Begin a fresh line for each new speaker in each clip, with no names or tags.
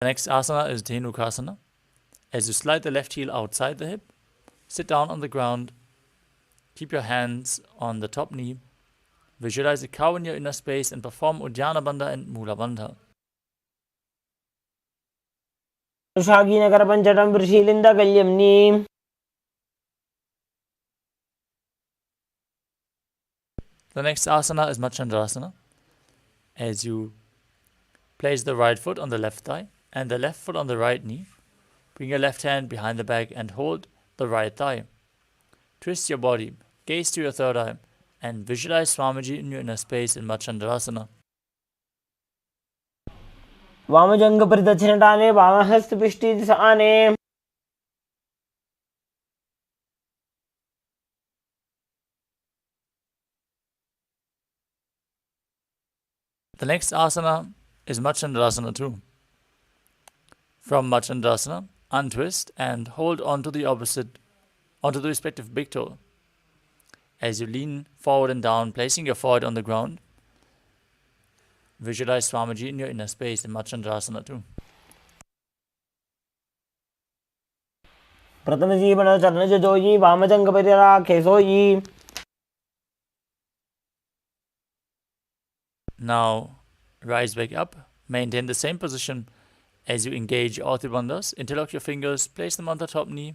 The next asana is Dhenukasana. As you slide the left heel outside the hip, sit down on the ground, keep your hands on the top knee, visualize a cow in your inner space and perform Uddiyana Bandha and Mula Bandha.
Shaginagar Panchatam Vrishilinda Kalyamni.
The next asana is Machandrasana. As you place the right foot on the left thigh and the left foot on the right knee, bring your left hand behind the back and hold the right thigh. Twist your body, gaze to your third eye, and visualize Swamiji in your inner space in Machandrasana.
Vamajanga Pridachinatane, Vamahast Pishti Sane.
The next asana is Machandrasana too. From Machandrasana, untwist and hold onto the respective big toe. As you lean forward and down, placing your forehead on the ground, visualize Swamiji in your inner space in Machandrasana too.
Pratamajeevana Charnajajoyi, Vamajanga Parira Kesoyi.
Now, rise back up, maintain the same position as you engage your Orthibandhas, interlock your fingers, place them on the top knee,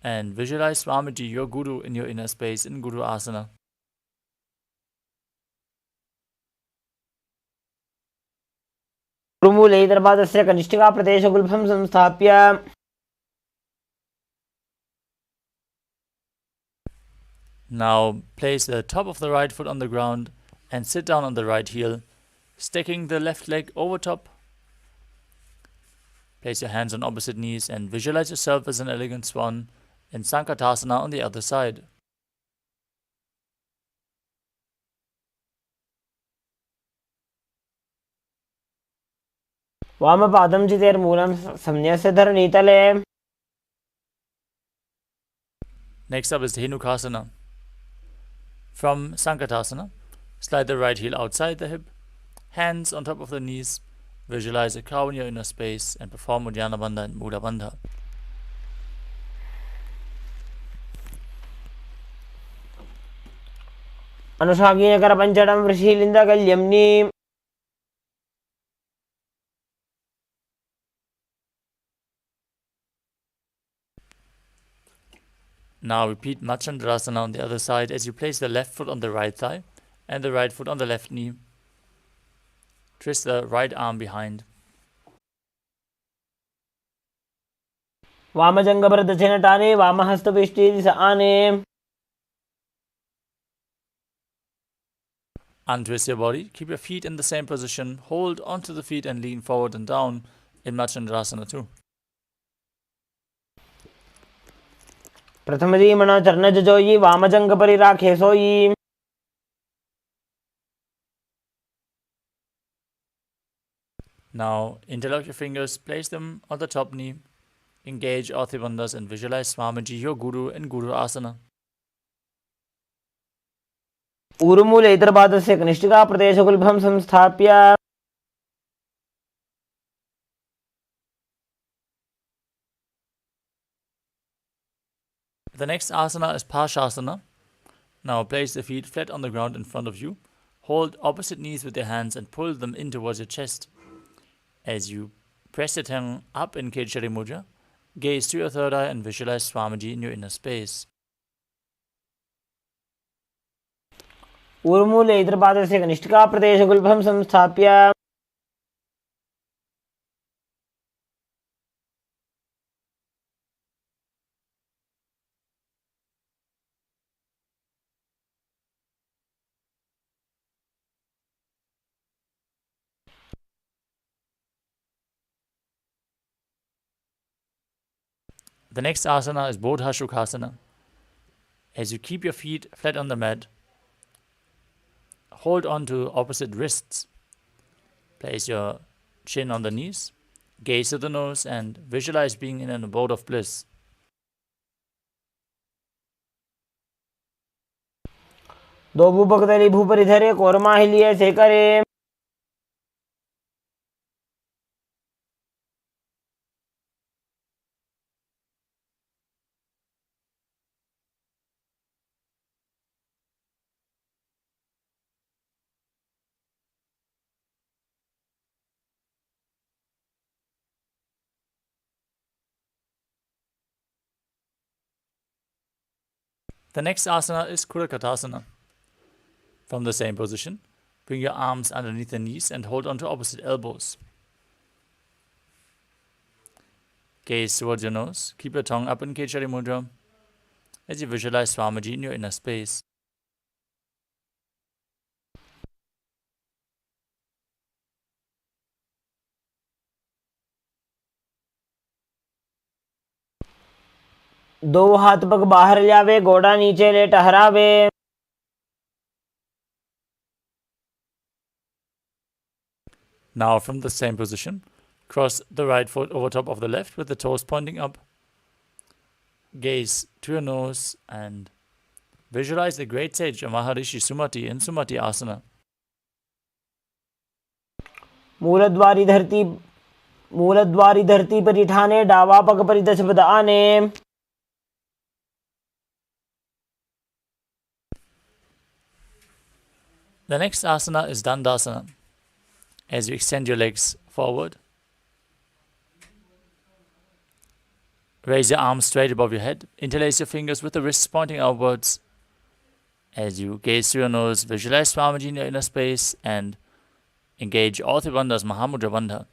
and visualize Swamiji, your Guru, in your inner space in Guru Asana.
Urumule Idarbadasya Kanishtika Pradesha Gulbham Samsthapya.
Now, place the top of the right foot on the ground and sit down on the right heel, stacking the left leg over top. Place your hands on opposite knees and visualize yourself as an elegant swan in Sankatasana on the other side.
Vamapadam Jiter Moolam Samnyasya Dharanitale.
Next up is Dhenukasana. From Sankatasana, slide the right heel outside the hip, hands on top of the knees, visualize a cow in your inner space and perform Uddiyana Bandha and Mula Bandha.
Anushaginagar Panchatam Vrishilinda Kalyamni.
Now repeat Machandrasana on the other side as you place the left foot on the right thigh and the right foot on the left knee. Twist the right arm behind.
Vamajanga Pradachinatane, Vamahasta Pishti Sane.
Untwist your body, keep your feet in the same position, hold onto the feet and lean forward and down in Machandrasana too.
Pratamajeevana Charnajajoyi, Vamajanga Parira Kesoyi.
Now interlock your fingers, place them on the top knee, engage Orthibandhas and visualize Swamiji, your Guru, in Guru Asana.
Urumule Idarbadasya Kanishtika Pradesha Gulbham Samsthapya.
The next asana is Pashasana. Now place the feet flat on the ground in front of you. Hold opposite knees with your hands and pull them in towards your chest. As you press your tongue up in Kechari Mudra, gaze to your third eye and visualize Swamiji in your inner space.
Urumule Idarbadasya Kanishtika Pradesha Gulbham Samsthapya.
The next asana is Bodha Shukhasana. As you keep your feet flat on the mat, hold on to opposite wrists. Place your chin on the knees, gaze to the nose and visualize being in an abode of bliss.
दो भूपकदली भूपरिधरे korma हिलिये सेकरे.
The next asana is Kurakatasana. From the same position, bring your arms underneath the knees and hold on to opposite elbows. Gaze towards your nose. Keep your tongue up in Kechari Mudra as you visualize Swamiji in your inner space.
दो हाथ पग बाहर लावे, घोड़ा नीचे ले टहरावे।
Now from the same position, cross the right foot over top of the left with the toes pointing up. Gaze to your nose and visualize the great sage of Maharishi Sumati in Sumati Asana.
मूलद्वारी धरती पर ठाने, डावा पग पर 10 पद आने।
The next asana is Dandasana. As you extend your legs forward, raise your arms straight above your head, interlace your fingers with the wrists pointing outwards. As you gaze through your nose, visualize Swamiji in your inner space and engage all three bandhas, Mahamudra Bandha.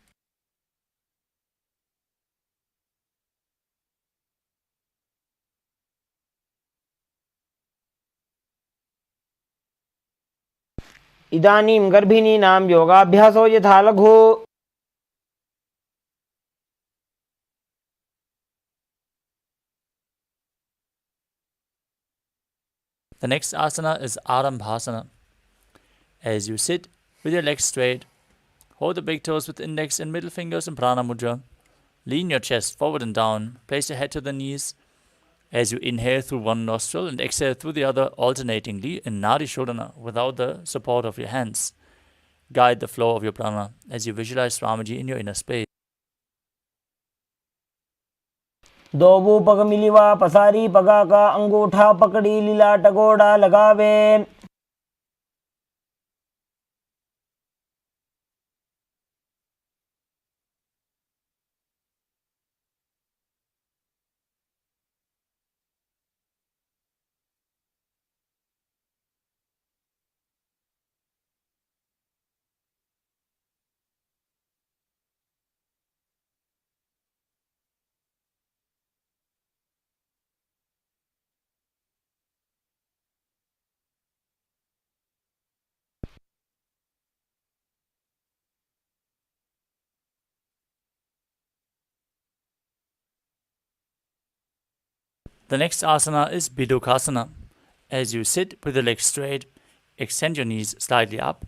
इदानीं गर्भिणीनां योगाभ्यासो यथा लघु।
The next asana is Arambhasana. As you sit with your legs straight, hold the big toes with index and middle fingers in Prana Mudra. Lean your chest forward and down. Place your head to the knees. As you inhale through one nostril and exhale through the other alternatingly in Nadi Shodhana without the support of your hands. Guide the flow of your prana as you visualize Swamiji in your inner space.
दोबू पग मिलिवा, पसारी पगा का अंगूठा पकड़ी, लीला टगोड़ा लगावे।
The next asana is Bidukasana. As you sit with the legs straight, extend your knees slightly up.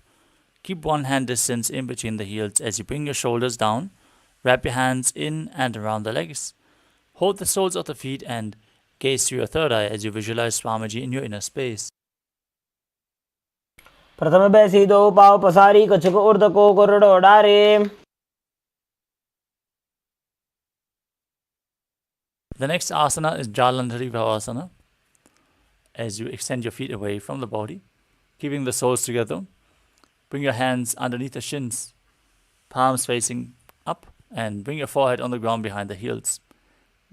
Keep one hand distance in between the heels as you bring your shoulders down. Wrap your hands in and around the legs. Hold the soles of the feet and gaze through your third eye as you visualize Swamiji in your inner space.
प्रथम बैसी दो पाव पसारी, कछुक ऊर्ध को कोरड़ो डारे।
The next asana is Jalandhari Bhavasana. As you extend your feet away from the body, keeping the soles together, bring your hands underneath the shins, palms facing up, and bring your forehead on the ground behind the heels.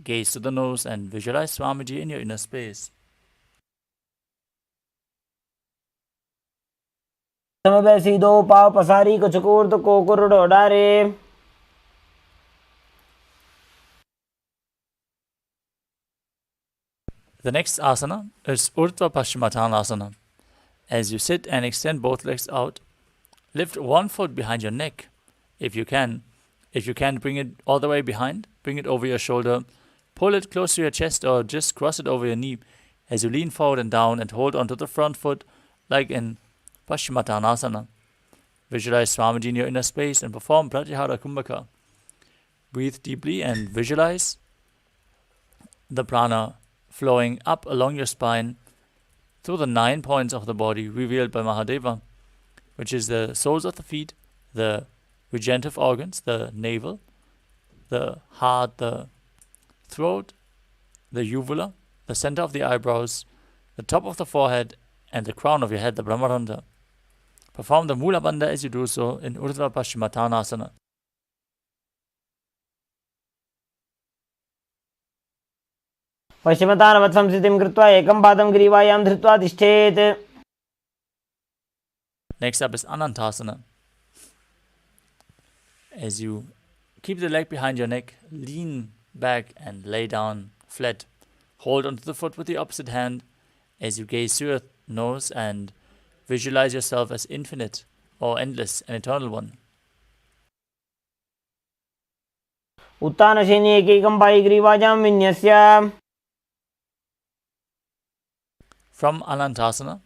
Gaze to the nose and visualize Swamiji in your inner space.
प्रथम बैसी दो पाव पसारी, कछुक ऊर्ध को कोरड़ो डारे।
The next asana is Urdhva Paschimottanasana. As you sit and extend both legs out, lift one foot behind your neck. If you can, bring it all the way behind, bring it over your shoulder, pull it close to your chest or just cross it over your knee as you lean forward and down and hold onto the front foot like in Paschimottanasana. Visualize Swamiji in your inner space and perform Pratyahara Kumbhaka. Breathe deeply and visualize the prana flowing up along your spine through the 9 points of the body revealed by Mahadeva, which is the soles of the feet, the regenerative organs, the navel, the heart, the throat, the uvula, the center of the eyebrows, the top of the forehead, and the crown of your head, the Brahmarandha. Perform the Mula Bandha as you do so in Urdhva Paschimottanasana.
पश्चिमतानवत् संस्थितिं कृत्वा एकं पादं ग्रीवायां धृत्वा तिष्ठेत्.
Next up is Anantasana. As you keep the leg behind your neck, lean back and lay down flat. Hold onto the foot with the opposite hand as you gaze through your nose and visualize yourself as infinite or endless and eternal one.
उत्तानशयने एकैकं पायिग्रीवाजां विन्यस्य.
From Anantasana,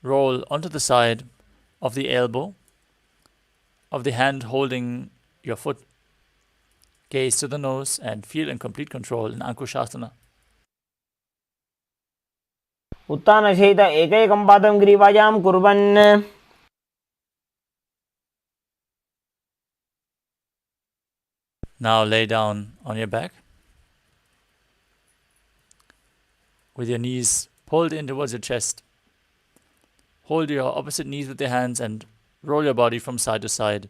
roll onto the side of the elbow of the hand holding your foot. Gaze to the nose and feel in complete control in Ankushasana.
उत्तानशयित एकैकं पादं ग्रीवायां कुर्वन्.
Now lay down on your back with your knees pulled in towards your chest. Hold your opposite knees with your hands and roll your body from side to side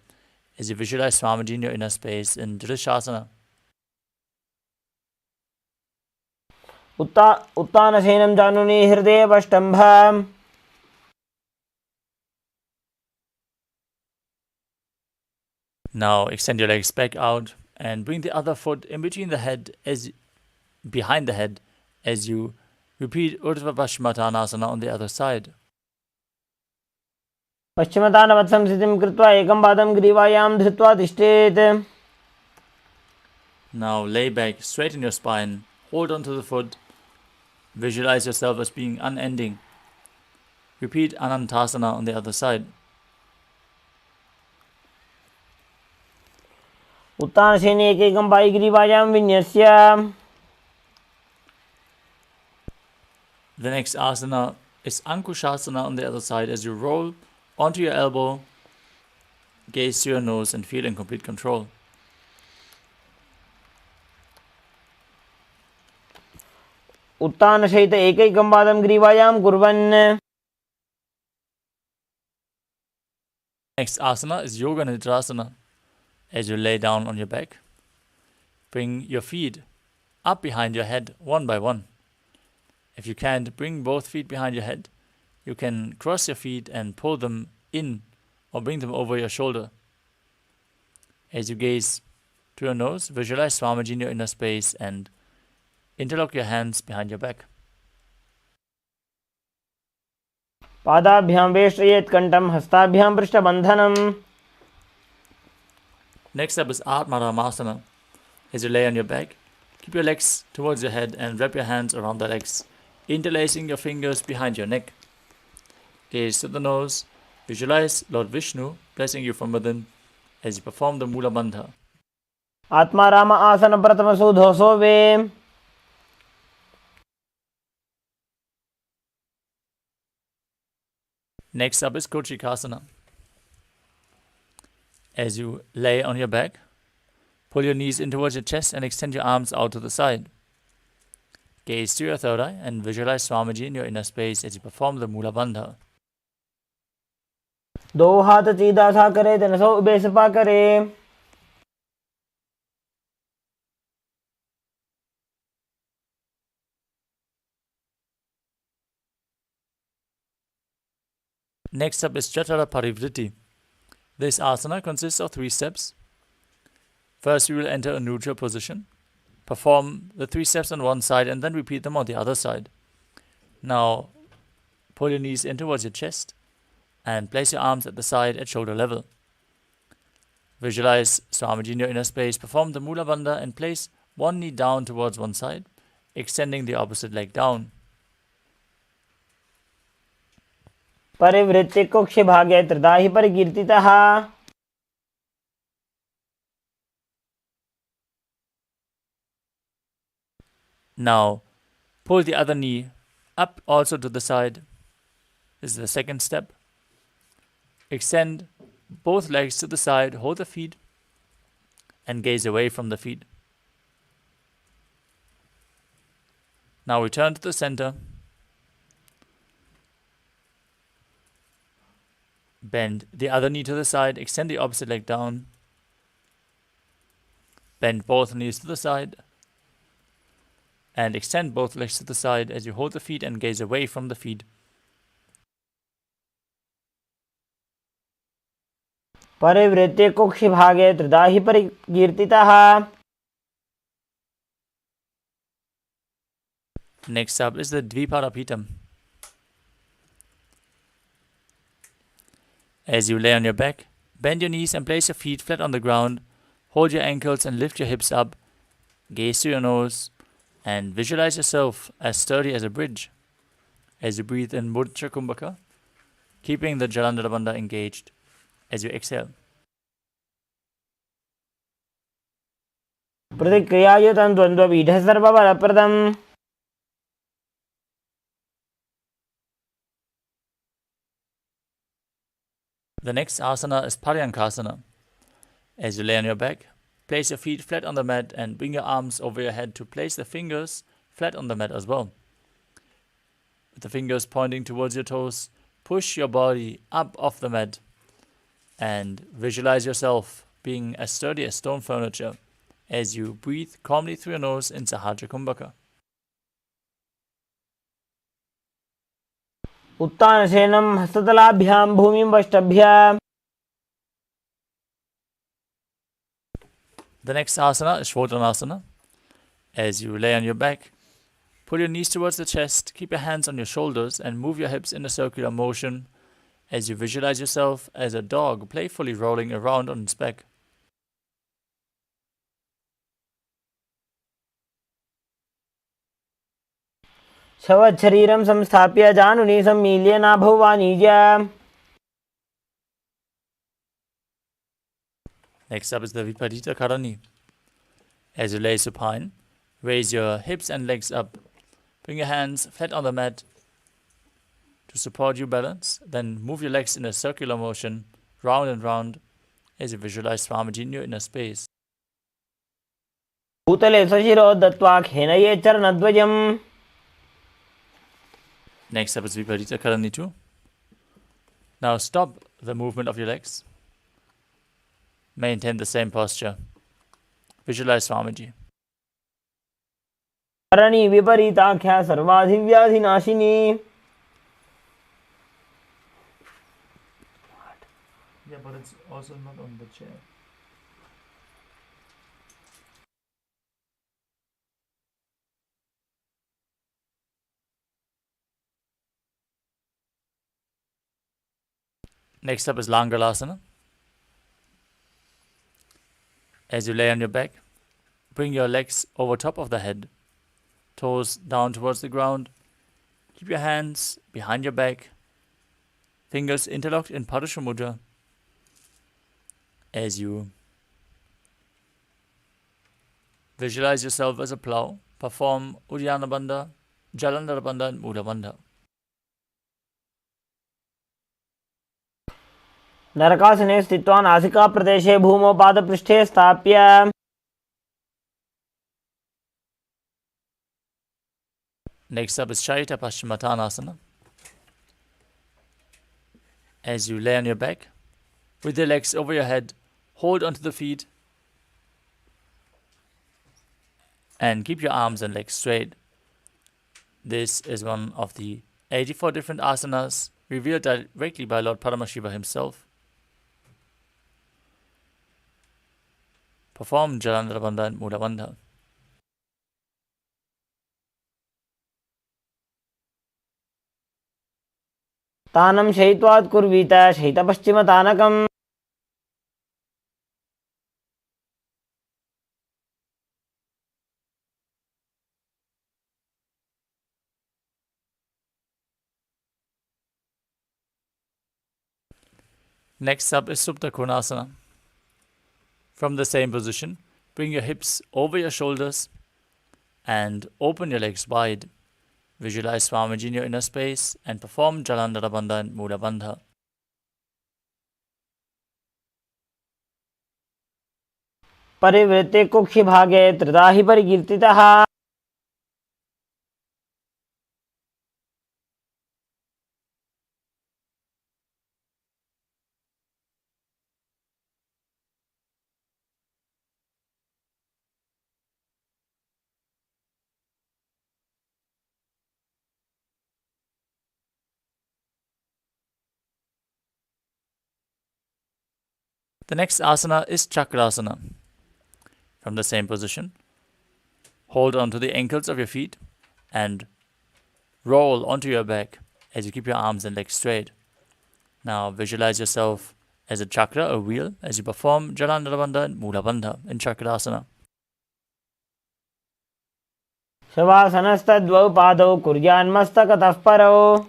as you visualize Swamiji in your inner space in Dhrishasana.
उत्तानशयनं जानुनि हृदयेऽवष्टम्भ.
Now extend your legs back out and bring the other foot in between the head behind the head as you repeat Urdhva Paschimottanasana on the other side.
पश्चिमतानवत् संस्थितिं कृत्वा एकं पादं ग्रीवायां धृत्वा तिष्ठेत्.
Now lay back, straighten your spine, hold onto the foot, visualize yourself as being unending. Repeat Anantasana on the other side.
उत्तानशयने एकैकं पायिग्रीवायां विन्यस्य.
The next asana is Ankushasana on the other side as you roll onto your elbow, gaze to your nose and feel in complete control.
उत्तानशयित एकैकं पादं ग्रीवायां कुर्वन्.
Next asana is Yoga Nidrasana. As you lay down on your back, bring your feet up behind your head one by one. If you can't bring both feet behind your head, you can cross your feet and pull them in or bring them over your shoulder. As you gaze to your nose, visualize Swamiji in your inner space and interlock your hands behind your back.
पादाभ्यां वेष्टयेत् कण्ठं हस्ताभ्यां पृष्ठबन्धनम्.
Next up is Atmaramasana. As you lay on your back, keep your legs towards your head and wrap your hands around the legs, interlacing your fingers behind your neck. Gaze to the nose, visualize Lord Vishnu blessing you from within as you perform the Mula Bandha.
Atmaram आसन प्रथम सुधोसो वे.
Next up is Kochikasana. As you lay on your back, pull your knees in towards your chest and extend your arms out to the side. Gaze to your third eye and visualize Swamiji in your inner space as you perform the Mula Bandha.
दो हाथ सीधा सा करे तनसो ube Sapa करे.
Next up is Jatara Parivritti. This asana consists of 3 steps. First, we will enter a neutral position. Perform the 3 steps on one side and then repeat them on the other side. Now, pull your knees in towards your chest and place your arms at the side at shoulder level. Visualize Swamiji in your inner space. Perform the Mula Bandha and place one knee down towards one side, extending the opposite leg down.
परिवृत्ति कुक्ष भागे त्रिधा हि परिकीर्तितः.
Now, pull the other knee up also to the side. This is the second step. Extend both legs to the side, hold the feet, and gaze away from the feet. Now return to the center. Bend the other knee to the side, extend the opposite leg down. Bend both knees to the side. And extend both legs to the side as you hold the feet and gaze away from the feet.
परिवृत्ते कुक्षिभागे त्रिधा हि परिकीर्तितः.
Next up is the Dviparapitam. As you lay on your back, bend your knees and place your feet flat on the ground. Hold your ankles and lift your hips up. Gaze to your nose and visualize yourself as sturdy as a bridge. As you breathe in Mudra Kumbhaka, keeping the Jalandhara Bandha engaged as you exhale.
प्रतिक्रियायुतं द्वन्द्वपीठः सर्वबलप्रदम्.
The next asana is Paryankasana. As you lay on your back, place your feet flat on the mat and bring your arms over your head to place the fingers flat on the mat as well. With the fingers pointing towards your toes, push your body up off the mat and visualize yourself being as sturdy as stone furniture as you breathe calmly through your nose in Sahajra Kumbhaka.
उत्तानशयनं हस्ततलाभ्यां भूमिं वष्टभ्य.
The next asana is Shodhanasana. As you lay on your back, pull your knees towards the chest, keep your hands on your shoulders and move your hips in a circular motion as you visualize yourself as a dog playfully rolling around on its back.
शवच्छरीरं संस्थाप्य जानुनी सम्मील्य नाभौ वाणिज्य.
Next up is the Viparita Karani. As you lay supine, raise your hips and legs up. Bring your hands flat on the mat to support your balance. Then move your legs in a circular motion, round and round, as you visualize Swamiji in your inner space.
भूतले सशिरो दत्त्वा खेनये चरणध्वजम्.
Next up is Viparita Karani 2. Now stop the movement of your legs. Maintain the same posture. Visualize Swamiji.
Karni विपरीताख्या सर्वाधिव्याधिनाशिनी.
Yeah, but it's also not on the chair. Next up is Langalasana. As you lay on your back, bring your legs over top of the head, toes down towards the ground. Keep your hands behind your back, fingers interlocked in Padusha Mudra. As you visualize yourself as a plow, perform Uddiyana Bandha, Jalandhara Bandha and Mula Bandha.
नरकासने स्थित्वा नासिका प्रदेशे भूमौ पादपृष्ठे स्थाप्य.
Next up is Shaita Paschimottanasana. As you lay on your back, with your legs over your head, hold onto the feet and keep your arms and legs straight. This is one of the 84 different asanas revealed directly by Lord Paramashiva himself. Perform Jalandhara Bandha and Mula Bandha.
तानं शयित्वात् कुर्वीत शयितपश्चिमतानकम्.
Next up is Supta Konasana. From the same position, bring your hips over your shoulders and open your legs wide. Visualize Swamiji in your inner space and perform Jalandhara Bandha and Mula Bandha.
परिवृत्ते कुक्षिभागे त्रिधा हि परिकीर्तितः.
The next asana is Chakrasana. From the same position, hold onto the ankles of your feet and roll onto your back as you keep your arms and legs straight. Now visualize yourself as a chakra, a wheel, as you perform Jalandhara Bandha and Mula Bandha in Chakrasana.
शवासनस्तद्वौ पादौ कुर्यान्मस्तकतः परौ.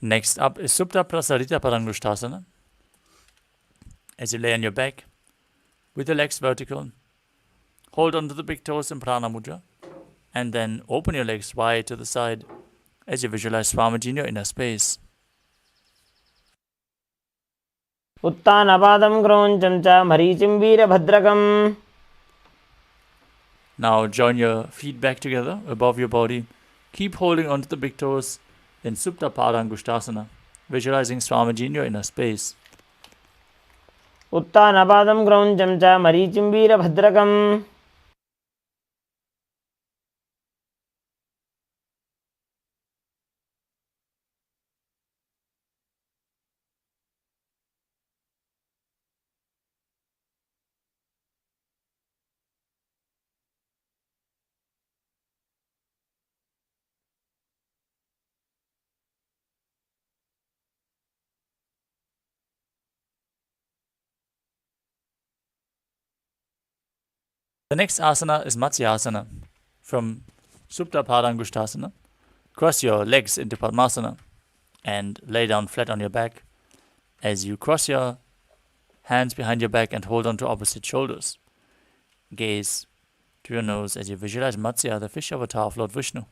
Next up is Supta Prasarita Parangushtasana. As you lay on your back, with your legs vertical, hold onto the big toes in Prana Mudra, and then open your legs wide to the side as you visualize Swamiji in your inner space.
उत्तानपादं क्रौञ्चं च मरीचिं वीरभद्रकम्.
Now join your feet back together above your body. Keep holding onto the big toes in Supta Parangushtasana, visualizing Swamiji in your inner space.
उत्तानपादं क्रौञ्चं च मरीचिं वीरभद्रकम्.
The next asana is Matsyasana. From Supta Parangushtasana, cross your legs into Padmasana and lay down flat on your back as you cross your hands behind your back and hold on to opposite shoulders. Gaze to your nose as you visualize Matsya, the fish avatar of Lord Vishnu.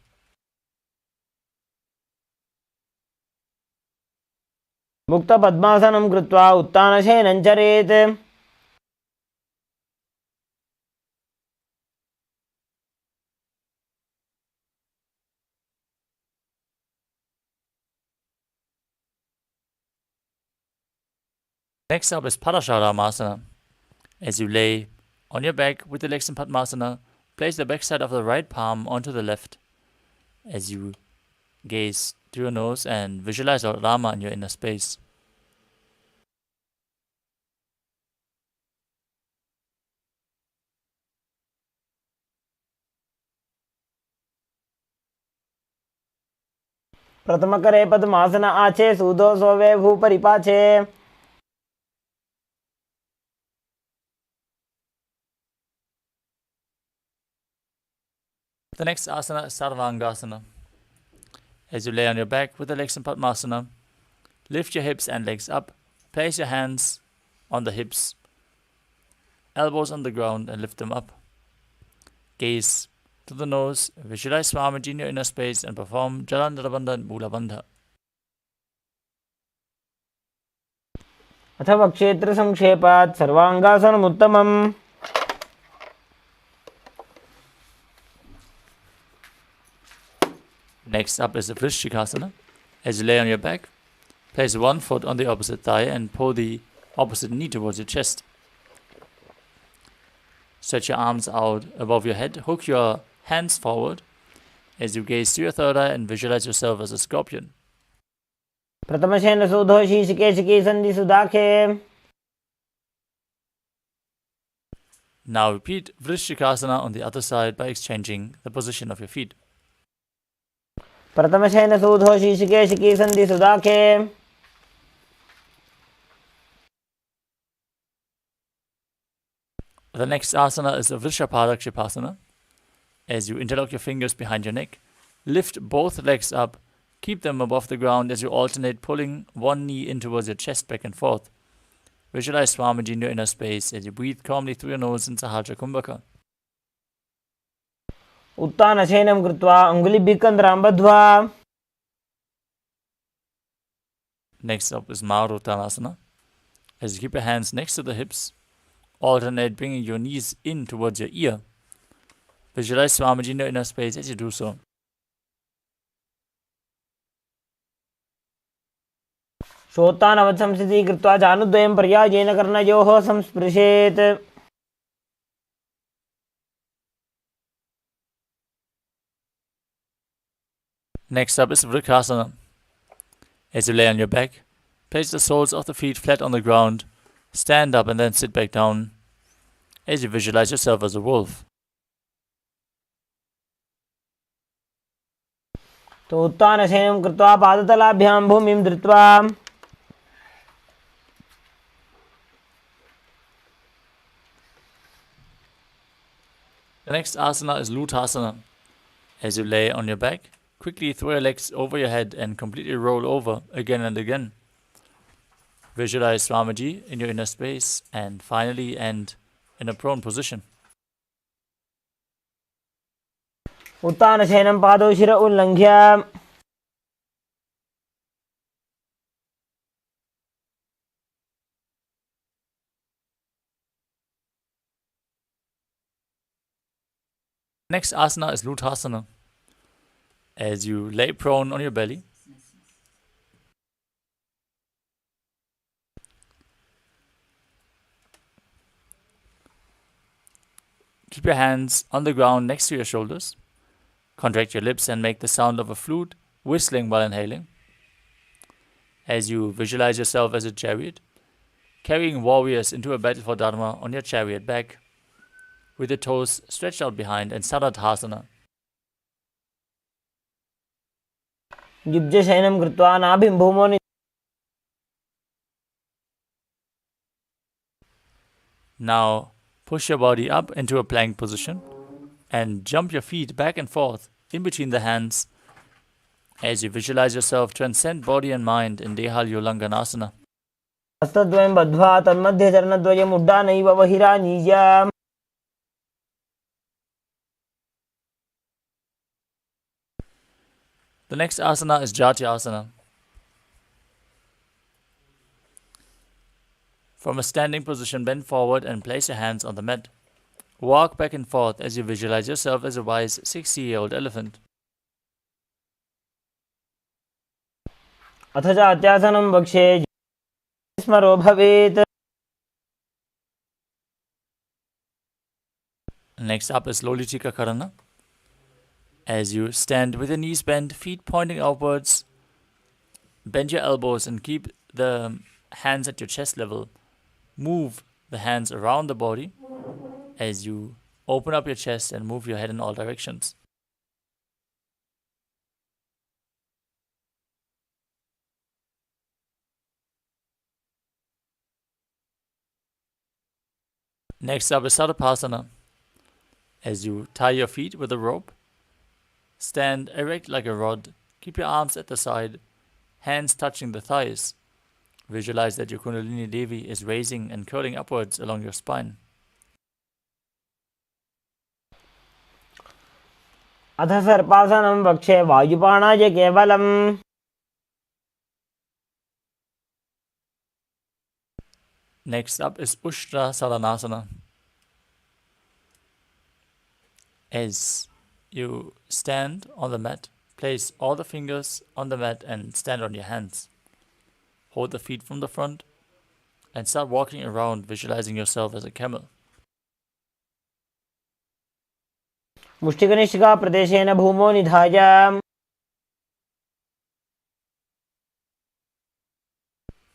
मुक्तपद्मासनं कृत्वा उत्तानशयनं चरेत्.
Next up is Parasharamasana. As you lay on your back with the legs in Padmasana, place the backside of the right palm onto the left as you gaze to your nose and visualize Lord Rama in your inner space.
प्रथमकरे पद्मासन आचे सूदो सोवे भूपरिपाचे.
The next asana is Sarvangasana. As you lay on your back with the legs in Padmasana, lift your hips and legs up. Place your hands on the hips, elbows on the ground, and lift them up. Gaze to the nose, visualize Swamiji in your inner space, and perform Jalandhara Bandha and Mula Bandha.
अथवा क्षेत्रसंक्षेपात् सर्वाङ्गासनमुत्तमम्.
Next up is the Vrishchikasana. As you lay on your back, place one foot on the opposite thigh and pull the opposite knee towards your chest. Stretch your arms out above your head, hook your hands forward as you gaze to your third eye and visualize yourself as a scorpion.
प्रथमशेन सूधो शीशिकेशिकी सन्धि सुदाखे.
Now repeat Vrishchikasana on the other side by exchanging the position of your feet.
प्रथमशेन सूधो शीशिकेशिकी सन्धि सुदाखे.
The next asana is a Vrishapadakshipasana. As you interlock your fingers behind your neck, lift both legs up, keep them above the ground as you alternate pulling one knee in towards your chest back and forth. Visualize Swamiji in your inner space as you breathe calmly through your nose in Sahasrara Kumbhaka.
उत्तानशयनं कृत्वा अङ्गुलिभिः कन्द्रां बद्ध्वा.
Next up is Maruttanasana. As you keep your hands next to the hips, alternate bringing your knees in towards your ear. Visualize Swamiji in your inner space as you do so.
श्रोतानवत् संस्थिति कृत्वा जानुद्वयं पर्यायेन कर्णयोः संस्पृशेत्.
Next up is Vrikasana. As you lay on your back, place the soles of the feet flat on the ground, stand up and then sit back down as you visualize yourself as a wolf.
तो उत्थानशयनं कृत्वा पादतलाभ्यां भूमिं धृत्वा
The next asana is Lutasana. As you lay on your back, quickly throw your legs over your head and completely roll over again and again. Visualize Swamiji in your inner space and finally end in a prone position.
उत्थानशयनं पादौ शिर उल्लङ्घ्य
Next asana is Lutasana. As you lay prone on your belly, keep your hands on the ground next to your shoulders. Contract your lips and make the sound of a flute whistling while inhaling. As you visualize yourself as a chariot, carrying warriors into a battle for Dharma on your chariot back, with your toes stretched out behind and Saradhasana.
युज्यशयनं कृत्वा नाभिं भूमौ
Now push your body up into a plank position and jump your feet back and forth in between the hands as you visualize yourself transcend body and mind in Dehal Yolanganasana.
हस्तद्वयं बद्ध्वा तन्मध्ये चरणद्वयम् उड्डानैव बहिरानीय.
The next asana is Jatyasana. From a standing position, bend forward and place your hands on the mat. Walk back and forth as you visualize yourself as a wise 60-year-old elephant.
अथ जात्यासनं वक्ष्ये स्मरो भवेत्.
Next up is Lolitika Karana. As you stand with your knees bent, feet pointing outwards, bend your elbows and keep the hands at your chest level. Move the hands around the body as you open up your chest and move your head in all directions. Next up is Sarapasana. As you tie your feet with a rope, stand erect like a rod, keep your arms at the side, hands touching the thighs. Visualize that your Kundalini Devi is raising and curling upwards along your spine.
अथ सर्पासनं वक्ष्ये वायुपाणाय केवलम्.
Next up is Ushtra Salanasana. As you stand on the mat, place all the fingers on the mat and stand on your hands. Hold the feet from the front and start walking around, visualizing yourself as a camel.
मुष्टिकनिष्ठिका प्रदेशेन भूमौ निधाय.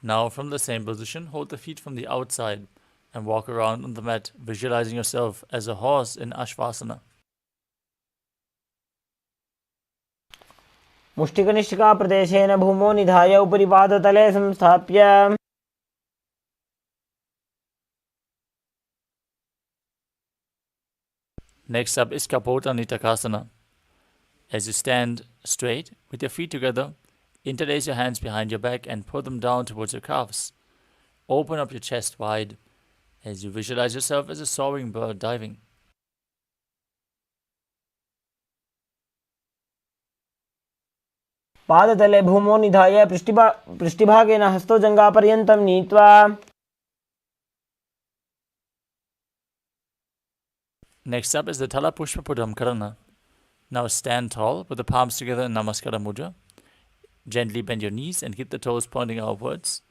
Now from the same position, hold the feet from the outside and walk around on the mat, visualizing yourself as a horse in Ashvasana.
मुष्टिकनिष्ठिका प्रदेशेन भूमौ निधाय उपरि पादतले संस्थाप्य.
Next up is Kapota Nitakasana. As you stand straight with your feet together, interlace your hands behind your back and pull them down towards your calves. Open up your chest wide as you visualize yourself as a soaring bird diving.
पादतले भूमौ निधाय पृष्ठभागेन हस्तो जङ्घापर्यन्तं नीत्वा.
Next up is the Talapushpa Pudam Karana. Now stand tall with the palms together in Namaskara Mudra. Gently bend your knees and keep the toes pointing outwards.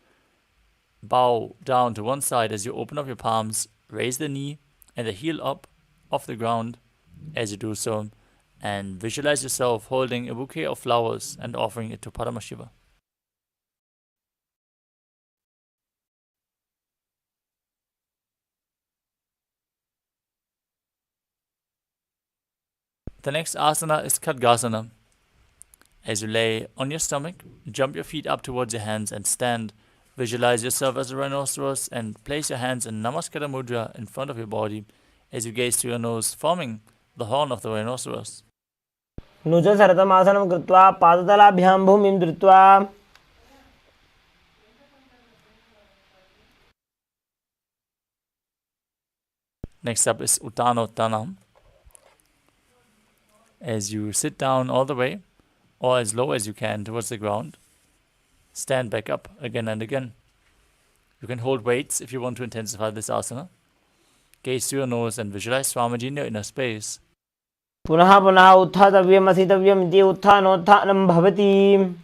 Bow down to one side as you open up your palms. Raise the knee and the heel up off the ground as you do so. And visualize yourself holding a bouquet of flowers and offering it to Paramashiva. The next asana is Khadgasana. As you lay on your stomach, jump your feet up towards your hands and stand. Visualize yourself as a rhinoceros and place your hands in Namaskara Mudra in front of your body as you gaze through your nose, forming the horn of the rhinoceros.
नुजसरतमासनं कृत्वा पादतलाभ्यां भूमिं धृत्वा
Next up is Uttanottanam. As you sit down all the way, or as low as you can towards the ground, stand back up again and again. You can hold weights if you want to intensify this asana. Gaze through your nose and visualize Swamiji in your inner space.
पुनः पुनः उत्थातव्यम् असितव्यम् इति उत्थानोत्थानं भवति.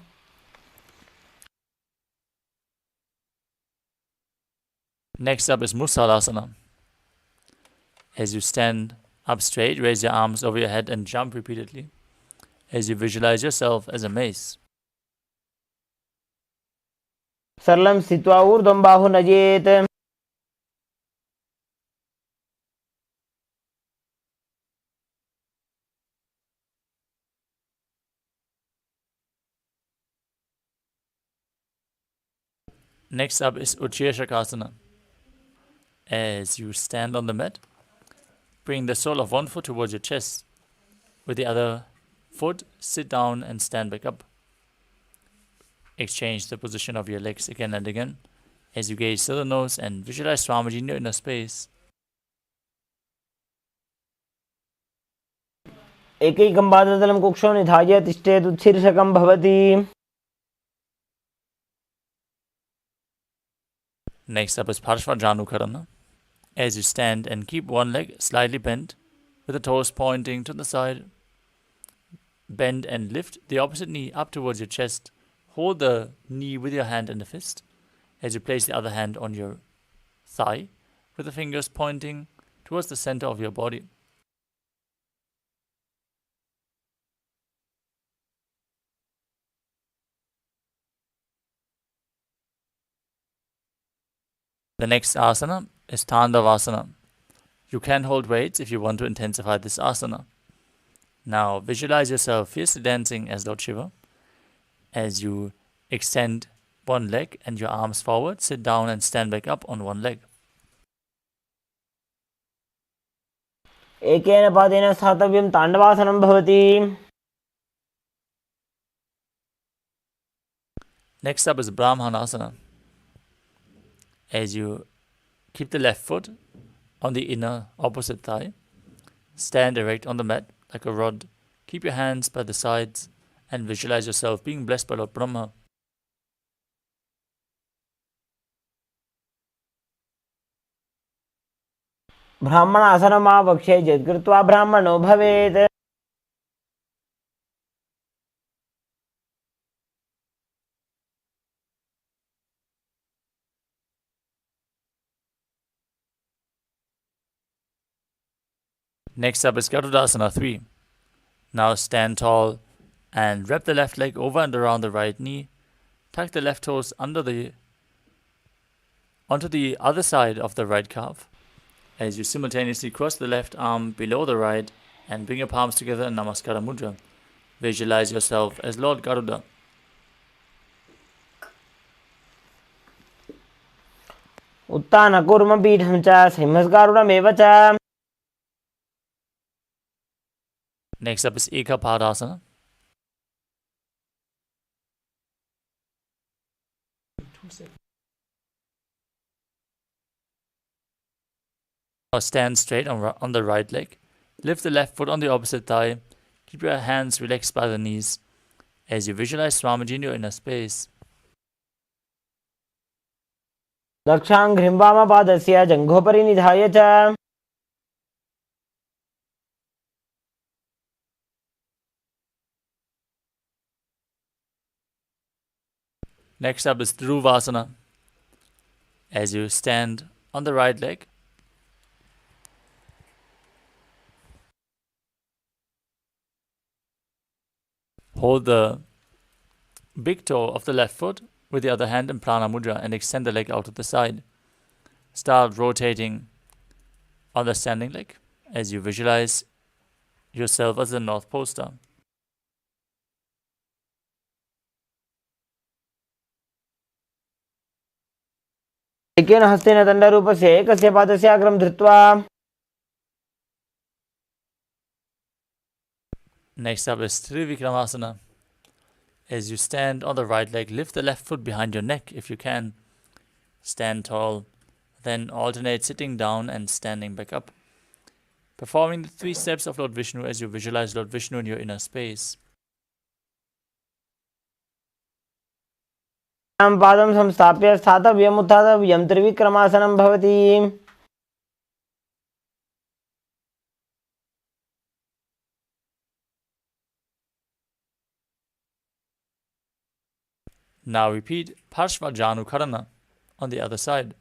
Next up is Musalasana. As you stand up straight, raise your arms over your head and jump repeatedly as you visualize yourself as a mace.
सरलं स्थित्वा ऊर्ध्वं बाहु नयेत्.
Next up is Utshirshakasana. As you stand on the mat, bring the sole of one foot towards your chest. With the other foot, sit down and stand back up. Exchange the position of your legs again and again as you gaze through the nose and visualize Swamiji in your inner space.
एकैकं पादतलं कुक्षौ निधाय तिष्ठेत् उत्शीर्षकं भवति.
Next up is Parshvajanukarana. As you stand and keep one leg slightly bent, with the toes pointing to the side, bend and lift the opposite knee up towards your chest. Hold the knee with your hand and the fist as you place the other hand on your thigh, with the fingers pointing towards the center of your body. The next asana is Tandavasana. You can hold weights if you want to intensify this asana. Now visualize yourself fiercely dancing as Lord Shiva. As you extend one leg and your arms forward, sit down and stand back up on one leg.
एकेन पादेन स्थातव्यं ताण्डवासनं भवति.
Next up is Brahmanasana. As you keep the left foot on the inner opposite thigh, stand erect on the mat like a rod. Keep your hands by the sides and visualize yourself being blessed by Lord Brahma.
ब्राह्मणासनमावक्ष्ये यत्कृत्वा ब्राह्मणो भवेत्.
Next up is Garudasana 3. Now stand tall and wrap the left leg over and around the right knee. Tuck the left toes onto the other side of the right calf as you simultaneously cross the left arm below the right and bring your palms together in Namaskara Mudra. Visualize yourself as Lord Garuda.
उत्तानकूर्मपीठं च सिंहस्कारुणमेव च.
Next up is Ekapadasana. Now stand straight on the right leg. Lift the left foot on the opposite thigh. Keep your hands relaxed by the knees as you visualize Swamiji in your inner space.
दक्षाङ्घ्रिं वामपादस्य जङ्घोपरि निधाय च.
Next up is Dhruvasana. As you stand on the right leg, hold the big toe of the left foot with the other hand in Prana Mudra and extend the leg out to the side. Start rotating on the standing leg as you visualize yourself as the North Pole Star.
एकेन हस्तेन दण्डरूपस्य एकस्य पादस्य अग्रं धृत्वा
Next up is Trivikramasana. As you stand on the right leg, lift the left foot behind your neck if you can. Stand tall, then alternate sitting down and standing back up. Performing the 3 steps of Lord Vishnu as you visualize Lord Vishnu in your inner space.
पादं संस्थाप्य स्थातव्यम् उत्थातव्यं त्रिविक्रमासनं भवति.
Now repeat Parshvajanukarana on the other side.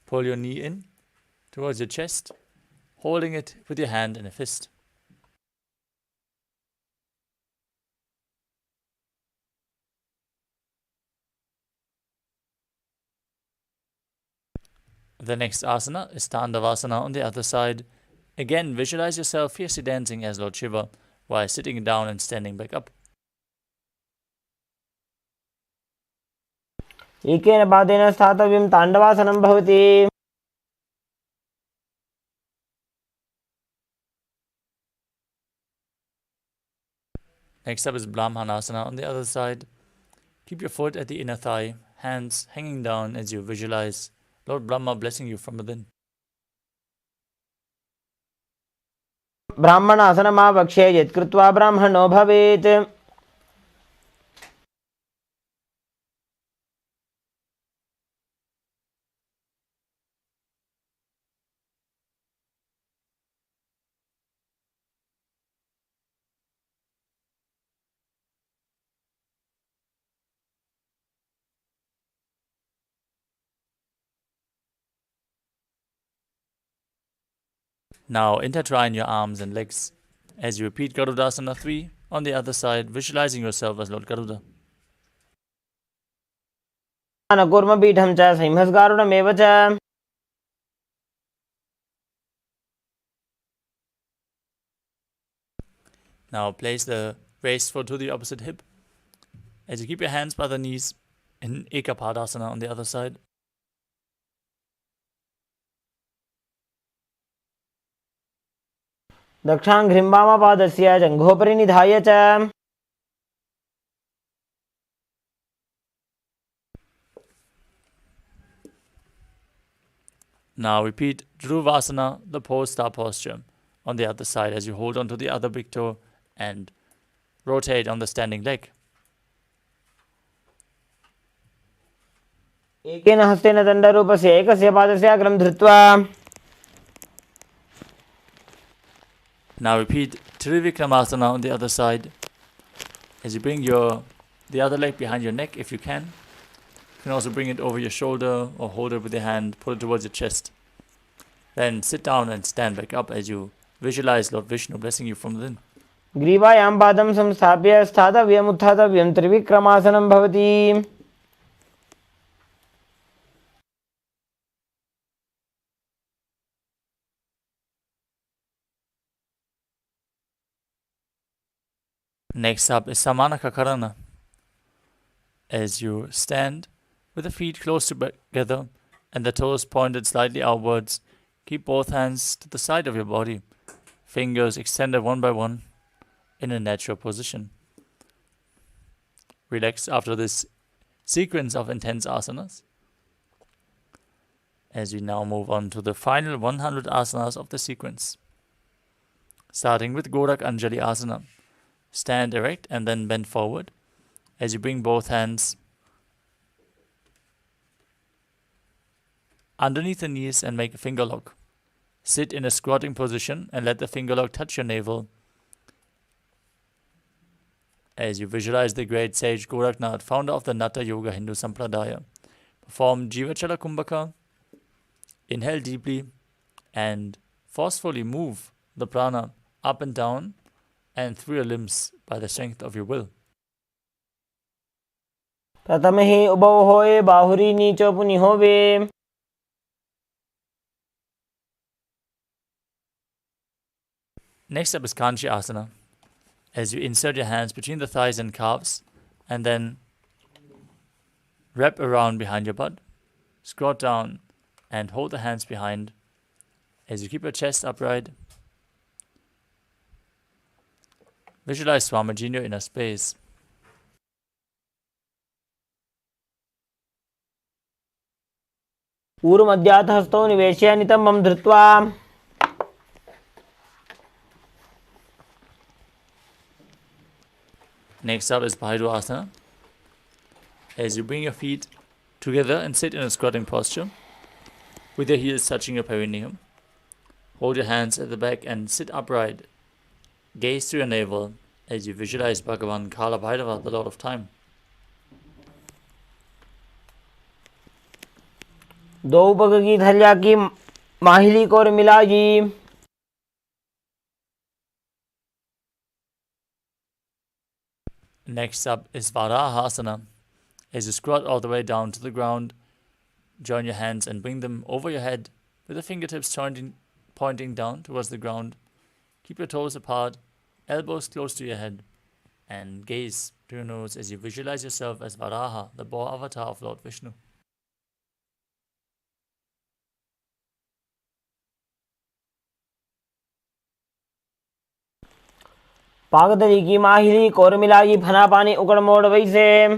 Pull your knee in towards your chest, holding it with your hand in a fist. The next asana is Tandavasana on the other side. Again, visualize yourself fiercely dancing as Lord Shiva while sitting down and standing back up.
एकेन पादेन स्थातव्यं ताण्डवासनं भवति.
Next up is Brahmanasana on the other side. Keep your foot at the inner thigh, hands hanging down as you visualize Lord Brahma blessing you from within.
ब्राह्मणासनमावक्ष्ये यत्कृत्वा ब्राह्मणो भवेत्.
Now intertwine your arms and legs as you repeat Garudasana 3 on the other side, visualizing yourself as Lord Garuda.
कूर्मपीठं च सिंहस्गारुडमेव च.
Now place the raised foot to the opposite hip as you keep your hands by the knees in Ekapadasana on the other side.
दक्षाङ्घ्रिं वामपादस्य जङ्घोपरि निधाय च.
Now repeat Dhruvasana, the pole star posture, on the other side as you hold on to the other big toe and rotate on the standing leg.
एकेन हस्तेन दण्डरूपस्य एकस्य पादस्य अग्रं धृत्वा
Now repeat Trivikramasana on the other side as you bring the other leg behind your neck if you can. You can also bring it over your shoulder or hold it with your hand, pull it towards your chest. Then sit down and stand back up as you visualize Lord Vishnu blessing you from within.
ग्रीवायां पादं संस्थाप्य स्थातव्यम् उत्थातव्यं त्रिविक्रमासनं भवति.
Next up is Samanakakarana. As you stand with the feet close together and the toes pointed slightly outwards, keep both hands to the side of your body, fingers extended one by one in a natural position. Relax after this sequence of intense asanas. As we now move on to the final 100 asanas of the sequence. Starting with Gorak Anjali Asana. Stand erect and then bend forward as you bring both hands underneath the knees and make a finger lock. Sit in a squatting position and let the finger lock touch your navel As you visualize the great sage Goraknath, founder of the Natha Yoga Hindu Sampradaya, perform Jivachala Kumbhaka. Inhale deeply and forcefully move the prana up and down and through your limbs by the strength of your will.
प्रथम ही उभव होए बाहुरी नीचो पुनि होवे.
Next up is Kanchi Asana. As you insert your hands between the thighs and calves and then wrap around behind your butt, squat down and hold the hands behind as you keep your chest upright. Visualize Swamiji in your inner space.
ऊर्मध्यात् हस्तौ निवेश्य नितम्बं धृत्वा.
Next up is Bhairu Asana. As you bring your feet together and sit in a squatting posture, with your heels touching your perineum. Hold your hands at the back and sit upright. Gaze to your navel as you visualize Bhagavan Kala Bhairava, the Lord of Time.
दो पग की थलिया की माहिली को और मिलाजी.
Next up is Varahasana. As you squat all the way down to the ground, join your hands and bring them over your head with the fingertips pointing down towards the ground. Keep your toes apart, elbows close to your head, and gaze to your nose as you visualize yourself as Varaha, the boar avatar of Lord Vishnu.
पागदरी की माहिली को और मिलाजी फना पानी उकड़ मोड़ वैसे.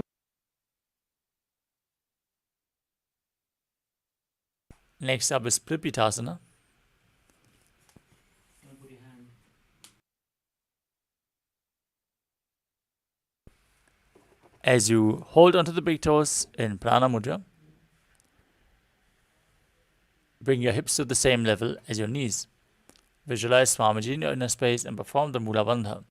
Next up is Plipitasana. As you hold onto the big toes in Prana Mudra, bring your hips to the same level as your knees. Visualize Swamiji in your inner space and perform the Mula Bandha.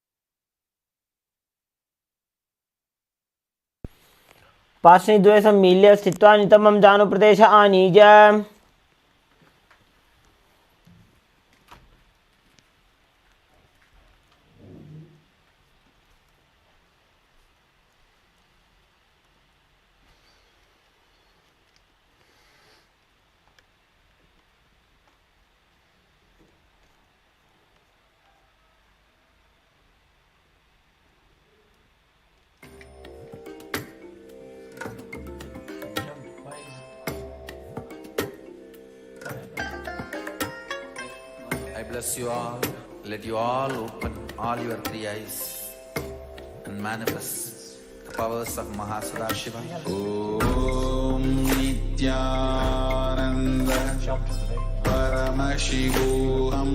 पार्श्वनि द्वये सम्मील्य स्थित्वा नितम्बं जानु प्रदेश आनीय.
I bless you all. Let you all open all your three eyes and manifest the powers of Mahasarashiva. Om Nityananda Paramashivoham.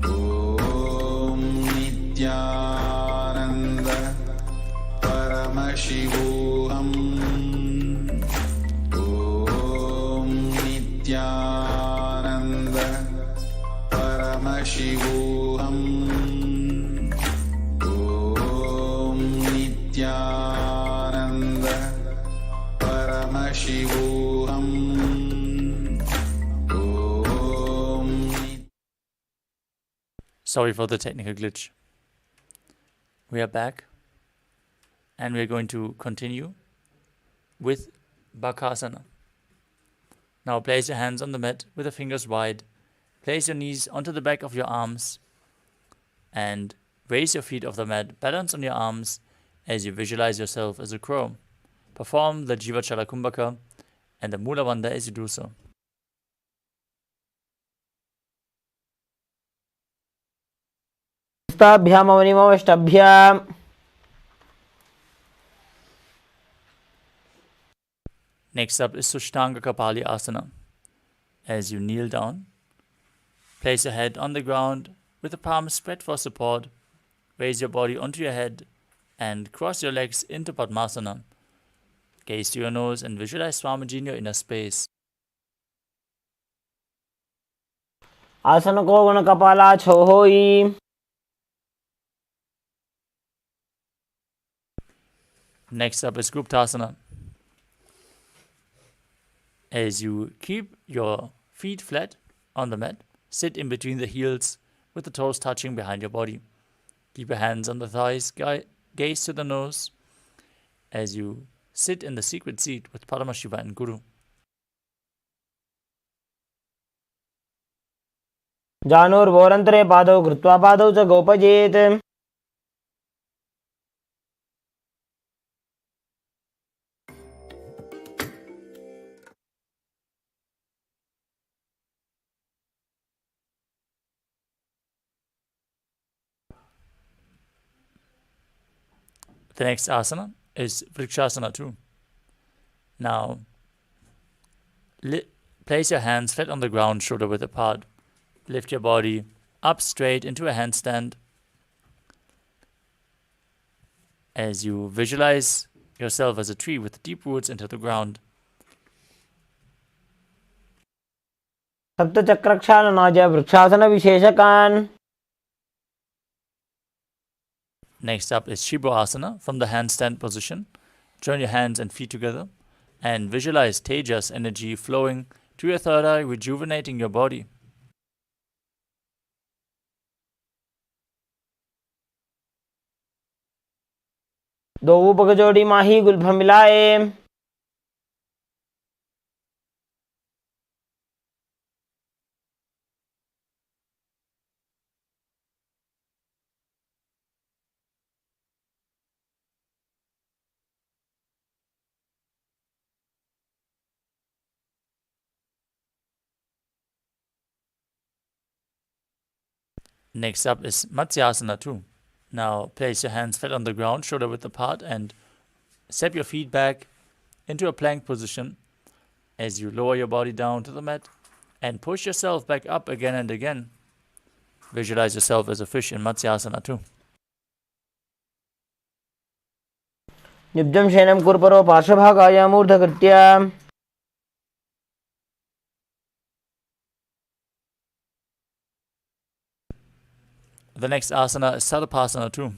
Om Nityananda Paramashivoham. Om Nityananda Paramashivoham. Om Nityananda Paramashivoham.
Sorry for the technical glitch. We are back and we are going to continue with Bakasana. Now place your hands on the mat with the fingers wide. Place your knees onto the back of your arms and raise your feet off the mat. Balance on your arms as you visualize yourself as a crow. Perform the Jivachala Kumbhaka and the Mula Bandha as you do so.
स्ताभ्यामवनिमवष्टभ्याम्.
Next up is Sushtanga Kapali Asana. As you kneel down, place your head on the ground with the palms spread for support. Raise your body onto your head and cross your legs into Padmasana. Gaze to your nose and visualize Swamiji in your inner space.
आसन को गण कपाला छो होई.
Next up is Guptasana. As you keep your feet flat on the mat, sit in between the heels with the toes touching behind your body. Keep your hands on the thighs, gaze to the nose as you sit in the secret seat with Paramashiva and Guru.
जानुर्वोरन्तरे पादौ कृत्वा पादौ च गोपजेत्.
The next asana is Vrikshasana too. Now, place your hands flat on the ground, shoulder width apart. Lift your body up straight into a handstand as you visualize yourself as a tree with deep roots into the ground.
सप्तचक्रक्षालनाय वृक्षासनविशेषकान्.
Next up is Shibo Asana from the handstand position. Join your hands and feet together and visualize Tejas energy flowing to your third eye, rejuvenating your body.
दो ऊपक जोड़ी माही Gulf मिलाए.
Next up is Matsyasana too. Now place your hands flat on the ground, shoulder width apart, and step your feet back into a plank position as you lower your body down to the mat and push yourself back up again and again. Visualize yourself as a fish in Matsyasana too.
निब्जं शयनं कुर्परो पार्श्वभागाय मूर्धकृत्य.
The next asana is Sarapasana too.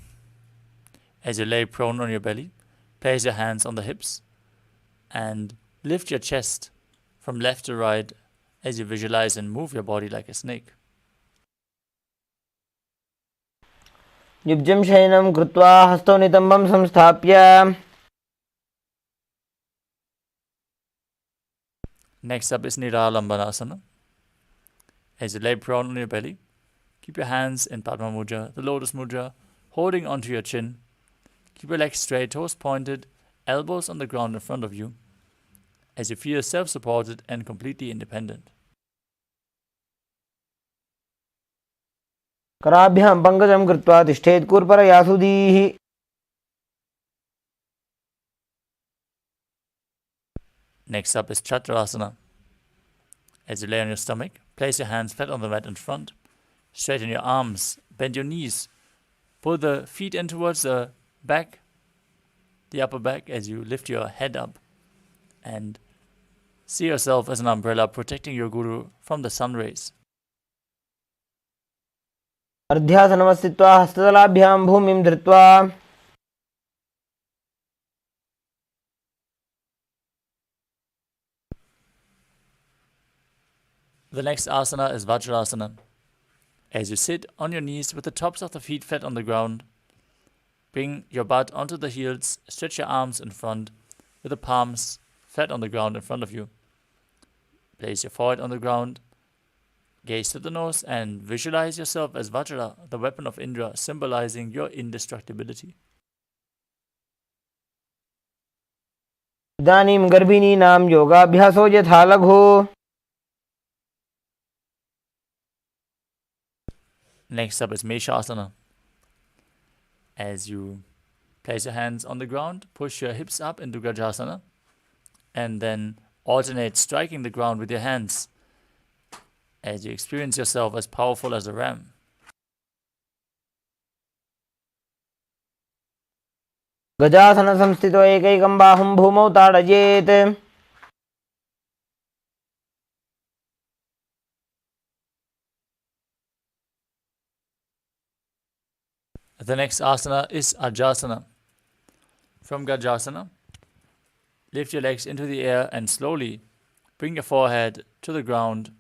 As you lay prone on your belly, place your hands on the hips and lift your chest from left to right as you visualize and move your body like a snake.
निब्जं शयनं कृत्वा हस्तौ नितम्बं संस्थाप्य.
Next up is Niralambanasana. As you lay prone on your belly, keep your hands in Padma Mudra, the Lotus Mudra, holding onto your chin. Keep your legs straight, toes pointed, elbows on the ground in front of you, as you feel self-supported and completely independent.
कराभ्यां पङ्कजं कृत्वा तिष्ठेत् कूर्परयासुधीः.
Next up is Chaturasana. As you lay on your stomach, place your hands flat on the mat in front. Straighten your arms, bend your knees, pull the feet in towards the back, the upper back as you lift your head up, and see yourself as an umbrella protecting your Guru from the sun rays.
अर्ध्यासनमस्थित्वा हस्ततलाभ्यां भूमिं धृत्वा.
The next asana is Vajrasana. As you sit on your knees with the tops of the feet flat on the ground, bring your butt onto the heels, stretch your arms in front with the palms flat on the ground in front of you. Place your forehead on the ground, gaze to the nose, and visualize yourself as Vajra, the weapon of Indra, symbolizing your indestructibility.
इदानीं गर्भिणीनां योगाभ्यासो यथा लघु.
Next up is Meshasana. As you place your hands on the ground, push your hips up into Gajasana, and then alternate striking the ground with your hands as you experience yourself as powerful as a ram.
गजासनसंस्थितो एकैकं बाहुं भूमौ ताडयेत्.
The next asana is Ajasana. From Gajasana, lift your legs into the air and slowly bring your forehead to the ground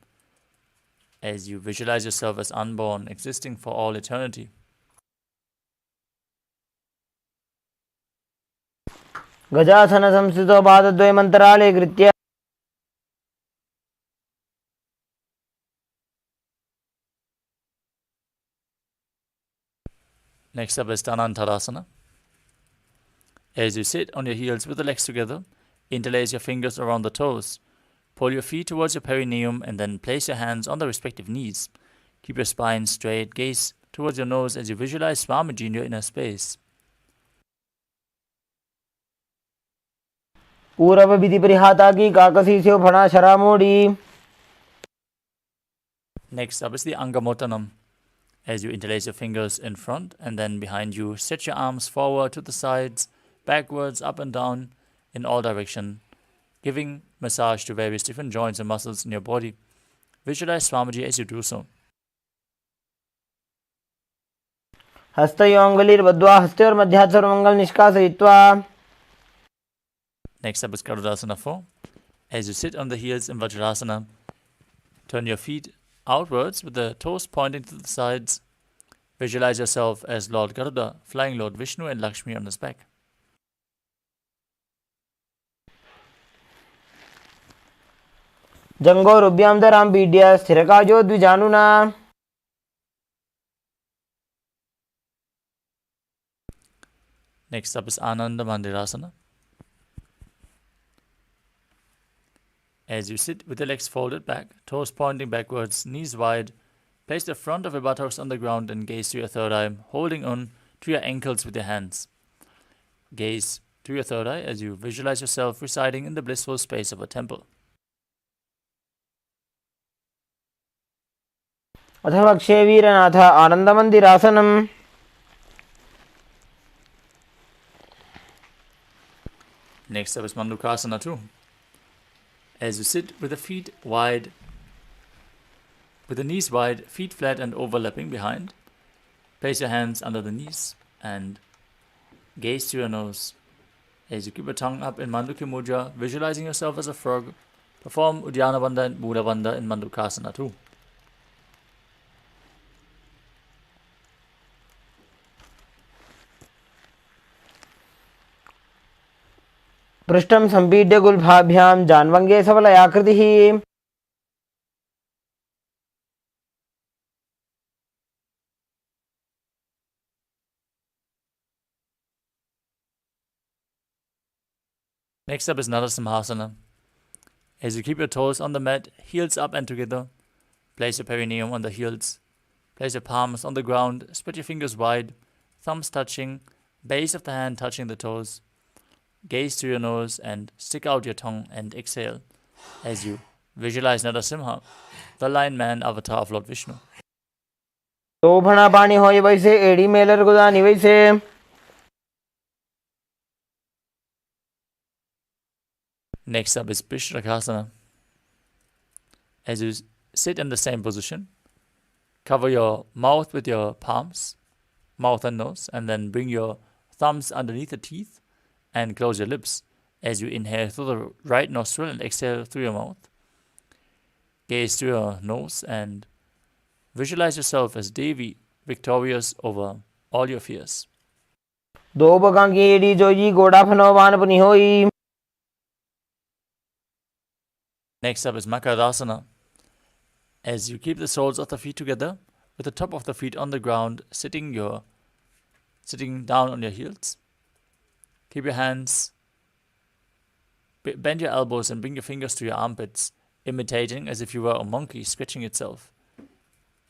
as you visualize yourself as unborn, existing for all eternity.
गजासन संस्थितो पादद्वयमन्तराले कृत्य
Next up is Dhanantarasana. As you sit on your heels with the legs together, interlace your fingers around the toes. Pull your feet towards your perineum and then place your hands on the respective knees. Keep your spine straight, gaze towards your nose as you visualize Swamiji in your inner space.
पूर्व विधि परिहाता की काकसीस्यो फणा शरामोड़ी.
Next up is the Angamotanam. As you interlace your fingers in front and then behind you, stretch your arms forward to the sides, backwards, up and down, in all directions, giving massage to various different joints and muscles in your body. Visualize Swamiji as you do so.
हस्तयोऽङ्गुलिर्बद्ध्वा हस्तयोर्मध्यात् सर्वमङ्गलं निष्कासयित्वा.
Next up is Garudasana 4. As you sit on the heels in Vajrasana, turn your feet outwards with the toes pointing to the sides. Visualize yourself as Lord Garuda, flying Lord Vishnu and Lakshmi on his back.
जङ्घोरुभ्यां दरां पीड्य स्थिरकायो द्विजानुना.
Next up is Ananda Mandirasana. As you sit with the legs folded back, toes pointing backwards, knees wide, place the front of your buttocks on the ground and gaze to your third eye, holding on to your ankles with your hands. Gaze to your third eye as you visualize yourself residing in the blissful space of a temple.
अथ वक्षे वीरनाथ आनन्दमन्दिरासनम्.
Next up is Mandukasana 2. As you sit with the feet wide, with the knees wide, feet flat and overlapping behind, place your hands under the knees and gaze to your nose. As you keep your tongue up in Mandukya Mudra, visualizing yourself as a frog, perform Uddiyana Bandha and Buddha Bandha in Mandukasana 2.
पृष्ठं सम्पीड्य गुल्फाभ्यां जान्वङ्गे सबलयाकृतिः.
Next up is Narasimhasana. As you keep your toes on the mat, heels up and together, place your perineum on the heels, place your palms on the ground, spread your fingers wide, thumbs touching, base of the hand touching the toes. Gaze to your nose and stick out your tongue and exhale as you visualize Narasimha, the Lion Man avatar of Lord Vishnu.
शोभना पानी होय वैसे एड़ी Mailer गुदानी वैसे.
Next up is Bishrakasana. As you sit in the same position, cover your mouth with your palms, mouth and nose, and then bring your thumbs underneath the teeth and close your lips as you inhale through the right nostril and exhale through your mouth. Gaze to your nose and visualize yourself as Devi, victorious over all your fears.
दो बगां की एड़ी जोजी गोड़ा फनोवान पुनि होई.
Next up is Makarasana. As you keep the soles of the feet together, with the top of the feet on the ground, sitting down on your heels. Keep your hands, bend your elbows and bring your fingers to your armpits, imitating as if you were a monkey stretching itself.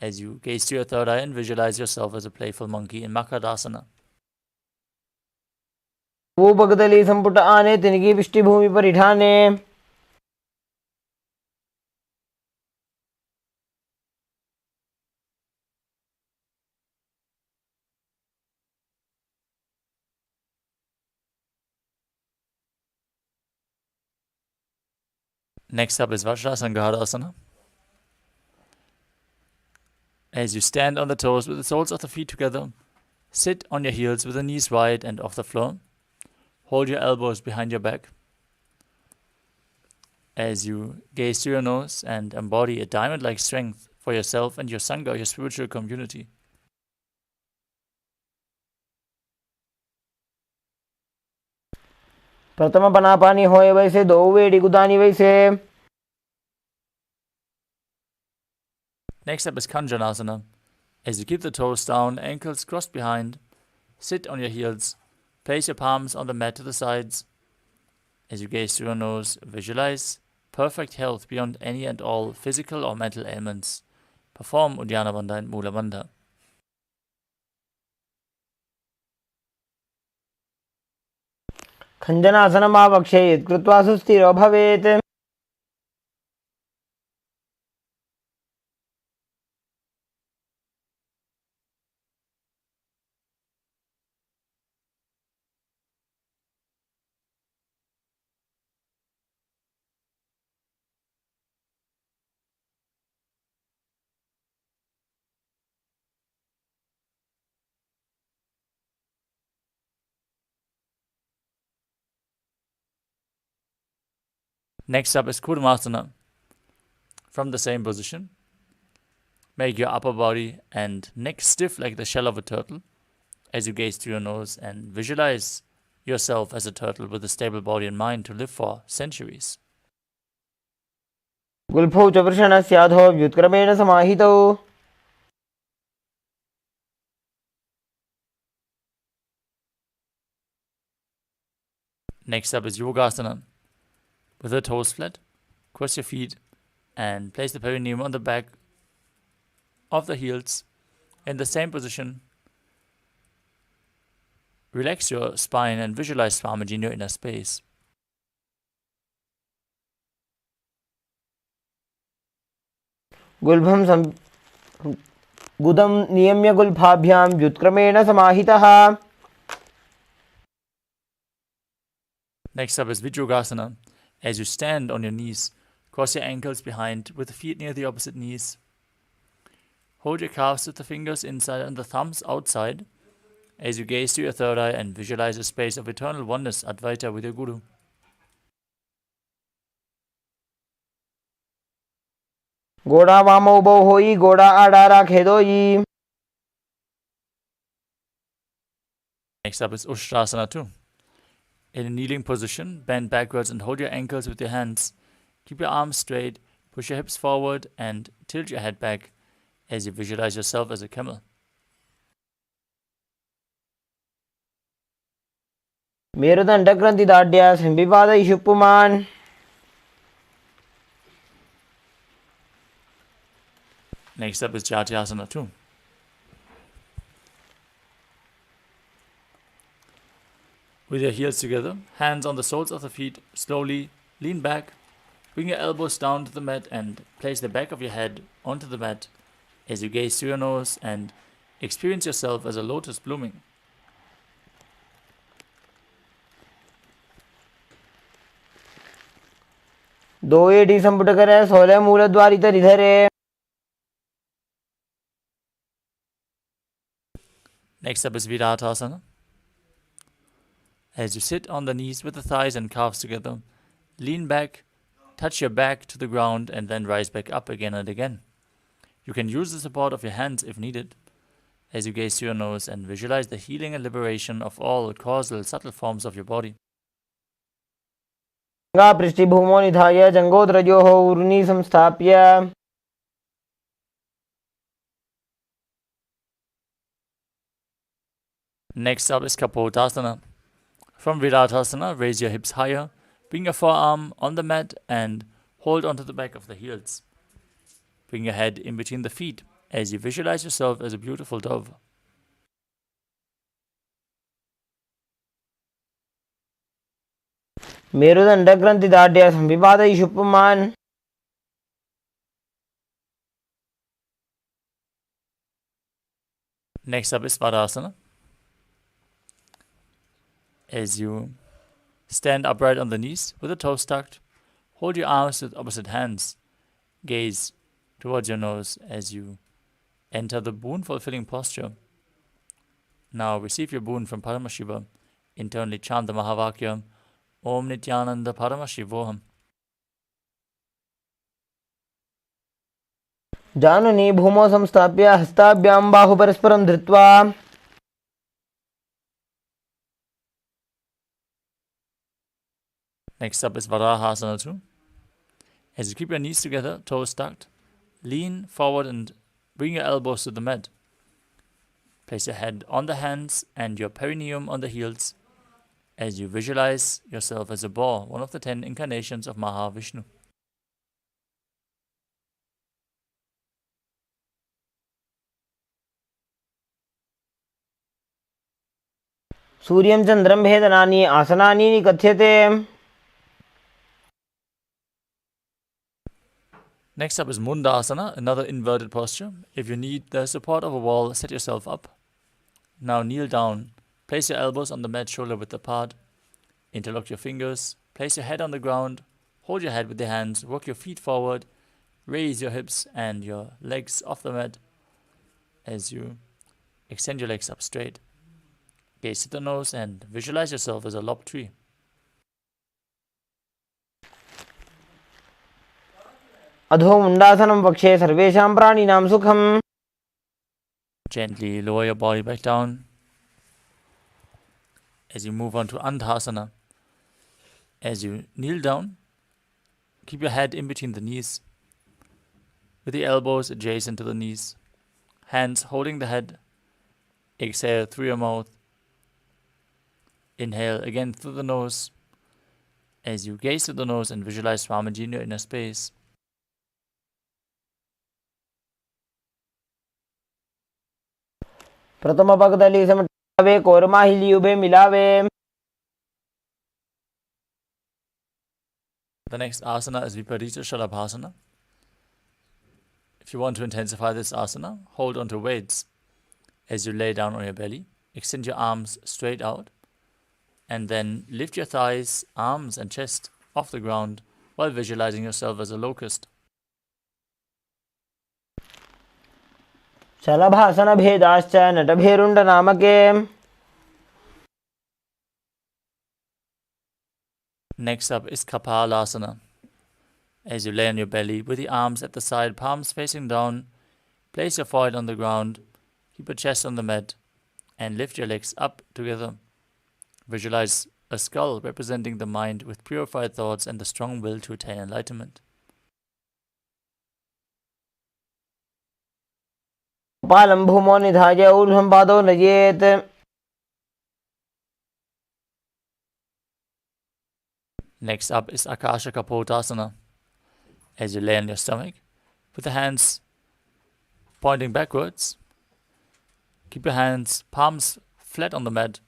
As you gaze to your third eye and visualize yourself as a playful monkey in Makarasana.
वो बगदली संपुट आने तिनकी पृष्ठी भूमि पर इठाने.
Next up is Vajrasanghadasana. As you stand on the toes with the soles of the feet together, sit on your heels with the knees wide and off the floor. Hold your elbows behind your back as you gaze through your nose and embody a diamond-like strength for yourself and your Sangha, your spiritual community.
प्रथम पनापानी होए वैसे दो वेड़ी गुदानी वैसे.
Next up is Kanjanasana. As you keep the toes down, ankles crossed behind, sit on your heels, place your palms on the mat to the sides. As you gaze through your nose, visualize perfect health beyond any and all physical or mental ailments. Perform Uddiyana Bandha and Mula Bandha.
खञ्जनासनमावक्षेत् कृत्वा सुस्थिरो भवेत्.
Next up is Kurmasana. From the same position, make your upper body and neck stiff like the shell of a turtle as you gaze through your nose and visualize yourself as a turtle with a stable body and mind to live for centuries.
गुल्फौ च वृषणस्याधो व्युत्क्रमेण समाहितौ.
Next up is Yogasana. With the toes flat, cross your feet and place the perineum on the back of the heels. In the same position, relax your spine and visualize Swamiji in your inner space.
गुल्भं गुदं नियम्य गुल्फाभ्यां व्युत्क्रमेण समाहितः.
Next up is Vijrogasana. As you stand on your knees, cross your ankles behind with the feet near the opposite knees. Hold your calves with the fingers inside and the thumbs outside as you gaze to your third eye and visualize a space of eternal oneness, Advaita, with your Guru.
गोड़ा वामो बो होई गोड़ा आड़ा राखे दोई.
Next up is Ustrasana too. In a kneeling position, bend backwards and hold your ankles with your hands. Keep your arms straight, push your hips forward and tilt your head back as you visualize yourself as a camel.
मेरुदण्डग्रन्थिदाढ्या संविपादयिषु पुमान्.
Next up is Jatyasana too. With your heels together, hands on the soles of the feet, slowly lean back, bring your elbows down to the mat and place the back of your head onto the mat as you gaze through your nose and experience yourself as a lotus blooming.
दो eighty संपुट करे 16 मूलद्वारी धरे.
Next up is Viratasana. As you sit on the knees with the thighs and calves together, lean back, touch your back to the ground and then rise back up again and again. You can use the support of your hands if needed, as you gaze through your nose and visualize the healing and liberation of all causal, subtle forms of your body.
पृष्ठभूमो निधाय जङ्घोदरयोः ऊर्ध्नि संस्थाप्य.
Next up is Kapotasana. From Viratasana, raise your hips higher, bring your forearm on the mat and hold onto the back of the heels. Bring your head in between the feet as you visualize yourself as a beautiful dove.
मेरुदण्डग्रन्थिदाढ्या संविपादयिषु पुमान्.
Next up is Svadasana. As you stand upright on the knees with the toes tucked, hold your arms with opposite hands. Gaze towards your nose as you enter the boon fulfilling posture. Now receive your boon from Paramashiva Internally chant the Mahavakya, Om Nityananda Paramashivoham.
जाननी भूमौ संस्थाप्य हस्ताभ्यां बाहुपरस्परं धृत्वा
Next up is Varahasana 2. As you keep your knees together, toes tucked, lean forward and bring your elbows to the mat. Place your head on the hands and your perineum on the heels as you visualize yourself as a boar, one of the 10 incarnations of Mahavishnu.
सूर्यं चन्द्रं भेदनानि आसनानि कथ्यते.
Next up is Mundasana, another inverted posture. If you need the support of a wall, set yourself up. Now kneel down. Place your elbows on the mat, shoulder width apart. Interlock your fingers. Place your head on the ground. Hold your head with your hands. Work your feet forward. Raise your hips and your legs off the mat as you extend your legs up straight. Gaze to the nose and visualize yourself as a lopped tree.
अधो मुंडासनं वक्षे सर्वेषां प्राणिनां सुखम्.
Gently lower your body back down as you move on to Andhasana. As you kneel down, keep your head in between the knees, with the elbows adjacent to the knees, hands holding the head. Exhale through your mouth. Inhale again through the nose as you gaze to the nose and visualize Swamiji in your inner space.
प्रथम पगदली समटावे कोरमाहिली उभे मिलावे.
The next asana is Viparita Shalabhasana. If you want to intensify this asana, hold onto weights as you lay down on your belly. Extend your arms straight out and then lift your thighs, arms and chest off the ground while visualizing yourself as a locust.
शलभासन भेदाश्च नटभेरुण्ड नामके.
Next up is Kapalasana. As you lay on your belly with the arms at the side, palms facing down, place your forehead on the ground, keep your chest on the mat, and lift your legs up together. Visualize a skull representing the mind with purified thoughts and the strong will to attain enlightenment.
कपालं भूमौ निधाय ऊर्ध्वं पादौ नयेत्.
Next up is Akasha Kapotasana. As you lay on your stomach, with the hands pointing backwards, keep your hands, palms flat on the mat,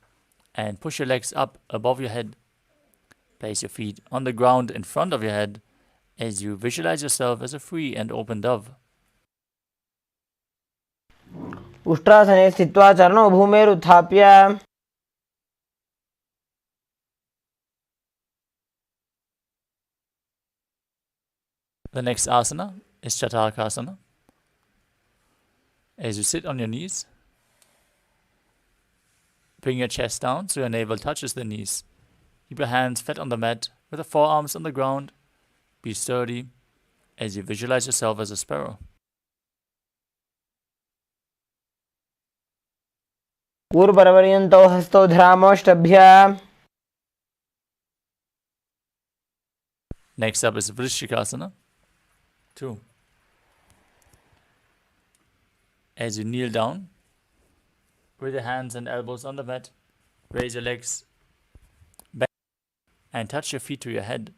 and push your legs up above your head. Place your feet on the ground in front of your head as you visualize yourself as a free and open dove.
उष्ट्रासने स्थित्वा चरणौ भूमेरुत्थाप्य.
The next asana is Chatakasana. As you sit on your knees, bring your chest down so your navel touches the knees. Keep your hands flat on the mat with the forearms on the ground. Be sturdy as you visualize yourself as a sparrow.
पूर्वपर्यन्तौ हस्तौ धरामोष्टभ्य.
Next up is Vrishikasana 2. As you kneel down, with your hands and elbows on the mat, raise your legs back and touch your feet to your head.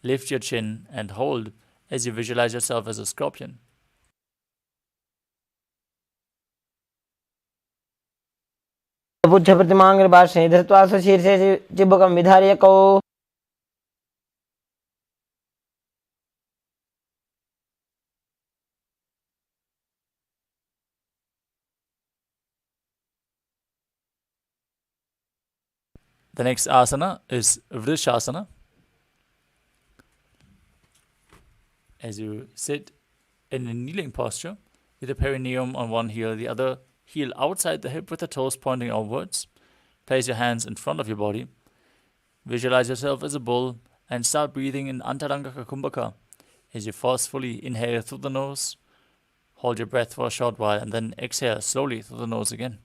Lift your chin and hold as you visualize yourself as a scorpion.
पुच्छ प्रतिमाङ्ग्रिभाषणे धृत्वा स्वशीर्षे चिबुकं विधार्य कौ.
The next asana is Vrishasana. As you sit in a kneeling posture with the perineum on one heel, the other heel outside the hip with the toes pointing outwards. place your hands in front of your body. Visualize yourself as a bull and start breathing in Antarangaka Kumbhaka as you forcefully inhale through the nose. Hold your breath for a short while and then exhale slowly through the nose again.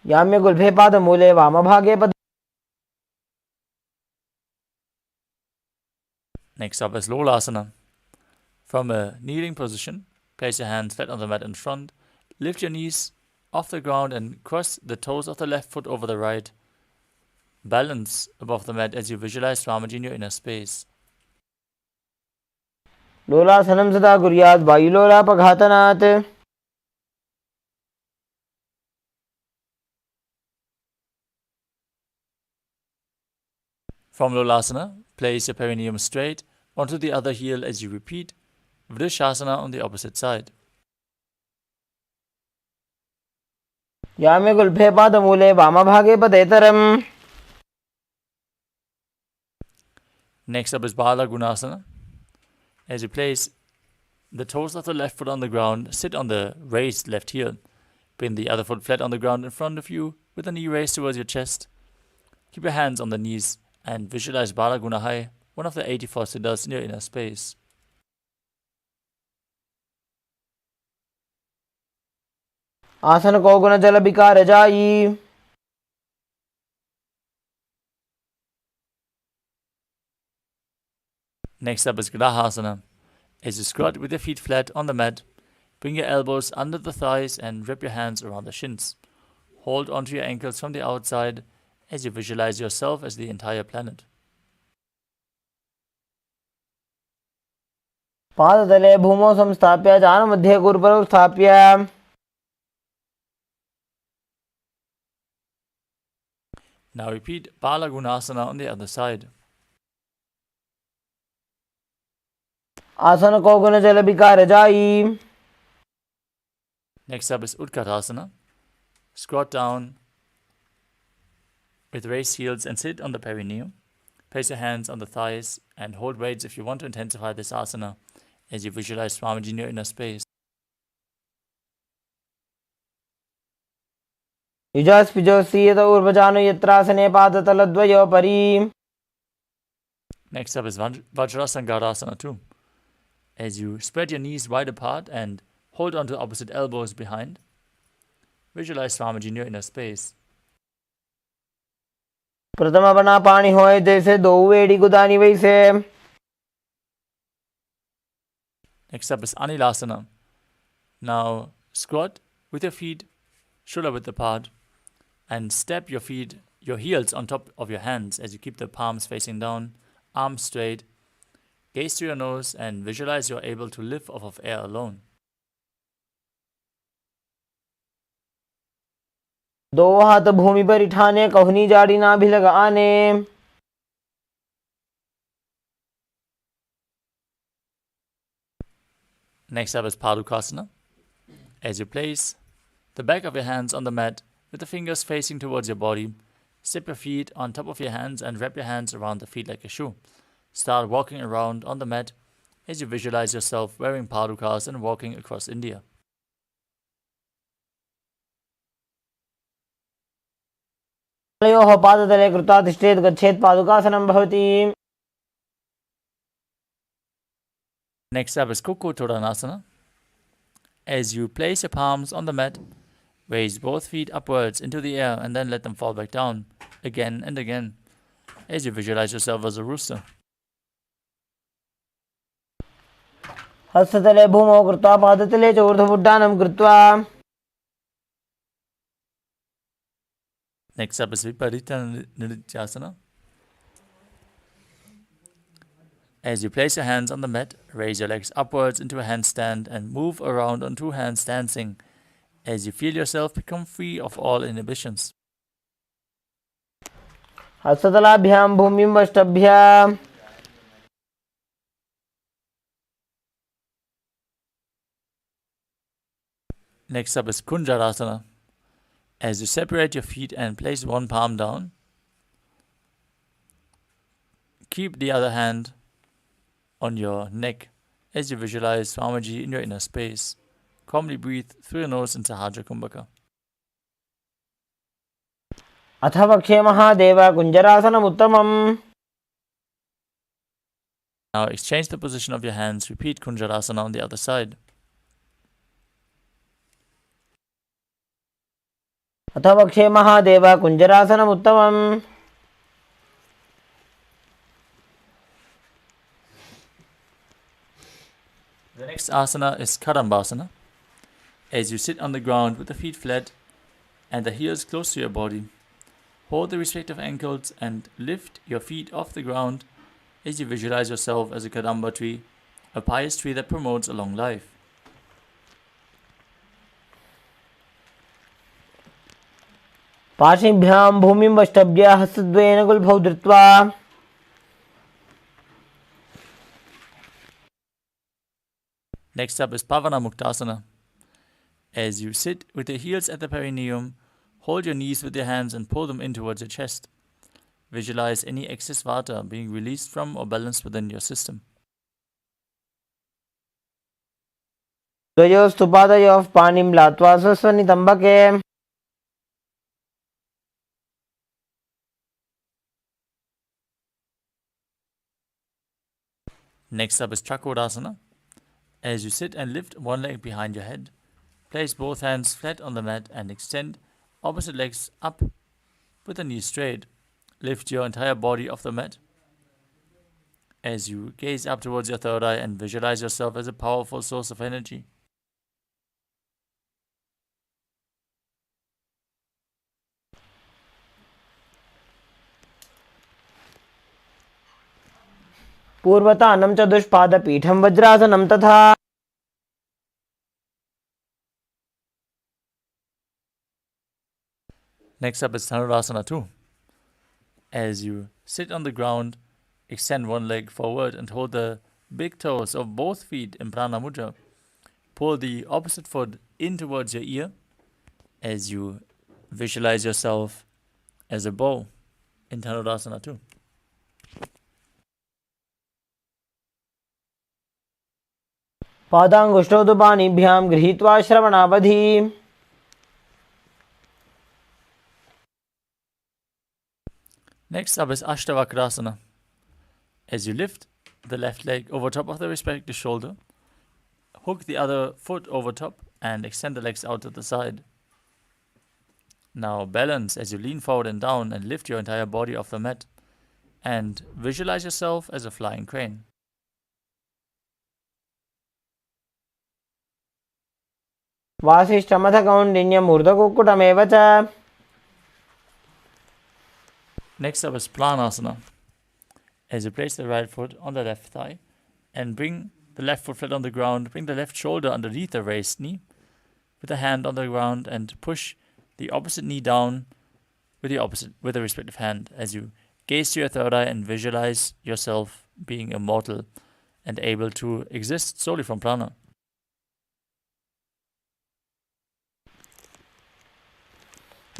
याम्य गुल्फे पादमूले वामभागे पद.
Next up is Lolasana. From a kneeling position, place your hands flat on the mat in front. Lift your knees off the ground and cross the toes of the left foot over the right. Balance above the mat as you visualize Swamiji in your inner space.
लोलासनं सदा कुर्यात् वायुलोलापघातनात्.
From Lolasana, place your perineum straight onto the other heel as you repeat Vrishasana on the opposite side.
याम्य गुल्फे पादमूले वामभागे पदेतरम्.
Next up is Bala Gunasana. As you place the toes of the left foot on the ground, sit on the raised left heel. Pin the other foot flat on the ground in front of you with the knee raised towards your chest. Keep your hands on the knees and visualize Bala Gunahai, one of the 84 siddhas in your inner space.
आसन को गुण जल विकार जाई.
Next up is Grahasana. As you squat with your feet flat on the mat, bring your elbows under the thighs and wrap your hands around the shins. Hold onto your ankles from the outside as you visualize yourself as the entire planet.
पादतले भूमौ संस्थाप्य जानमध्ये गुरुपरौ स्थाप्य.
Now repeat Bala Gunasana on the other side.
आसन को गुण जल विकार जाई.
Next up is Utkatasana. Squat down with raised heels and sit on the perineum. Place your hands on the thighs and hold weights if you want to intensify this asana as you visualize Swamiji in your inner space.
युजास्पिजोऽस्ति ऊर्वजानु यत्रासने पादतलद्वयोपरि.
Next up is Vajrasangarasana too. As you spread your knees wide apart and hold onto the opposite elbows behind, visualize Swamiji in your inner space.
प्रथम बना पानी होए जैसे दो वेड़ी गुदानी वैसे.
Next up is Anilasana. Now squat with your feet shoulder width apart and step your heels on top of your hands as you keep the palms facing down, arms straight. Gaze to your nose and visualize you're able to live off of air alone.
दो हाथ भूमि पर उठाने कहनी जाड़ी ना भी लगाने.
Next up is Padukasana. As you place the back of your hands on the mat with the fingers facing towards your body, step your feet on top of your hands and wrap your hands around the feet like a shoe. Start walking around on the mat as you visualize yourself wearing padukas and walking across India.
तयोः पादतले कृत्वा तिष्ठेत् गच्छेत् पादुकासनं भवति.
Next up is Kukutodanasana. As you place your palms on the mat, raise both feet upwards into the air and then let them fall back down again and again as you visualize yourself as a rooster.
हस्ततले भूमौ कृत्वा पादतले च ऊर्ध्वमुड्डानं कृत्वा.
Next up is Viparita Nrityasana. As you place your hands on the mat, raise your legs upwards into a handstand and move around on two hands dancing as you feel yourself become free of all inhibitions.
हस्ततलाभ्यां भूमिं वष्टभ्य.
Next up is Kunjarasana. As you separate your feet and place one palm down, keep the other hand on your neck As you visualize Swamiji in your inner space, calmly breathe through your nose into Sahaja Kumbhaka.
अथ वक्षे Mahadev कुञ्जरासनमुत्तमम्.
Now exchange the position of your hands. Repeat Kunjarasana on the other side.
अथ वक्षे Mahadev कुञ्जरासनमुत्तमम्.
The next asana is Kadambasana. As you sit on the ground with the feet flat and the heels close to your body, hold the respective ankles and lift your feet off the ground as you visualize yourself as a Kadamba tree, a pious tree that promotes a long life.
पाशिभ्यां भूमिं वष्टभ्य हस्तद्वयेन गुल्फौ धृत्वा.
Next up is Pavana Muktasana. As you sit with your heels at the perineum, hold your knees with your hands and pull them in towards your chest. Visualize any excess vata being released from or balanced within your system.
द्वयोस्तु पादयोः पाणिं लात्वा स्वस्वनितम्बके.
Next up is Chakodasana. As you sit and lift one leg behind your head, place both hands flat on the mat and extend opposite legs up with the knees straight. Lift your entire body off the mat. As you gaze up towards your third eye and visualize yourself as a powerful source of energy.
पूर्वतानं चतुष्पादपीठं वज्रासनं तथा.
Next up is Dhanurasana 2. As you sit on the ground, extend one leg forward and hold the big toes of both feet in Prana Mudra. Pull the opposite foot in towards your ear as you visualize yourself as a bow in Dhanurasana 2.
पादाङ्गुष्ठौ तु पाणिभ्यां गृहीत्वा श्रवणावधि.
Next up is Ashtavakrasana. As you lift the left leg over top of the respective shoulder, hook the other foot over top and extend the legs out to the side. Now balance as you lean forward and down and lift your entire body off the mat and visualize yourself as a flying crane.
वासिष्ठमथ कौण्डिन्यमूर्धकुक्कुटमेव च.
Next up is Planasana. As you place the right foot on the left thigh and bring the left foot flat on the ground, bring the left shoulder underneath the raised knee with the hand on the ground and push the opposite knee down with the respective hand as you gaze to your third eye and visualize yourself being immortal and able to exist solely from prana.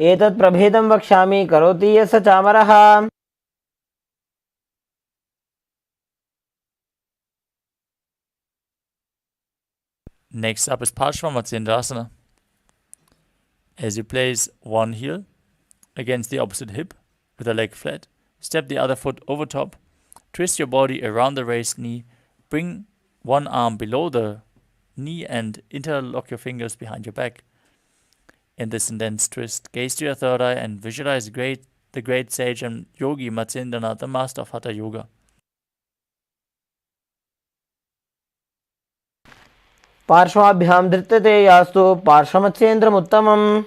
एतत् प्रभेदं वक्ष्यामि करोति यः स चामरः.
Next up is Parshvamatsendrasana. As you place one heel against the opposite hip with the leg flat, step the other foot over top, twist your body around the raised knee, bring one arm below the knee and interlock your fingers behind your back. In this intense twist, gaze to your third eye and visualize the great sage and yogi Matsyendranath, the master of Hatha Yoga.
पार्श्वाभ्यां धृत्यते यास्तु पार्श्वमत्स्येन्द्रमुत्तमम्.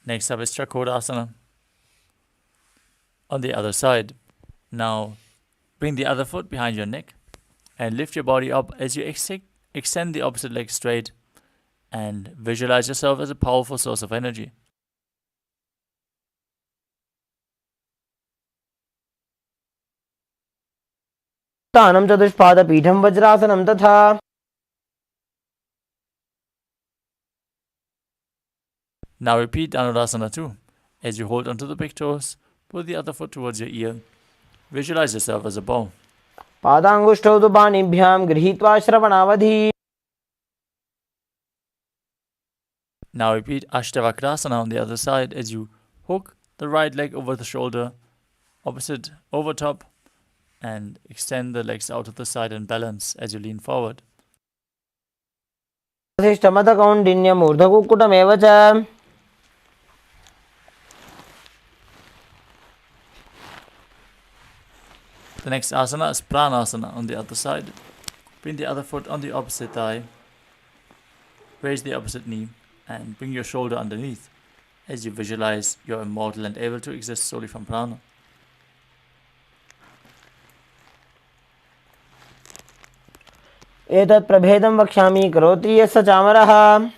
Next up is Chakodasana. On the other side, now bring the other foot behind your neck and lift your body up as you extend the opposite leg straight and visualize yourself as a powerful source of energy.
तानं चतुष्पादपीठं वज्रासनं तथा.
Now repeat Dhanurasana 2. As you hold onto the big toes, pull the other foot towards your ear. Visualize yourself as a bow.
पादाङ्गुष्ठौ तु पाणिभ्यां गृहीत्वा श्रवणावधि.
Now repeat Ashtavakrasana on the other side as you hook the right leg over the shoulder, opposite over top, and extend the legs out to the side and balance as you lean forward.
वासिष्ठमतकौण्डिन्यमूर्धकुक्कुटमेव च.
The next asana is Pranasana on the other side. Bring the other foot on the opposite thigh. Raise the opposite knee and bring your shoulder underneath as you visualize you're immortal and able to exist solely from prana.
एतत् प्रभेदं वक्ष्यामि करोति यस्य चामरः.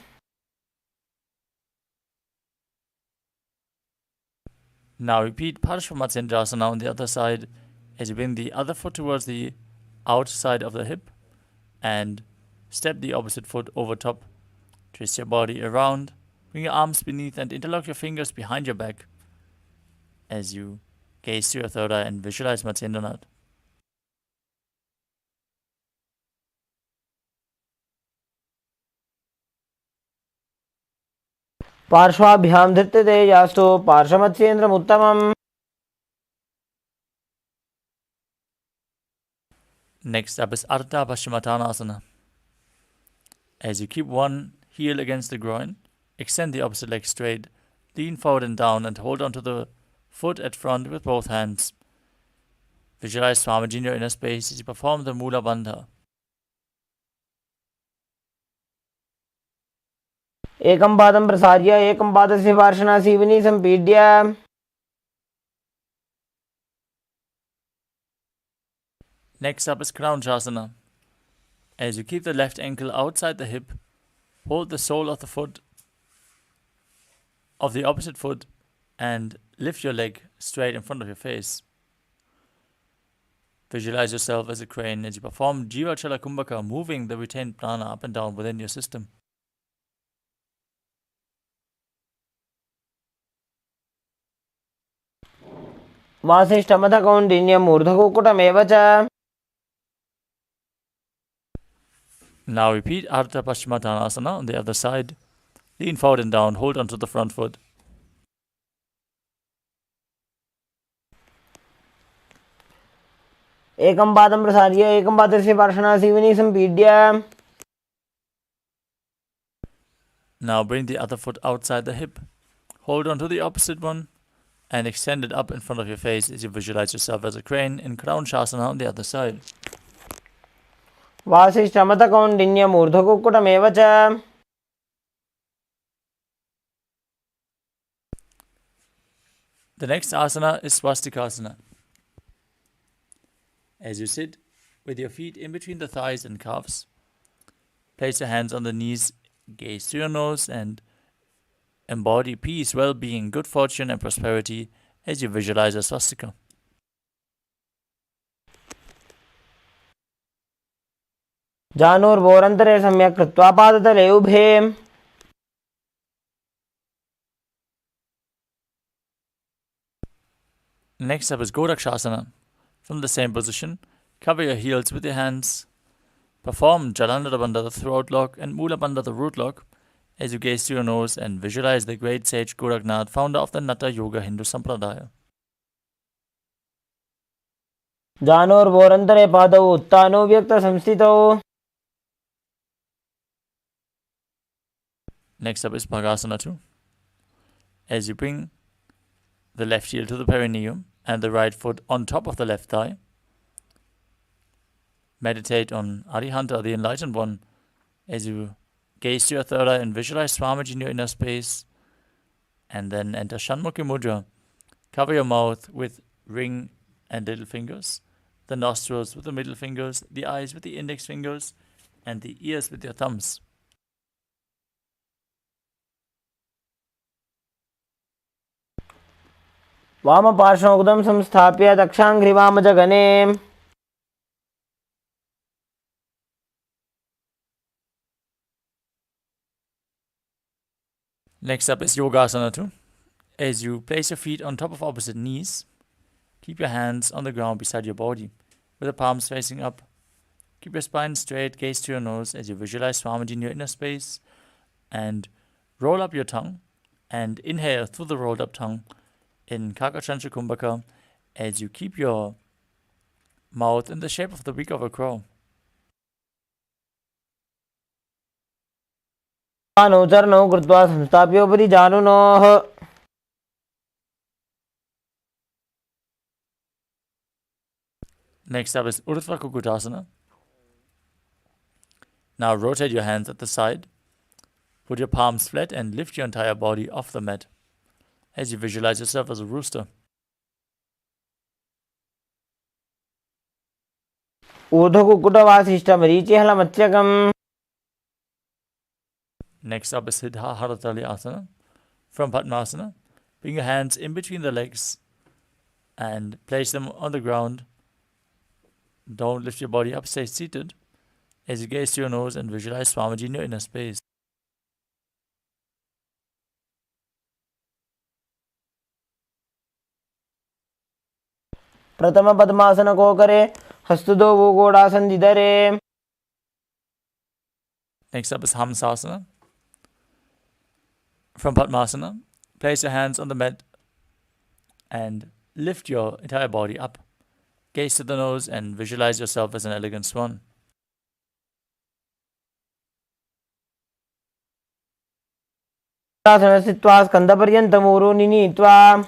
Now repeat Parshvamatsyendrasana on the other side as you bring the other foot towards the outside of the hip and step the opposite foot over top. Twist your body around, bring your arms beneath and interlock your fingers behind your back as you gaze to your third eye and visualize Matsyendranath.
पार्श्वाभ्यां धृत्यते यास्तु पार्श्वमत्स्येन्द्रमुत्तमम्.
Next up is Ardha Paschimottanasana. As you keep one heel against the groin, extend the opposite leg straight, lean forward and down and hold onto the foot at front with both hands. Visualize Swamiji in your inner space as you perform the Mula Bandha.
एकं पादं प्रसार्य एकं पादस्य पार्श्वनासीवनी सम्पीड्य.
Next up is Kranchasana. As you keep the left ankle outside the hip, hold the sole of the foot of the opposite foot and lift your leg straight in front of your face. Visualize yourself as a crane as you perform Jiva Chala Kumbhaka, moving the retained prana up and down within your system.
वासिष्ठमतकौण्डिन्यमूर्धकुक्कुटमेव च.
Now repeat Ardha Paschimottanasana on the other side. Lean forward and down, hold onto the front foot.
एकं पादं प्रसार्य एकं पादस्य पार्श्वनासीवनी सम्पीड्य.
Now bring the other foot outside the hip. Hold onto the opposite one and extend it up in front of your face as you visualize yourself as a crane in Kranchasana on the other side.
वासिष्ठमतकौण्डिन्यमूर्धकुक्कुटमेव च.
The next asana is Swastikasana. As you sit with your feet in between the thighs and calves, place your hands on the knees, gaze to your nose, and embody peace, well-being, good fortune, and prosperity as you visualize a swastika.
जानुर्वोरन्तरे सम्यक् कृत्वा पादतले उभे.
Next up is Gorakshasana. From the same position, cover your heels with your hands. Perform Jalandhara Bandha, the throat lock, and Mula Bandha, the root lock, as you gaze to your nose and visualize the great sage Goraknath, founder of the Natha Yoga Hindu Sampradaya.
जानुर्वोरन्तरे पादौ उत्तानौ व्यक्तसंस्थितौ.
Next up is Bhagasana 2. As you bring the left heel to the perineum and the right foot on top of the left thigh, meditate on Arihanta, the enlightened one, as you gaze to your third eye and visualize Swamiji in your inner space, and then enter Shanmukhi Mudra. Cover your mouth with ring and little fingers, the nostrils with the middle fingers, the eyes with the index fingers, and the ears with your thumbs.
वामपार्श्वमुदं संस्थाप्य दक्षाङ्घ्रिवामजगने.
Next up is Yogasana 2. As you place your feet on top of opposite knees, keep your hands on the ground beside your body with the palms facing up. Keep your spine straight, gaze to your nose as you visualize Swamiji in your inner space, and roll up your tongue and inhale through the rolled up tongue in Kakachancha Kumbhaka as you keep your mouth in the shape of the beak of a crow.
चरणौ कृत्वा संस्थाप्योपरि जानुनोः
Next up is Urdhva Kukutasana. Now rotate your hands at the side. Put your palms flat and lift your entire body off the mat as you visualize yourself as a rooster.
ऊर्ध्वकुक्कुटवासिष्ठमरीचिहलमत्स्यकम्.
Next up is Siddha Haratali Asana. From Padmasana, bring your hands in between the legs and place them on the ground. Don't lift your body up, stay seated as you gaze to your nose and visualize Swamiji in your inner space.
प्रथम पद्मासन को करे हस्तुदो वो गोड़ासन जिधरे.
Next up is Hamsasana. From Padmasana, place your hands on the mat and lift your entire body up. Gaze to the nose and visualize yourself as an elegant swan.
स्थित्वा स्कन्धपर्यन्तं ऊरोनि नीत्वा.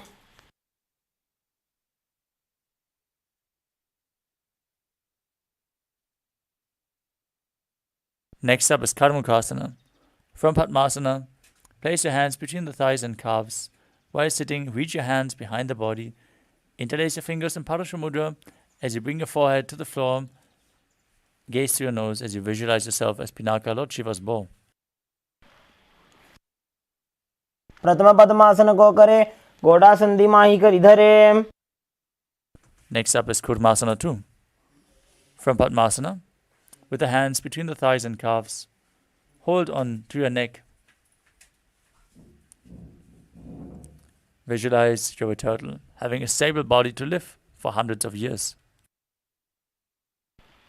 Next up is Karmukasana. From Padmasana, place your hands between the thighs and calves. While sitting, reach your hands behind the body. Interlace your fingers in Parashamudra as you bring your forehead to the floor. Gaze to your nose as you visualize yourself as Pinaka, Lord Shiva's bow.
प्रथम पद्मासन को करे गोड़ासन दिमाही कर इधरे.
Next up is Kurmasana 2. From Padmasana, with the hands between the thighs and calves, hold on to your neck. Visualize you're a turtle, having a stable body to live for hundreds of years.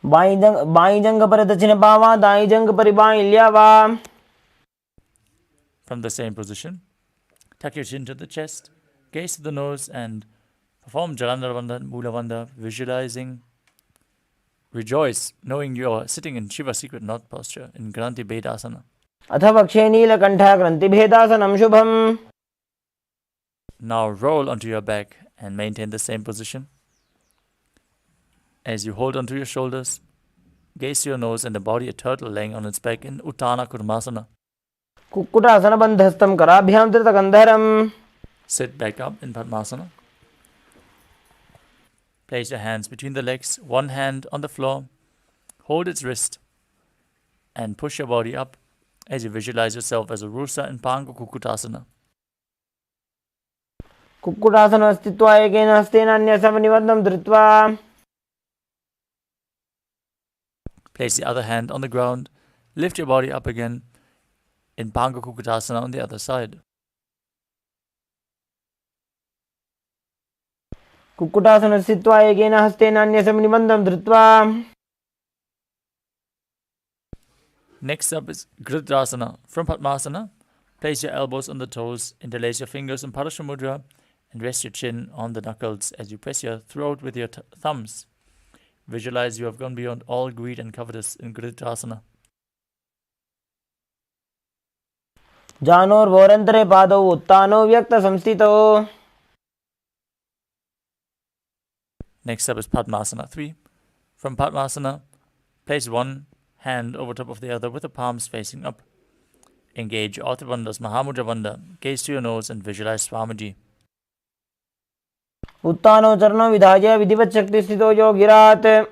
By जंग पर दक्षिण बावा दाई जंग पर by ल्यावा.
From the same position, tuck your chin to the chest, gaze to the nose, and perform Jalandhara Bandha and Mula Bandha, visualizing. Rejoice, knowing you are sitting in Shiva's secret knot posture in Granti Bedasana.
अथ वक्षे नीलकण्ठा ग्रन्थिभेदासनं शुभम्.
Now roll onto your back and maintain the same position. As you hold onto your shoulders, gaze to your nose and the body a turtle laying on its back in Uttana Kurmasana.
Kukkutasana बन्धस्थं कराभ्यां धृतकन्धरम्.
Sit back up in Padmasana. Place your hands between the legs, one hand on the floor. Hold its wrist and push your body up as you visualize yourself as a rooster in Panga Kukutasana.
Kukkutasana स्थित्वा एकेन हस्तेन अन्यसमनिबद्धं धृत्वा.
Place the other hand on the ground. Lift your body up again in Panga Kukutasana on the other side.
Kukkutasana स्थित्वा एकेन हस्तेन अन्यसमनिबद्धं धृत्वा.
Next up is Gridrasana. From Padmasana, place your elbows on the toes, interlace your fingers in Parashamudra, and rest your chin on the knuckles as you press your throat with your thumbs. Visualize you have gone beyond all greed and covetous in Gridrasana.
जानोर्भोरन्तरे पादौ उत्तानो व्यक्तसंस्थितौ.
Next up is Padmasana 3. From Padmasana, place one hand over top of the other with the palms facing up. Engage all the bandhas, Mahamudra Bandha. Gaze to your nose and visualize Swamiji.
उत्तानो चरणो विधाय विधिवत् शक्ति स्थितो योगिरात्.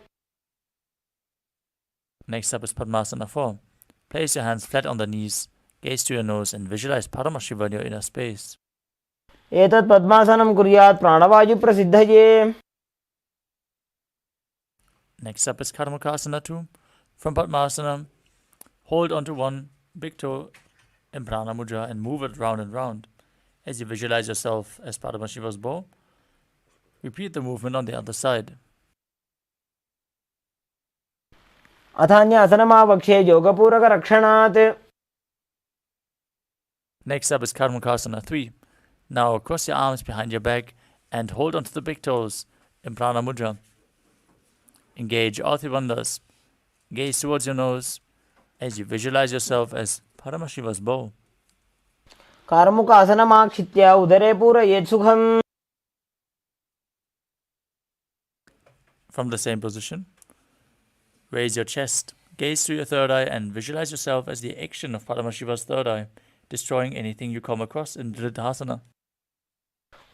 Next up is Padmasana 4. Place your hands flat on the knees. Gaze to your nose and visualize Paramashiva in your inner space.
एतत् पद्मासनं कुर्यात् प्राणवायु प्रसिद्धये.
Next up is Karmakasana 2. From Padmasana, hold onto one big toe in Prana Mudra and move it round and round. As you visualize yourself as Paramashiva's bow, repeat the movement on the other side.
अथान्यासनमावक्ष्ये योगपूरकरक्षणात्.
Next up is Karmakasana 3. Now cross your arms behind your back and hold onto the big toes in Prana Mudra. Engage all three bandhas. Gaze towards your nose as you visualize yourself as Paramashiva's bow.
कार्मुकासनमाक्षित्य उदरे पूरयेत् सुखम्.
From the same position, raise your chest, gaze through your third eye and visualize yourself as the action of Paramashiva's third eye, destroying anything you come across in Dhritasana.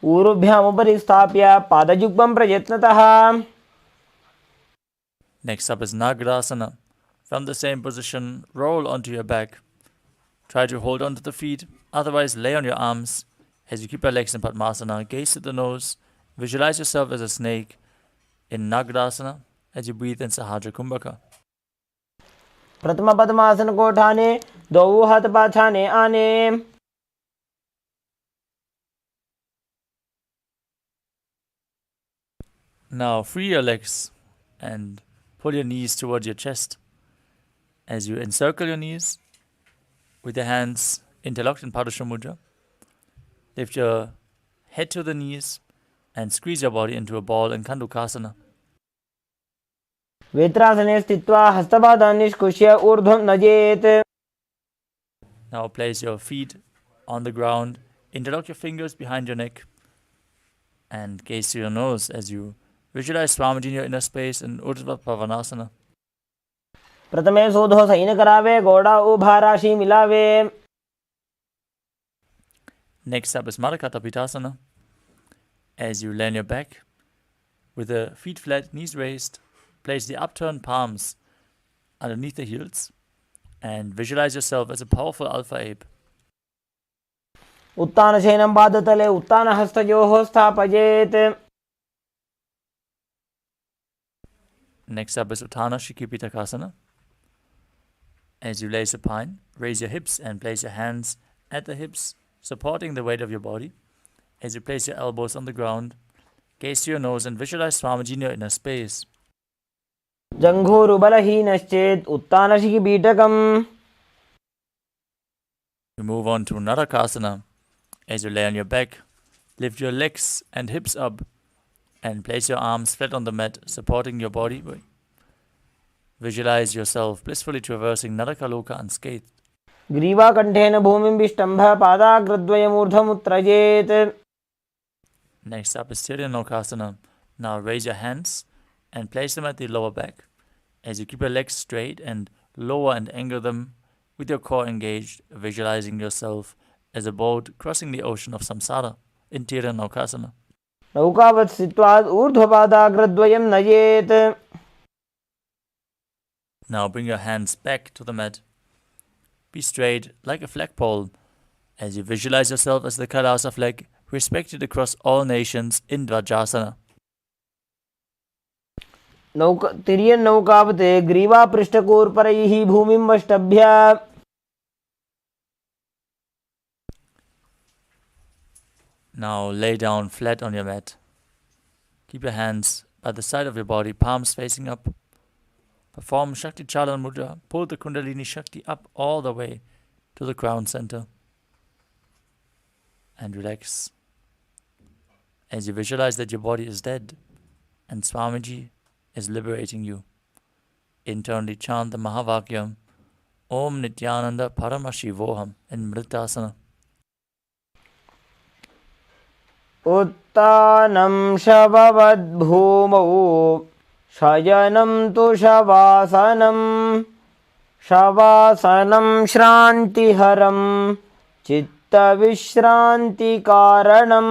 ऊरुभ्यामुपरि स्थाप्य पादयुग्मं प्रयत्नतः.
Next up is Nagrasana. From the same position, roll onto your back. Try to hold onto the feet, otherwise lay on your arms. As you keep your legs in Padmasana, gaze at the nose, visualize yourself as a snake in Nagrasana as you breathe in Sahajra Kumbhaka.
प्रथम पद्मासन कोठाने द्वौ हाथ पाछाने आने.
Now free your legs and pull your knees towards your chest. As you encircle your knees with your hands interlocked in Padusha Mudra, lift your head to the knees and squeeze your body into a ball in Kandukasana.
वेत्रासने स्थित्वा हस्तपादान् निष्कुष्य ऊर्ध्वं नजेत्.
Now place your feet on the ground, interlock your fingers behind your neck, and gaze to your nose as you visualize Swamiji in your inner space in Urdhva Pavanasana.
प्रथमे सोधो San करावे घोड़ा उभा राशि मिलावे.
Next up is Marakata Pitasana. As you lay on your back, with the feet flat, knees raised, place the upturned palms underneath the heels and visualize yourself as a powerful alpha ape.
उत्तानशयनं पादतले उत्तानहस्तयोः स्थापयेत्.
Next up is Uttana Shikipitakasana. As you lay supine, raise your hips and place your hands at the hips, supporting the weight of your body. As you place your elbows on the ground, gaze to your nose and visualize Swamiji in your inner space.
जङ्घूरुबलहीनश्चेत् उत्तानशिखिपीठकम्.
We move on to Narakasana. As you lay on your back, lift your legs and hips up and place your arms flat on the mat, supporting your body. Visualize yourself blissfully traversing Narakaloka unscathed.
ग्रीवाकण्ठेन भूमिं विष्टम्भ पादाग्रद्वयमूर्ध्वमुत्त्रजेत्.
Next up is Tiryanokasana. Now raise your hands and place them at the lower back. As you keep your legs straight and lower and angle them with your core engaged, visualizing yourself as a boat crossing the ocean of samsara in Tiryanokasana.
नौकावत् स्थित्वा ऊर्ध्वपादाग्रद्वयं नयेत्.
Now bring your hands back to the mat. Be straight like a flagpole as you visualize yourself as the Kailasa flag, respected across all nations in Dvajasana.
तिर्यन्नौकावत् ग्रीवापृष्ठकूर्परैः भूमिं वष्टभ्य.
Now lay down flat on your mat. Keep your hands by the side of your body, palms facing up. Perform Shakti Chalan Mudra. Pull the Kundalini Shakti up all the way to the crown center. And relax. As you visualize that your body is dead and Swamiji is liberating you. Internally chant the Mahavakyam, Om Nityananda Paramashivoham in Mritasana.
उत्तानं शववद्भूमौ शयनं तु शवासनं. शवासनं श्रान्तिहरं चित्तविश्रान्तिकारणम्.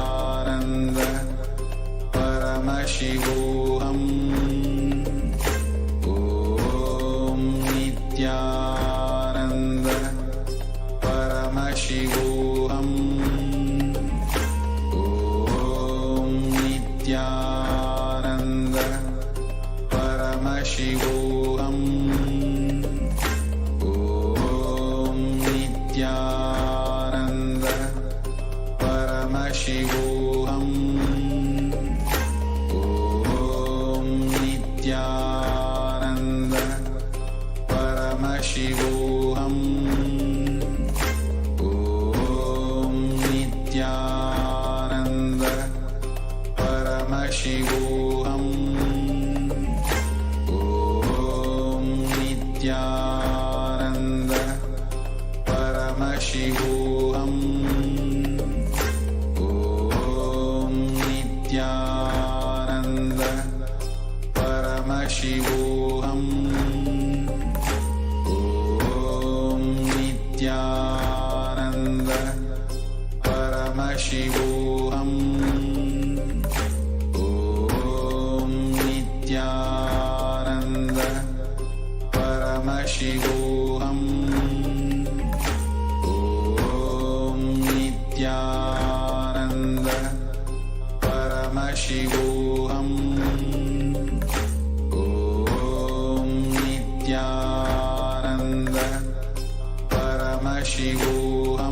Paramashivoham. Om Nityananda Paramashivoham. Om Nityananda Paramashivoham. Om Nityananda Paramashivoham. Om Nityananda Paramashivoham. Om Nityananda Paramashivoham. Om Nityananda Paramashivoham. Om Nityananda Paramashivoham. Om Nityananda Paramashivoham. Om Nityananda Paramashivoham. Om Nityananda Paramashivoham. Om Nityananda Paramashivoham.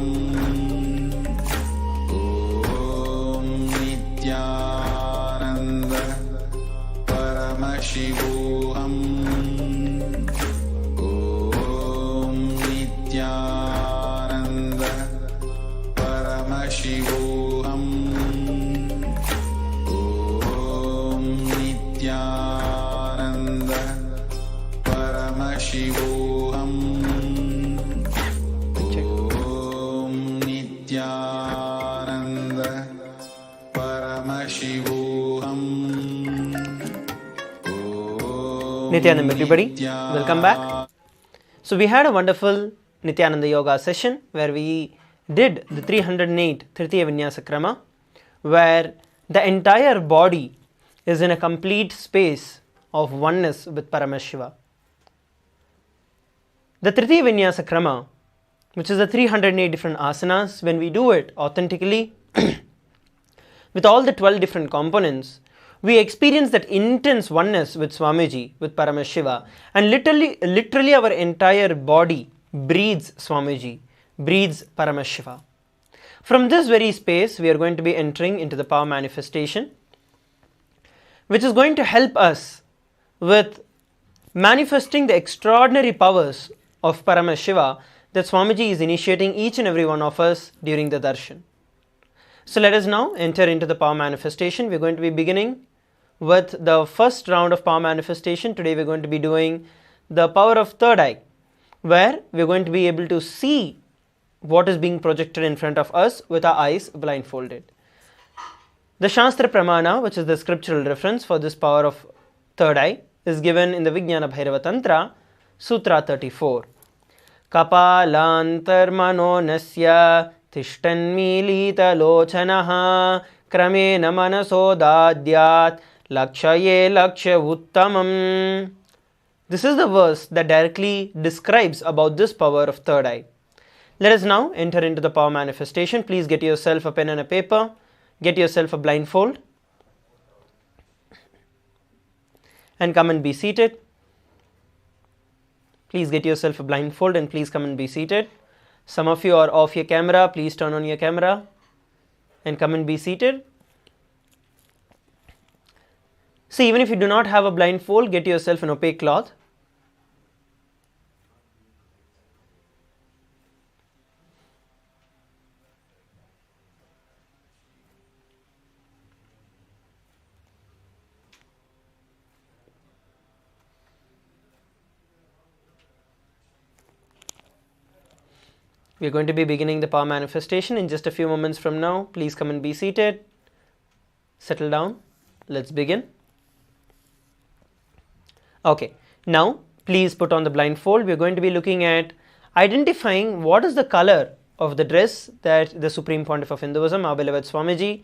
Om Nityananda Paramashivoham. Om Nityananda Paramashivoham. Om Nityananda Paramashivoham. Om Nityananda Paramashivoham.
Nityananda, everybody, welcome back. So we had a wonderful Nityananda Yoga session where we did the 308 Tritiya Vinyasa Krama, where the entire body is in a complete space of oneness with Paramashiva. The Tritiya Vinyasa Krama, which is the 308 different asanas, when we do it authentically with all the 12 different components, we experience that intense oneness with Swamiji, with Paramashiva, and literally our entire body breathes Swamiji, breathes Paramashiva. From this very space, we are going to be entering into the power manifestation, which is going to help us with manifesting the extraordinary powers of Paramashiva that Swamiji is initiating each and every one of us during the darshan. So let us now enter into the power manifestation. We are going to be beginning with the first round of power manifestation. Today we are going to be doing the power of third eye, where we are going to be able to see what is being projected in front of us with our eyes blindfolded. The Shastra Pramana, which is the scriptural reference for this power of third eye, is given in the Vijnana Bhairava Tantra, Sutra 34. Kapalantar nasya tishtanmilita lochanaha kramena manasodadyat lakshaye laksha uttamam. This is the verse that directly describes about this power of third eye. Let us now enter into the power manifestation. Please get yourself a pen and a paper. Get yourself a blindfold. And come and be seated. Please get yourself a blindfold and please come and be seated. Some of you are off your camera. Please turn on your camera and come and be seated. See, even if you do not have a blindfold, get yourself an opaque cloth. We are going to be beginning the power manifestation in just a few moments from now. Please come and be seated. Settle down. Let's begin. Okay, now please put on the blindfold. We are going to be looking at identifying what is the color of the dress that the Supreme Pontiff of Hinduism, our beloved Swamiji,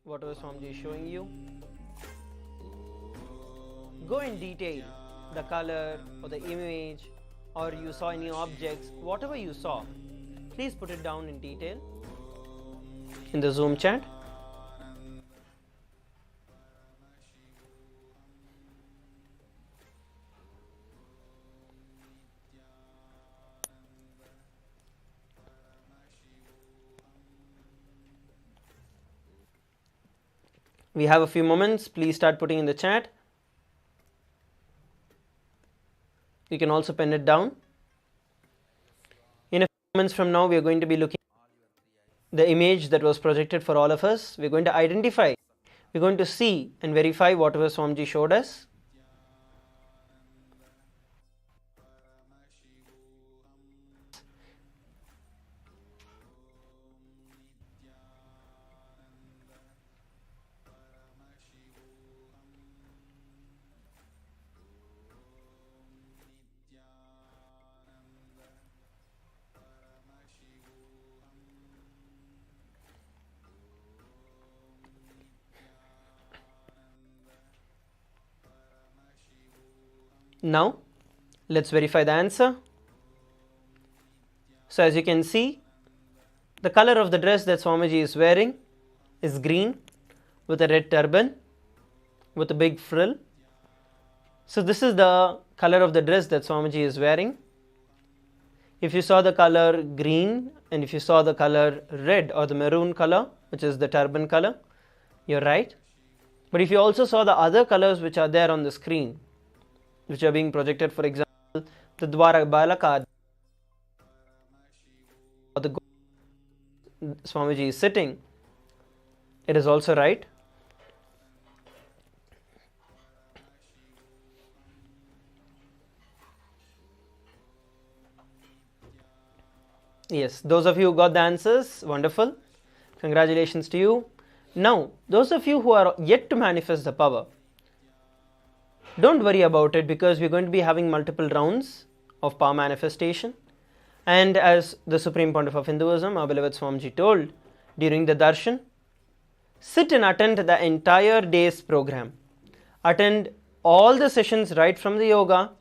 whatever Swamiji is showing you. Go in detail, the color or the image, or you saw any objects, whatever you saw, please put it down in detail in the Zoom chat. We have a few moments, please start putting in the chat. You can also pen it down. In a few moments from now, we are going to be looking at the image that was projected for all of us. We are going to identify, we are going to see and verify whatever Swamiji showed us. Now, let's verify the answer. So, as you can see, the color of the dress that Swamiji is wearing is green with a red turban with a big frill. So, this is the color of the dress that Swamiji is wearing. If you saw the color green and if you saw the color red or the maroon color, which is the turban color, you're right. But if you also saw the other colors which are there on the screen, which are being projected, for example, the Dwara Balaka, or the Swamiji is sitting, it is also right. Yes, those of you who got the answers, wonderful. Congratulations to you. Now, those of you who are yet to manifest the power, don't worry about it, because we're going to be having multiple rounds of power manifestation. And as the Supreme Pontiff of Hinduism, our beloved Swamiji, told during the darshan, sit and attend the entire day's program. Attend all the sessions right from the yoga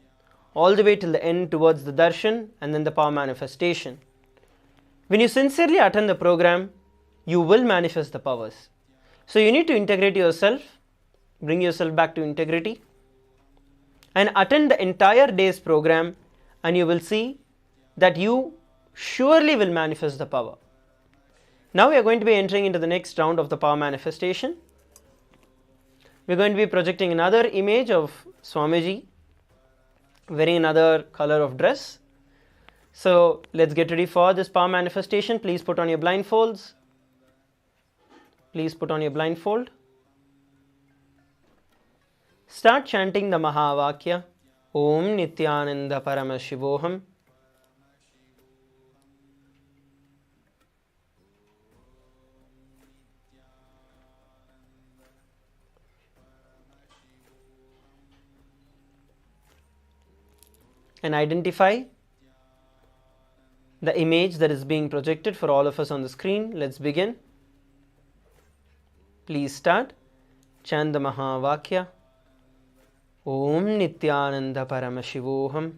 all the way till the end towards the darshan and then the power manifestation. When you sincerely attend the program, you will manifest the powers. So you need to integrate yourself, bring yourself back to integrity, and attend the entire day's program, and you will see that you surely will manifest the power. Now we are going to be entering into the next round of the power manifestation. We are going to be projecting another image of Swamiji wearing another color of dress. So let's get ready for this power manifestation. Please put on your blindfolds. Please put on your blindfold. Start chanting the Mahavakya, Om Nityananda Paramashivoham. And identify the image that is being projected for all of us on the screen. Let's begin. Please start. Chant the Mahavakya. Om Nityananda Paramashivoham.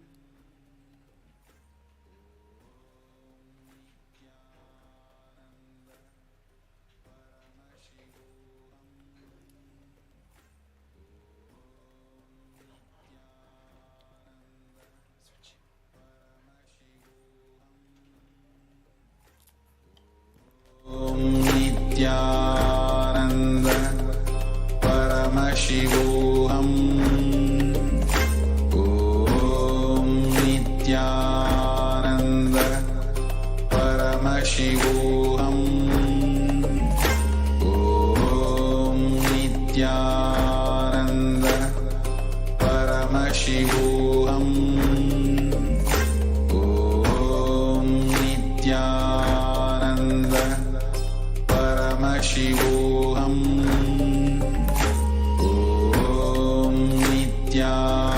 Om Nityananda Paramashivoham. Om Nityananda Paramashivoham. Om Nityananda Paramashivoham. Om Nityananda Paramashivoham. Om Nityananda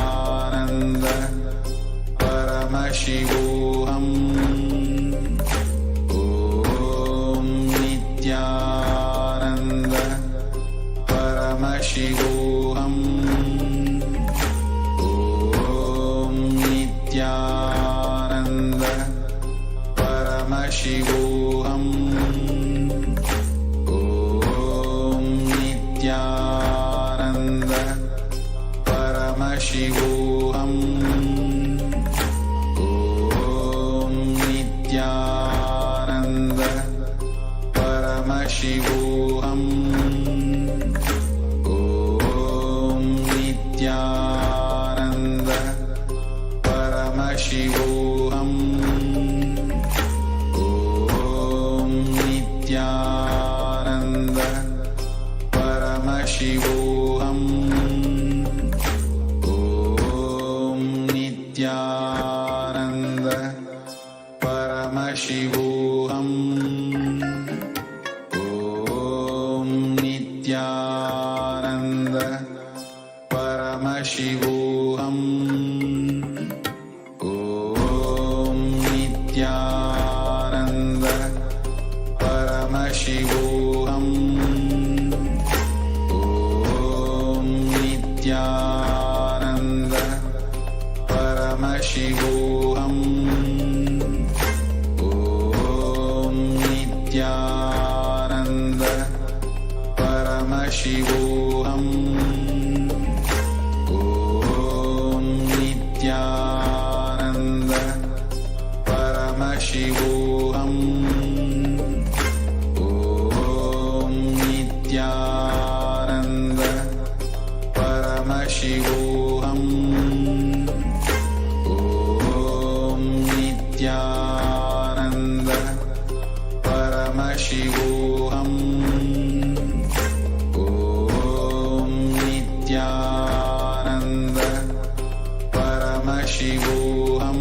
Paramashivoham. Om Nityananda Paramashivoham. Om Nityananda Paramashivoham. Om Nityananda Paramashivoham. Om Nityananda Paramashivoham. Om Nityananda Paramashivoham. Om Nityananda Paramashivoham. Om Nityananda Paramashivoham. Om Nityananda Paramashivoham. Om Nityananda Paramashivoham. Om Nityananda Paramashivoham. Om Nityananda Paramashivoham. Om Nityananda Paramashivoham. Om Nityananda Paramashivoham. Om Nityananda Paramashivoham. Om Nityananda Paramashivoham.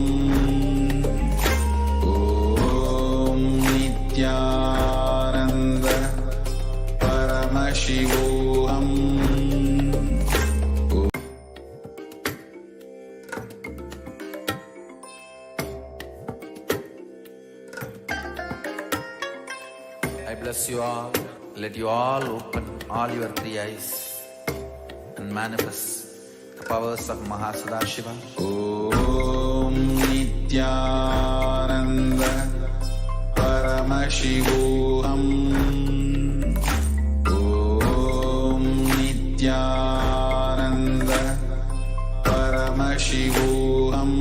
Om Nityananda Paramashivoham. I bless you all. Let you all open all your three eyes and manifest the powers of Mahasudashiva. Om Nityananda Paramashivoham. Om Nityananda Paramashivoham.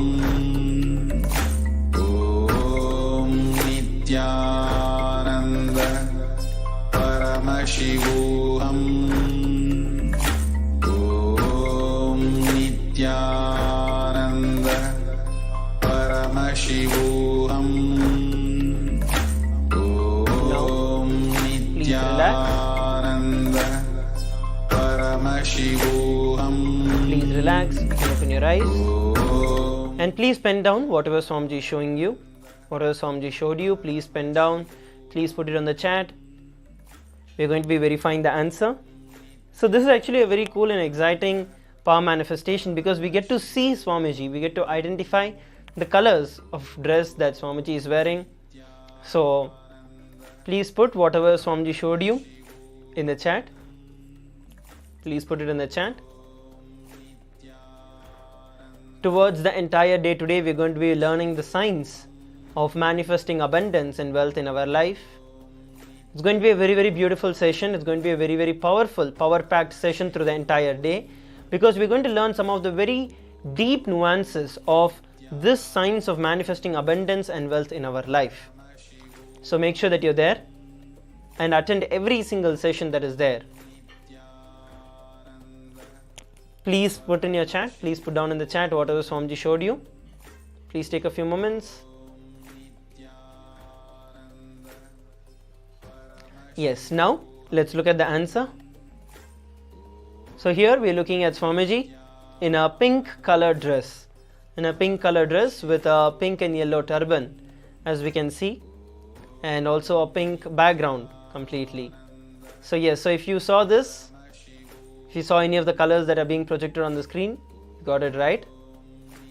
Om Nityananda Paramashivoham. Om Nityananda Paramashivoham. Om Nityananda Paramashivoham.
Please relax, you can open your eyes. And please pen down whatever Swamiji is showing you. Whatever Swamiji showed you, please pen down. Please put it on the chat. We're going to be verifying the answer. So this is actually a very cool and exciting power manifestation because we get to see Swamiji. We get to identify the colors of dress that Swamiji is wearing. So please put whatever Swamiji showed you in the chat. Please put it in the chat. Towards the entire day today, we're going to be learning the science of manifesting abundance and wealth in our life. It's going to be a very, very beautiful session. It's going to be a very, very powerful, power-packed session through the entire day because we're going to learn some of the very deep nuances of this science of manifesting abundance and wealth in our life. So make sure that you're there and attend every single session that is there. Please put in your chat, please put down in the chat whatever Swamiji showed you. Please take a few moments. Yes, now let's look at the answer. So here we're looking at Swamiji in a pink colored dress. In a pink colored dress with a pink and yellow turban, as we can see, and also a pink background completely. So yes, so if you saw this, if you saw any of the colors that are being projected on the screen, you got it right.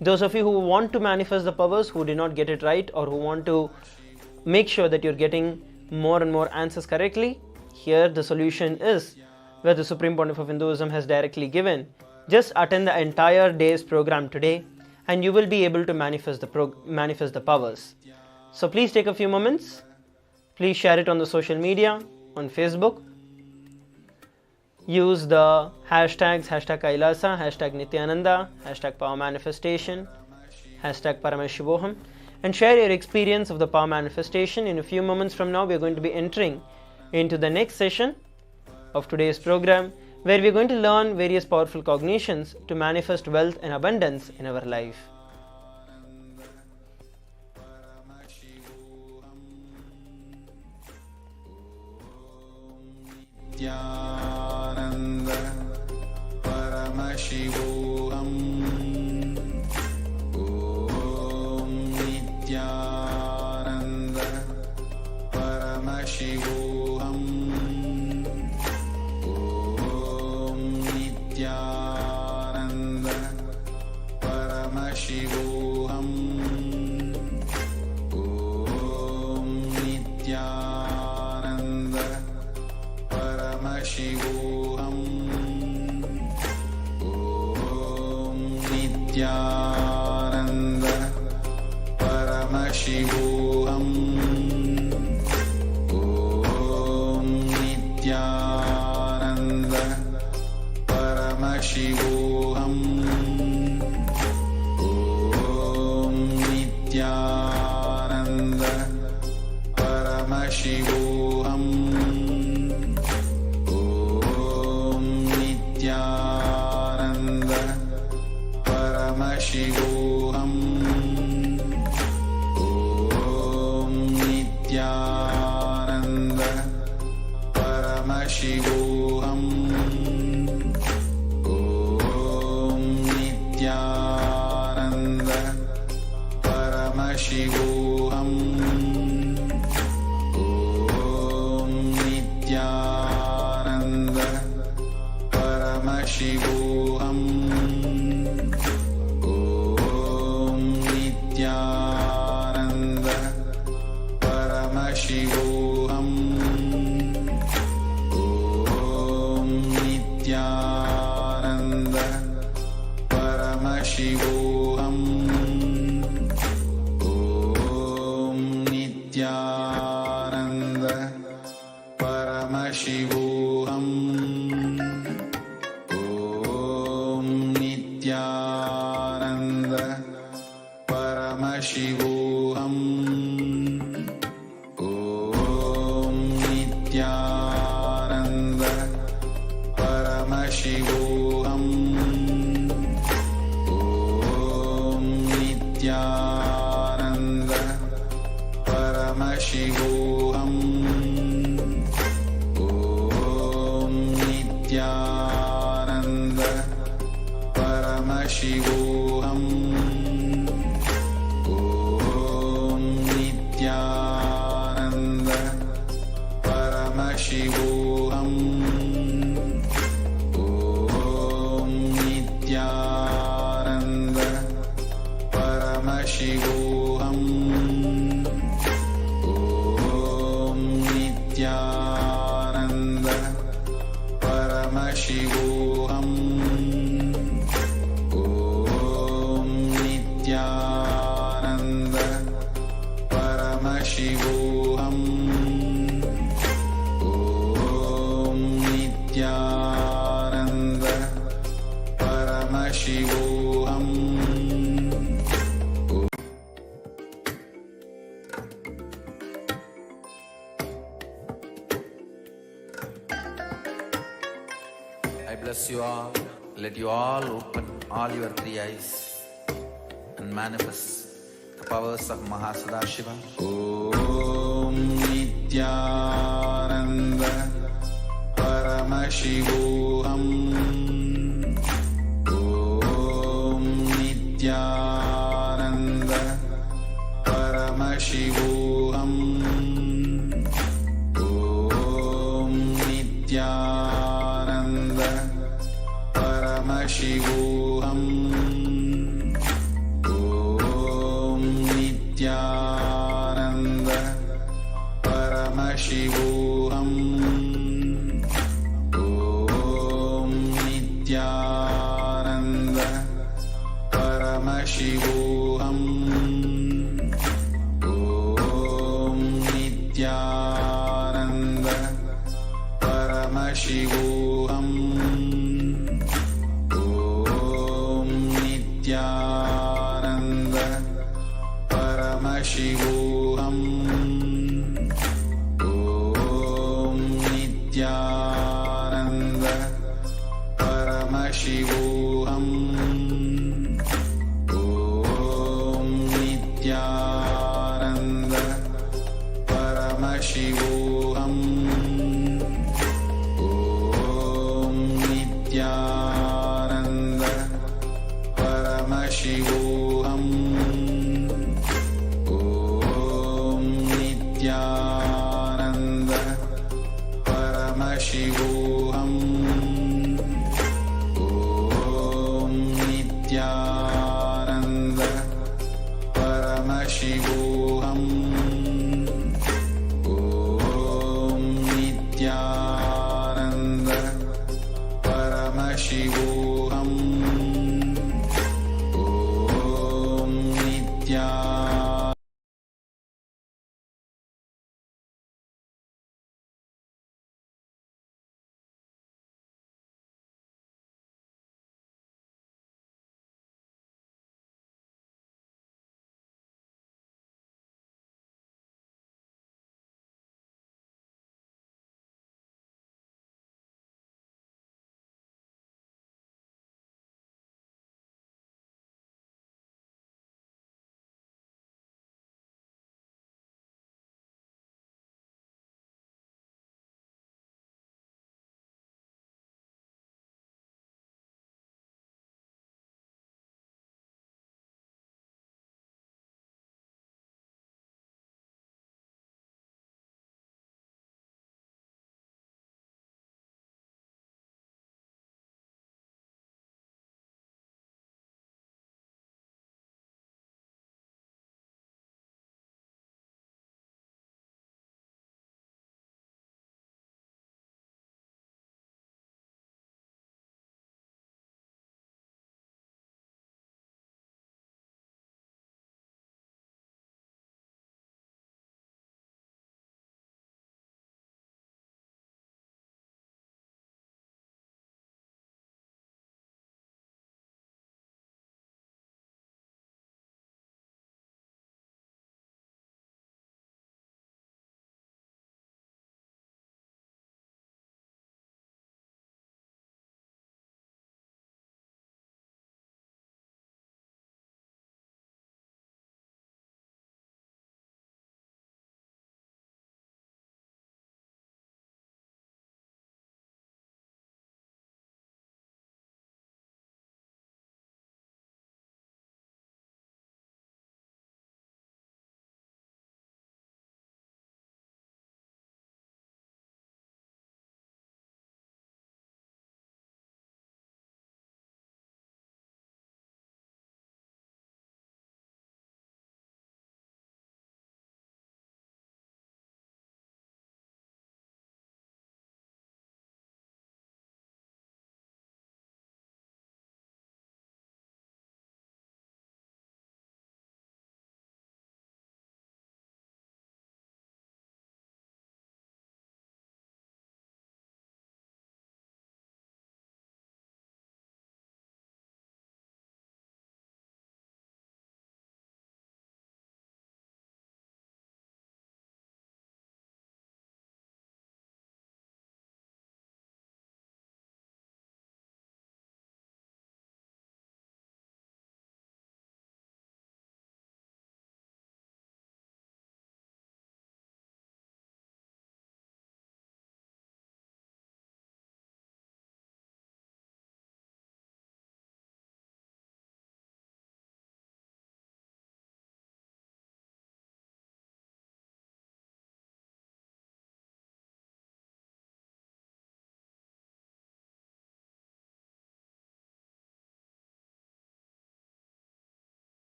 Those of you who want to manifest the powers, who did not get it right, or who want to make sure that you're getting more and more answers correctly, here the solution is where the Supreme Pontiff of Hinduism has directly given. Just attend the entire day's program today and you will be able to manifest the powers. So please take a few moments. Please share it on the social media, on Facebook. Use the hashtags #Kailasa, #NITHYANANDA, #Power Manifestation, #Paramashivoham, and share your experience of the power manifestation. In a few moments from now, we are going to be entering into the next session of today's program, where we are going to learn various powerful cognitions to manifest wealth and abundance in our life.
Nityananda Paramashivoham. Om Nityananda Paramashivoham. Om Nityananda Paramashivoham. Om Nityananda Paramashivoham. Om Nityananda Paramashivoham. Om Nityananda Paramashivoham. Om Nityananda Paramashivoham. Nityananda Paramashivoham. Om Nityananda Paramashivoham. Om Nityananda Paramashivoham. Om Nityananda Paramashivoham. Om Nityananda Paramashivoham. Om Nityananda Paramashivoham. Om Nityananda Paramashivoham. Om Nityananda Paramashivoham. Om Nityananda Paramashivoham. Om Nityananda Paramashivoham. Om Nityananda Paramashivoham. Om Nityananda Paramashivoham. Om Nityananda Paramashivoham. Om Nityananda Paramashivoham. Om Nityananda Paramashivoham. Om Nityananda Paramashivoham. I bless you all. Let you all open all your three eyes and manifest the powers of Mahasudashiva. Om Nityananda Paramashivoham. Om Nityananda Paramashivoham. Om Nityananda Paramashivoham. Om Nityananda Paramashivoham. Om Paramashivoham. Om Nityananda Paramashivoham. Om Nityananda Paramashivoham. Om Nityananda Paramashivoham. Om Nityananda Paramashivoham. Om Nityananda Paramashivoham. Om Nityananda Paramashivoham. Om Nityananda Paramashivoham. Om Nityananda Paramashivoham. Om Nityananda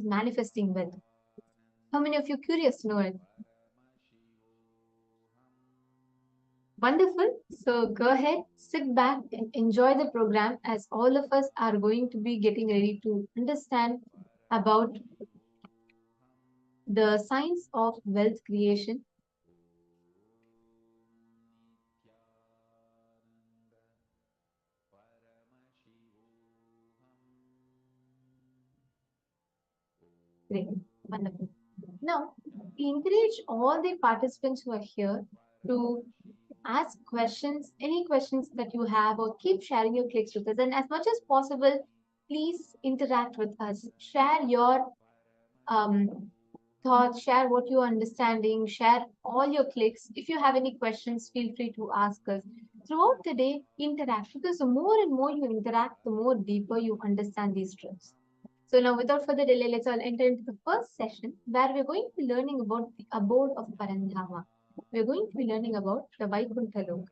manifesting wealth. How many of you curious to know it? Wonderful. So go ahead, sit back and enjoy the program as all of us are going to be getting ready to understand about the science of wealth creation. Great. Wonderful. Now, we encourage all the participants who are here to ask questions, any questions that you have, or keep sharing your clicks with us. And as much as possible, please interact with us. Share your thoughts, share what you're understanding, share all your clicks. If you have any questions, feel free to ask us. Throughout the day, interact, because the more and more you interact, the more deeper you understand these truths. So now, without further delay, let's all enter into the first session where we're going to be learning about the abode of Parandama. We're going to be learning about the Vaikuntha Lok.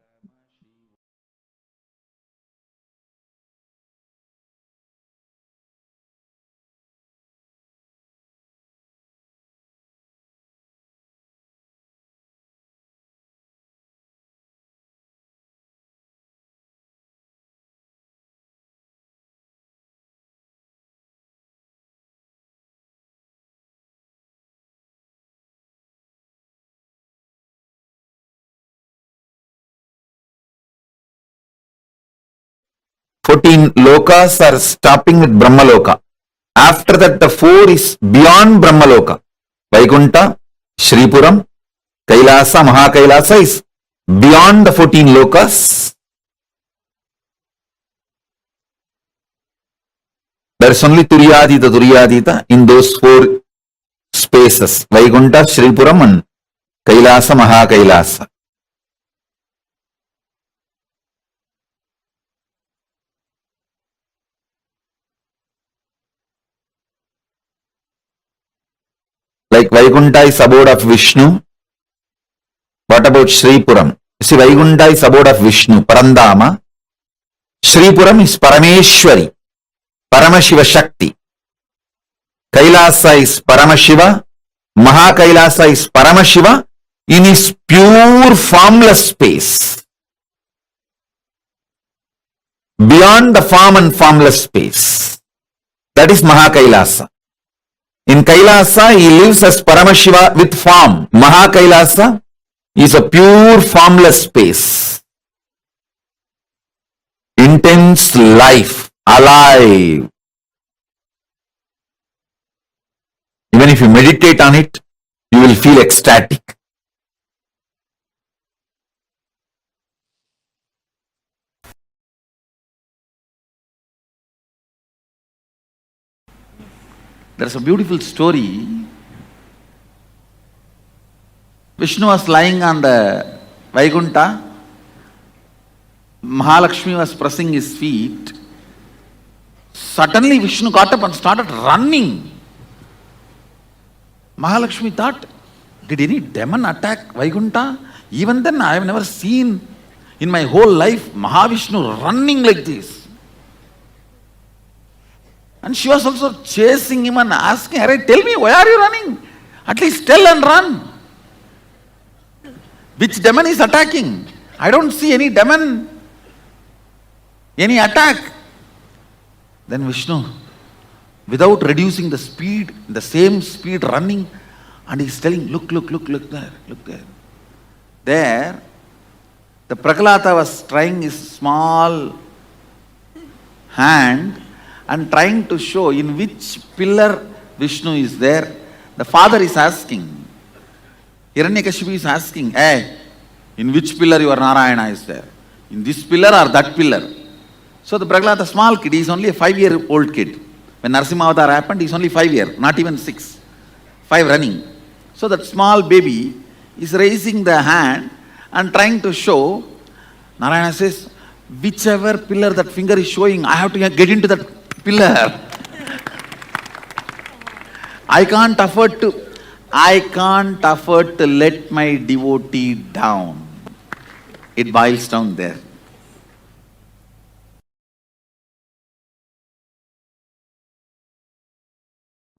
Fourteen lokas are stopping with Brahmaloka. After that, the four is beyond Brahmaloka. Vaikuntha, Shripuram, Kailasa, Mahakailasa is beyond the 14 lokas. There is only Turyadita in those four spaces. Vaikuntha, Shripuram and Kailasa, Mahakailasa. Like Vaikuntha is abode of Vishnu. What about Shripuram? See, Vaikuntha is abode of Vishnu, Parandama. Shripuram is Parameshwari, Paramashiva Shakti. Kailasa is Paramashiva. Mahakailasa is Paramashiva in his pure formless space. Beyond the form and formless space. That is Mahakailasa. In Kailasa, he lives as Paramashiva with form. Mahakailasa is a pure formless space. Intense life, alive. Even if you meditate on it, you will feel ecstatic. There's a beautiful story. Vishnu was lying on the Vaikuntha. Mahalakshmi was pressing his feet. Suddenly Vishnu got up and started running. Mahalakshmi thought, did any demon attack Vaikuntha? Even then I have never seen in my whole life Mahavishnu running like this. And she was also chasing him and asking, "Arey, tell me, why are you running? At least tell and run. Which demon is attacking? I don't see any demon, any attack." Then Vishnu, without reducing the speed, the same speed running, and he's telling, look there, look there. There, the Prahlada was trying his small hand and trying to show in which pillar Vishnu is there. The father is asking, Hiranyakashipu is asking, hey, in which pillar your Narayana is there? In this pillar or that pillar? So the Prahlada, small kid, he is only a 5-year-old kid. When Narasimha Avatar happened, he is only 5 years, not even 6. 5 running. So that small baby is raising the hand and trying to show. Narayana says, whichever pillar that finger is showing, I have to get into that pillar. I can't afford to let my devotee down. It boils down there.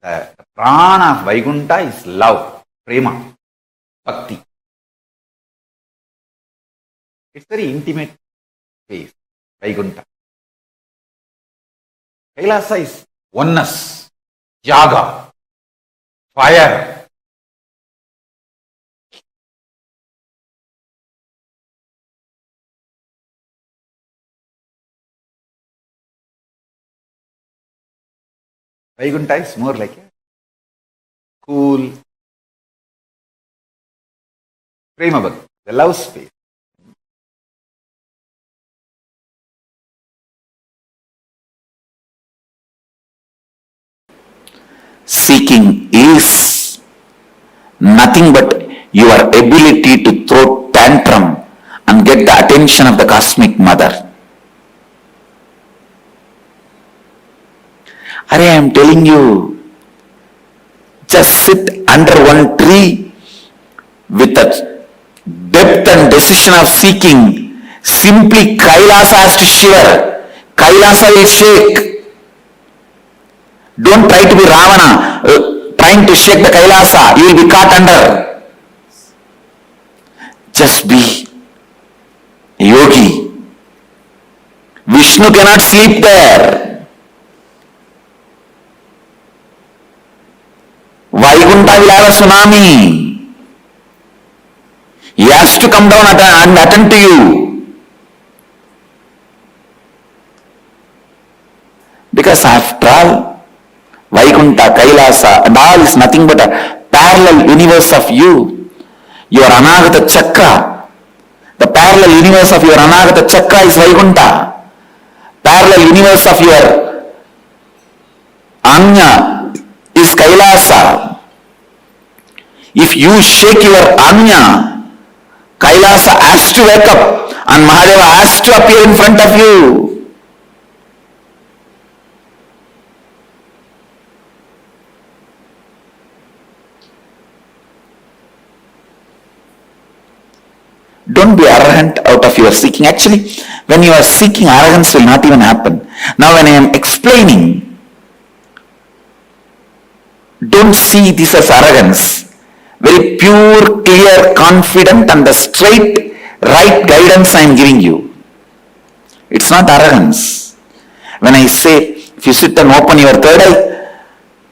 The prana of Vaikuntha is love, prema, bhakti. It's very intimate space, Vaikuntha. Kailasa is oneness, yaga, fire. Vaikuntha is more like a cool prema bhakti, the love space.
Seeking is nothing but your ability to throw tantrum and get the attention of the cosmic mother. I am telling you, just sit under one tree with a depth and decision of seeking. Simply Kailasa has to shiver. Kailasa will shake. Don't try to be Ravana, trying to shake the Kailasa. You will be caught under. Just be a yogi. Vishnu cannot sleep there. Vaikuntha will have a tsunami. He has to come down and attend to you. Because after all, Vaikuntha, Kailasa and all is nothing but a parallel universe of you. Your Anagata Chakra. The parallel universe of your Anagata Chakra is Vaikuntha. Parallel universe of your Anya is Kailasa. If you shake your Anya, Kailasa has to wake up and Mahadeva has to appear in front of you. Don't be arrogant out of your seeking. Actually, when you are seeking, arrogance will not even happen. Now when I am explaining, don't see this as arrogance. Very pure, clear, confident and the straight, right guidance I am giving you. It's not arrogance. When I say, if you sit and open your third eye,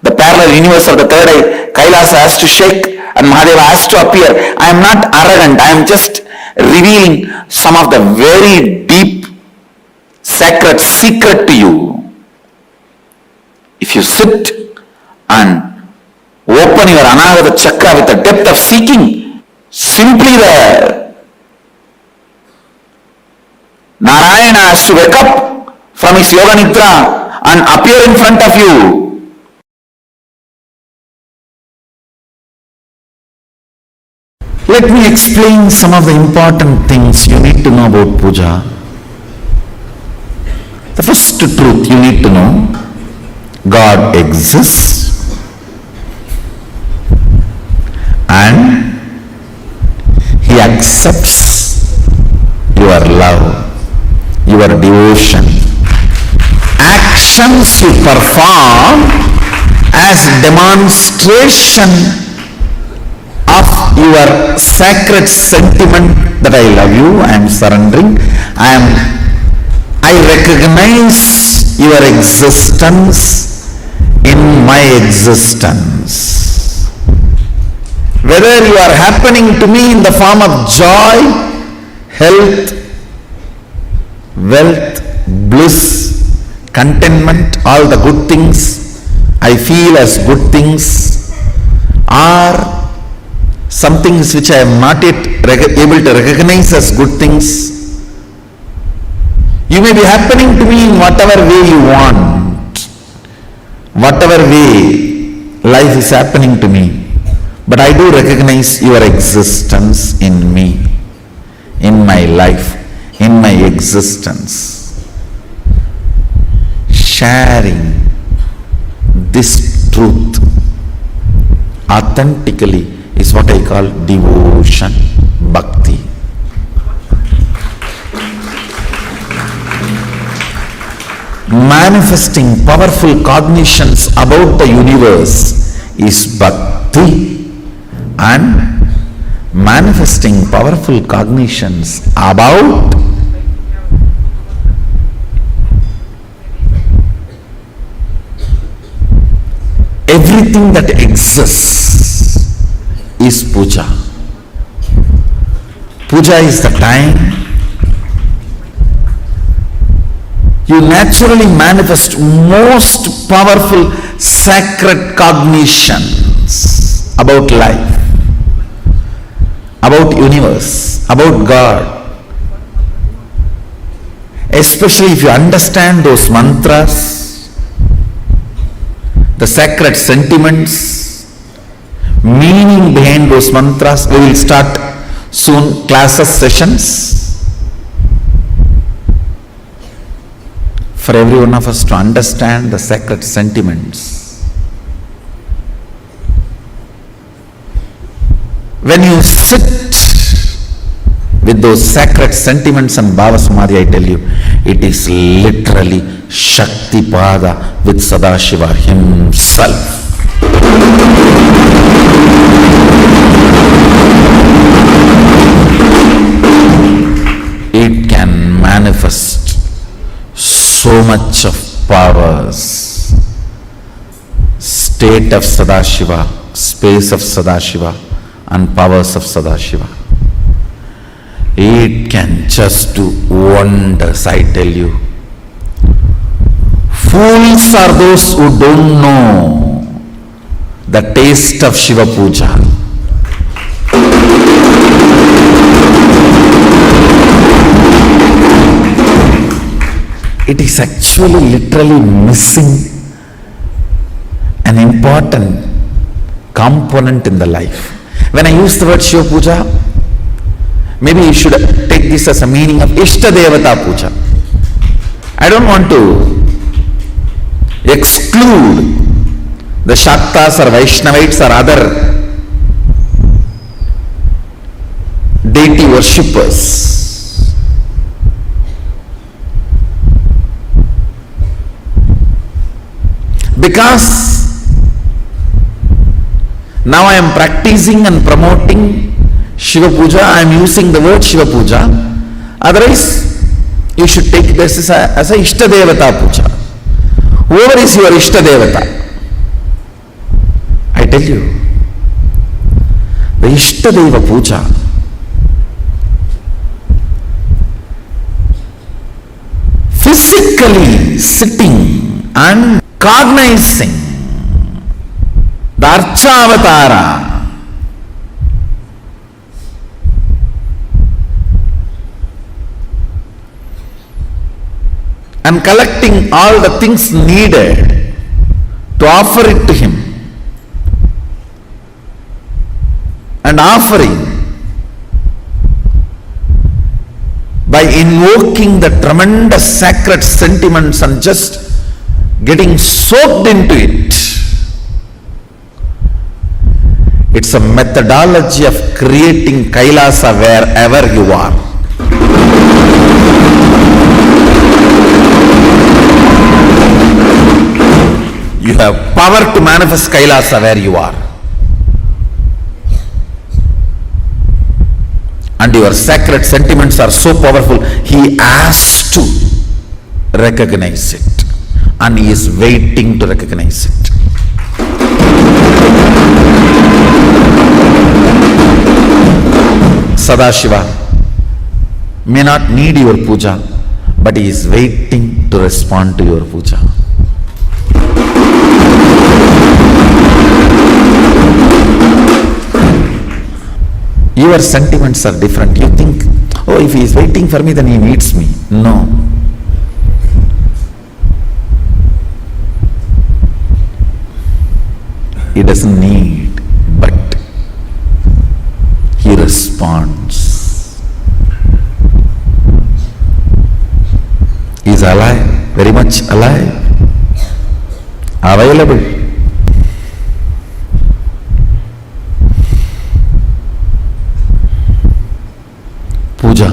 the parallel universe of the third eye, Kailasa has to shake and Mahadeva has to appear. I am not arrogant. I am just revealing some of the very deep, sacred secret to you. If you sit and open your Anagata Chakra with the depth of seeking, simply there, Narayana has to wake up from his Yoga Nidra and appear in front of you. Let me explain some of the important things you need to know about puja. The first truth you need to know, God exists and He accepts your love, your devotion. Actions you perform as demonstration of your sacred sentiment that I love you, I am surrendering, I recognize your existence in my existence. Whether you are happening to me in the form of joy, health, wealth, bliss, contentment, all the good things I feel as good things, or some things which I am not yet able to recognize as good things. You may be happening to me in whatever way you want, whatever way life is happening to me, but I do recognize your existence in me, in my life, in my existence. Sharing this truth authentically is what I call devotion, bhakti. manifesting powerful cognitions about the universe is bhakti, and manifesting powerful cognitions about everything that exists is puja. Puja is the time you naturally manifest most powerful sacred cognitions about life, about universe, about God. Especially if you understand those mantras, the sacred sentiments, meaning behind those mantras. We will start soon classes, sessions, for every one of us to understand the sacred sentiments. When you sit with those sacred sentiments and Bhava Samadhi, I tell you, it is literally Shaktipada with Sadashiva himself. It can manifest so much of powers, state of Sadashiva, space of Sadashiva, and powers of Sadashiva. It can just do wonders, I tell you. Fools are those who don't know the taste of Shiva Puja. It is actually literally missing an important component in the life. When I use the word Shiva Puja, maybe you should take this as a meaning of Ishta Devata Puja. I don't want to exclude the Shaktas or Vaishnavites or other deity worshippers. Because now I am practicing and promoting Shiva Puja, I am using the word Shiva Puja. Otherwise, you should take this as a Ishta Devata Puja. Whoever is your Ishta Devata, I tell you, the Ishta Deva Puja physically sitting and cognizing the Archavatara and collecting all the things needed to offer it to him, and offering by invoking the tremendous sacred sentiments and just getting soaked into it. It's a methodology of creating Kailasa wherever you are. You have power to manifest Kailasa where you are. And your sacred sentiments are so powerful, he has to recognize it. And he is waiting to recognize it. Sadashiva may not need your puja, but he is waiting to respond to your puja. Your sentiments are different. You think, oh, if he is waiting for me, then he needs me. No. He doesn't need, but he responds. He is alive, very much alive, available. Puja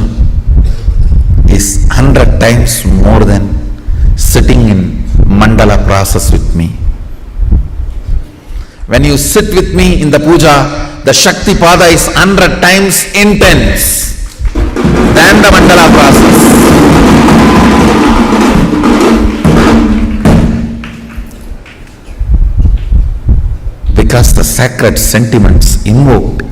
is 100 times more than sitting in mandala process with me. When you sit with me in the puja, the Shakti Pada is 100 times intense than the mandala process. Because the sacred sentiments invoked.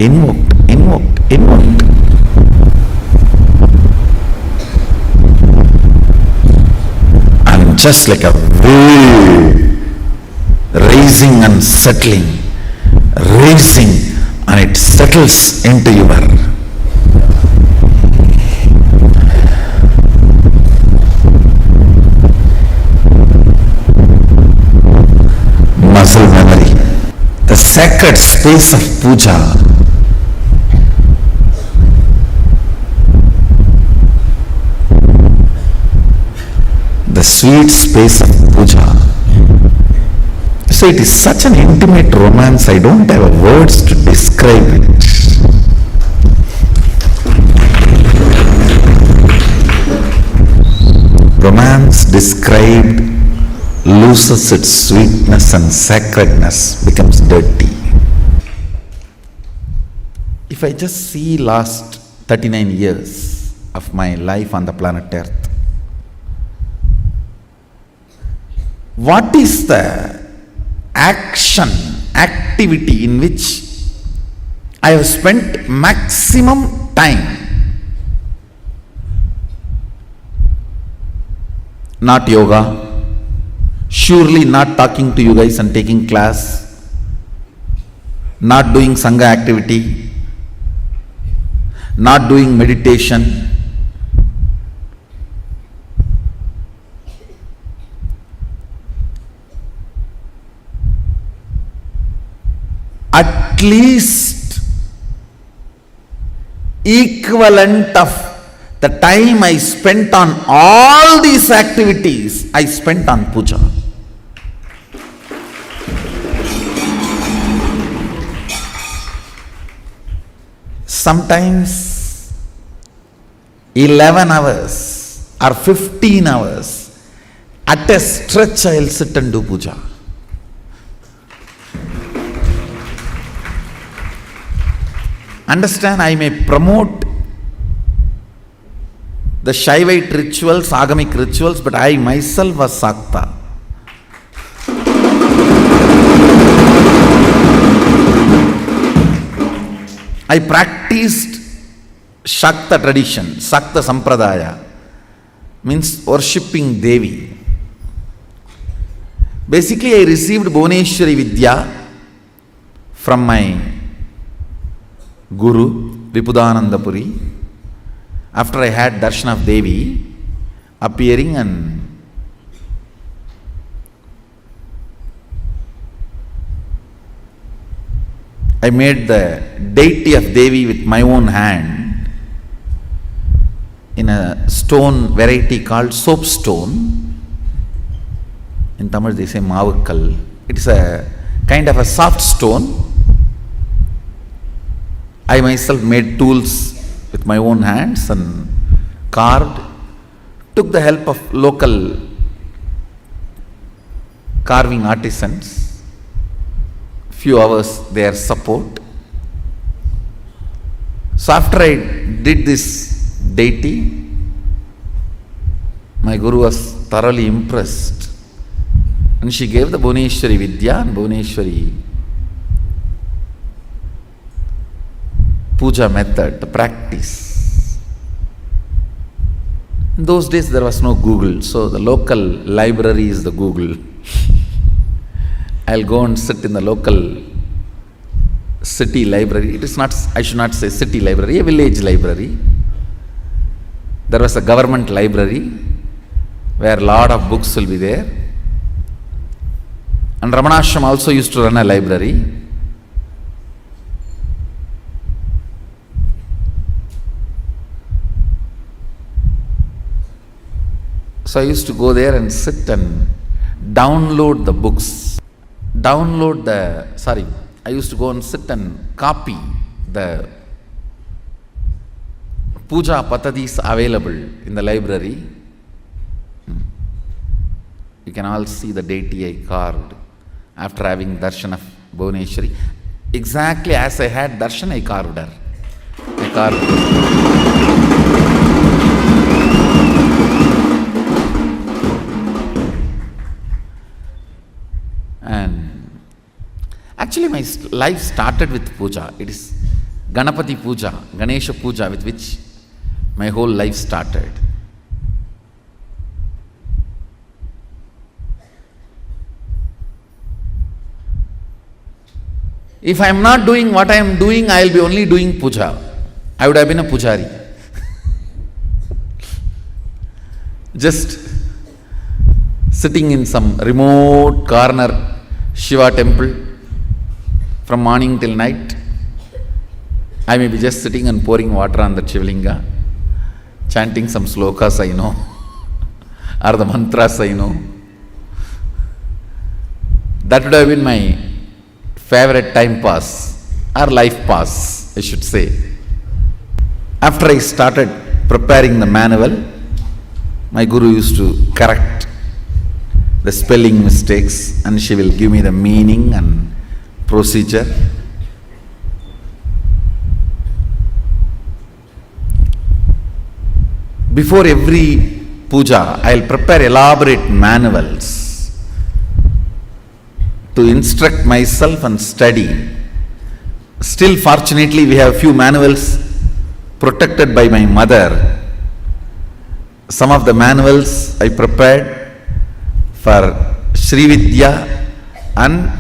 And just like a wave, rising and settling, rising, and it settles into your muscle memory. The sacred space of puja the sweet space of puja. So it is such an intimate romance, I don't have words to describe it. Romance described loses its sweetness and sacredness, becomes dirty. If I just see last 39 years of my life on the planet Earth, what is the activity in which I have spent maximum time? Not yoga, surely not talking to you guys and taking class, not doing Sangha activity, not doing meditation. At least equivalent of the time I spent on all these activities, I spent on puja. Sometimes 11 hours or 15 hours at a stretch I will sit and do puja. Understand, I may promote the Shaivite rituals, Agamic rituals, but I myself was Sakta. I practiced Shakta tradition, Sakta Sampradaya, means worshipping Devi. Basically, I received Bhuvaneshwari Vidya from my Guru, Vipudananda Puri, after I had darshan of Devi appearing, and I made the deity of Devi with my own hand in a stone variety called soapstone. In Tamil they say Mavakkal. It is a kind of a soft stone. I myself made tools with my own hands and carved, took the help of local carving artisans, few hours their support. So after I did this deity, my Guru was thoroughly impressed, and she gave the Bhuvaneshwari Vidya and Bhuvaneshwari puja method, the practice. In those days there was no Google, so the local library is the Google. I'll go and sit in the local city library. It is not, I should not say city library, a village library. There was a government library where a lot of books will be there. And Ramanashram also used to run a library. So I used to go there and sit and download the books. I used to go and sit and copy the puja patadis available in the library. You can all see the deity I carved after having darshan of Bhuvaneshwari. Exactly as I had darshan, I carved her. I carved and actually my life started with puja. It is Ganapati puja, Ganesha puja, with which my whole life started. If I am not doing what I am doing, I will be only doing puja. I would have been a pujari. Just sitting in some remote corner Shiva temple from morning till night. I may be just sitting and pouring water on the Shivalinga, chanting some slokas I know, or the mantras I know. That would have been my favorite time pass, or life pass, I should say. After I started preparing the manual, my guru used to correct the spelling mistakes and she will give me the meaning and procedure. Before every puja, I will prepare elaborate manuals to instruct myself and study. Still, fortunately, we have few manuals protected by my mother. Some of the manuals I prepared for Sri Vidya and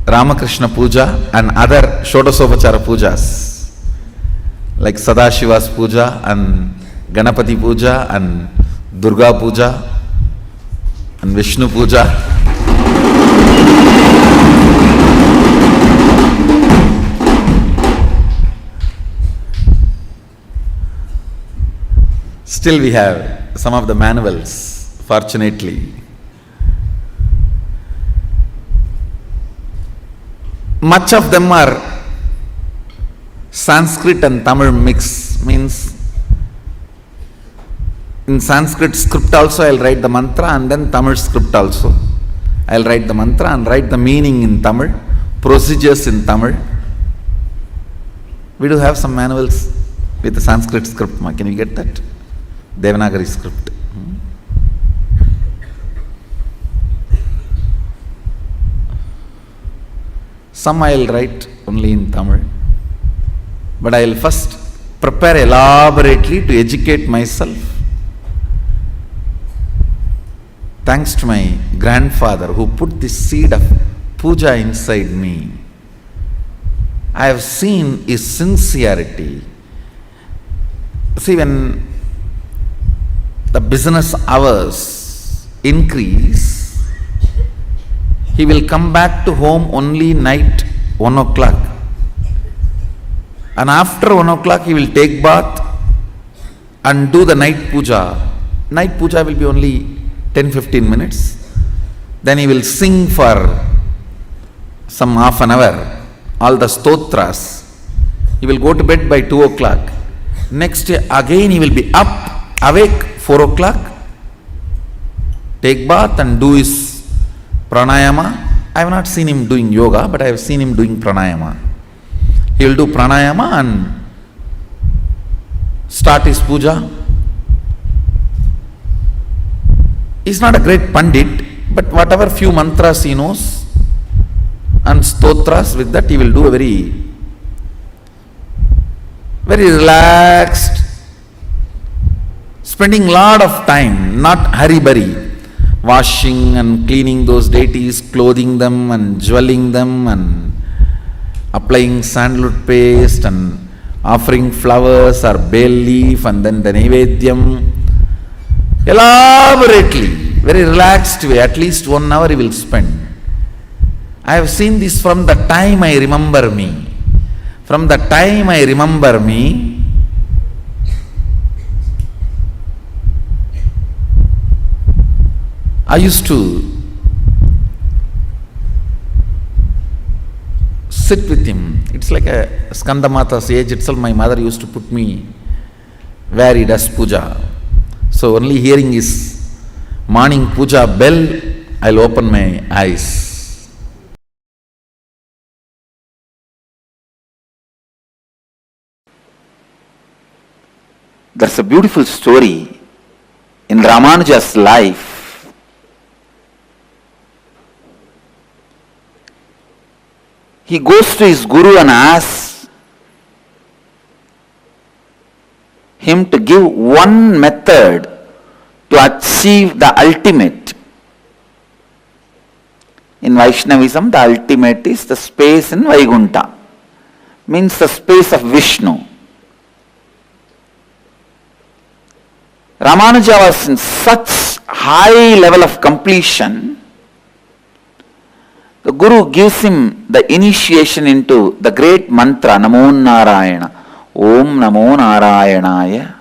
Ramakrishna Puja and other Shodasopachara Pujas, like Sadashiva's Puja and Ganapati Puja and Durga Puja and Vishnu Puja. Still we have some of the manuals, fortunately. Much of them are Sanskrit and Tamil mix, means in Sanskrit script also I will write the mantra, and then Tamil script also. I will write the mantra and write the meaning in Tamil, procedures in Tamil. We do have some manuals with the Sanskrit script. Can you get that? Devanagari script. Some I will write only in Tamil. But I will first prepare elaborately to educate myself. Thanks to my grandfather who put this seed of puja inside me, I have seen his sincerity. See, when the business hours increase, he will come back to home only night 1 o'clock. And after 1 o'clock he will take bath and do the night puja. Night puja will be only 10-15 minutes. Then he will sing for some half an hour, all the stotras. He will go to bed by 2 o'clock. Next day again he will be up, awake 4 o'clock, take bath and do his pranayama. I have not seen him doing yoga, but I have seen him doing pranayama. He will do pranayama and start his puja. He is not a great pandit, but whatever few mantras he knows and stotras, with that he will do a very relaxed, spending lot of time, not hurry-burry, washing and cleaning those deities, clothing them and jewelling them and applying sandalwood paste and offering flowers or bay leaf and then the Naivedyam. Elaborately, very relaxed way, at least 1 hour he will spend. I have seen this from the time I remember me. From the time I remember me, I used to sit with him. It's like a Skandamata's age itself. My mother used to put me where he does puja. So only hearing his
morning puja bell, I'll open my eyes. There's a beautiful story in Ramanuja's life. He goes to his guru and asks him to give one method to achieve the ultimate. In Vaishnavism, the ultimate is the space in Vaikuntha, means the space of Vishnu. Ramanuja was in such high level of completion, the Guru gives him the initiation into the great mantra, Namo Narayana, Om Namo Narayanaya.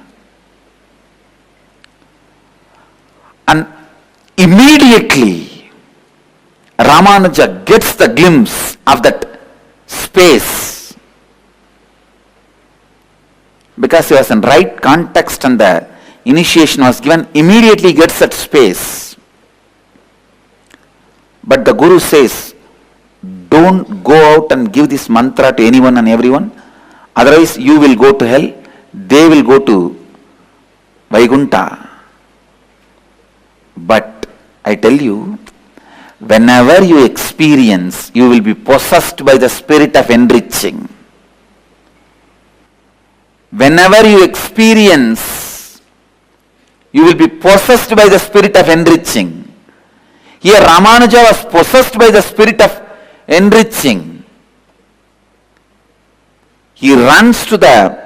And immediately, Ramanuja gets the glimpse of that space, because he was in right context and the initiation was given, immediately gets that space. But the Guru says, don't go out and give this mantra to anyone and everyone, otherwise you will go to hell, they will go to Vaikuntha. But I tell you, whenever you experience, you will be possessed by the spirit of enriching. Whenever you experience, you will be possessed by the spirit of enriching. Here Ramanuja was possessed by the spirit of enriching. He runs to the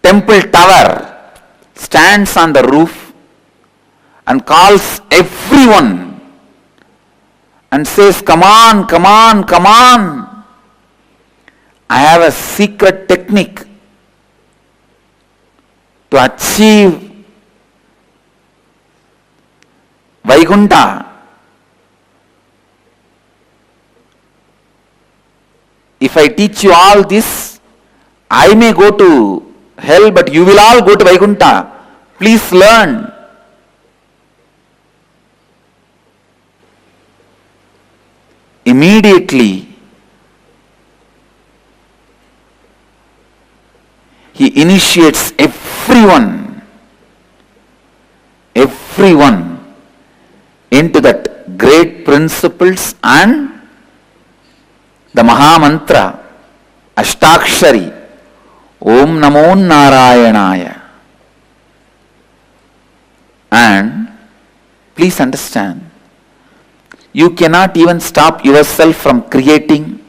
temple tower, stands on the roof and calls everyone and says, come on, come on, come on. I have a secret technique to achieve Vaikuntha. If I teach you all this, I may go to hell, but you will all go to Vaikuntha. Please learn. Immediately, he initiates everyone into that great principles and the Maha Mantra, Ashtakshari, Om Namo Narayanaya. And please understand, you cannot even stop yourself from creating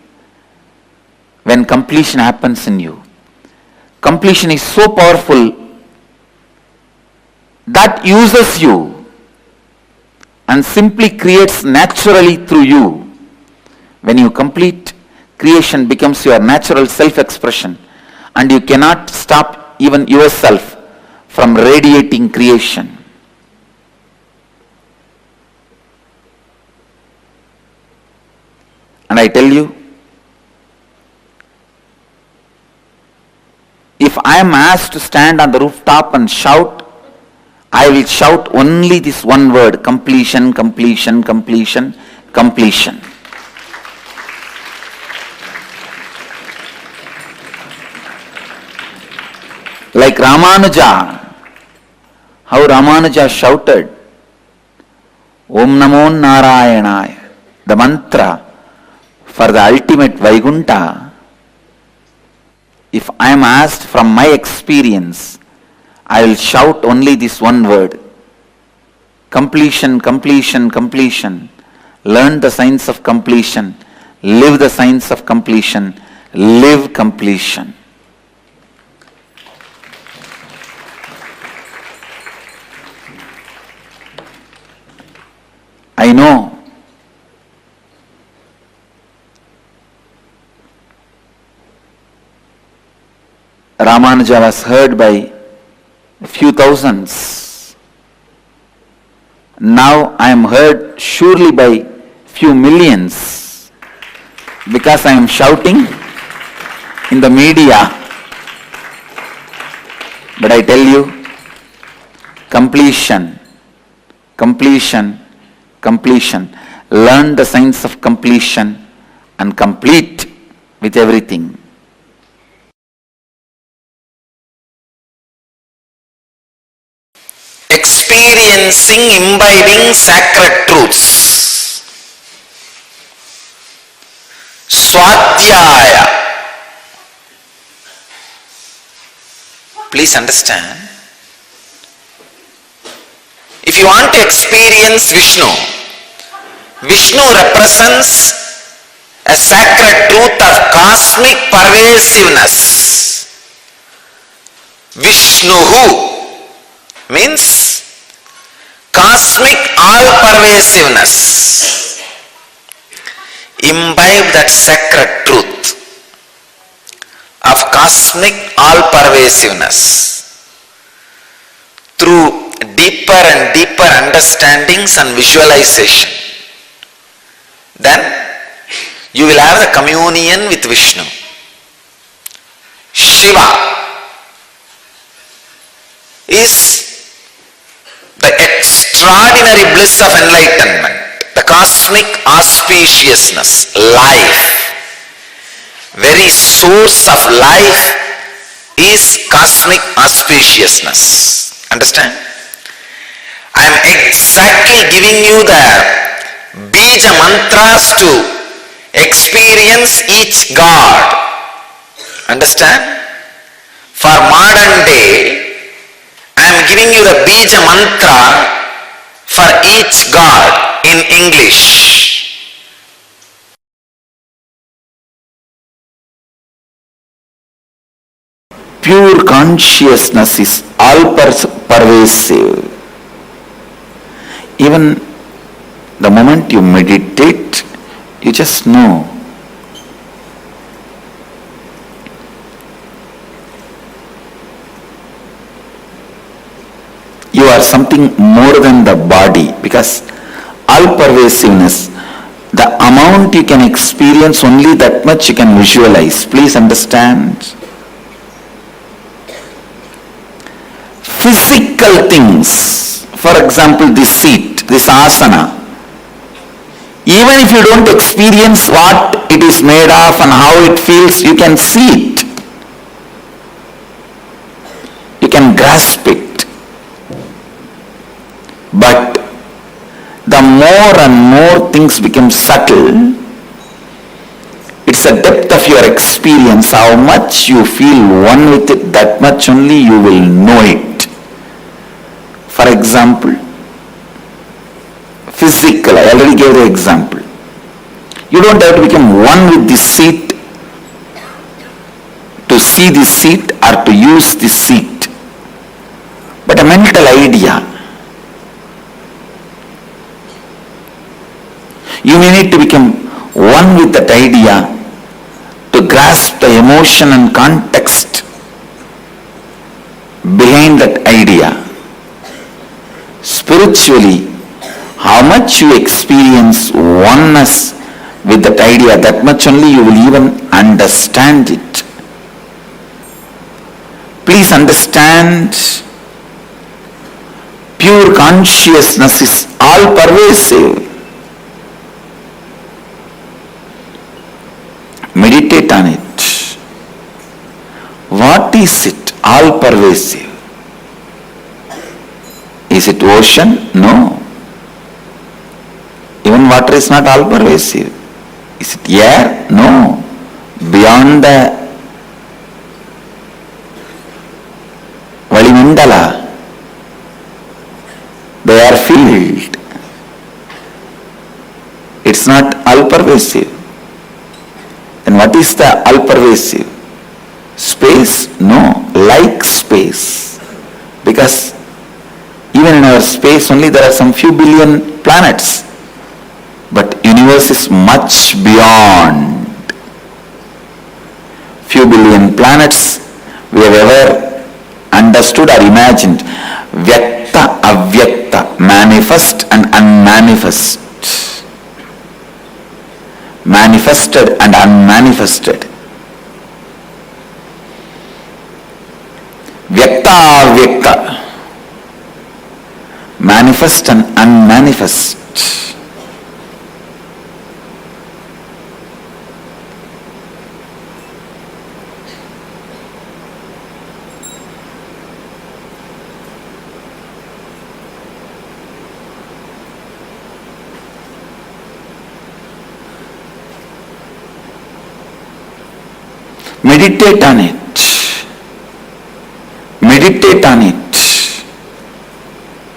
when completion happens in you. Completion is so powerful that uses you and simply creates naturally through you. When you complete, creation becomes your natural self-expression, and you cannot stop even yourself from radiating creation. And I tell you, if I am asked to stand on the rooftop and shout, I will shout only this one word: completion, completion, completion, completion. Like Ramanuja, how Ramanuja shouted, Om Namo Narayanaya, the mantra for the ultimate Vaikuntha. If I am asked from my experience, I will shout only this one word: completion, completion, completion. Learn the science of completion. Live the science of completion. Live completion. I know Ramanuja was heard by a few thousands. Now I am heard surely by few millions, because I am shouting in the media. But I tell you, completion,
completion, completion. Learn the science of completion and complete with everything.
Experiencing, imbibing sacred truths. Swadhyaya. Please understand. If you want to experience Vishnu, Vishnu represents a sacred truth of cosmic pervasiveness. Vishnuhu means cosmic all-pervasiveness. Imbibe that sacred truth of cosmic all-pervasiveness through deeper and deeper understandings and visualization. Then you will have the communion with Vishnu. Shiva is the extraordinary bliss of enlightenment, the cosmic auspiciousness, life. Very source of life is cosmic auspiciousness. Understand? I am exactly giving you the bija mantras to experience each God. Understand? For modern day, I am giving you the bija mantra for each God in English.
Pure consciousness is all pervasive. Even the moment you meditate, you just know. You are something more than the body, because all pervasiveness, the amount you can experience, only that much you can visualize. Please understand. Physical things, for example, this seat, this asana, even if you don't experience what it is made of and how it feels, you can see it. You can grasp it. But the more and more things become subtle, it's the depth of your experience, how much you feel one with it, that much only you will know it. For example, physical, I already gave the example. You don't have to become one with this seat to see this seat or to use this seat, but a mental idea. You may need to become one with that idea to grasp the emotion and context behind that idea. Spiritually, how much you experience oneness with that idea, that much only you will even understand it. Please understand, pure consciousness is all pervasive. Meditate on it. What is it? All pervasive. Is it ocean? No. Even water is not all pervasive. Is it air? No. Beyond the Valimandala, they are filled. It's not all pervasive. Then what is the all pervasive? Space? No. Like space. Because even in our space only there are some few billion planets. But universe is much beyond. Few billion planets we have ever understood or imagined. Vyakta, avyakta, manifest and unmanifest. Manifested and unmanifested. Vyakta, avyakta. manifest and unmanifest. Meditate on it. Meditate on it.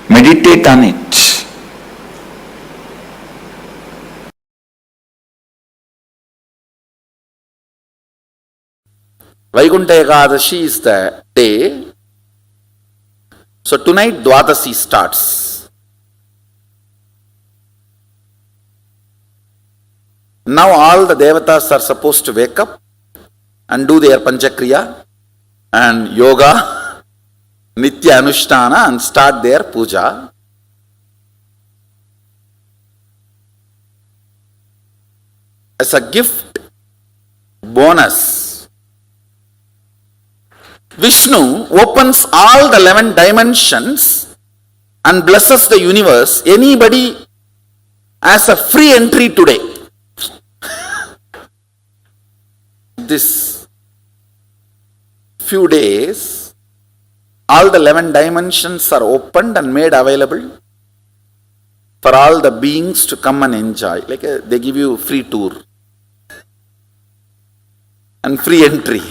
Meditate on it.
Vaikuntha Ekadashi is the day. So tonight Dwadasi starts. Now all the devatas are supposed to wake up and do their Panchakriya and yoga, Nitya Anushtana, and start their puja. As a gift, bonus, Vishnu opens all the 11 dimensions and blesses the universe. Anybody has a free entry today. This few days, all the 11 dimensions are opened and made available for all the beings to come and enjoy. Like they give you free tour and free entry.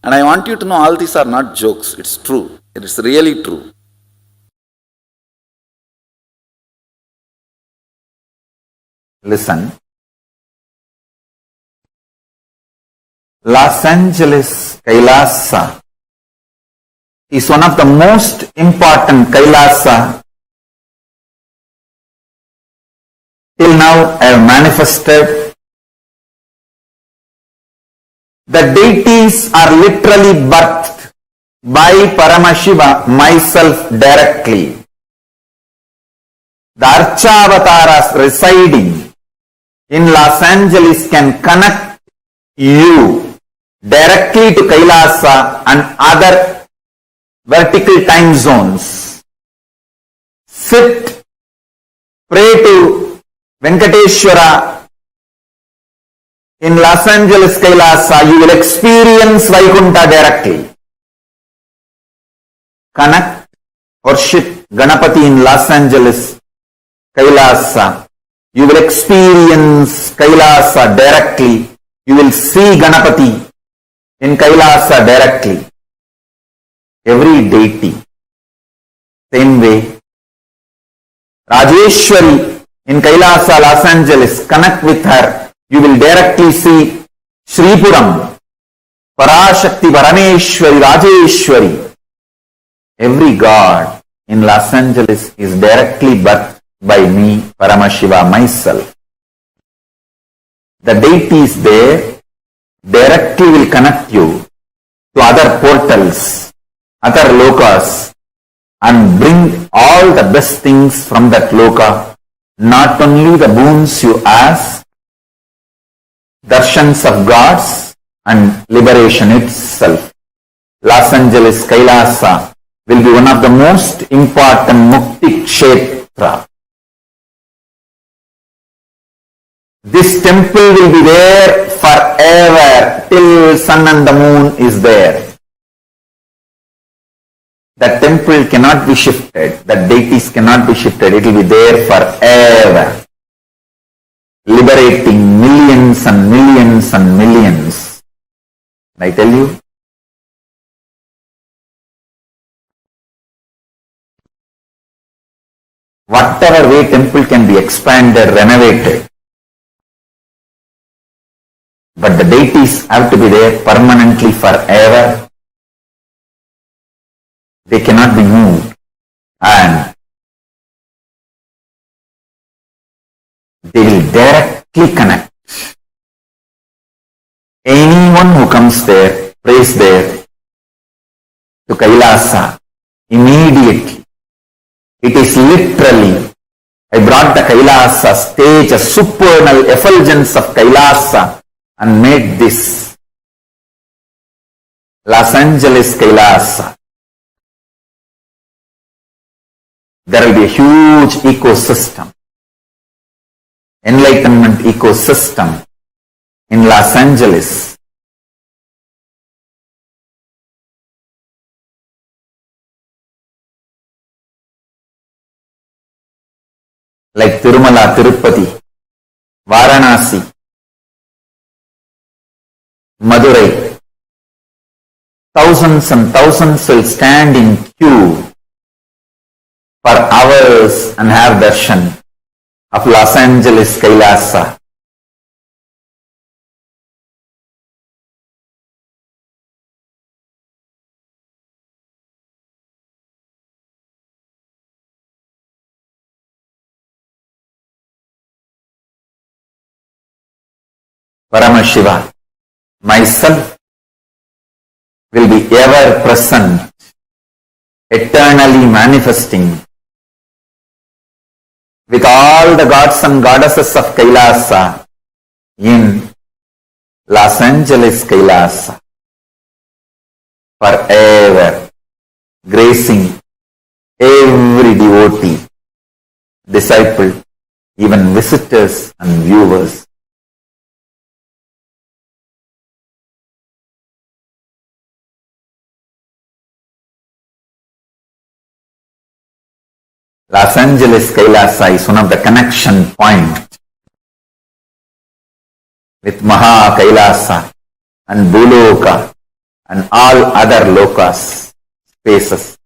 And I want you to know all these are not jokes. It's true. It is really true.
Listen. Los Angeles Kailasa is one of the most important Kailasa till now I have manifested. The deities are literally birthed by Paramashiva, myself directly. The Archavataras residing in Los Angeles can connect you directly to Kailasa and other vertical time zones. Sit, pray to Venkateshwara in Los Angeles Kailasa, you will experience Vaikuntha directly. Connect, worship Ganapati in Los Angeles Kailasa. You will experience Kailasa directly. You will see Ganapati in Kailasa directly. Every deity. Same way. Rajeshwari in Kailasa, Los Angeles. Connect with her. You will directly see Sripuram, Parashakti, Parameshwari, Rajeshwari. Every god in Los Angeles is directly birthed by me, Paramashiva, myself. The deities there directly will connect you to other portals, other lokas, and bring all the best things from that loka. Not only the boons you ask, darshans of gods and liberation itself. Los Angeles Kailasa will be one of the most important Mukti Kshetra. This temple will be there forever till sun and the moon is there. That temple cannot be shifted. That deities cannot be shifted. It will be there forever. Liberating millions and millions and millions. I tell you, whatever way temple can be expanded, renovated, but the deities have to be there permanently forever. They cannot be moved, and they will directly connect. Anyone who comes there, prays there to Kailasa, immediately. It is literally, I brought the Kailasa stage, a supernal effulgence of Kailasa, and made this Los Angeles Kailasa. there will be a huge ecosystem, enlightenment ecosystem in Los Angeles. Like Tirumala, Tirupati, Varanasi, Madurai, thousands and thousands will stand in queue for hours and have darshan of Los Angeles Kailasa. Paramashiva, myself, will be ever present, eternally manifesting with all the gods and goddesses of Kailasa in Los Angeles Kailasa, forever, gracing every devotee, disciple, even visitors and viewers. Los Angeles Kailasa is one of the connection points with Maha Kailasa and Bhuloka and all other lokas, spaces.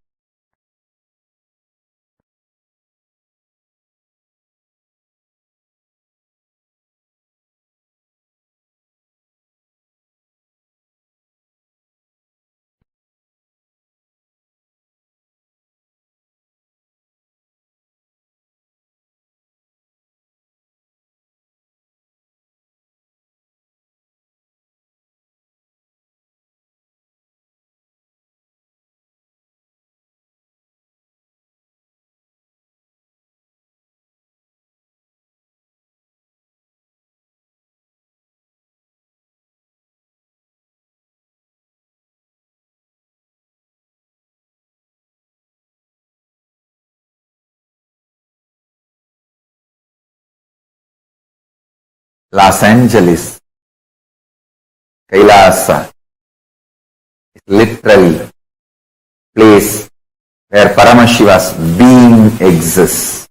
Los Angeles Kailasa is literally place where Paramashiva's being exists.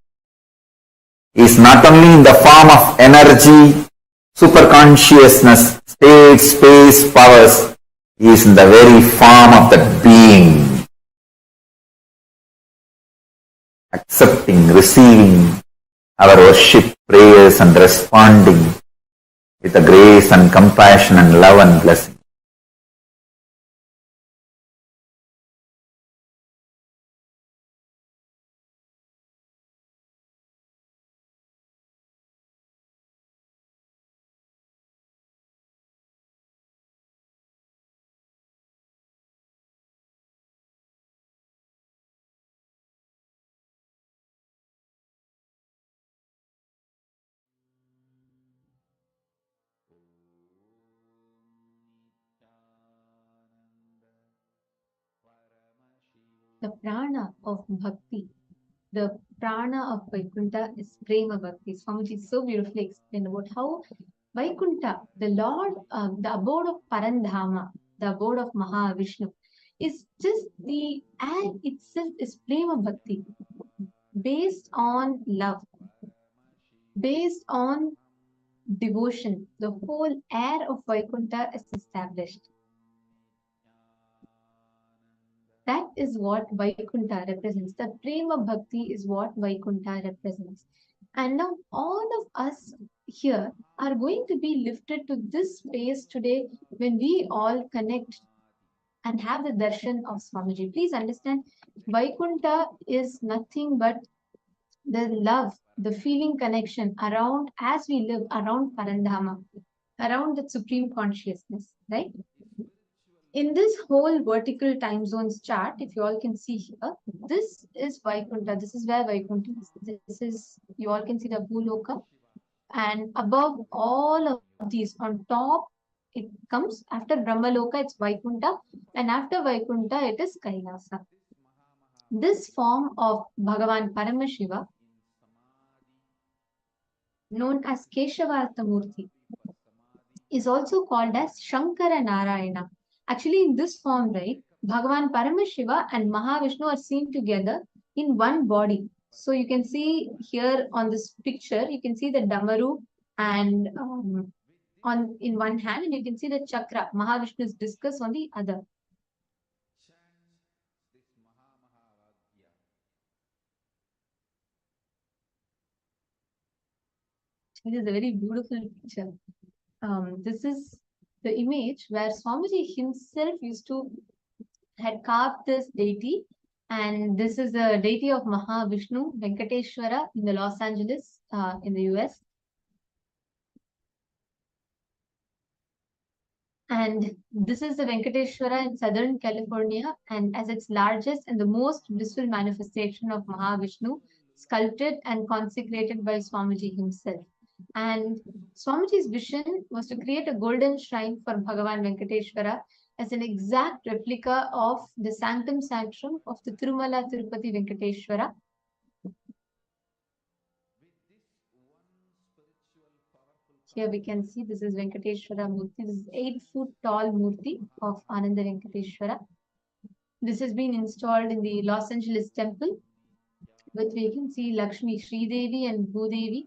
He is not only in the form of energy, superconsciousness, state, space, powers, he is in the very form of the being, accepting, receiving our worship, prayers and responding with the grace and compassion and love and blessing.
The prana of bhakti, the prana of Vaikuntha is prema bhakti. Swamiji so beautifully explained about how Vaikuntha, the Lord, the abode of Parandama, the abode of Mahavishnu, is just the air itself is prema bhakti, based on love, based on devotion. The whole air of Vaikuntha is established. That is what Vaikuntha represents. The prema bhakti is what Vaikuntha represents. And now all of us here are going to be lifted to this space today when we all connect and have the darshan of Swamiji. Please understand, Vaikuntha is nothing but the love, the feeling connection around, as we live around Parandama, around the Supreme Consciousness, right? In this whole vertical time zones chart, if you all can see here, this is Vaikuntha. This is where Vaikuntha is. This is, you all can see the Bhuloka. And above all of these, on top, it comes after Brahmaloka, it's Vaikuntha. And after Vaikuntha, it is Kailasa. This form of Bhagavan Paramashiva, known as Keshavartha Murti, is also called as Shankara Narayana. Actually, in this form, right, Bhagavan Paramashiva and Mahavishnu are seen together in one body. So you can see here on this picture, you can see the Damaru and in one hand, and you can see the chakra, Mahavishnu's discus on the other. It is a very beautiful picture. This is the image where Swamiji himself had carved this deity, and this is the deity of Mahavishnu, Venkateshwara, in the Los Angeles, in the US. And this is the Venkateshwara in Southern California, and as its largest and the most blissful manifestation of Mahavishnu, sculpted and consecrated by Swamiji himself. And Swamiji's vision was to create a golden shrine for Bhagavan Venkateshwara as an exact replica of the Sanctum Sanctorum of the Tirumala Tirupati Venkateshwara. Here we can see this is Venkateshwara Murti. This is 8-foot tall Murti of Ananda Venkateshwara. This has been installed in the Los Angeles temple, with we can see Lakshmi Sridevi and Bhudevi.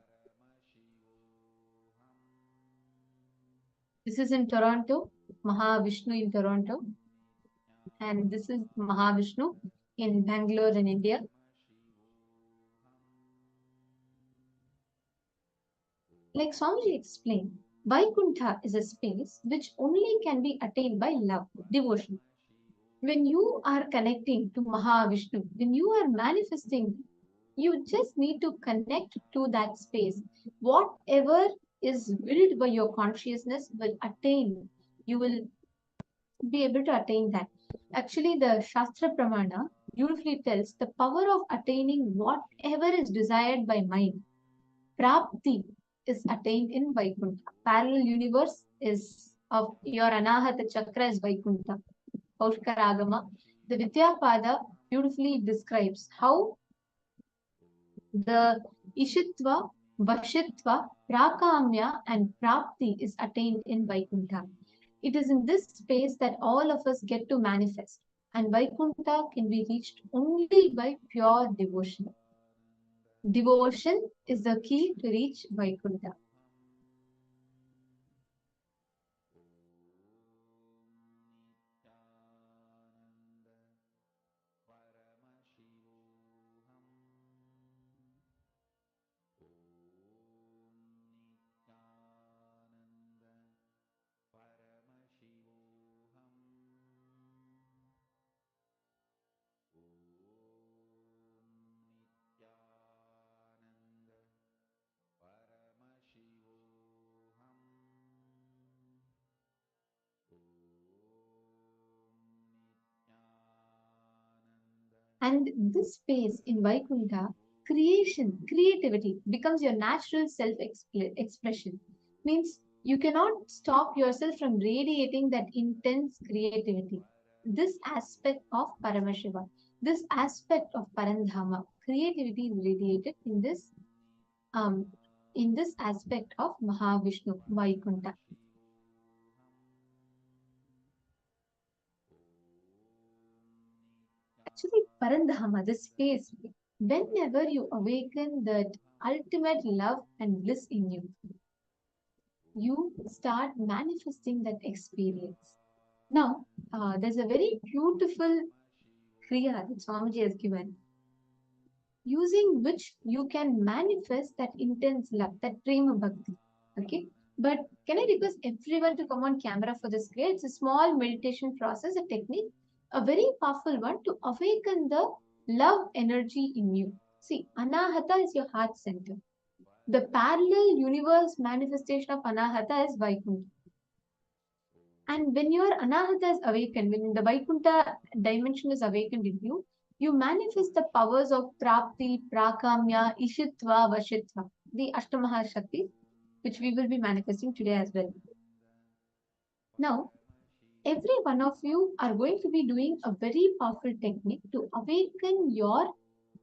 This is in Toronto, Mahavishnu in Toronto. And this is Mahavishnu in Bangalore in India. Like Swamiji explained, Vaikuntha is a space which only can be attained by love, devotion. When you are connecting to Mahavishnu, when you are manifesting, you just need to connect to that space. Whatever is willed by your consciousness will attain. You will be able to attain that. Actually, the Shastra Pramana beautifully tells the power of attaining whatever is desired by mind. Prapti is attained in Vaikuntha. Parallel universe is of your Anahata Chakra is Vaikuntha. Paushkaragama. The Vidyapada beautifully describes how the Ishitva, Vashitva, Prakamya, and Prapti is attained in Vaikuntha. It is in this space that all of us get to manifest, and Vaikuntha can be reached only by pure devotion. Devotion is the key to reach Vaikuntha. And this space in Vaikuntha, creativity becomes your natural self-expression. Means you cannot stop yourself from radiating that intense creativity. This aspect of Paramashiva, this aspect of Parandama, creativity is radiated in this aspect of Mahavishnu, Vaikuntha. Actually, Parandama, the space, whenever you awaken that ultimate love and bliss in you, you start manifesting that experience. Now, there's a very beautiful kriya that Swamiji has given, using which you can manifest that intense love, that prema bhakti. Okay, but can I request everyone to come on camera for this kriya? It's a small meditation process, a technique, a very powerful one to awaken the love energy in you. See, Anahata is your heart center. The parallel universe manifestation of Anahata is Vaikuntha. And when your Anahata is awakened, when the Vaikuntha dimension is awakened in you, you manifest the powers of Prapti, Prakamya, Ishitva, Vashitva, the Ashtamaha Shakti, which we will be manifesting today as well. Now, every one of you are going to be doing a very powerful technique to awaken your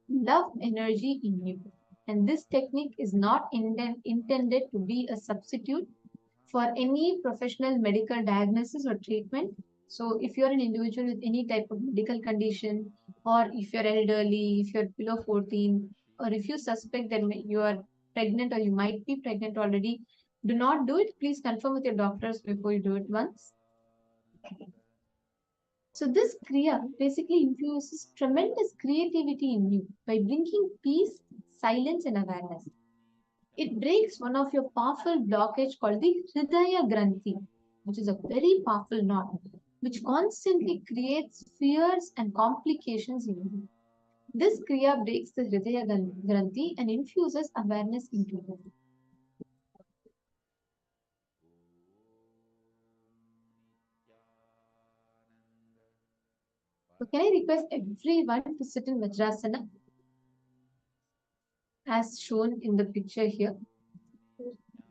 love energy in you. And this technique is not intended to be a substitute for any professional medical diagnosis or treatment. So, if you're an individual with any type of medical condition, or if you're elderly, if you're below 14, or if you suspect that you are pregnant or you might be pregnant already, do not do it. Please confirm with your doctors before you do it once. So, this Kriya basically infuses tremendous creativity in you by bringing peace, silence, and awareness. It breaks one of your powerful blockage called the Hridaya Granthi, which is a very powerful knot, which constantly creates fears and complications in you. This Kriya breaks the Hridaya Granthi and infuses awareness into you. So can I request everyone to sit in Vajrasana as shown in the picture here?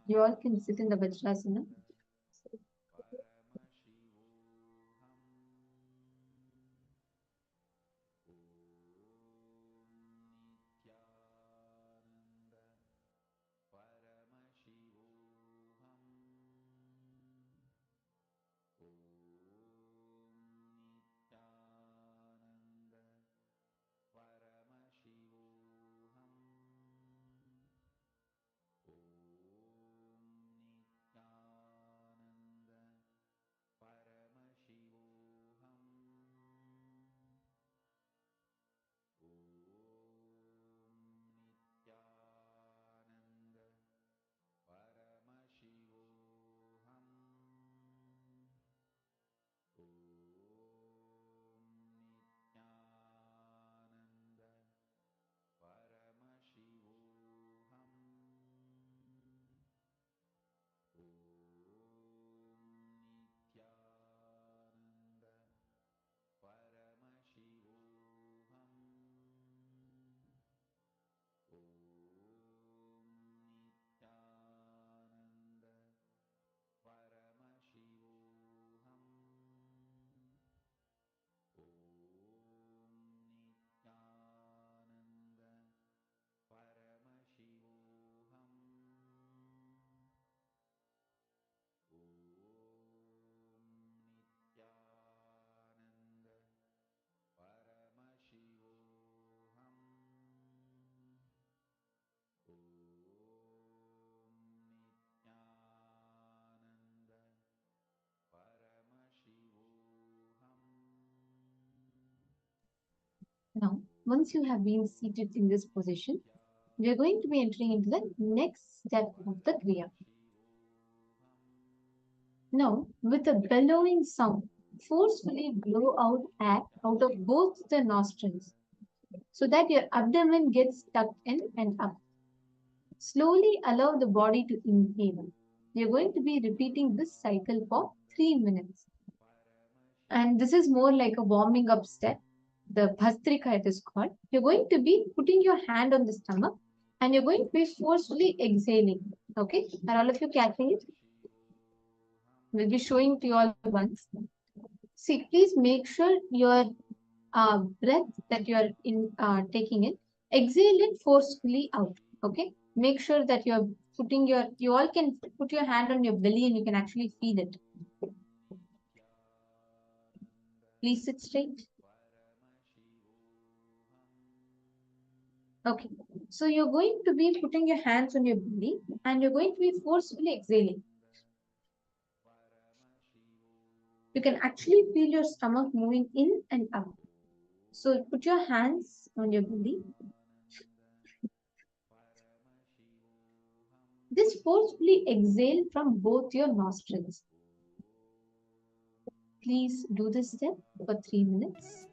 You all can sit in the Vajrasana. Now, once you have been seated in this position, we are going to be entering into the next step of the Kriya. Now, with a bellowing sound, forcefully blow out air out of both the nostrils so that your abdomen gets tucked in and up. Slowly allow the body to inhale. You're going to be repeating this cycle for 3 minutes. And this is more like a warming up step. The Bhastrika it is called. You're going to be putting your hand on the stomach and you're going to be forcefully exhaling. Okay? Are all of you catching it? We'll be showing to you all once. See, please make sure your breath that you are taking in, exhale it forcefully out. Okay? Make sure that you're putting you all can put your hand on your belly and you can actually feel it. Please sit straight. Okay, so you're going to be putting your hands on your belly and you're going to be forcefully exhaling. You can actually feel your stomach moving in and out. So put your hands on your belly. This forcefully exhale from both your nostrils. Please do this step for 3 minutes.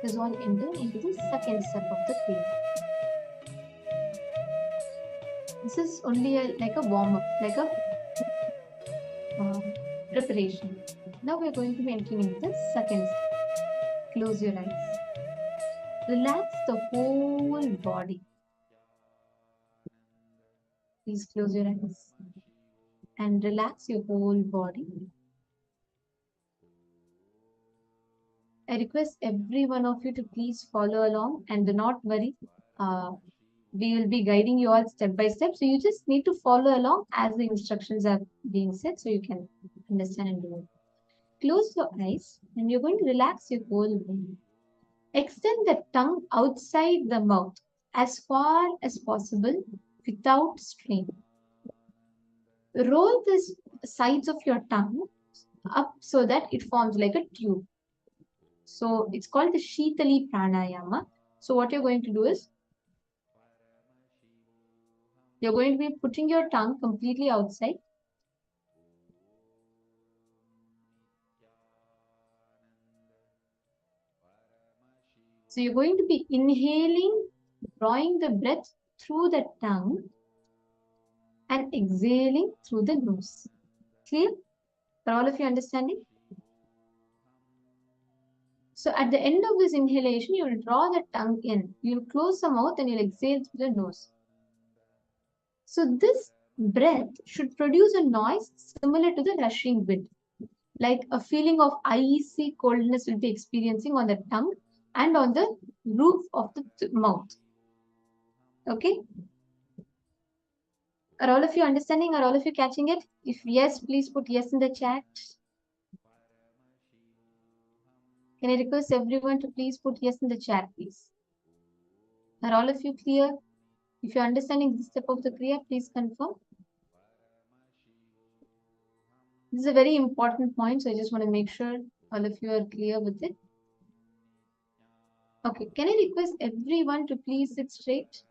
is all enter into the second step of the Kriya. This is only like a warm up, like a preparation. Now we're going to be entering into the second step. Close your eyes. Relax the whole body. Please close your eyes and relax your whole body. I request every one of you to please follow along and do not worry. We will be guiding you all step by step. So you just need to follow along as the instructions are being said so you can understand and do it. Close your eyes and you're going to relax your whole body. Extend the tongue outside the mouth as far as possible without strain. Roll the sides of your tongue up so that it forms like a tube. So it's called the Shitali Pranayama. So what you're going to do is you're going to be putting your tongue completely outside. So you're going to be inhaling, drawing the breath through the tongue and exhaling through the nose. Clear? For all of you understanding? So at the end of this inhalation, you will draw the tongue in. You'll close the mouth and you'll exhale through the nose. So this breath should produce a noise similar to the rushing wind. Like a feeling of icy coldness will be experiencing on the tongue and on the roof of the mouth. Okay? Are all of you understanding? Are all of you catching it? If yes, please put yes in the chat. Can I request everyone to please put yes in the chat, please? Are all of you clear? If you're understanding this step of the Kriya, please confirm. This is a very important point, so I just want to make sure all of you are clear with it. Okay, can I request everyone to please sit straight?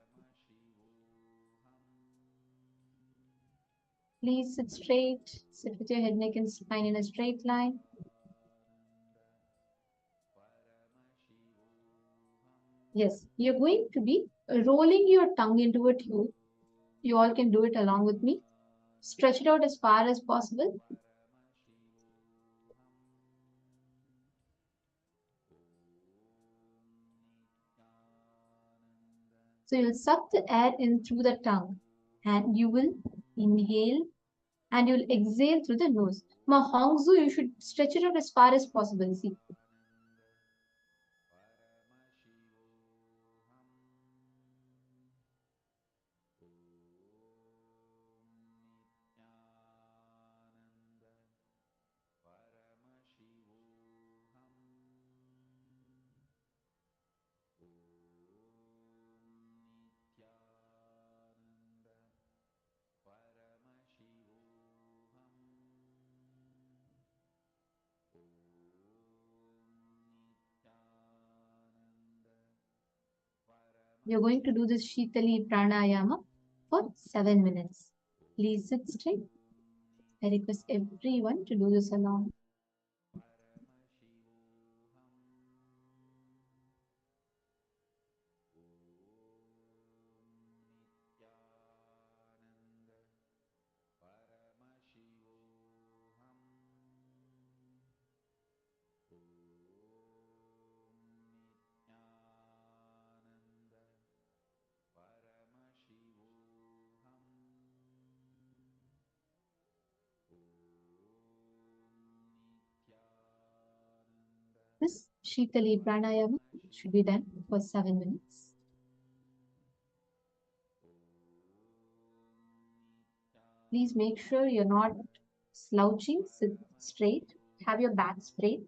Please sit straight. Sit with your head, neck, and spine in a straight line. Yes, you're going to be rolling your tongue into a tube. You all can do it along with me. Stretch it out as far as possible. So you'll suck the air in through the tongue and you will inhale and you'll exhale through the nose. Now, Hongzu, you should stretch it out as far as possible. See. You're going to do this Shitali Pranayama for 7 minutes. Please sit straight. I request everyone to do this along. This Shitali Pranayama should be done for 7 minutes. Please make sure you're not slouching, sit straight, have your back straight.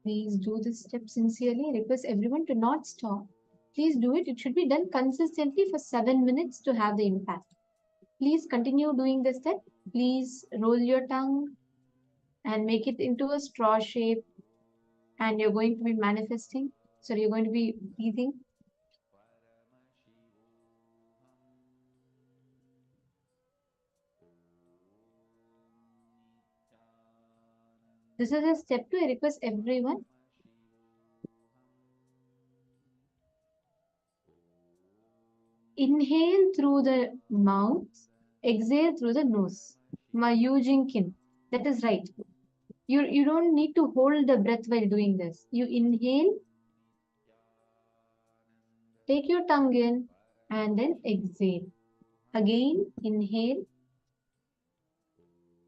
Please do this step sincerely. Request everyone to not stop. Please do it. It should be done consistently for 7 minutes to have the impact. Please continue doing this step. Please roll your tongue and make it into a straw shape. And you're going to be manifesting. So you're going to be breathing. This is a step 2. I request everyone. Inhale through the mouth, exhale through the nose. Mayujinkin. That is right. You don't need to hold the breath while doing this. You inhale, take your tongue in, and then exhale. Again, inhale,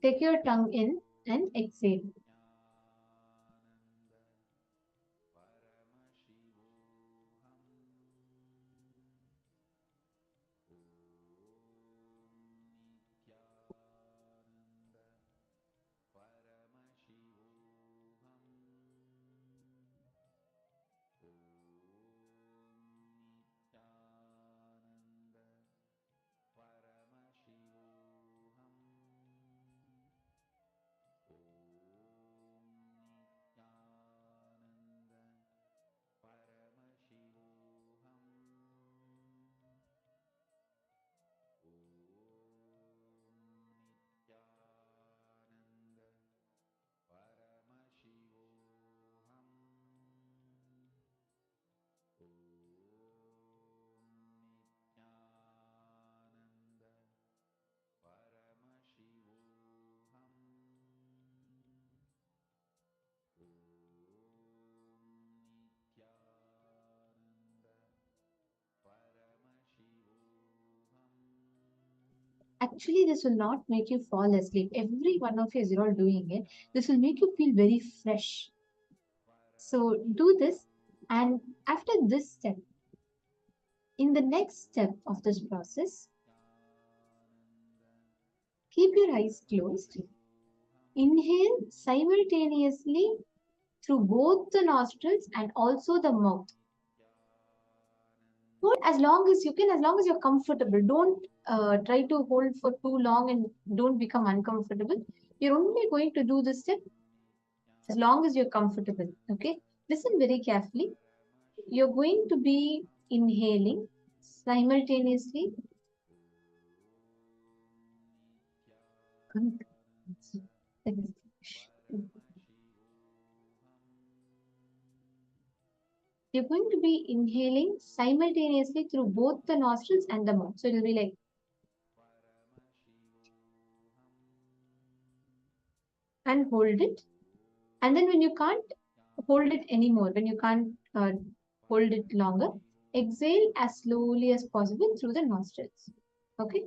take your tongue in, and exhale. Actually, this will not make you fall asleep. Every one of you, as you're all doing it, this will make you feel very fresh. So do this, and after this step, in the next step of this process, keep your eyes closed. Inhale simultaneously through both the nostrils and also the mouth. Hold as long as you can, as long as you're comfortable. Don't try to hold for too long and don't become uncomfortable. You're only going to do this step as long as you're comfortable. Okay? Listen very carefully. You're going to be inhaling simultaneously. You're going to be inhaling simultaneously through both the nostrils and the mouth. So it'll be like, and hold it. And then when you can't hold it anymore, when you can't hold it longer, exhale as slowly as possible through the nostrils. Okay?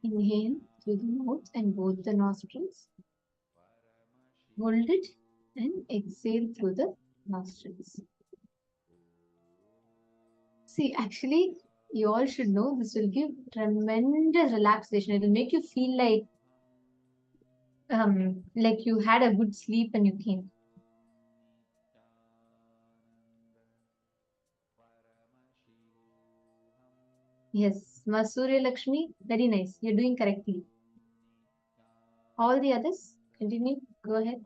Inhale through the mouth and both the nostrils. Hold it and exhale through the nostrils. See, actually, you all should know this will give tremendous relaxation. It will make you feel like you had a good sleep and you came. Yes, Masurya Lakshmi, very nice. You're doing correctly. All the others, continue. Go ahead.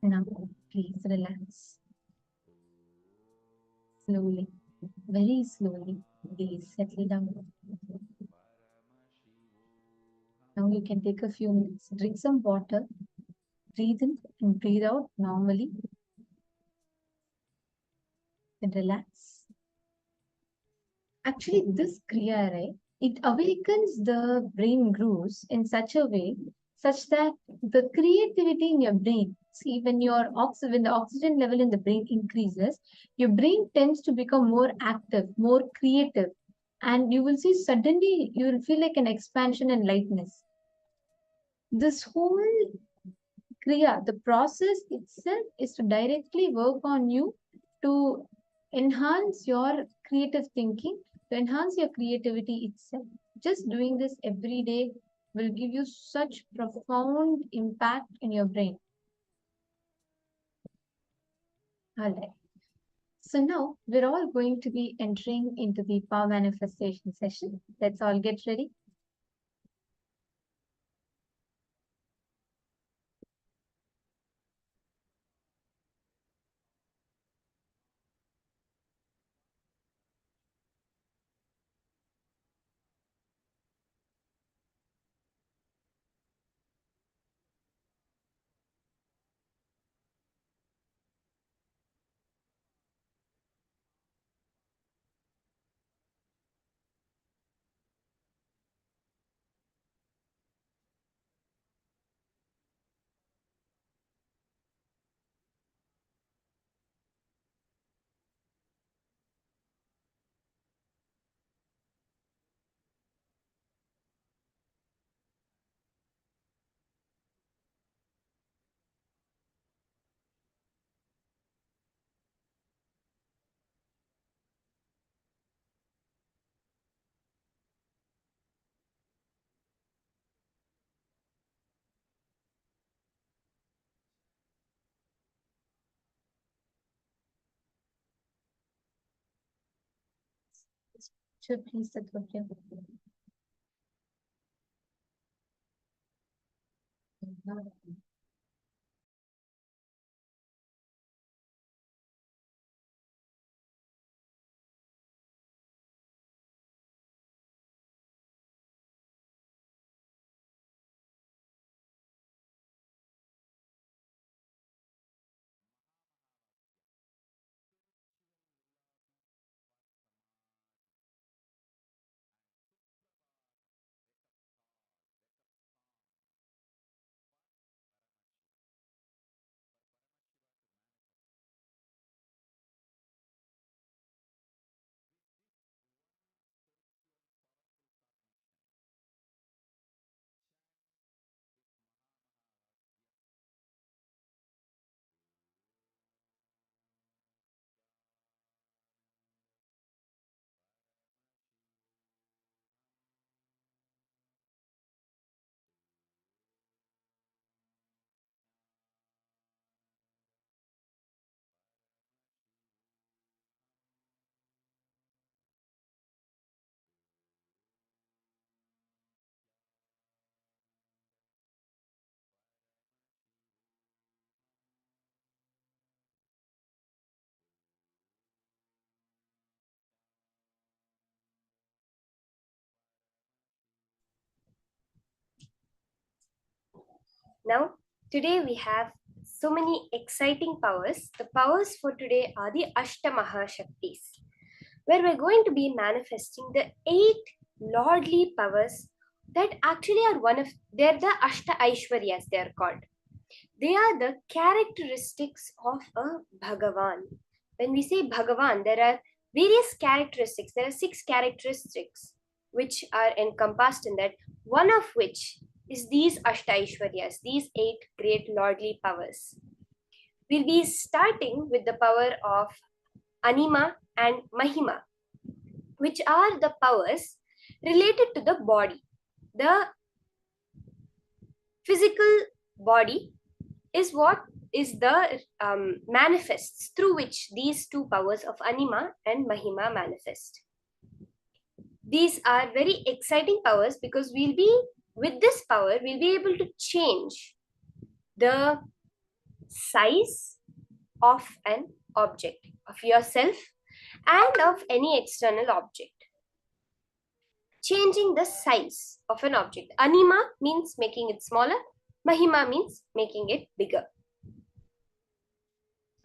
Now, please relax. Slowly, very slowly, please settle down. Now you can take a few minutes, drink some water, breathe in and breathe out normally, and relax. Actually, this Kriya, right, it awakens the brain grooves in such a way such that the creativity in your brain, see, when when the oxygen level in the brain increases, your brain tends to become more active, more creative, and you will see suddenly you will feel like an expansion and lightness. This whole Kriya, the process itself is to directly work on you to enhance your creative thinking, to enhance your creativity itself. Just doing this every day will give you such profound impact in your brain. All right. So now we're all going to be entering into the power manifestation session. Let's all get ready. Sure, please, Satya.
Now, today we have so many exciting powers. The powers for today are the Ashtamaha Shaktis, where we're going to be manifesting the 8 lordly powers that actually are they're the Ashta Aishwaryas, they're called. They are the characteristics of a Bhagavan. When we say Bhagavan, there are various characteristics. There are 6 characteristics which are encompassed in that, one of which is these Ashtaishwaryas, these 8 great lordly powers. We'll be starting with the power of Anima and Mahima, which are the powers related to the body. The physical body is what is the manifests through which these 2 powers of Anima and Mahima manifest. These are very exciting powers because with this power, we'll be able to change the size of an object, of yourself and of any external object. Changing the size of an object. Anima means making it smaller. Mahima means making it bigger.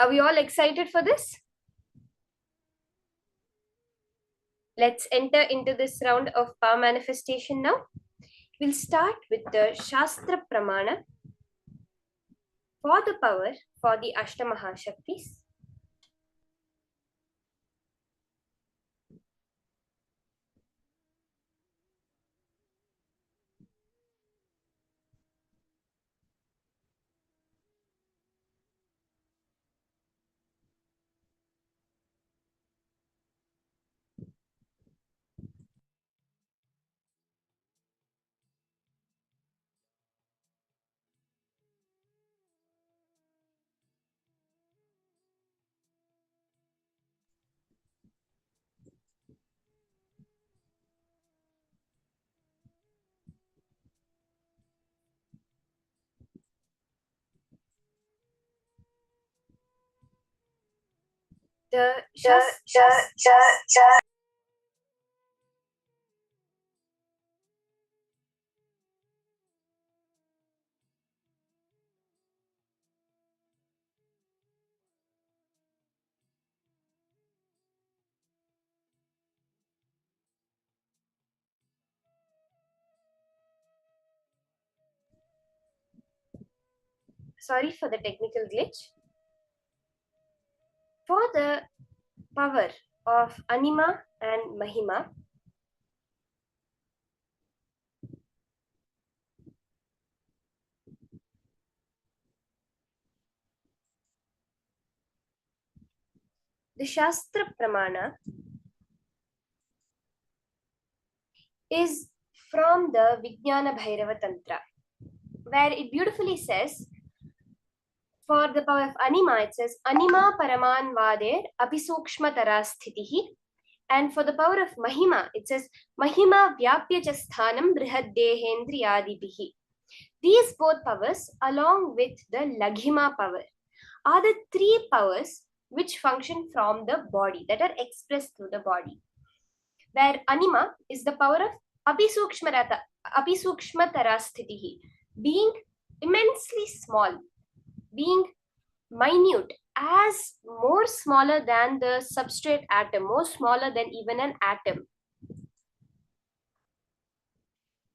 Are we all excited for this? Let's enter into this round of power manifestation now. We'll start with the Shastra Pramana for the power for the Ashtamahashaktis. The Sorry for the technical glitch. For the power of Anima and Mahima, the Shastra Pramana is from the Vijnana Bhairava Tantra, where it beautifully says, for the power of Anima, it says, Anima Paraman Vader Apisukshma Tarasthitihi. And for the power of Mahima, it says, Mahima Vyapya Chasthanam Brihaddehendriyadibihi. These both powers, along with the Laghima power, are the three powers which function from the body, that are expressed through the body. Where Anima is the power of Apisukshma Tarasthitihi, being immensely small, being minute, as more smaller than the substrate atom, more smaller than even an atom.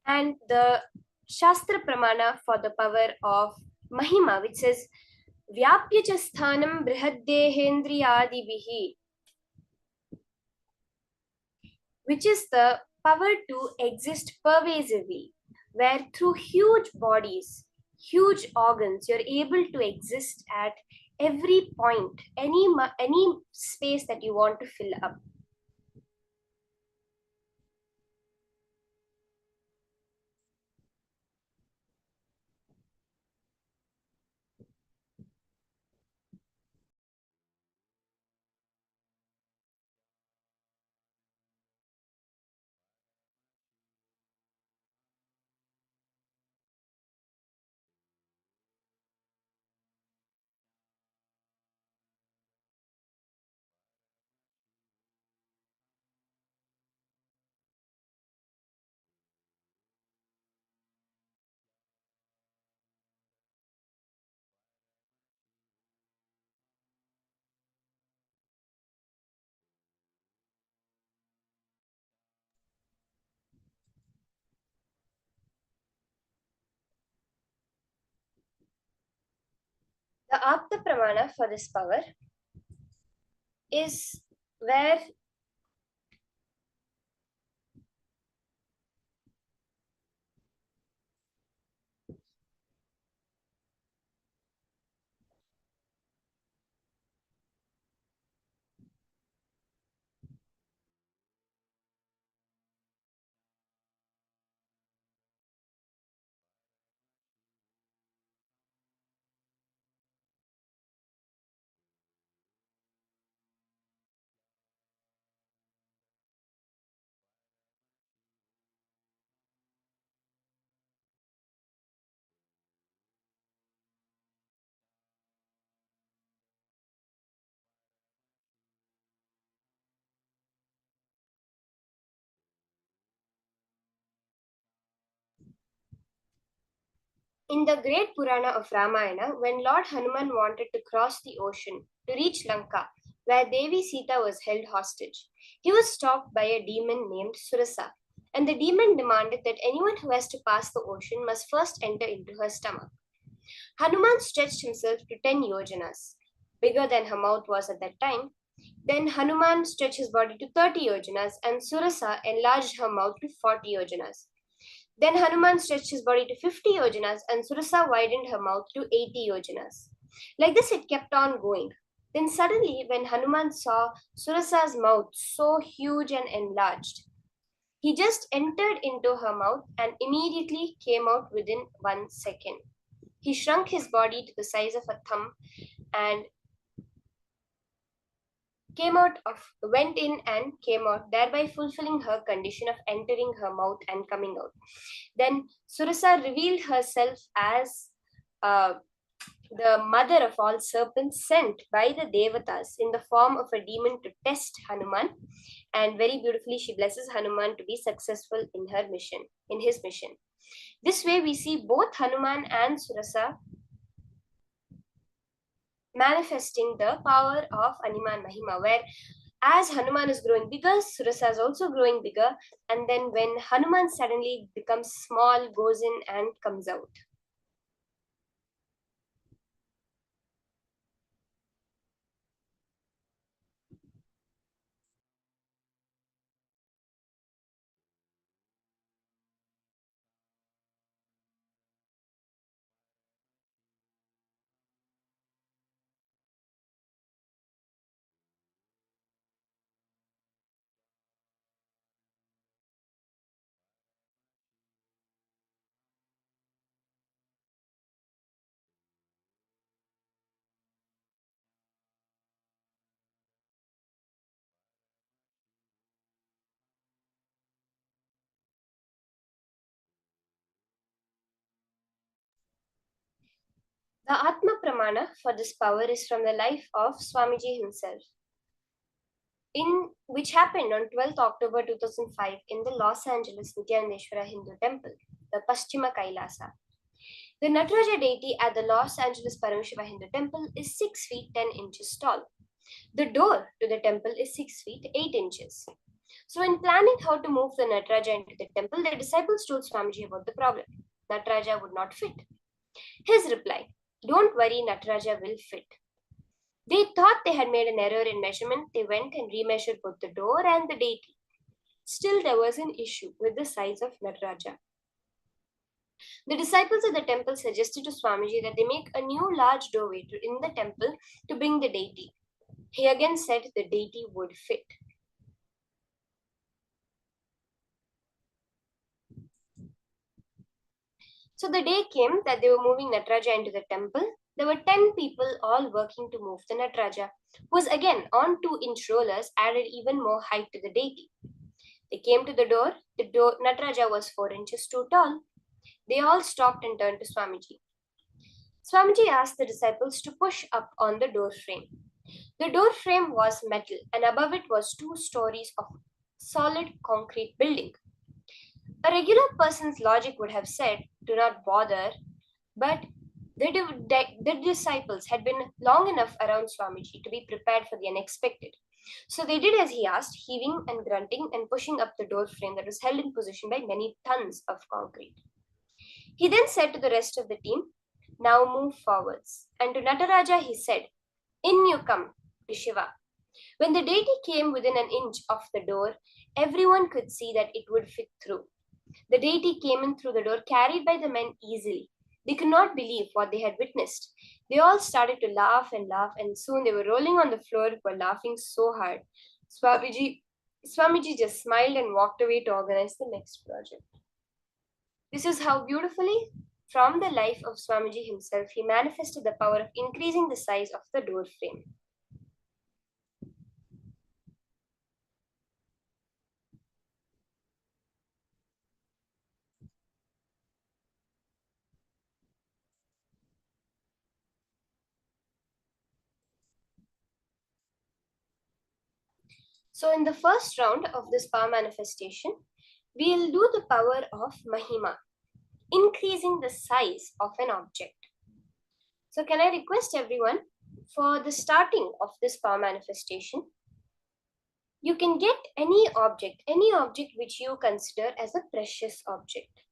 And the Shastra Pramana for the power of Mahima, which says, Vyapya Chasthanam Brihaddehendriyadibihi, which is the power to exist pervasively, where through huge bodies, huge organs, you're able to exist at every point, any space that you want to fill up. The Apta Pramana for this power is where In the great Purana of Ramayana, when Lord Hanuman wanted to cross the ocean to reach Lanka, where Devi Sita was held hostage, he was stopped by a demon named Surasa, and the demon demanded that anyone who has to pass the ocean must first enter into her stomach. Hanuman stretched himself to 10 yojanas, bigger than her mouth was at that time. Then Hanuman stretched his body to 30 yojanas, and Surasa enlarged her mouth to 40 yojanas. Then Hanuman stretched his body to 50 yojanas, and Surasa widened her mouth to 80 yojanas. Like this, it kept on going. Then suddenly, when Hanuman saw Surasa's mouth so huge and enlarged, he just entered into her mouth and immediately came out within 1 second. He shrunk his body to the size of a thumb and went in and came out, thereby fulfilling her condition of entering her mouth and coming out. Then Surasa revealed herself as the mother of all serpents, sent by the Devatas in the form of a demon to test Hanuman. And very beautifully, she blesses Hanuman to be successful in his mission. This way, we see both Hanuman and Surasa manifesting the power of Animan Mahima, where as Hanuman is growing bigger, Surasa is also growing bigger, and then when Hanuman suddenly becomes small, goes in and comes out. The Atma Pramana for this power is from the life of Swamiji himself, which happened on 12th October 2005 in the Los Angeles Nityaneshwara Hindu Temple, the Paschima Kailasa. The Nataraja deity at the Los Angeles Paramashiva Hindu Temple is 6 feet 10 inches tall. The door to the temple is 6 feet 8 inches. So, in planning how to move the Nataraja into the temple, the disciples told Swamiji about the problem. Nataraja would not fit. His reply, "Don't worry, Nataraja will fit." They thought they had made an error in measurement. They went and remeasured both the door and the deity. Still, there was an issue with the size of Nataraja. The disciples of the temple suggested to Swamiji that they make a new large doorway in the temple to bring the deity. He again said the deity would fit. So the day came that they were moving Nataraja into the temple. There were 10 people all working to move the Nataraja, who was again on 2-inch rollers, added even more height to the deity. They came to the door. Nataraja was 4 inches too tall. They all stopped and turned to Swamiji. Swamiji asked the disciples to push up on the door frame. The door frame was metal, and above it was 2 stories of solid concrete building. A regular person's logic would have said, "Do not bother," but the disciples had been long enough around Swamiji to be prepared for the unexpected. So they did as he asked, heaving and grunting and pushing up the door frame that was held in position by many tons of concrete. He then said to the rest of the team, "Now move forwards." And to Nataraja he said, "In you come," to Shiva. When the deity came within an inch of the door, everyone could see that it would fit through. The deity came in through the door, carried by the men easily. They could not believe what they had witnessed. They all started to laugh, and soon they were rolling on the floor while laughing so hard. Swamiji just smiled and walked away to organize the next project. This is how beautifully, from the life of Swamiji himself, he manifested the power of increasing the size of the door frame. So in the first round of this power manifestation, we'll do the power of Mahima. increasing the size of an object. So can I request everyone, for the starting of this power manifestation, you can get any object which you consider as a precious object.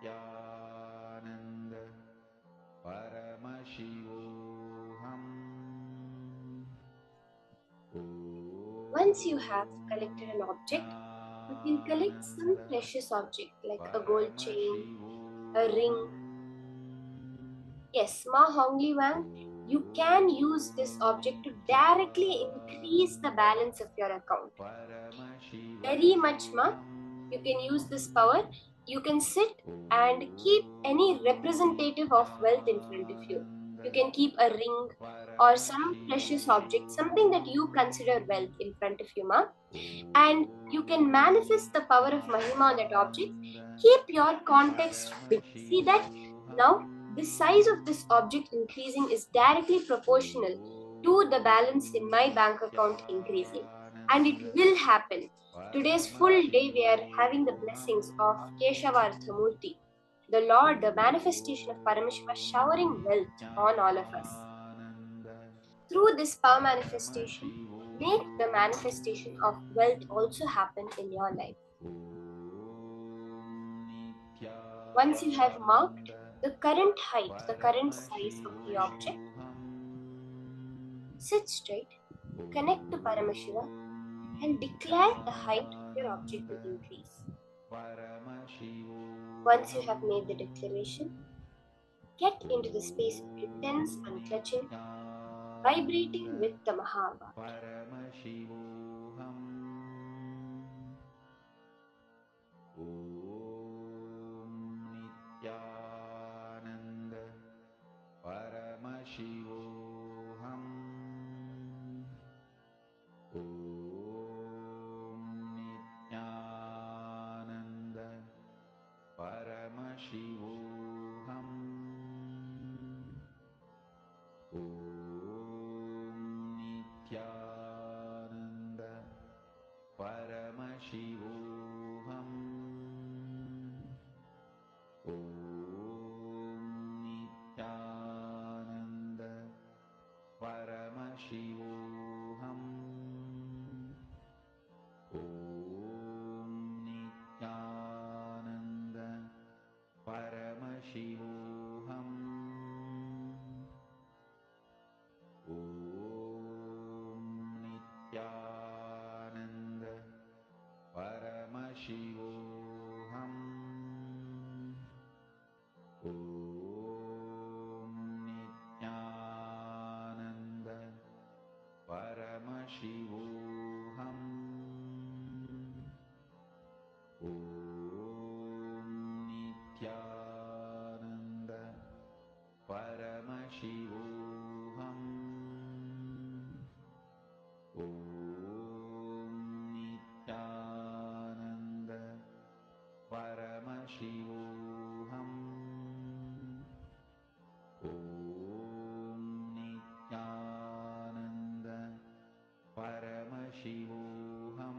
Nityananda Paramashivoham.
Once you have collected an object, you can collect some precious object like a gold chain, a ring. Yes, Ma Hongli Wang, you can use this object to directly increase the balance of your account. Very much, Ma. You can use this power. You can sit and keep any representative of wealth in front of you. You can keep a ring or some precious object, something that you consider wealth in front of you, Ma. And you can manifest the power of Mahima on that object. Keep your context big. See that now the size of this object increasing is directly proportional to the balance in my bank account increasing. And it will happen. Today's full day we are having the blessings of Keshavartha Murti, the Lord, the manifestation of Paramashiva showering wealth on all of us. Through this power manifestation, make the manifestation of wealth also happen in your life. Once you have marked the current height, the current size of the object, sit straight, connect to Paramashiva, and declare the height of your object to increase. Once you have made the declaration, get into the space of intense unclutching, vibrating with the Mahava.
Nityananda Paramashivoham. Nityananda Paramashivoham. Nityananda Paramashivoham. Nityananda Paramashivoham. Nityananda Paramashivoham. Nityananda Paramashivoham. Nityananda Paramashivoham. Nityananda Paramashivoham. Nityananda Paramashivoham. Nityananda Paramashivoham. Nityananda Paramashivoham.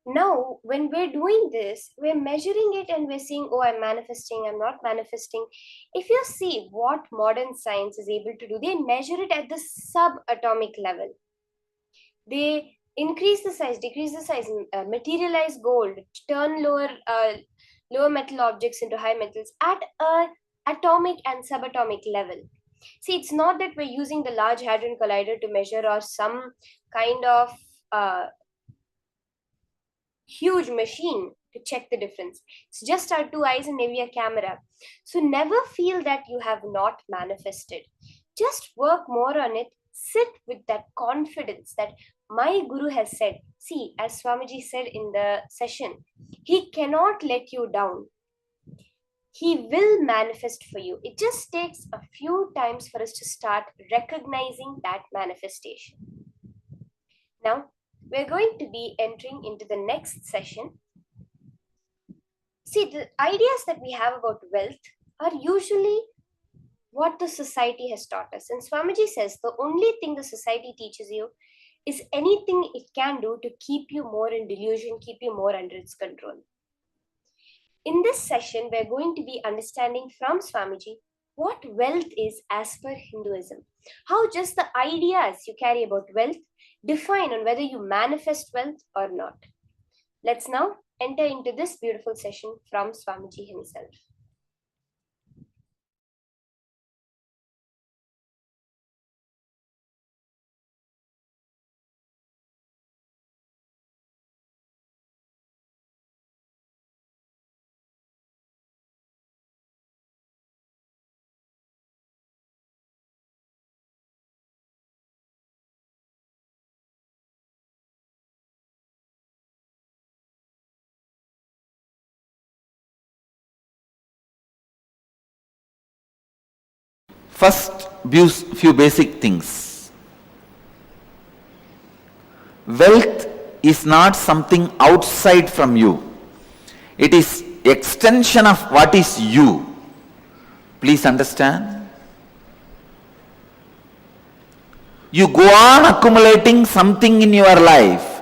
Now, when we're doing this, we're measuring it and we're saying, oh, I'm manifesting, I'm not manifesting. If you see what modern science is able to do, they measure it at the subatomic level. They increase the size, decrease the size, materialize gold, turn lower metal objects into high metals at a atomic and subatomic level. See, it's not that we're using the Large Hadron Collider to measure or some kind of huge machine to check the difference. It's just our two eyes and maybe a camera. So never feel that you have not manifested. Just work more on it. Sit with that confidence that my Guru has said. See, as Swamiji said in the session, he cannot let you down. He will manifest for you. It just takes a few times for us to start recognizing that manifestation. Now, we're going to be entering into the next session. See, the ideas that we have about wealth are usually what the society has taught us. And Swamiji says the only thing the society teaches you is anything it can do to keep you more in delusion, keep you more under its control. In this session, we're going to be understanding from Swamiji what wealth is as per Hinduism. How just the ideas you carry about wealth define on whether you manifest wealth or not. Let's now enter into this beautiful session from Swamiji himself.
First, few basic things. Wealth is not something outside from you. It is extension of what is you. Please understand. You go on accumulating something in your life.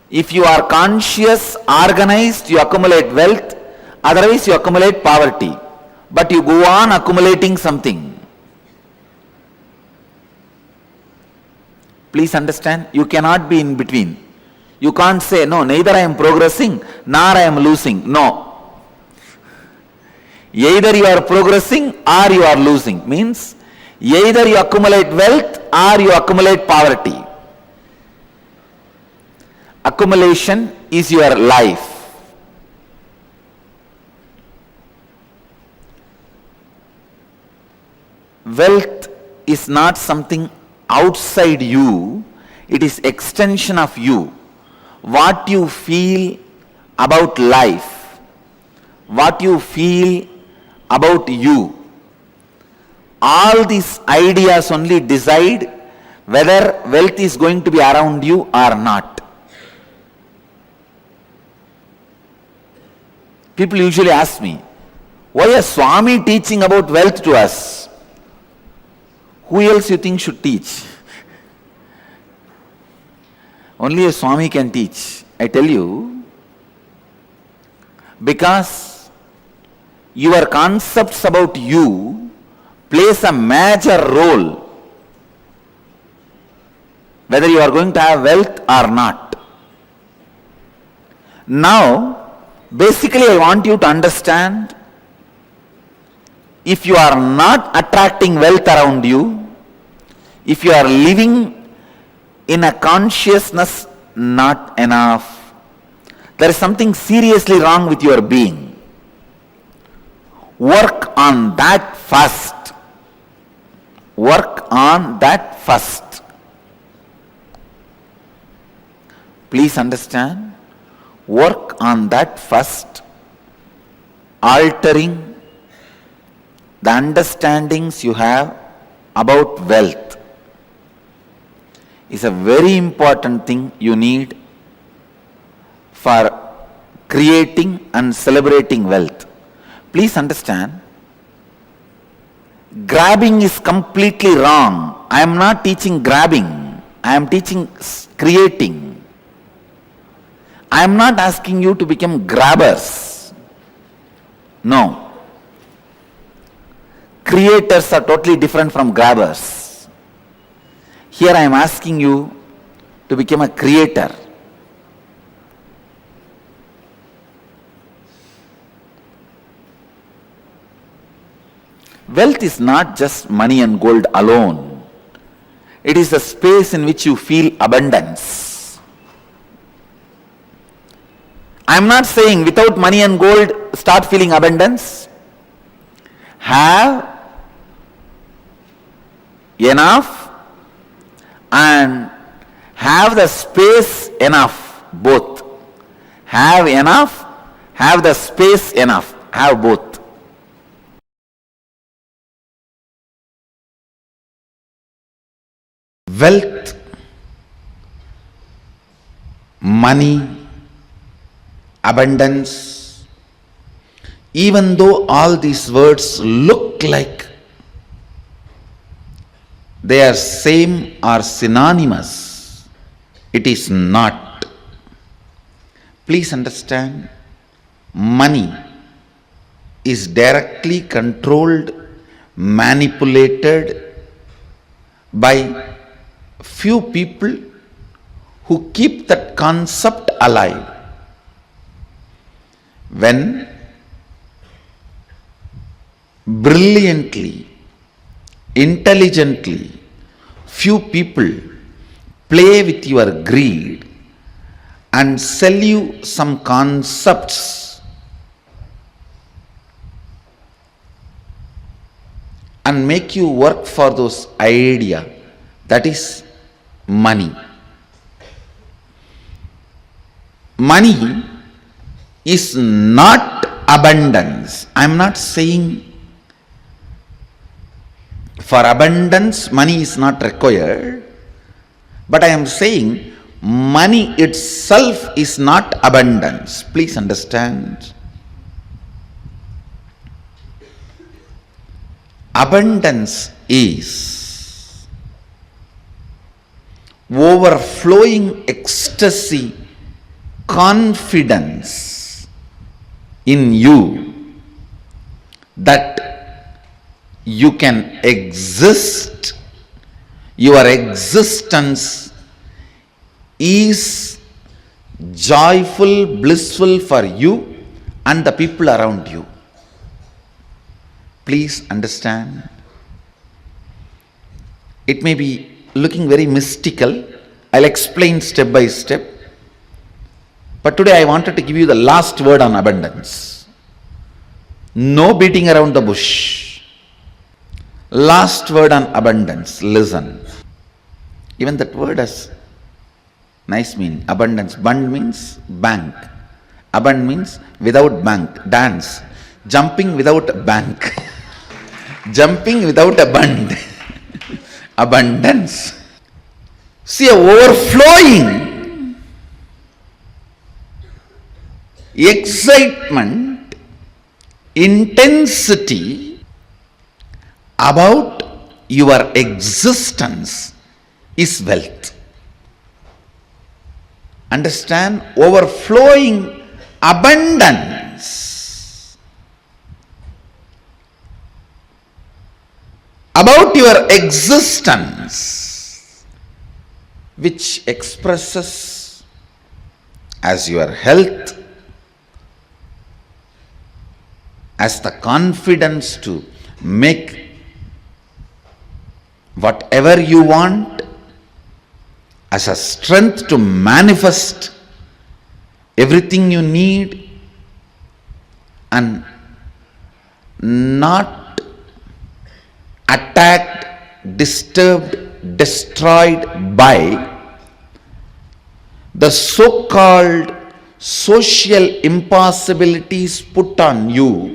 If you are conscious, organized, you accumulate wealth. Otherwise, you accumulate poverty. But you go on accumulating something. Please understand, you cannot be in between. You can't say, no, neither I am progressing, nor I am losing. No. Either you are progressing or you are losing. Means, either you accumulate wealth or you accumulate poverty. Accumulation is your life. Wealth is not something outside you, it is extension of you. What you feel about life, what you feel about you, all these ideas only decide whether wealth is going to be around you or not. People usually ask me, why is Swami teaching about wealth to us? Who else you think should teach? Only a Swami can teach. I tell you, because your concepts about you plays a major role whether you are going to have wealth or not. Now, basically I want you to understand, if you are not attracting wealth around you, if you are living in a consciousness not enough, there is something seriously wrong with your being. Work on that first. Work on that first. Please understand, work on that first, altering the understandings you have about wealth is a very important thing you need for creating and celebrating wealth. Please understand, grabbing is completely wrong. I am not teaching grabbing, I am teaching creating. I am not asking you to become grabbers. No. Creators are totally different from grabbers. Here I am asking you to become a creator. Wealth is not just money and gold alone. It is a space in which you feel abundance. I am not saying without money and gold start feeling abundance. Have enough and have the space enough, both. Have enough, have the space enough, have both. Wealth, money, abundance, even though all these words look like they are same or synonymous, it is not. Please understand, money is directly controlled, manipulated by few people who keep that concept alive. When brilliantly, intelligently, few people play with your greed and sell you some concepts and make you work for those ideas, that is money. Money is not abundance. I am not saying for abundance money is not required, but I am saying money itself is not abundance. Please understand. Abundance is overflowing ecstasy, confidence in you that you can exist. Your existence is joyful, blissful for you and the people around you. Please understand. It may be looking very mystical. I'll explain step by step. But today I wanted to give you the last word on abundance. No beating around the bush. Last word on abundance. Listen. Even that word has nice meaning. Abundance. Bund means bank. Abund means without bank. Dance. Jumping without a bank. Jumping without a bund. Abundance. See, a overflowing excitement, intensity about your existence is wealth. Understand? Overflowing abundance about your existence, which expresses as your health, as the confidence to make whatever you want, as a strength to manifest everything you need, and not attacked, disturbed, destroyed by the so-called social impossibilities put on you.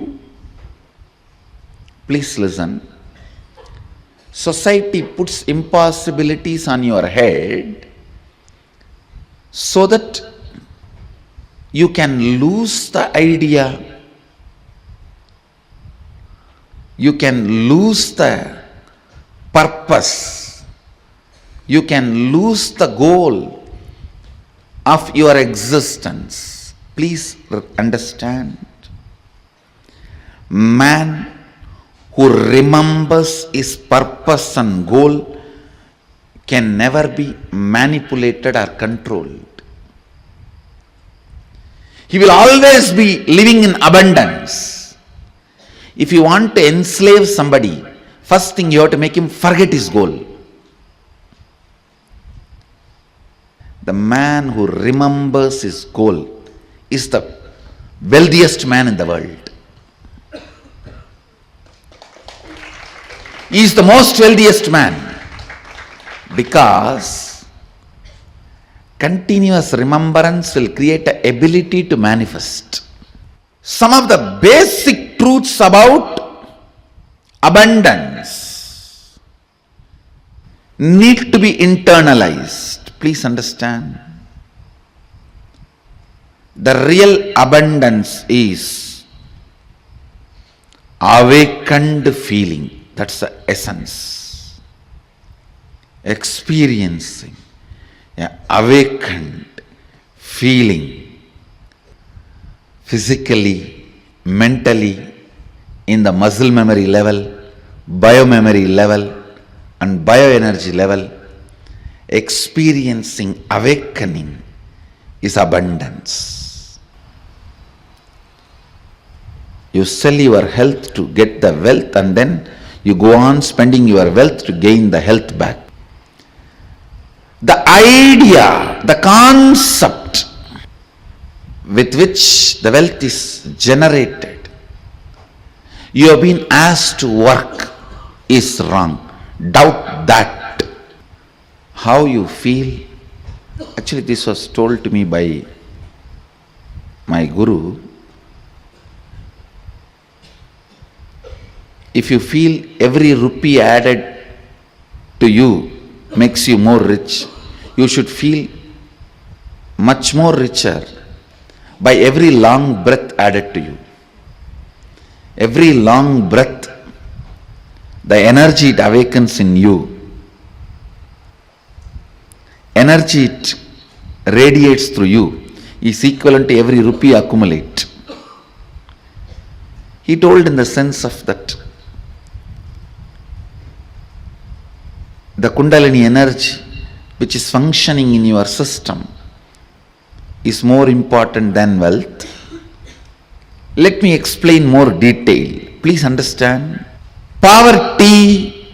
Please listen. Society puts impossibilities on your head so that you can lose the idea, you can lose the purpose, you can lose the goal,
of your existence. Please understand. Man who remembers his purpose and goal can never be manipulated or controlled. He will always be living in abundance. If you want to enslave somebody, first thing you have to make him forget his goal. The man who remembers his goal is the wealthiest man in the world. He is the most wealthiest man because continuous remembrance will create an ability to manifest. Some of the basic truths about abundance need to be internalized. Please understand. The real abundance is awakened feeling. That's the essence. Experiencing awakened feeling physically, mentally, in the muscle memory level, biomemory level, and bioenergy level. Experiencing awakening is abundance. You sell your health to get the wealth, and then you go on spending your wealth to gain the health back. The idea, the concept with which the wealth is generated, you have been asked to work, is wrong. Doubt that. How you feel? Actually, this was told to me by my guru. If you feel every rupee added to you makes you more rich, you should feel much more richer by every long breath added to you. Every long breath, the energy it awakens in you, energy it radiates through you, is equivalent to every rupee accumulate. He told in the sense of that the Kundalini energy which is functioning in your system is more important than wealth. Let me explain more detail. Please understand. Poverty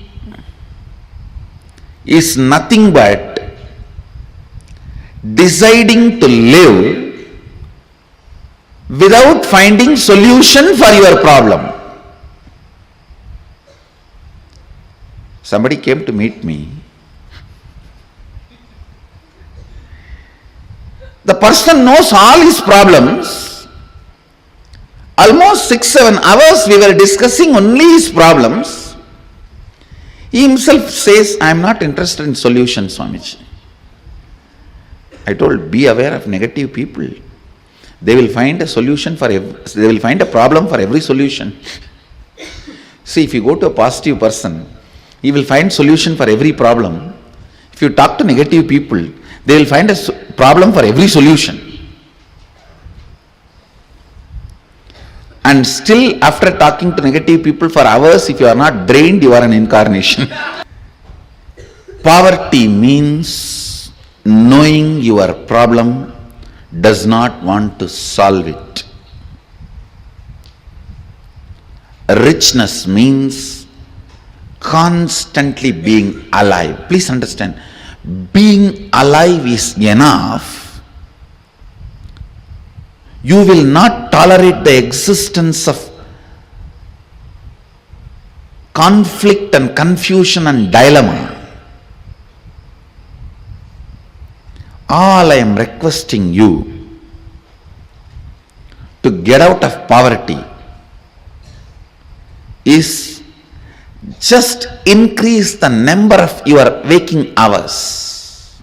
is nothing but deciding to live without finding solution for your problem. Somebody came to meet me. The person knows all his problems. Almost 6-7 hours we were discussing only his problems. He himself says, I am not interested in solutions, Swamiji. I told, be aware of negative people. They will find a solution for they will find a problem for every solution. See, if you go to a positive person, he will find solution for every problem. If you talk to negative people, they will find a problem for every solution. And still, after talking to negative people for hours, if you are not drained, you are an incarnation. Poverty means knowing your problem, does not want to solve it. Richness means constantly being alive. Please understand, being alive is enough. You will not tolerate the existence of conflict and confusion and dilemma. All I am requesting you to get out of poverty is just increase the number of your waking hours.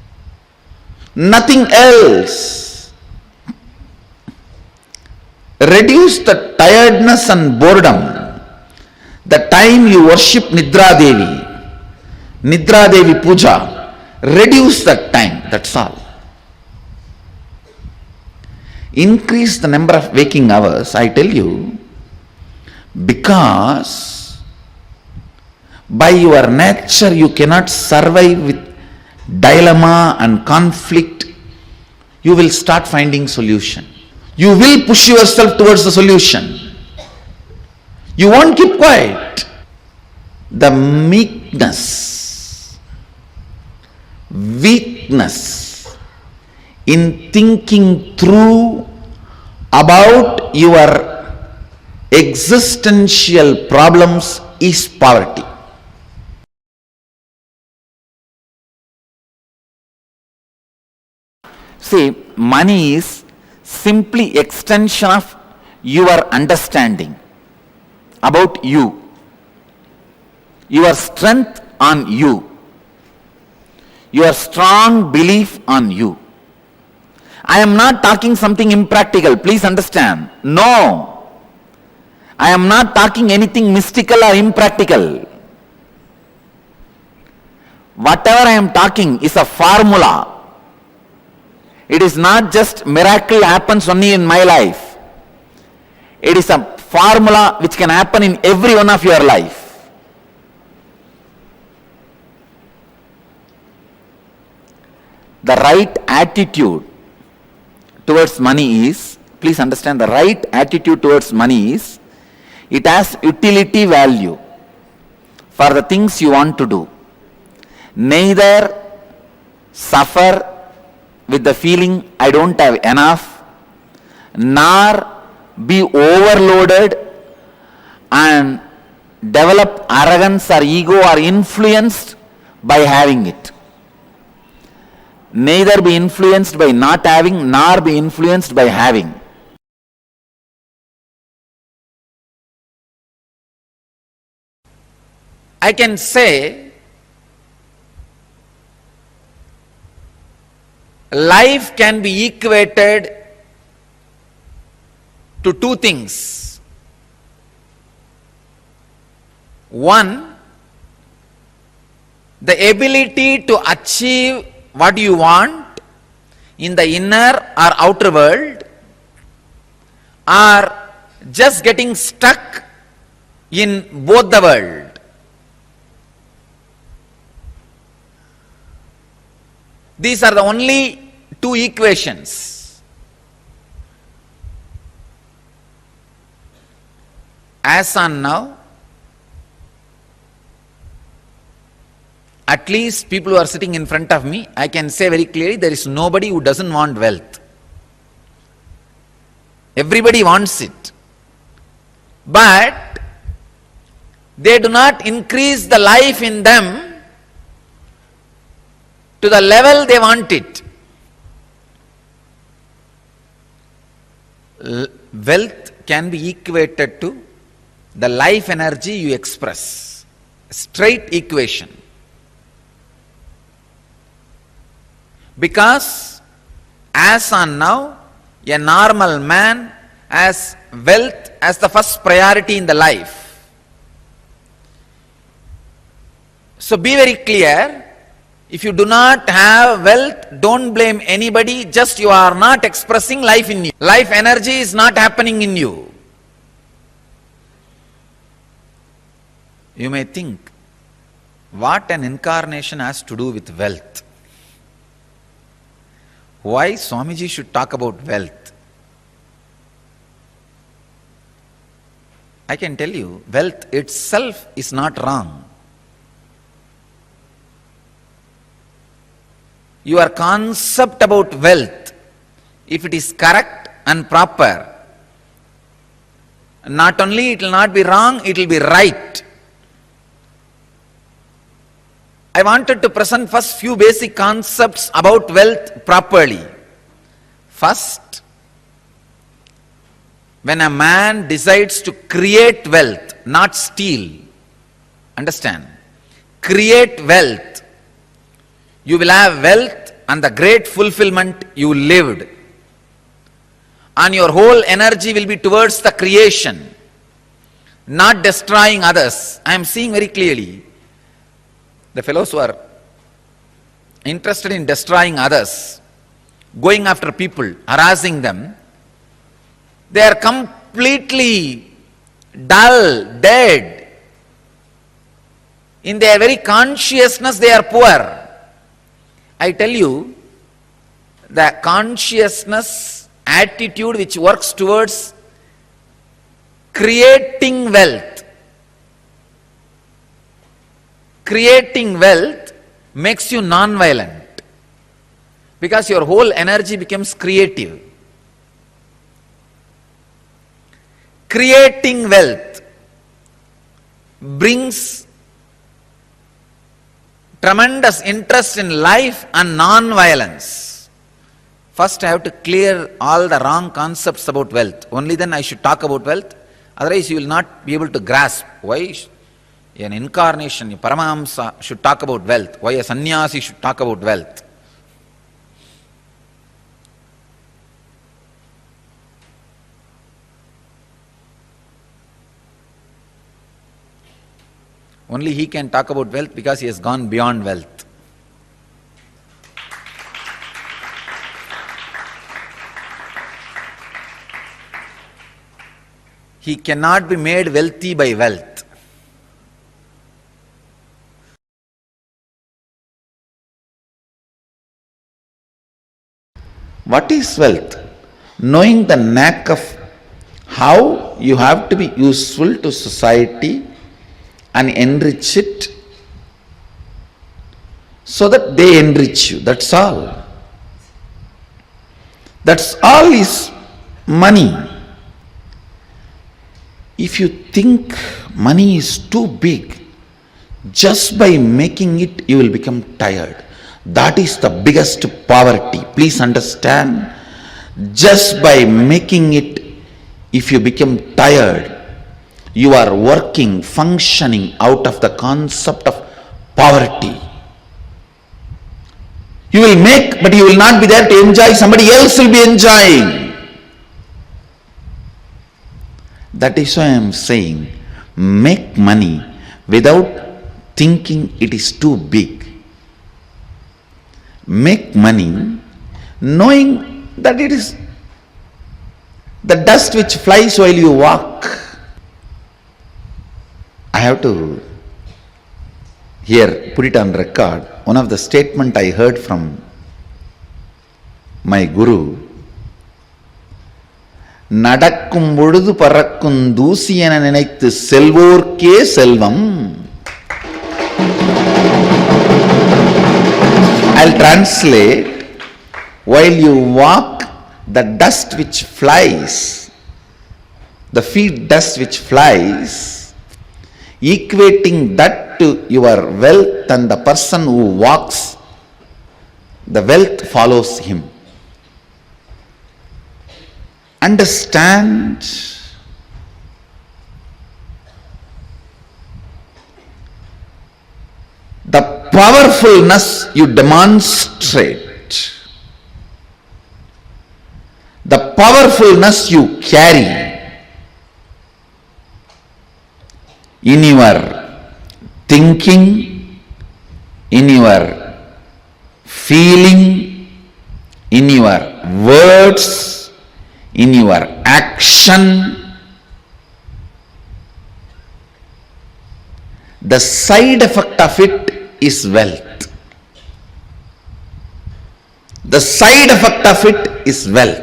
Nothing else. Reduce the tiredness and boredom. The time you worship Nidra Devi Puja, reduce that time, that's all.
increase the number of waking hours, I tell you, because by your nature you cannot survive with dilemma and conflict. You will start finding solution. You will push yourself towards the solution. You won't keep quiet. The meekness, weakness in thinking through about your existential problems is poverty. See, money is simply extension of your understanding about you, your strength on you, your strong belief on you. I am not talking something impractical, please understand. No. I am not talking anything mystical or impractical. Whatever I am talking is a formula. It is not just miracle happens only in my life. It is a formula which can happen in every one of your life. The right attitude towards money is, please understand, the right attitude towards money is, it has utility value for the things you want to do. Neither suffer with the feeling I don't have enough, nor be overloaded and develop arrogance or ego or influenced by having it. Neither be influenced by not having, nor be influenced by having. I can say life can be equated to two things. One, the ability to achieve what you want in the inner or outer world, or just getting stuck in both the world. These are the only two equations. As on now, at least people who are sitting in front of me, I can say very clearly, there is nobody who doesn't want wealth. Everybody wants it. But they do not increase the life in them to the level they want it. Wealth can be equated to the life energy you express. Straight equation. Because as on now, a normal man has wealth as the first priority in the life. So be very clear. If you do not have wealth, don't blame anybody, just you are not expressing life in you. Life energy is not happening in you. You may think, what an incarnation has to do with wealth? Why Swamiji should talk about wealth? I can tell you, wealth itself is not wrong. Your concept about wealth, if it is correct and proper, not only it will not be wrong, it will be right. I wanted to present first few basic concepts about wealth properly. First, when a man decides to create wealth, not steal, understand, create wealth, you will have wealth and the great fulfillment you lived. And your whole energy will be towards the creation, not destroying others. I am seeing very clearly the fellows who are interested in destroying others, going after people, harassing them, They are completely dull, dead. In their very consciousness they are poor. I tell you, the consciousness attitude which works towards creating wealth makes you non-violent, because your whole energy becomes creative. Creating wealth brings tremendous interest in life and non-violence. First I have to clear all the wrong concepts about wealth. Only then I should talk about wealth. Otherwise you will not be able to grasp why an incarnation, a Paramahamsa should talk about wealth, why a sannyasi should talk about wealth. Only he can talk about wealth because he has gone beyond wealth. He cannot be made wealthy by wealth. What is wealth? Knowing the knack of how you have to be useful to society and enrich it so that they enrich you. That's all. That's all is money. If you think money is too big, just by making it you will become tired. That is the biggest poverty. Please understand. Just by making it, if you become tired, you are working, functioning out of the concept of poverty. You will make, but you will not be there to enjoy, somebody else will be enjoying. That is why I am saying, make money without thinking it is too big. Make money knowing that it is the dust which flies while you walk. I have to here put it on record. One of the statement I heard from my guru, நடக்கும் பொழுது பறக்கும் தூசி என நினைத்து செல்வோர்க்கே செல்வம். I'll translate. While you walk, the dust which flies, the feet dust which flies, equating that to your wealth, and the person who walks, the wealth follows him. Understand? The powerfulness you demonstrate, the powerfulness you carry in your thinking, in your feeling, in your words, in your action, the side effect of it is wealth. The side effect of it is wealth.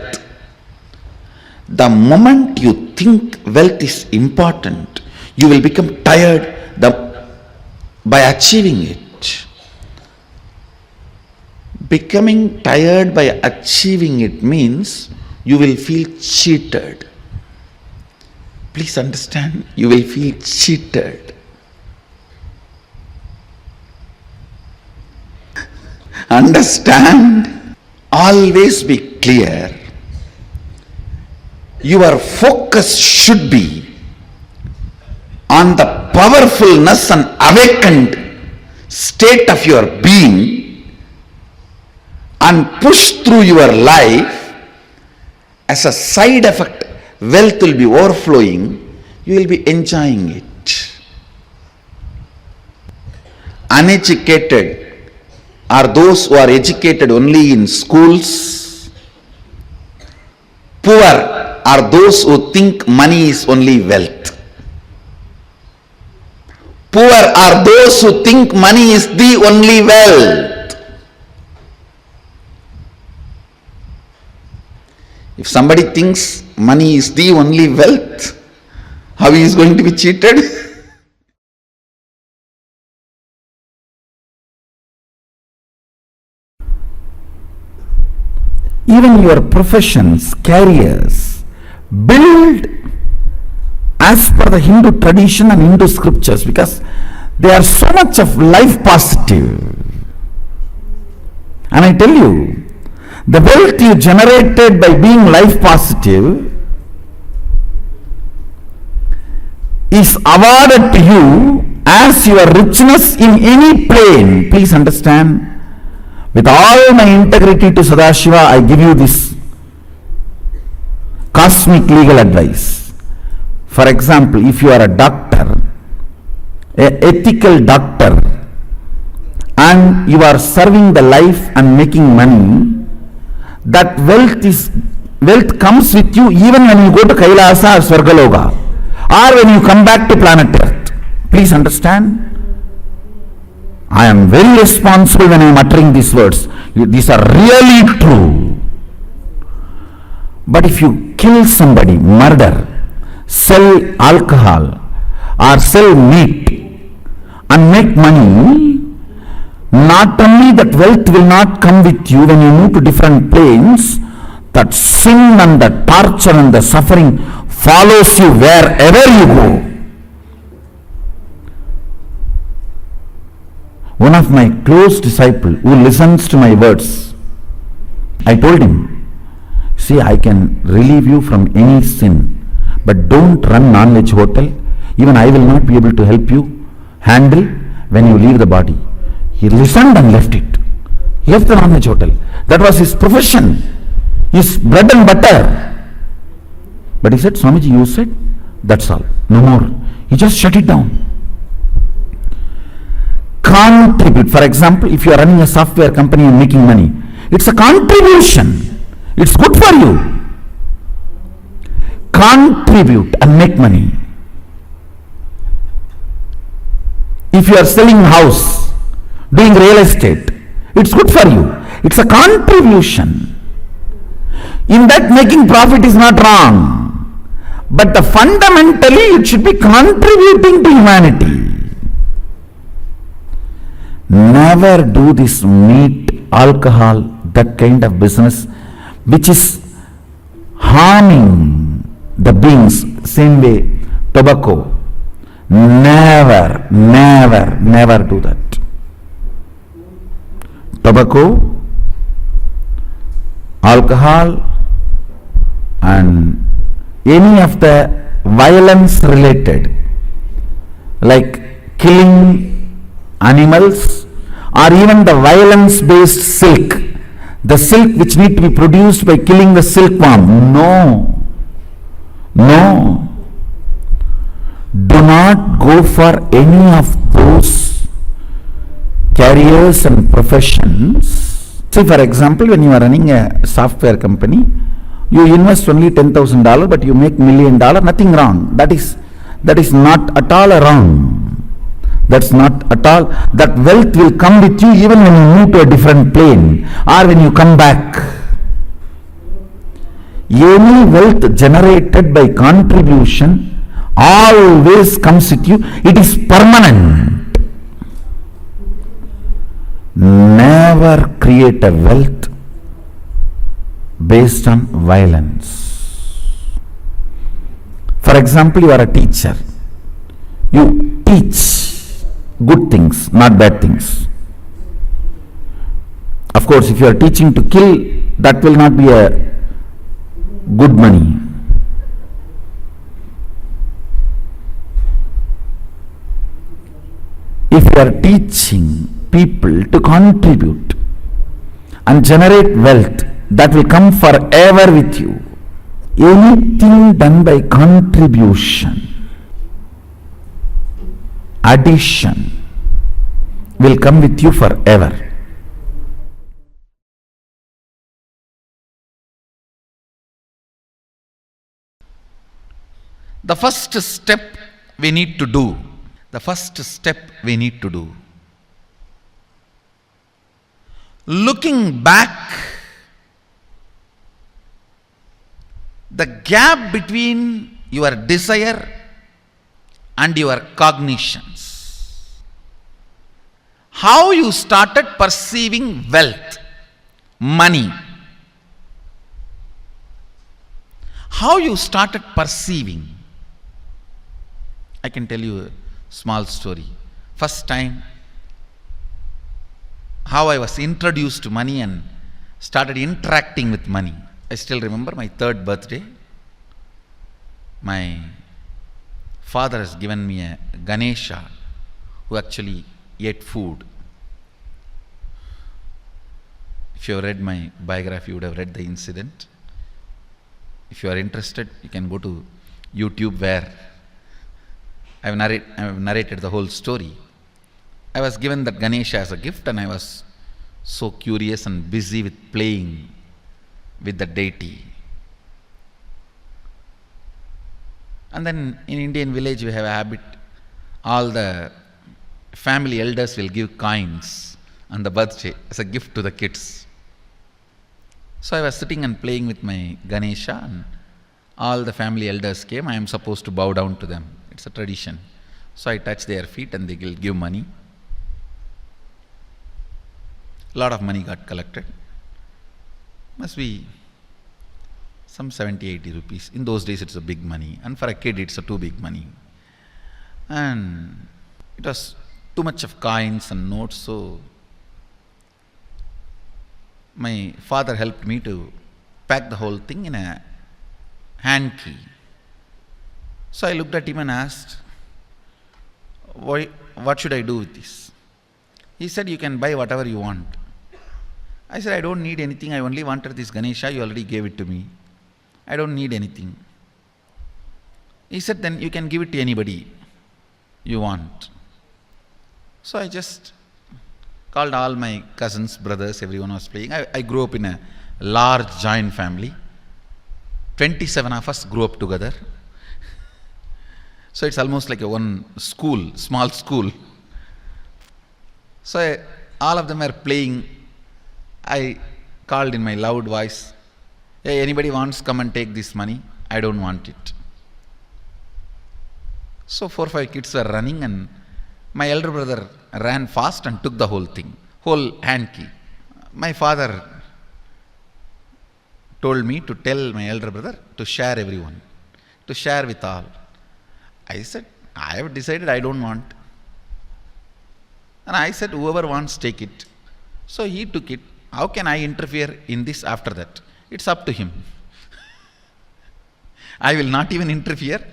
The moment you think wealth is important, you will become tired by achieving it. Becoming tired by achieving it means you will feel cheated. Please understand, you will feel cheated. Understand? Always be clear. Your focus should be on the powerfulness and awakened state of your being, and push through your life. As a side effect, wealth will be overflowing, you will be enjoying it. Uneducated are those who are educated only in schools. Poor are those who think money is only wealth. Poor are those who think money is the only wealth. If somebody thinks money is the only wealth, how he is going to be cheated? Even your professions, careers, build as per the Hindu tradition and Hindu scriptures, because they are so much of life positive. And I tell you, the wealth you generated by being life positive is awarded to you as your richness in any plane. Please understand. With all my integrity to Sadashiva, I give you this cosmic legal advice. For example, if you are a doctor, an ethical doctor, and you are serving the life and making money, that wealth comes with you even when you go to Kailasa or Swargaloka, or when you come back to planet Earth. Please understand. I am very responsible when I am uttering these words. These are really true. But if you kill somebody, murder, sell alcohol, or sell meat and make money, not only that wealth will not come with you when you move to different planes, that sin and the torture and the suffering follows you wherever you go. One of my close disciples who listens to my words, I told him, see, I can relieve you from any sin, but don't run non-veg hotel. Even I will not be able to help you handle when you leave the body. He listened and left it. He left the non-veg hotel. That was his profession, his bread and butter. But he said, Swamiji, you said, that's all, no more. He just shut it down. Contribute. For example, if you are running a software company and making money, it's a contribution. It's good for you. Contribute and make money. If you are selling house, doing real estate, it's good for you. It's a contribution. In that, making profit is not wrong. But fundamentally, it should be contributing to humanity. Never do this meat, alcohol, that kind of business which is harming the beings. Same way, tobacco. Never, never, never do that. Tobacco, alcohol, and any of the violence related, like killing animals, or even the violence based silk, the silk which need to be produced by killing the silkworm. No, no, do not go for any of those careers and professions. See, for example, when you are running a software company, you invest only $10,000, but you make $1 million, nothing wrong. That is not at all wrong. That's not at all. That wealth will come with you even when you move to a different plane or when you come back. Any wealth generated by contribution always comes with you. It is permanent. Never create a wealth based on violence. For example, you are a teacher. You teach good things, not bad things. Of course, if you are teaching to kill, that will not be a good money. If you are teaching people to contribute and generate wealth, that will come forever with you. Anything done by contribution, addition, will come with you forever.
The first step we need to do. The first step we need to do. Looking back, the gap between your desire and your cognitions. How you started perceiving wealth, money. How you started perceiving. I can tell you a small story. First time, how I was introduced to money and started interacting with money. I still remember my 3rd birthday. My father has given me a Ganesha who actually ate food. If you have read my biography, you would have read the incident. If you are interested, you can go to YouTube where I have narrated the whole story. I was given that Ganesha as a gift and I was so curious and busy with playing with the deity. And then in Indian village we have a habit, all the family elders will give coins on the birthday as a gift to the kids. So I was sitting and playing with my Ganesha and all the family elders came. I am supposed to bow down to them. It's a tradition. So I touch their feet and they will give money. A lot of money got collected. Must be some 70-80 rupees. In those days it's a big money, and for a kid it's a too big money. And it was too much of coins and notes, so my father helped me to pack the whole thing in a hand key. So I looked at him and asked, what should I do with this? He said, you can buy whatever you want. I said, I don't need anything. I only wanted this Ganesha. You already gave it to me. I don't need anything. He said, then you can give it to anybody you want. So I just called all my cousins, brothers, everyone was playing. I grew up in a large joint family. 27 of us grew up together. So it's almost like a one school, small school. So all of them were playing. I called in my loud voice, hey, anybody wants, come and take this money. I don't want it. So 4 or 5 kids were running and my elder brother ran fast and took the whole thing, whole hand key. My father told me to tell my elder brother to share everyone, to share with all. I said, I have decided I don't want. And I said, whoever wants, take it. So he took it. How can I interfere in this after that? It's up to him. I will not even interfere,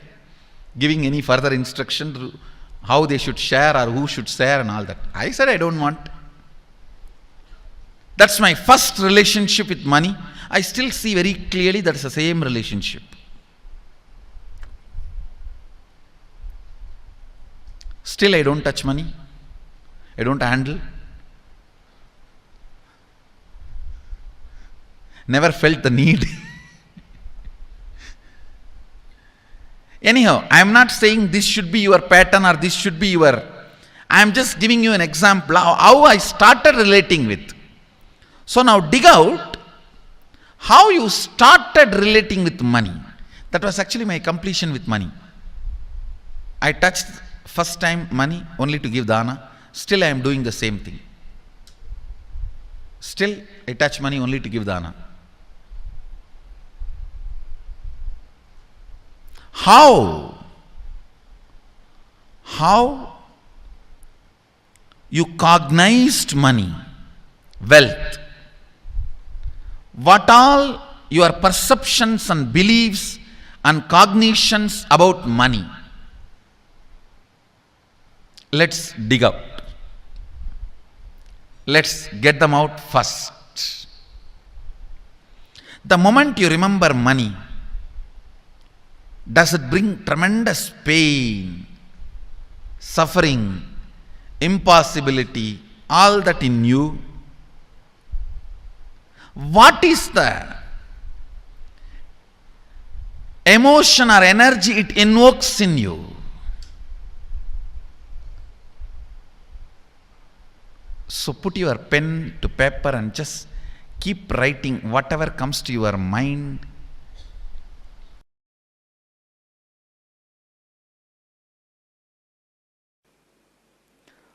giving any further instruction to how they should share or who should share and all that. I said I don't want. That's my first relationship with money. I still see very clearly that's the same relationship. Still I don't touch money. I don't handle. Never felt the need. Anyhow, I am not saying this should be your pattern or this should be your... I am just giving you an example of how I started relating with. So now dig out how you started relating with money. That was actually my completion with money. I touched first time money only to give dana. Still I am doing the same thing. Still I touch money only to give dana. How you cognized money, wealth, what all your perceptions and beliefs and cognitions about money. Let's dig out. Let's get them out first. The moment you remember money, does it bring tremendous pain, suffering, impossibility, all that in you? What is the emotion or energy it invokes in you. So put your pen to paper and just keep writing whatever comes to your mind.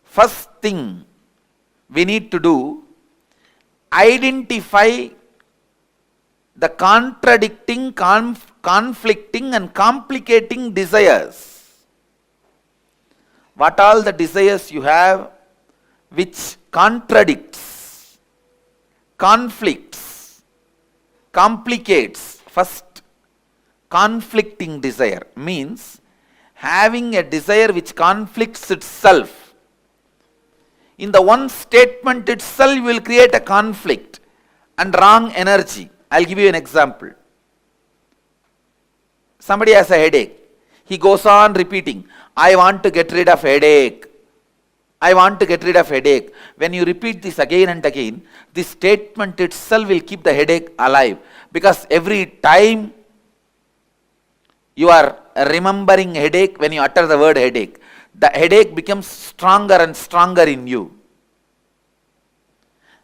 First thing we need to do, identify the contradicting, conflicting and complicating desires. What all the desires you have which contradicts, conflicts, complicates. First, conflicting desire means having a desire which conflicts itself. In the one statement itself, you will create a conflict and wrong energy. I'll give you an example. Somebody has a headache. He goes on repeating, I want to get rid of headache. I want to get rid of headache. When you repeat this again and again, this statement itself will keep the headache alive. Because every time you are remembering headache, when you utter the word headache, the headache becomes stronger and stronger in you.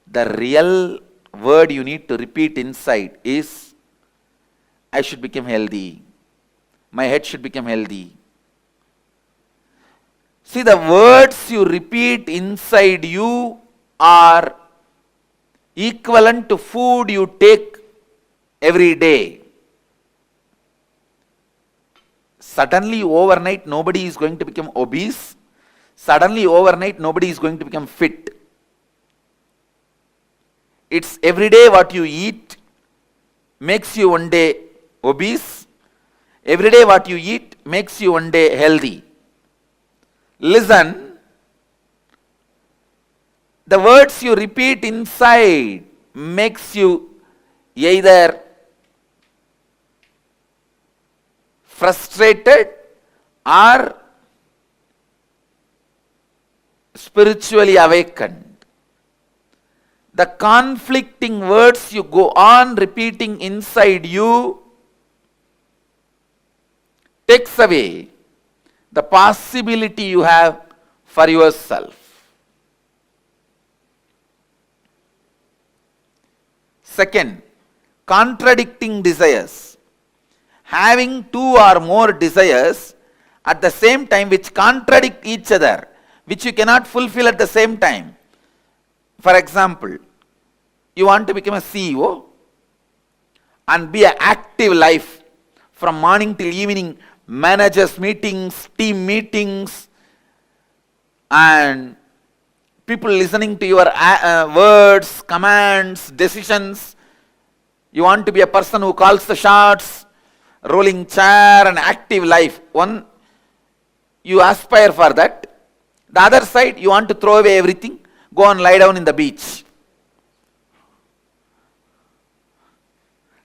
The real word you need to repeat inside is, I should become healthy. My head should become healthy. See, the words you repeat inside you are equivalent to food you take every day. Suddenly, overnight, nobody is going to become obese. Suddenly, overnight, nobody is going to become fit. It's every day what you eat makes you one day obese. Every day what you eat makes you one day healthy. Listen, the words you repeat inside makes you either frustrated or spiritually awakened. The conflicting words you go on repeating inside you takes away the possibility you have for yourself. Second, contradicting desires. Having two or more desires at the same time which contradict each other, which you cannot fulfill at the same time. For example, you want to become a CEO and be an active life from morning till evening, managers meetings, team meetings, and people listening to your words, commands, decisions. You want to be a person who calls the shots, rolling chair, and active life. One, you aspire for that. The other side, you want to throw away everything, go and lie down in the beach,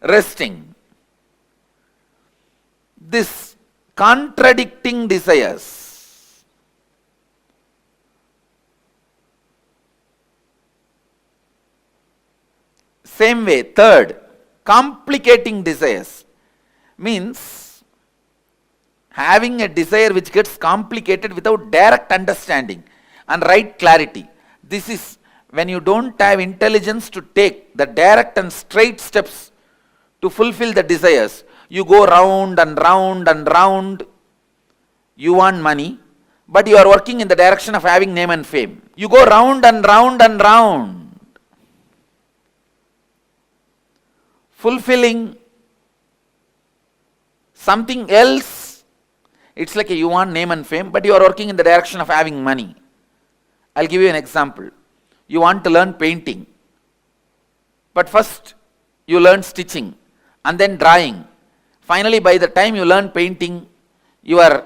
resting. This contradicting desires. Same way, third, complicating desires means having a desire which gets complicated without direct understanding and right clarity. This is when you don't have intelligence to take the direct and straight steps to fulfill the desires. You go round and round and round. You want money, but you are working in the direction of having name and fame. You go round and round and round, fulfilling something else. It's like you want name and fame, but you are working in the direction of having money. I'll give you an example. You want to learn painting, but first you learn stitching and then drawing. Finally, by the time you learn painting, you have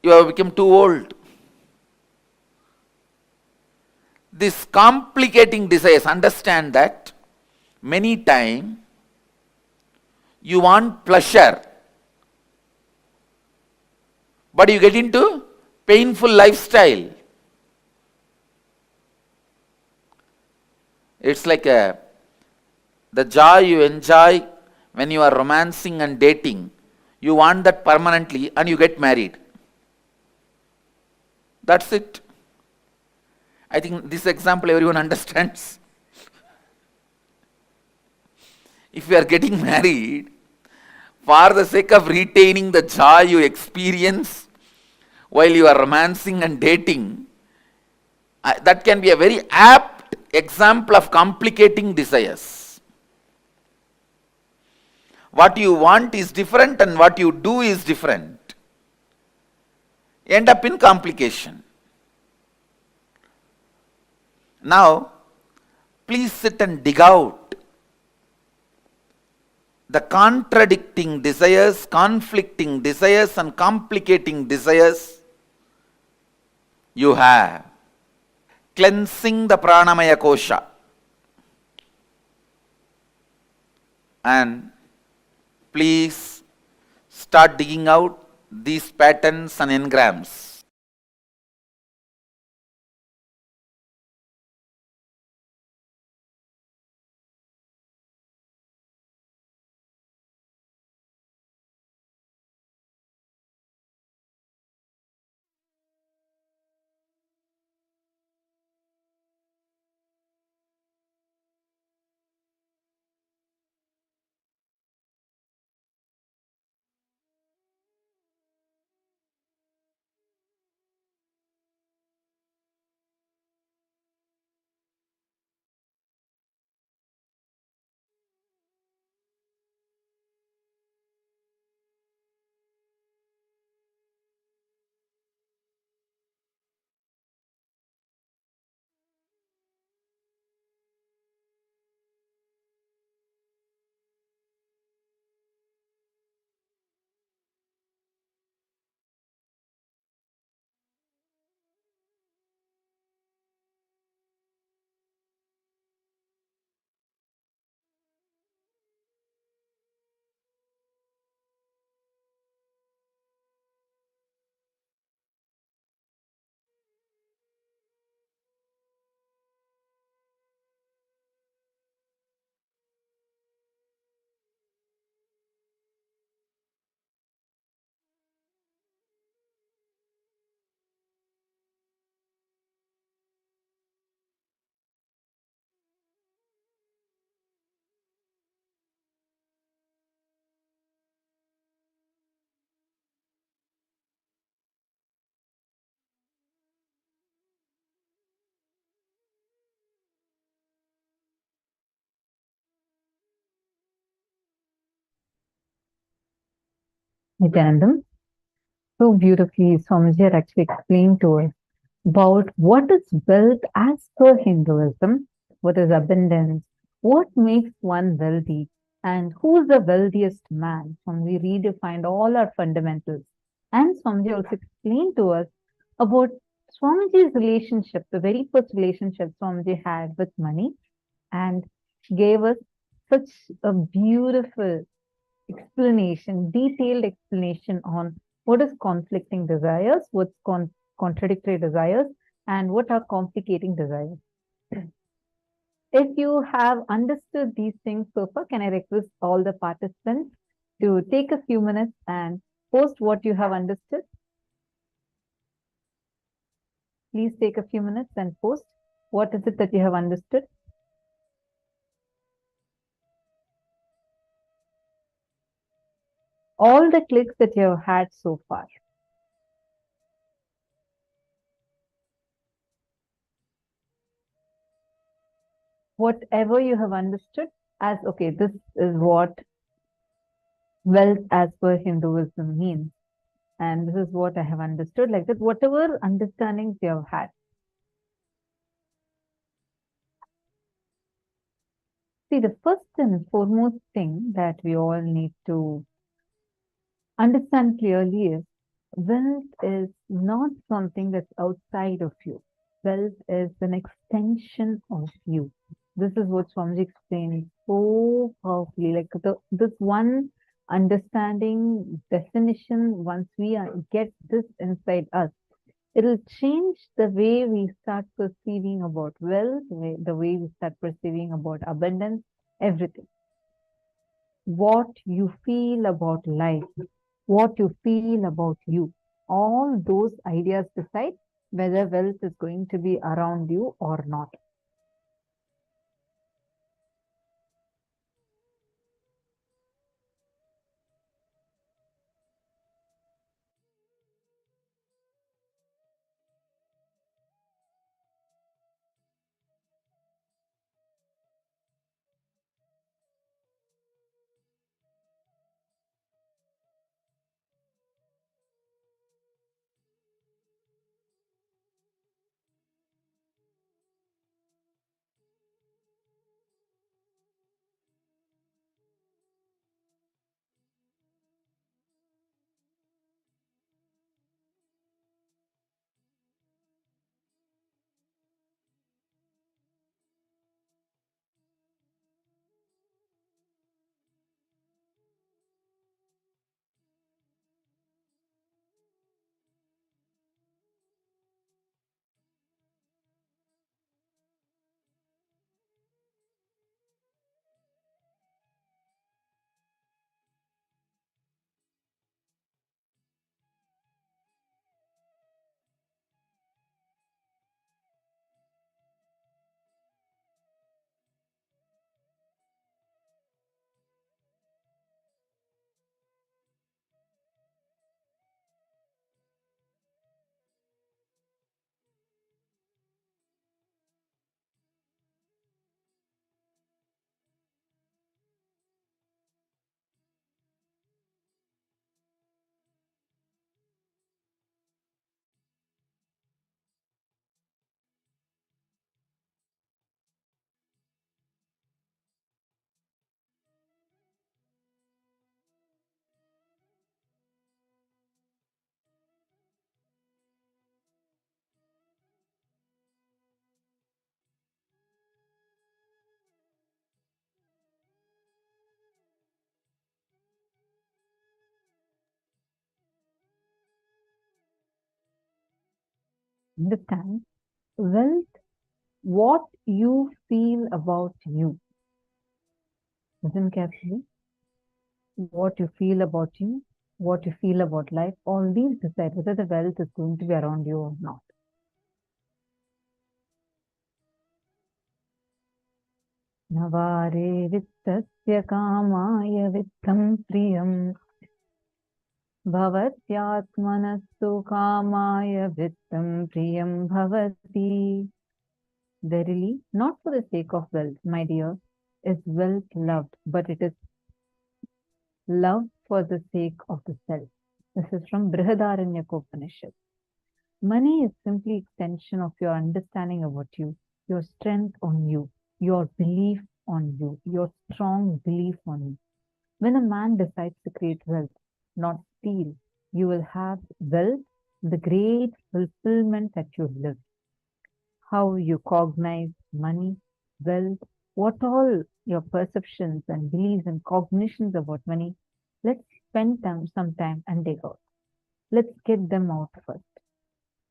become too old. This complicating desires, understand that many times you want pleasure, but you get into painful lifestyle. It's like the joy you enjoy when you are romancing and dating, you want that permanently and you get married. That's it. I think this example everyone understands. If you are getting married, for the sake of retaining the joy you experience while you are romancing and dating, that can be a very apt example of complicating desires. What you want is different and what you do is different. End up in complication. Now, please sit and dig out the contradicting desires, conflicting desires and complicating desires you have. Cleansing the pranamaya kosha. And please start digging out these patterns and engrams.
Nityanandam, so beautifully, Swamiji had actually explained to us about what is wealth as per Hinduism, what is abundance, what makes one wealthy, and who's the wealthiest man. When we redefined all our fundamentals. And Swamiji also explained to us about Swamiji's relationship, the very first relationship Swamiji had with money, and gave us such a beautiful explanation, detailed explanation on what is conflicting desires, what's contradictory desires, and what are complicating desires. If you have understood these things so far, can I request all the participants to take a few minutes and post what you have understood? Please take a few minutes and post what is it that you have understood. All the clicks that you have had so far. Whatever you have understood as, okay, this is what wealth as per Hinduism means. And this is what I have understood, like that, whatever understandings you have had. See, the first and foremost thing that we all need to understand clearly is wealth is not something that's outside of you. Wealth is an extension of you. This is what Swamiji explained so powerfully. Like this one understanding definition, once we get this inside us, it'll change the way we start perceiving about wealth, the way we start perceiving about abundance, everything. what you feel about life, what you feel about you. All those ideas decide whether wealth is going to be around you or not. Understand, wealth, what you feel about you. Listen carefully. What you feel about you, what you feel about life, all these decide whether the wealth is going to be around you or not. Navare vittasya kamaya vittam priyam bhavatyatmanastu kamaya vittam priyam bhavati. Verily, not for the sake of wealth, my dear, is wealth loved, but it is love for the sake of the self. This is from Brihadaranyaka Upanishad. Money is simply extension of your understanding about you, your strength on you, your belief on you, your strong belief on you. When a man decides to create wealth, not steal, you will have wealth, the great fulfillment that you live. How you cognize money, wealth, what all your perceptions and beliefs and cognitions about money, let's spend some time and dig out. Let's get them out first.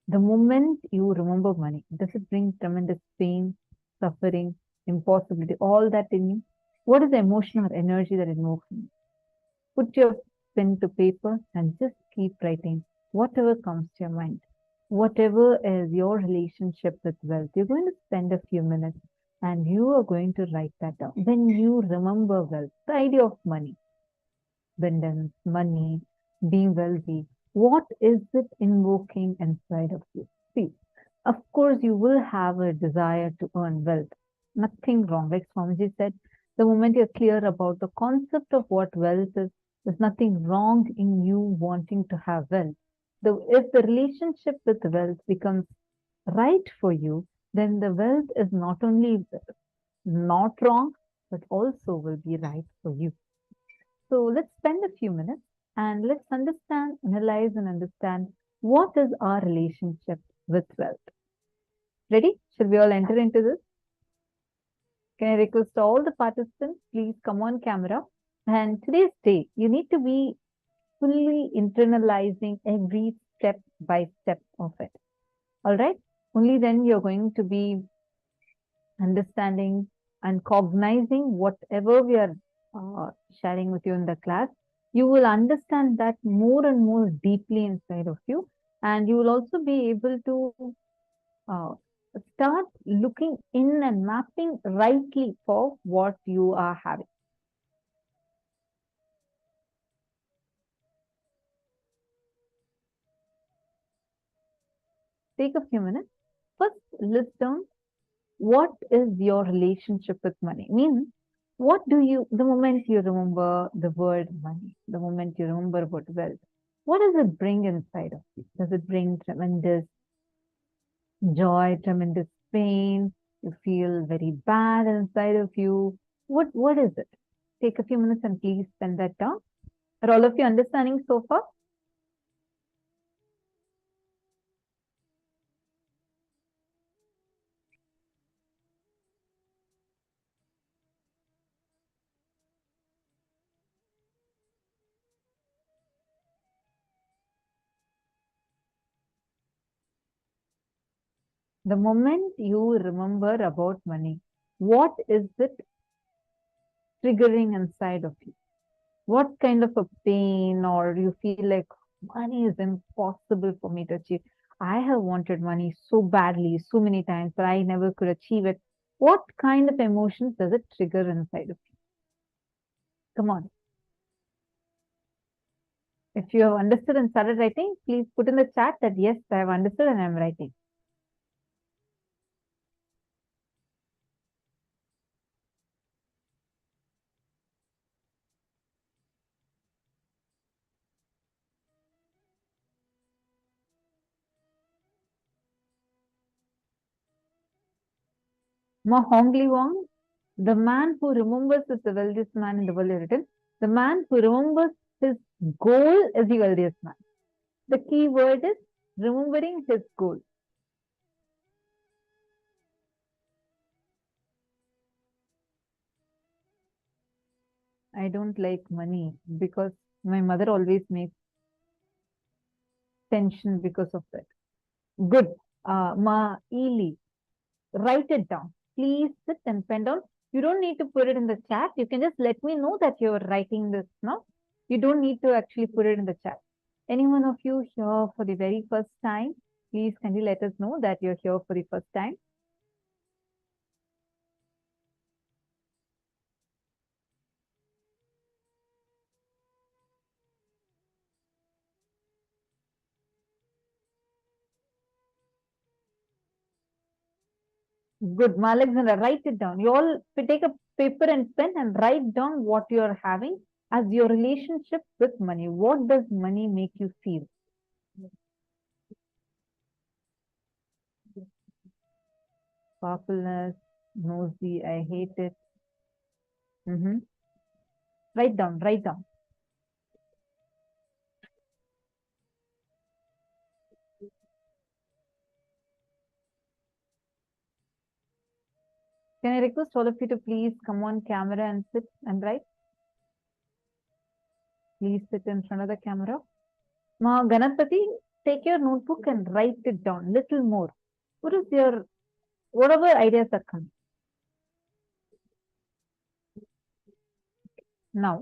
The moment you remember money, does it bring tremendous pain, suffering, impossibility, all that in you? What is the emotion or energy that it invokes in you? Put your pen to paper and just keep writing whatever comes to your mind. Whatever is your relationship with wealth, you're going to spend a few minutes and you are going to write that down. When you remember wealth, the idea of money, abundance, money, being wealthy, what is it invoking inside of you? See, of course, you will have a desire to earn wealth. Nothing wrong. Like Swamiji said, the moment you're clear about the concept of what wealth is, there's nothing wrong in you wanting to have wealth. If the relationship with wealth becomes right for you, then the wealth is not only not wrong, but also will be right for you. So let's spend a few minutes and let's understand, analyze, and understand what is our relationship with wealth. Ready? Should we all enter into this? Can I request all the participants, please come on camera. And today's day, you need to be fully internalizing every step by step of it. All right? Only then you're going to be understanding and cognizing whatever we are sharing with you in the class, you will understand that more and more deeply inside of you, and you will also be able to start looking in and mapping rightly for what you are having. Take a few minutes. First, list down what is your relationship with money. Means, what do you, the moment you remember the word money, the moment you remember about wealth, what does it bring inside of you? Does it bring tremendous joy, tremendous pain? You feel very bad inside of you. What is it? Take a few minutes and please spend that down. Are all of you understanding so far? The moment you remember about money, what is it triggering inside of you? What kind of a pain, or you feel like money is impossible for me to achieve? I have wanted money so badly, so many times, but I never could achieve it. What kind of emotions does it trigger inside of you? Come on. If you have understood and started writing, please put in the chat that yes, I have understood and I'm writing. Ma Hongli Wong, the man who remembers is the wealthiest man in the world, written. The man who remembers his goal is the wealthiest man. The key word is remembering his goal. I don't like money because my mother always makes tension because of that. Good. Ma Eli, write it down. Please sit and pen down. You don't need to put it in the chat. You can just let me know that you're writing this now. You don't need to actually put it in the chat. Any one of you here for the very first time, please kindly let us know that you're here for the first time. Good, Ma Alexandra, write it down. You all take a paper and pen and write down what you're having as your relationship with money. What does money make you feel? Powerfulness, nosy, I hate it. Write down, write down. Can I request all of you to please come on camera and sit and write? Please sit in front of the camera. Ma Ganapati, take your notebook and write it down little more. What is your, whatever ideas are coming? Now,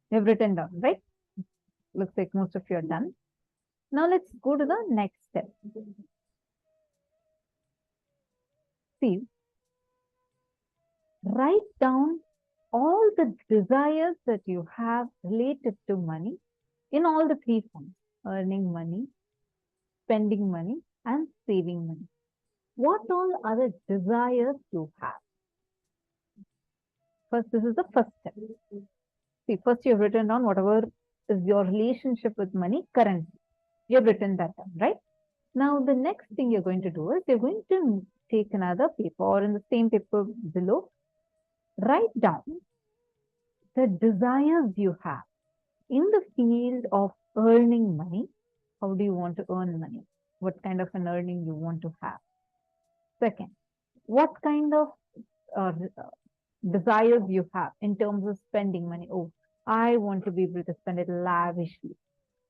you've written down, right? Looks like most of you are done. Now let's go to the next step. See, write down all the desires that you have related to money in all the three forms: earning money, spending money, and saving money. What all other desires you have? First, this is the first step. See, first you have written down whatever is your relationship with money currently. You have written that down, right? Now, the next thing you're going to do is you're going to take another paper, or in the same paper below, write down the desires you have in the field of earning money. How do you want to earn money? What kind of an earning you want to have? Second, what kind of desires you have in terms of spending money? Oh, I want to be able to spend it lavishly.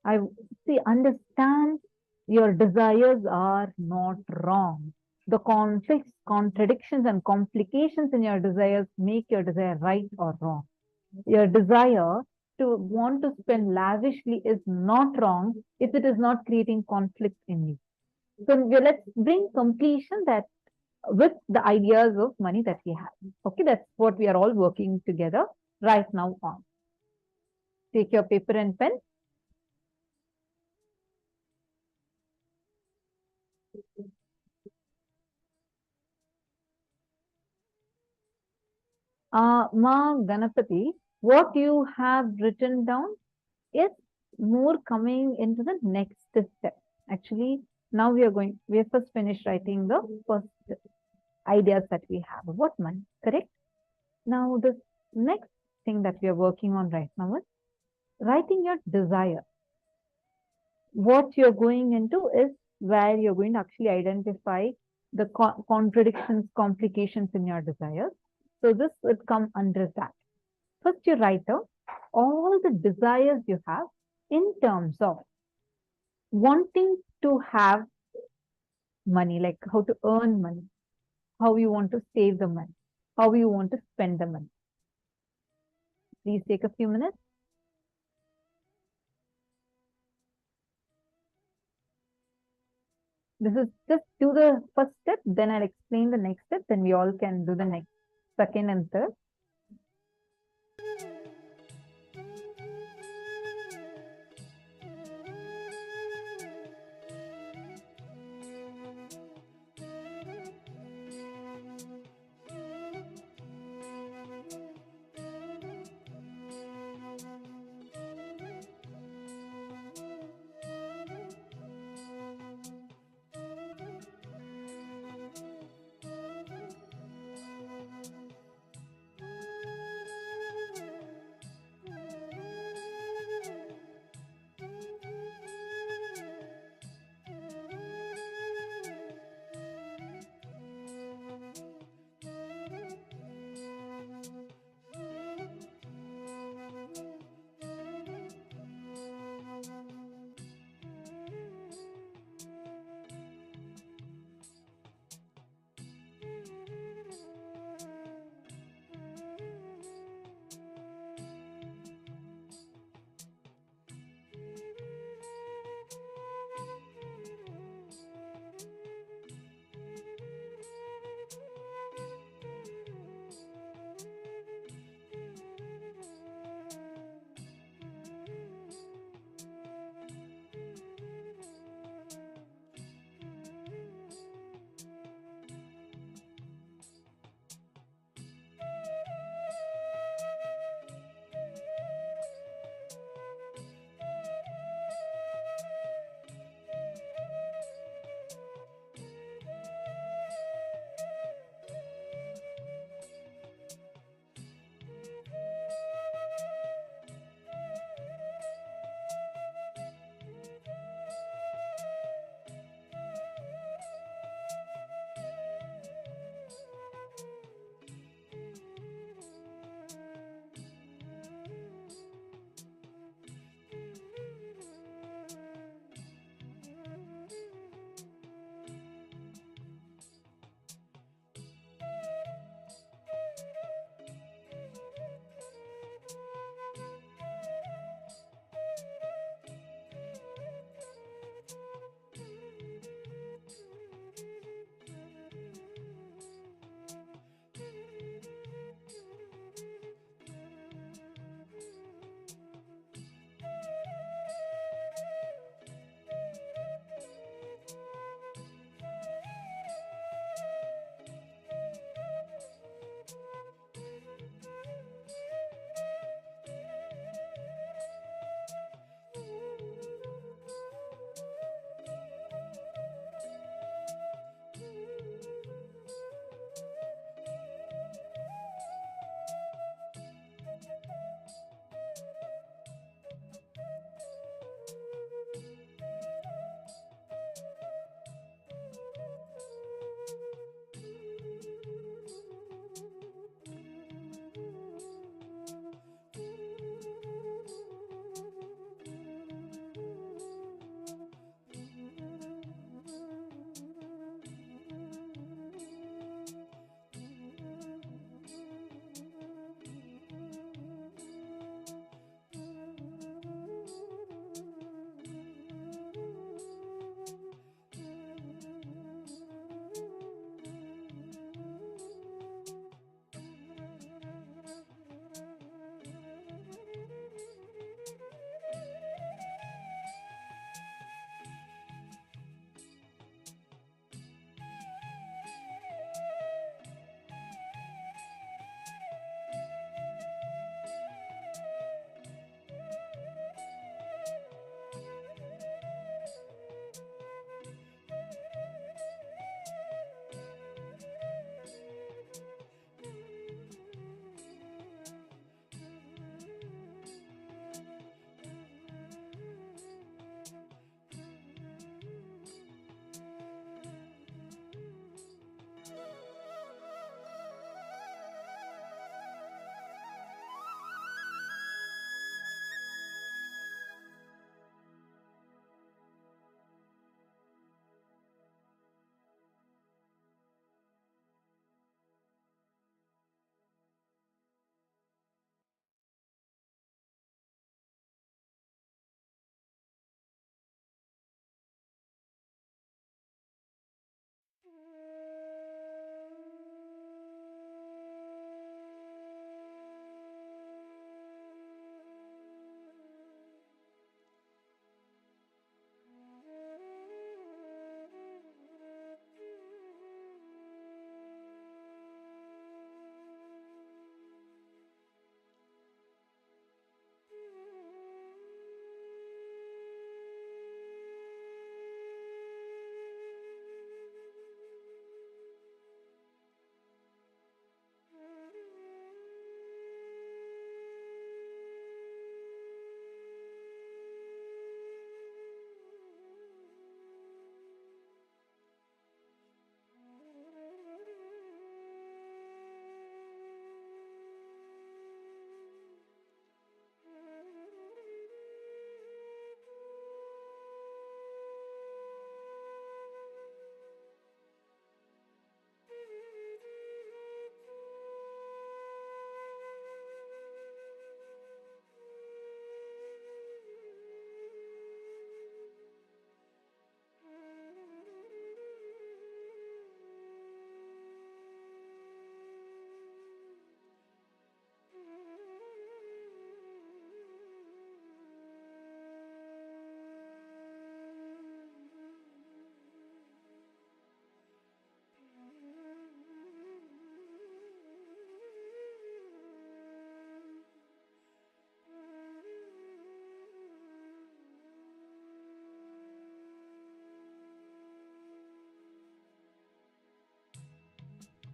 I see, understand your desires are not wrong. the conflicts, contradictions, and complications in your desires make your desire right or wrong. Your desire to want to spend lavishly is not wrong if it is not creating conflict in you. So let's bring completion that with the ideas of money that we have. Okay, that's what we are all working together right now on. Take your paper and pen. Ma Ganapati, what you have written down is more coming into the next step. Actually, now we have first finished writing the first ideas that we have about money, correct? Now, the next thing that we are working on right now is writing your desire. What you're going into is where you're going to actually identify the contradictions, complications in your desires. So this would come under that. First, you write out all the desires you have in terms of wanting to have money, like how to earn money, how you want to save the money, how you want to spend the money. Please take a few minutes. This is just do the first step, then I'll explain the next step, then we all can do the next, second and third.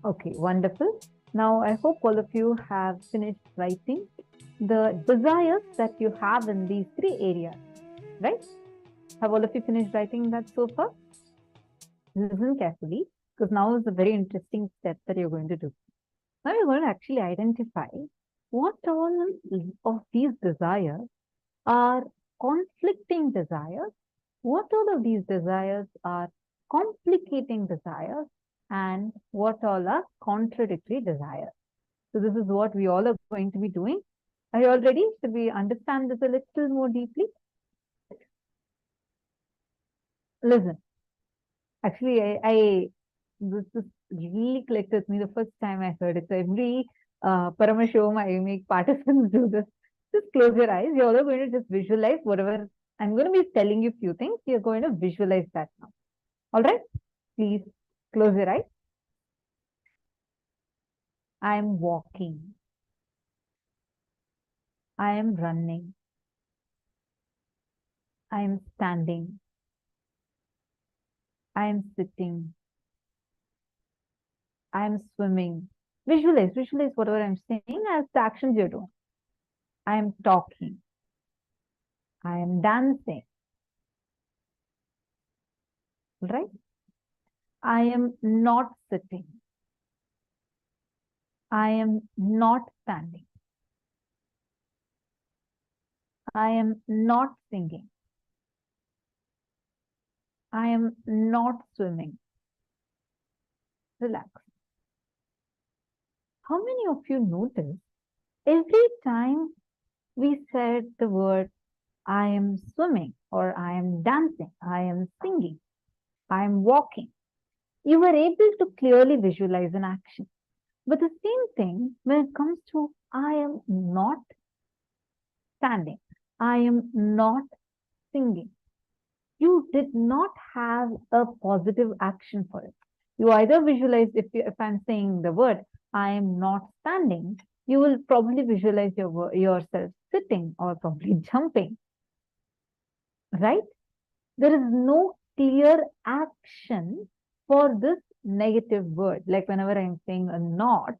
Okay, wonderful. Now, I hope all of you have finished writing the desires that you have in these three areas, right? Have all of you finished writing that so far? Listen carefully, because now is a very interesting step that you're going to do. Now you're going to actually identify what all of these desires are conflicting desires, what all of these desires are complicating desires, and what all are contradictory desires. So this is what we all are going to be doing. Are you all ready? Should we understand this a little more deeply? Listen, actually, this really clicked with me the first time I heard it. So every Paramashivam, I make participants do this. Just close your eyes. You're all going to just visualize whatever I'm going to be telling you a few things. You're going to visualize that now. All right? Please close your eyes. I am walking. I am running. I am standing. I am sitting. I am swimming. Visualize whatever I'm saying as the actions you're doing. I am talking. I am dancing. Right? I am not sitting. I am not standing. I am not singing. I am not swimming. Relax. How many of you notice every time we said the word I am swimming or I am dancing, I am singing, I am walking, you were able to clearly visualize an action. But the same thing when it comes to I am not standing, I am not singing. You did not have a positive action for it. You either visualize, if I'm saying the word, I am not standing, you will probably visualize yourself sitting or probably jumping, right? There is no clear action for this negative word. Like whenever I'm saying a not,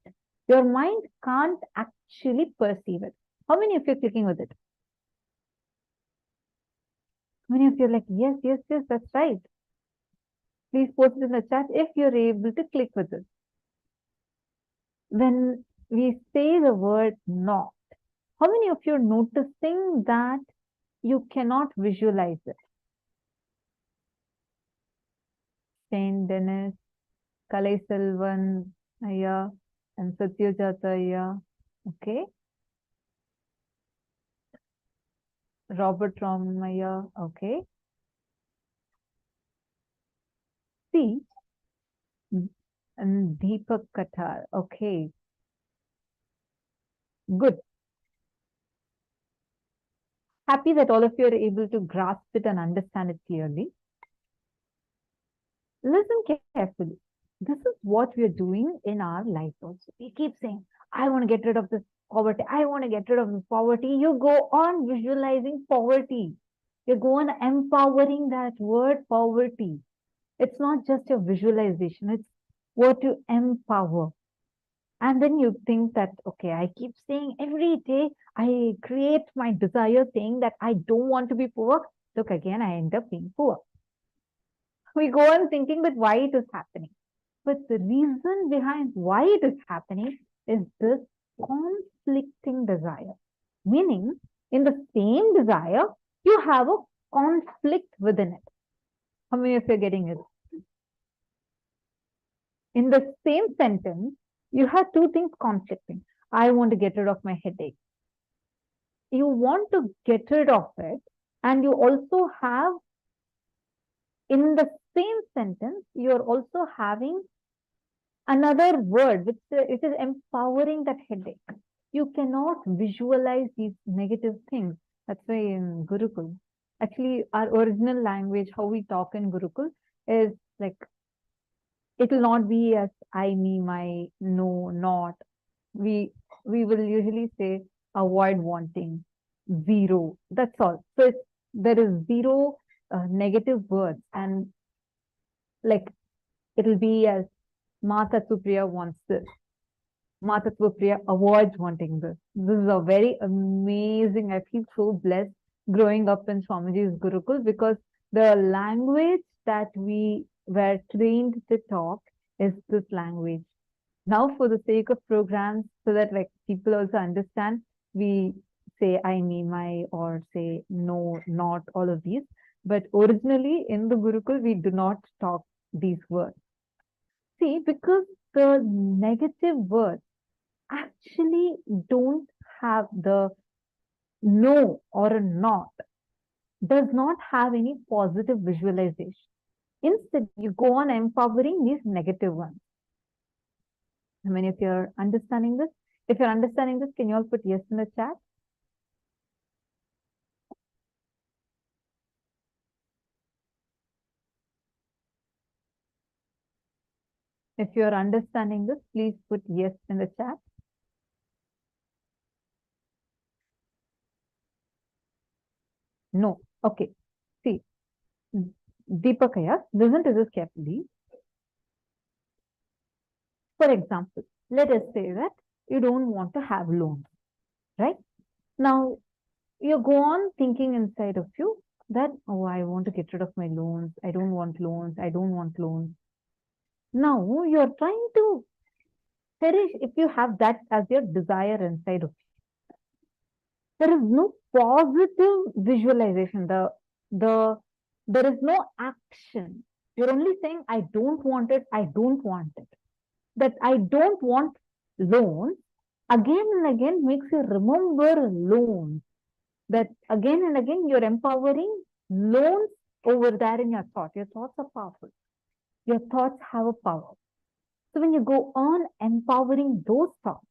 your mind can't actually perceive it. How many of you are clicking with it? How many of you are like, yes, that's right. Please post it in the chat if you're able to click with it. When we say the word not, how many of you are noticing that you cannot visualize it? Saint Dennis, Kalai Selvan Ayya, and Satyajata Ayya. Okay. Robert Ramaya. Okay. See, And Deepak Katar. Okay. Good. Happy that all of you are able to grasp it and understand it clearly. Listen carefully. This is what we are doing in our life also. We keep saying, I want to get rid of this poverty. I want to get rid of this poverty. You go on visualizing poverty. You go on empowering that word poverty. It's not just your visualization. It's what you empower. And then you think that, okay, I keep saying every day, I create my desire saying that I don't want to be poor. Look, again, I end up being poor. We go on thinking that why it is happening. But the reason behind why it is happening is this conflicting desire. Meaning, in the same desire, you have a conflict within it. How many of you are getting it? In the same sentence, you have two things conflicting. I want to get rid of my headache. You want to get rid of it, and you also have, in the same sentence, you're also having another word which it is empowering that headache. You cannot visualize these negative things. That's why in Gurukul, actually our original language, how we talk in Gurukul is like, it will not be as I, me, my, no, not. We will usually say avoid wanting, zero. That's all. So there is zero negative words, and like it will be as Mata Supriya wants this. Mata Supriya avoids wanting this. This is a very amazing. I feel so blessed growing up in Swamiji's Gurukul, because the language that we were trained to talk is this language. Now, for the sake of programs, so that like people also understand, we say I, me, my, or say no, not, all of these. But originally in the Gurukul, we do not talk these words. See, because the negative words actually don't have the no or a not, does not have any positive visualization. Instead, you go on empowering these negative ones. How many of you are understanding this? If you're understanding this, can you all put yes in the chat? If you're understanding this, please put yes in the chat. No. Okay. See, Deepakaya, listen to this carefully. For example, let us say that you don't want to have loans, right? Now, you go on thinking inside of you that, oh, I want to get rid of my loans. I don't want loans. I don't want loans. Now, you're trying to perish if you have that as your desire inside of you. There is no positive visualization. There is no action. You're only saying, I don't want it. I don't want it. That I don't want loans again and again makes you remember loans. That again and again you're empowering loans over there in your thought. Your thoughts are powerful. Your thoughts have a power. So when you go on empowering those thoughts,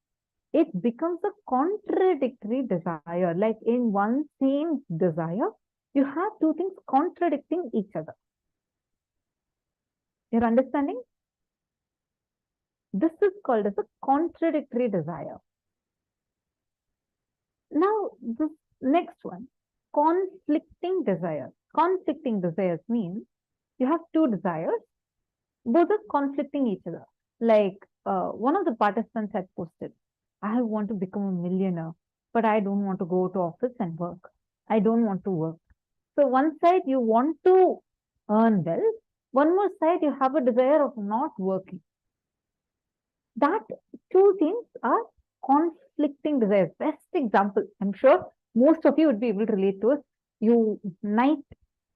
it becomes a contradictory desire. Like in one same desire, you have two things contradicting each other. You're understanding? This is called as a contradictory desire. Now, this next one, conflicting desires. Conflicting desires means you have two desires, both are conflicting each other. Like one of the participants had posted, I want to become a millionaire, but I don't want to go to office and work. I don't want to work. So one side you want to earn wealth, one more side you have a desire of not working. That two things are conflicting desires. Best example, I'm sure most of you would be able to relate to it.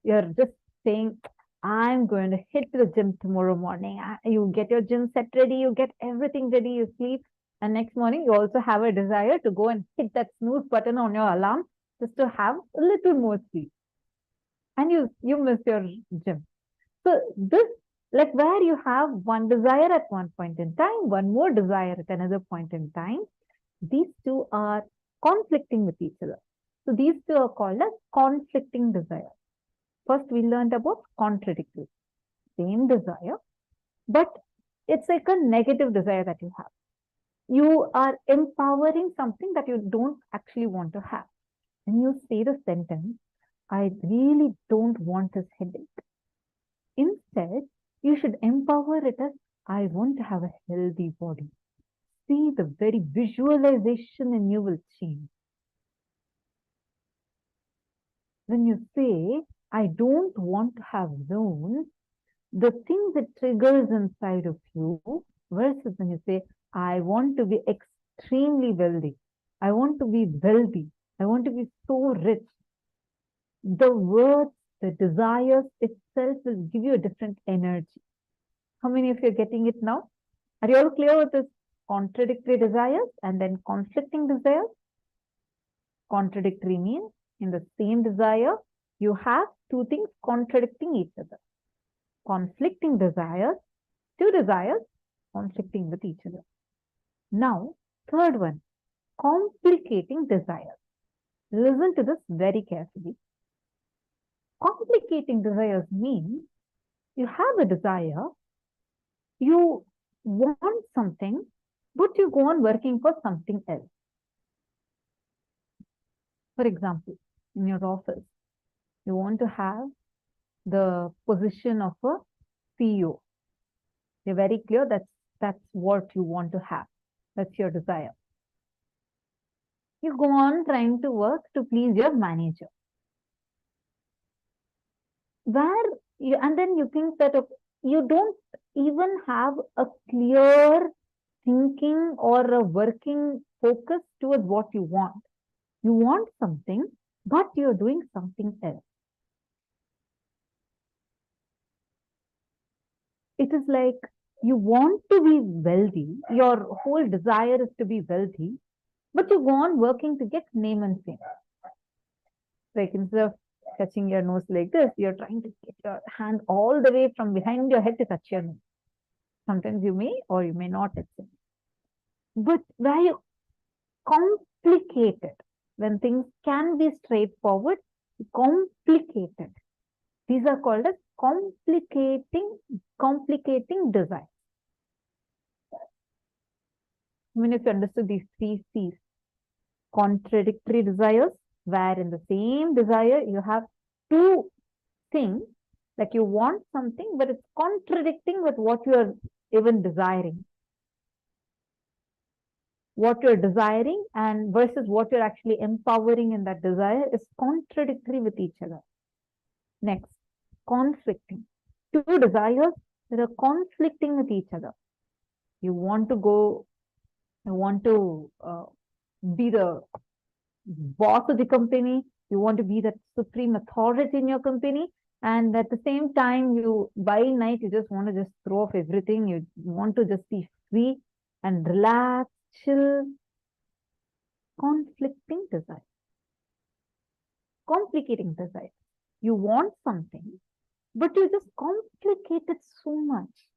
You're just saying, I'm going to hit the gym tomorrow morning. You get your gym set ready, you get everything ready, you sleep, and next morning you also have a desire to go and hit that snooze button on your alarm just to have a little more sleep. And you miss your gym. So this Like where you have one desire at one point in time, one more desire at another point in time. These two are conflicting with each other. So these two are called as conflicting desire. First, we learned about contradictory. Same desire, but it's like a negative desire that you have. You are empowering something that you don't actually want to have. When you say the sentence, I really don't want this headache. Instead, you should empower it as, I want to have a healthy body. See, the very visualization in you will change. When you say, I don't want to have zones, the things it triggers inside of you, versus when you say, I want to be extremely wealthy. I want to be wealthy. I want to be so rich. The words, the desires itself will give you a different energy. How many of you are getting it now? Are you all clear with this contradictory desires and then conflicting desires? Contradictory means in the same desire, you have two things contradicting each other. Conflicting desires, two desires conflicting with each other. Now, third one, complicating desires. Listen to this very carefully. Complicating desires means you have a desire, you want something, but you go on working for something else. For example, in your office, you want to have the position of a CEO. You're very clear that's what you want to have. That's your desire. You go on trying to work to please your manager. And then you think that you don't even have a clear thinking or a working focus towards what you want. You want something, but you're doing something else. It is like you want to be wealthy, your whole desire is to be wealthy, but you go on working to get name and fame. Like instead of touching your nose like this, you're trying to get your hand all the way from behind your head to touch your nose. Sometimes you may or you may not touch it. But where you complicate it, when things can be straightforward, complicated. These are called as complicating desires. I mean, if you understood these three C's, contradictory desires, where in the same desire you have two things, like you want something, but it's contradicting with what you are even desiring. What you're desiring and versus what you're actually empowering in that desire is contradictory with each other. Next, conflicting. Two desires that are conflicting with each other. You want to be the boss of the company. You want to be the supreme authority in your company. And at the same time, by night, you just want to just throw off everything. You want to just be free and relax, chill. Conflicting desire. Complicating desire. You want something, but you just complicate it so much.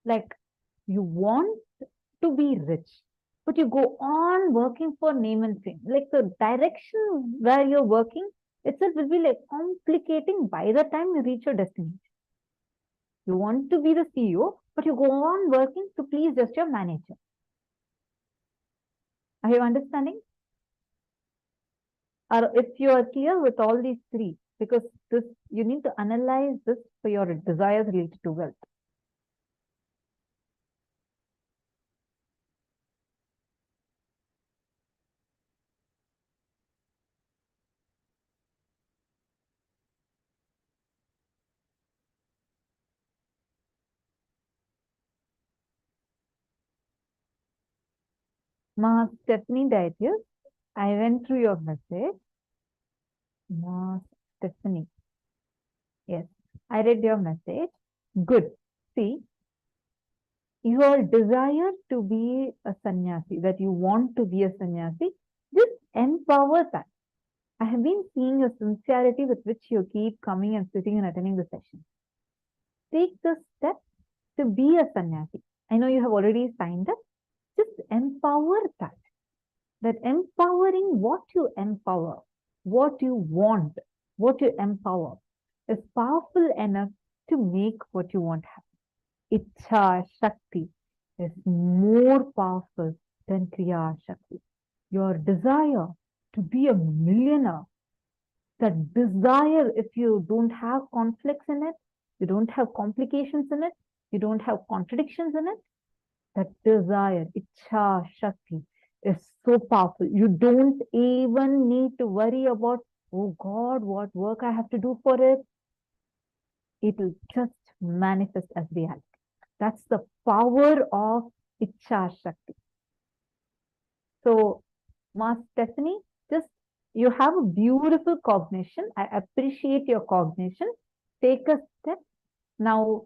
Like you want to be rich, but you go on working for name and fame. Like the direction where you're working itself will be like complicating by the time you reach your destination. You want to be the CEO, but you go on working to please just your manager. Are you understanding? Or if you are clear with all these three, because you need to analyze this for your desires related to wealth. Ma Stephanie Dietius, I went through your message. Ma Stephanie. Yes, I read your message. Good. See, your desire to be a sannyasi, that you want to be a sannyasi, just empower that. I have been seeing your sincerity with which you keep coming and sitting and attending the session. take the step to be a sannyasi. I know you have already signed up. Just empower that. That empowering what you empower, what you want, what you empower is powerful enough to make what you want happen. Ichha Shakti is more powerful than Kriya Shakti. Your desire to be a millionaire, that desire, if you don't have conflicts in it, you don't have complications in it, you don't have contradictions in it, that desire, Ichha Shakti, is so powerful. You don't even need to worry about, oh God, what work I have to do for it. It will just manifest as reality. That's the power of Ichha Shakti. So, Ma Stephanie, just you have a beautiful cognition. I appreciate your cognition. Take a step. Now,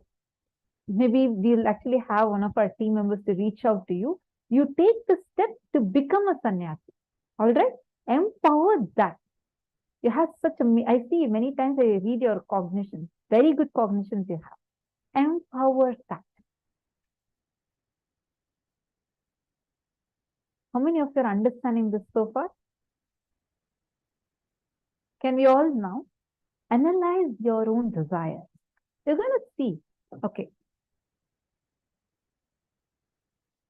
maybe we'll actually have one of our team members to reach out to you. You take the step to become a sannyasi. All right? Empower that. You have such a, I see many times I read your cognition. Very good cognitions you have. Empower that. How many of you are understanding this so far? Can we all now analyze your own desires? You're going to see, okay.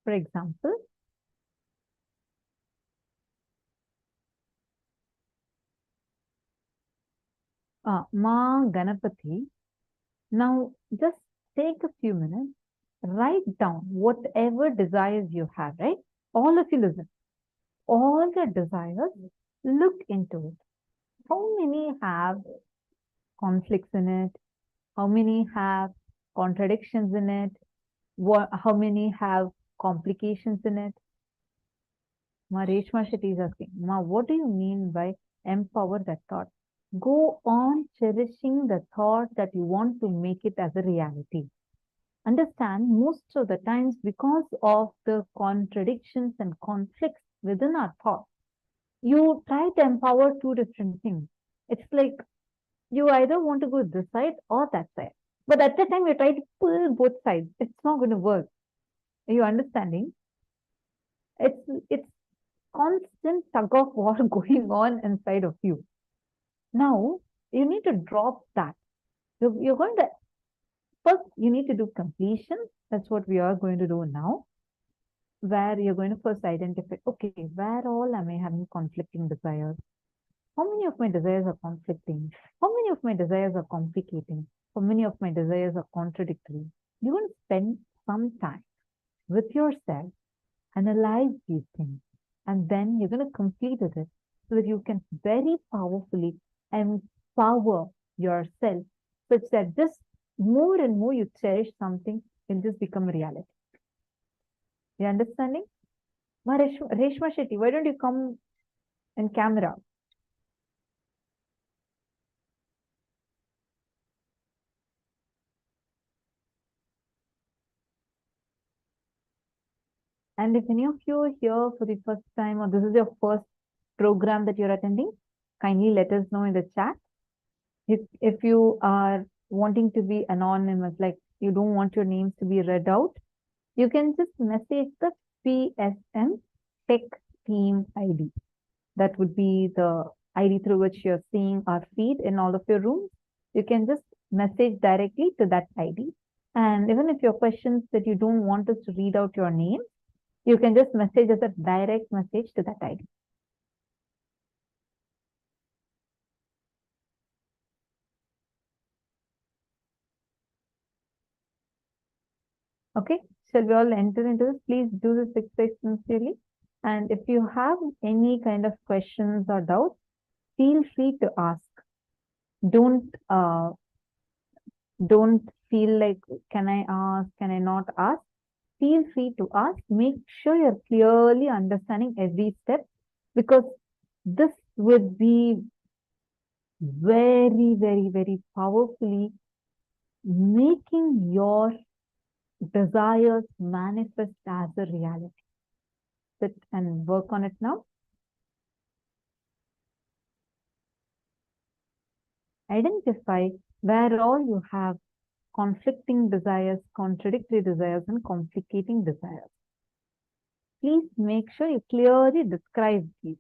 For example, Ma Ganapati. Now, just take a few minutes, write down whatever desires you have, right? All of you listen. All the desires, look into it. How many have conflicts in it? How many have contradictions in it? How many have complications in it? Ma Reshma Shetty is asking, Ma, what do you mean by empower that thought? Go on cherishing the thought that you want to make it as a reality. Understand, most of the times, because of the contradictions and conflicts within our thought, you try to empower two different things. It's like you either want to go this side or that side. But at the time, you try to pull both sides. It's not going to work. Are you understanding? It's constant tug of war going on inside of you. Now, you need to drop that. You're going to, first, you need to do completion. That's what we are going to do now. Where you're going to first identify, okay, where all am I having conflicting desires? How many of my desires are conflicting? How many of my desires are complicating? How many of my desires are contradictory? You're going to spend some time with yourself, analyze these things, and then you're going to complete it so that you can very powerfully empower yourself such that just more and more you cherish something will just become a reality. You understanding? Reshma Shetty, why don't you come in camera? And if any of you are here for the first time or this is your first program that you're attending, kindly let us know in the chat. If you are wanting to be anonymous, like you don't want your names to be read out, you can just message the PSM Tech Team ID. That would be the ID through which you're seeing our feed in all of your rooms. You can just message directly to that ID. And even if your questions that you don't want us to read out your name, you can just message us a direct message to that ID. Okay, shall we all enter into this? Please do this exercise sincerely. And if you have any kind of questions or doubts, feel free to ask. Don't feel like, can I ask, can I not ask? Feel free to ask. Make sure you're clearly understanding every step, because this would be very, very, very powerfully making your desires manifest as a reality. Sit and work on it now. Identify where all you have conflicting desires, contradictory desires, and complicating desires. Please make sure you clearly describe these.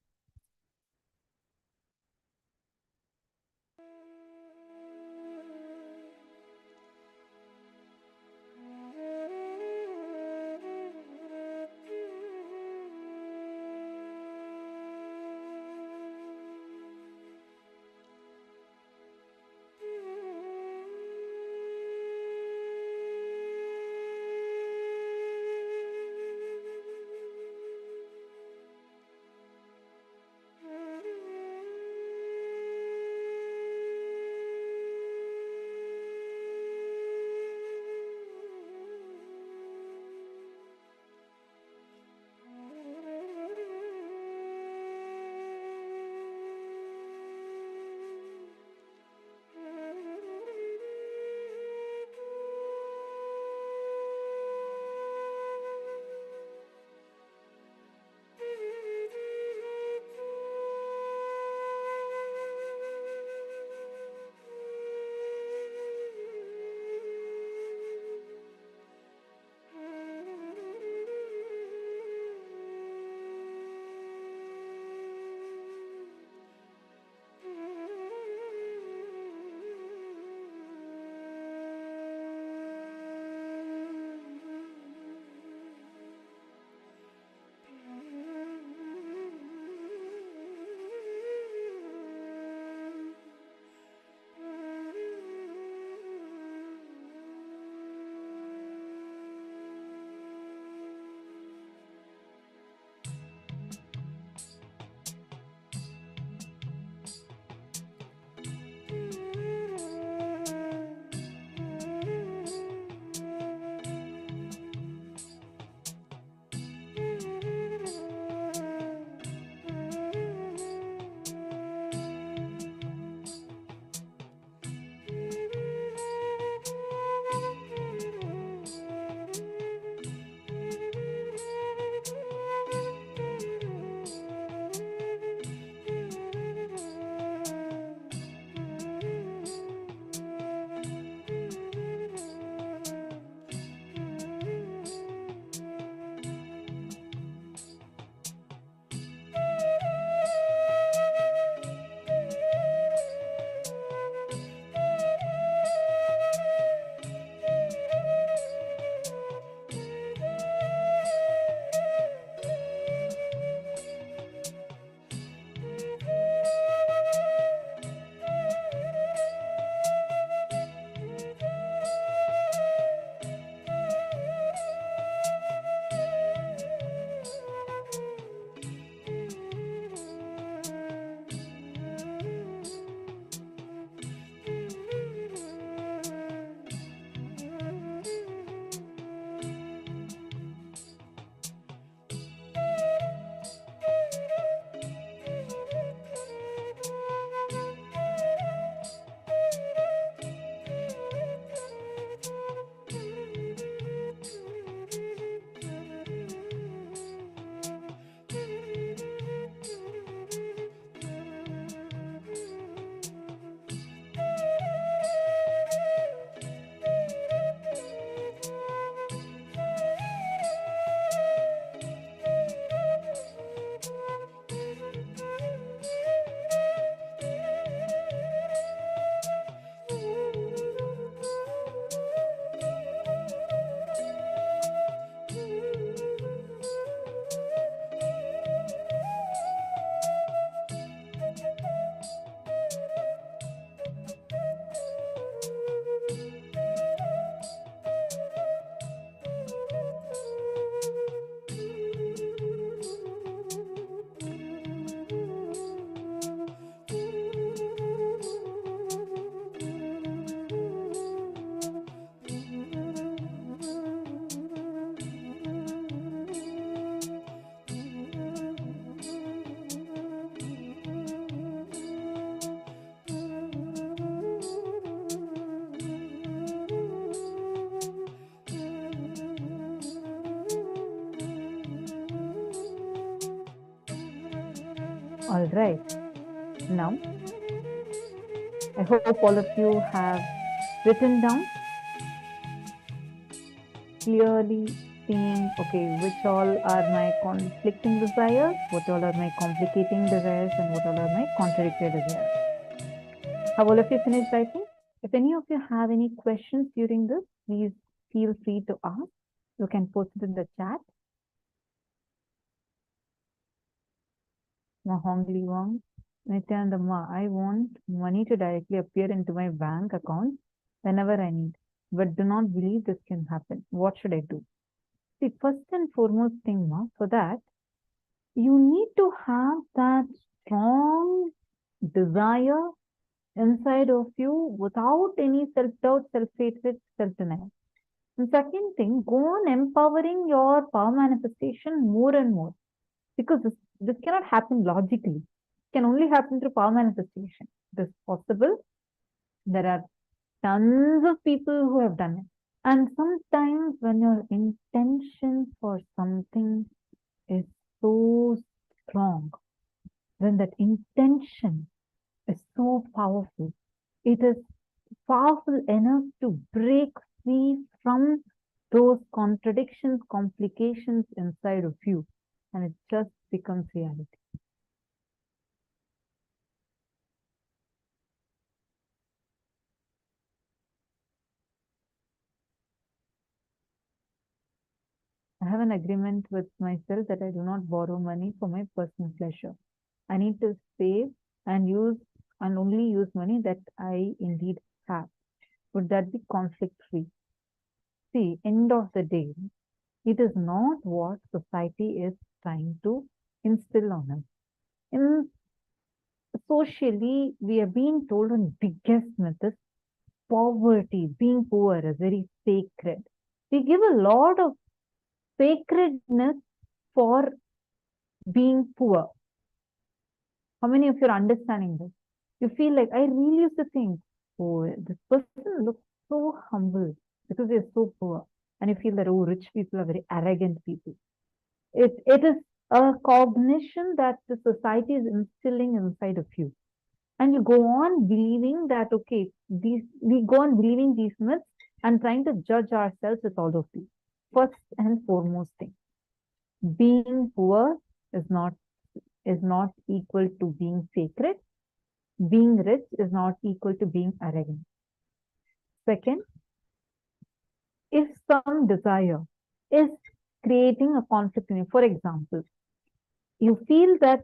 All right. Now, I hope all of you have written down clearly seeing, okay, which all are my conflicting desires, what all are my complicating desires, and what all are my contradictory desires. Have all of you finished writing? If any of you have any questions during this, please feel free to ask. You can post it in the chat. Mahongli Wang, Nityananda, I want money to directly appear into my bank account whenever I need, but do not believe this can happen. What should I do? See, first and foremost thing, Ma, for that, you need to have that strong desire inside of you without any self-doubt, self-hatred, self-denial. And second thing, go on empowering your power manifestation more and more, because this cannot happen logically. It can only happen through power manifestation. It is possible. There are tons of people who have done it. And sometimes when your intention for something is so strong, when that intention is so powerful, it is powerful enough to break free from those contradictions, complications inside of you, and it just becomes reality. I have an agreement with myself that I do not borrow money for my personal pleasure. I need to save and use and only use money that I indeed have. Would that be conflict free? See, end of the day, it is not what society is trying to instill on us. In socially, we are being told one biggest myth is poverty, being poor is very sacred. We give a lot of sacredness for being poor. How many of you are understanding this? You feel like, I really used to think, oh, this person looks so humble because they're so poor. And you feel that, oh, rich people are very arrogant people. It is a cognition that the society is instilling inside of you. And you go on believing that, okay, we go on believing these myths and trying to judge ourselves with all of these. First and foremost thing, being poor is not equal to being sacred. Being rich is not equal to being arrogant. Second, if some desire is creating a conflict in you, for example, you feel that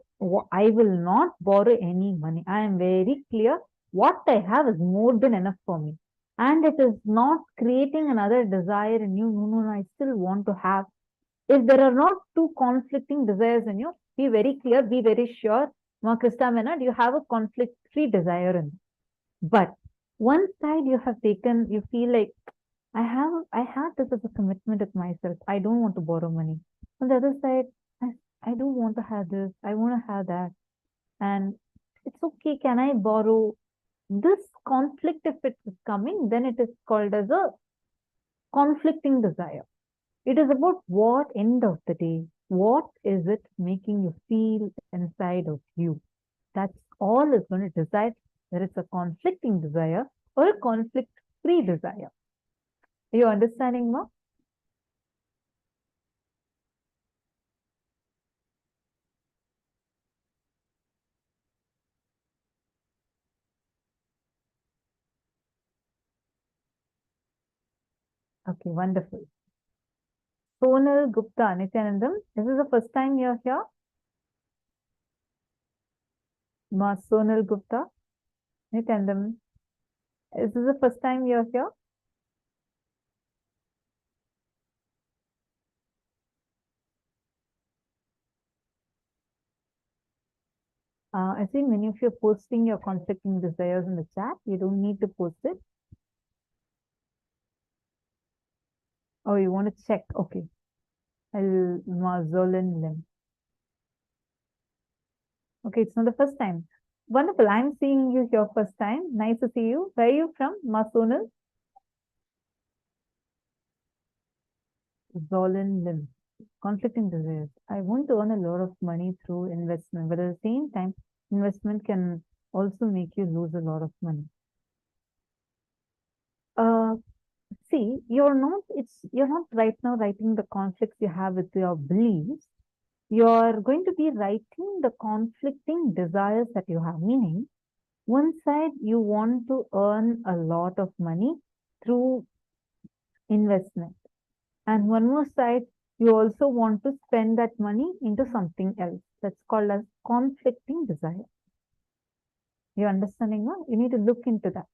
I will not borrow any money. I am very clear what I have is more than enough for me. And it is not creating another desire in you. No, I still want to have. If there are not two conflicting desires in you, be very clear, be very sure. Ma Krista Menard, you have a conflict-free desire in you. But one side you have taken, you feel like, I have this as a commitment with myself. I don't want to borrow money. On the other side, I don't want to have this. I want to have that. And it's okay. Can I borrow? This conflict, if it is coming, then it is called as a conflicting desire. It is about what end of the day, what is it making you feel inside of you? That's all is going to decide whether it's a conflicting desire or a conflict-free desire. Are you understanding, Ma? Okay, wonderful. Sonal Gupta, Nityanandam, this is the first time you're here? Ma Sonal Gupta, Nityanandam, is this the first time you're here? I see many of you are posting your conflicting desires in the chat. You don't need to post it. Oh, you want to check? Okay. I'll Mazolan Lim. Okay, it's not the first time. Wonderful. I'm seeing you here first time. Nice to see you. Where are you from? Masonal? Zolan Lim. Conflicting desires. I want to earn a lot of money through investment, but at the same time, investment can also make you lose a lot of money. See, see, you're not right now writing the conflicts you have with your beliefs. You're going to be writing the conflicting desires that you have. Meaning, one side you want to earn a lot of money through investment, and one more side you also want to spend that money into something else. That's called as conflicting desire. You understanding now? You need to look into that.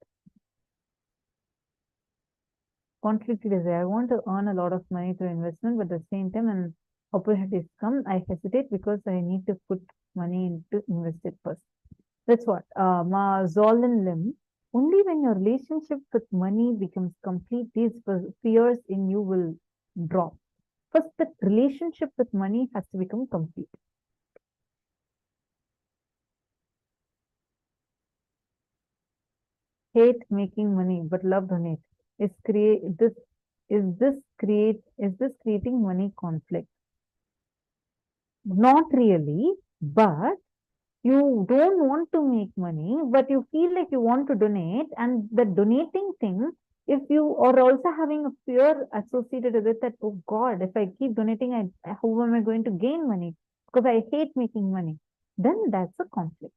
Conflicting desire. I want to earn a lot of money through investment, but at the same time, when opportunities come, I hesitate because I need to put money into invested first. That's what. Ma Zolan Lim. Only when your relationship with money becomes complete, these fears in you will drop. First, the relationship with money has to become complete. Hate making money, but love donate. Is this creating money conflict? Not really, but you don't want to make money, but you feel like you want to donate, and the donating thing, if you are also having a fear associated with it, that, oh God, if I keep donating, how am I going to gain money? Because I hate making money. Then that's a conflict.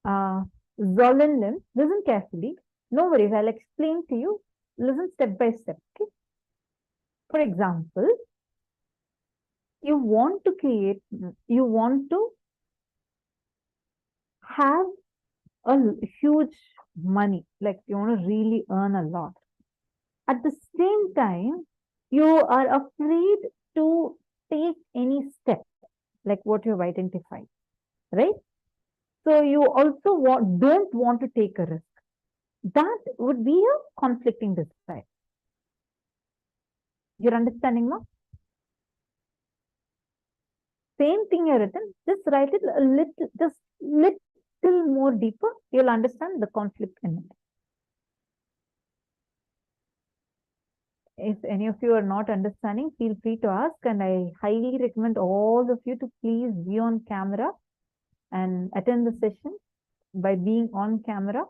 Zolan Lim, listen carefully. No worries, I'll explain to you. Listen step by step. Okay? For example, you want to have a huge money, like you want to really earn a lot. At the same time, you are afraid to take any step, like what you've identified, right? So you also don't want to take a risk. That would be a conflicting desire. You're understanding now? Same thing you've written, just write it a little more deeper. You'll understand the conflict in it. If any of you are not understanding, feel free to ask, and I highly recommend all of you to please be on camera and attend the session by being on camera.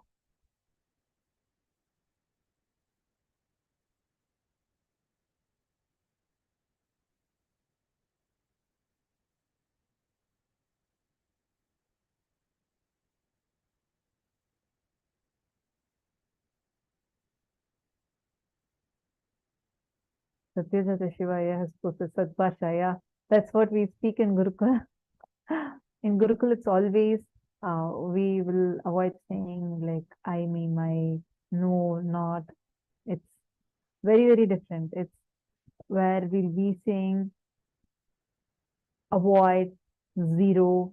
Satyajata Shivaya has posted Sadbhashaya. That's what we speak in Gurukul. In Gurukul, it's always, we will avoid saying like, I, me, my, no, not. It's very, very different. It's where we'll be saying avoid, zero,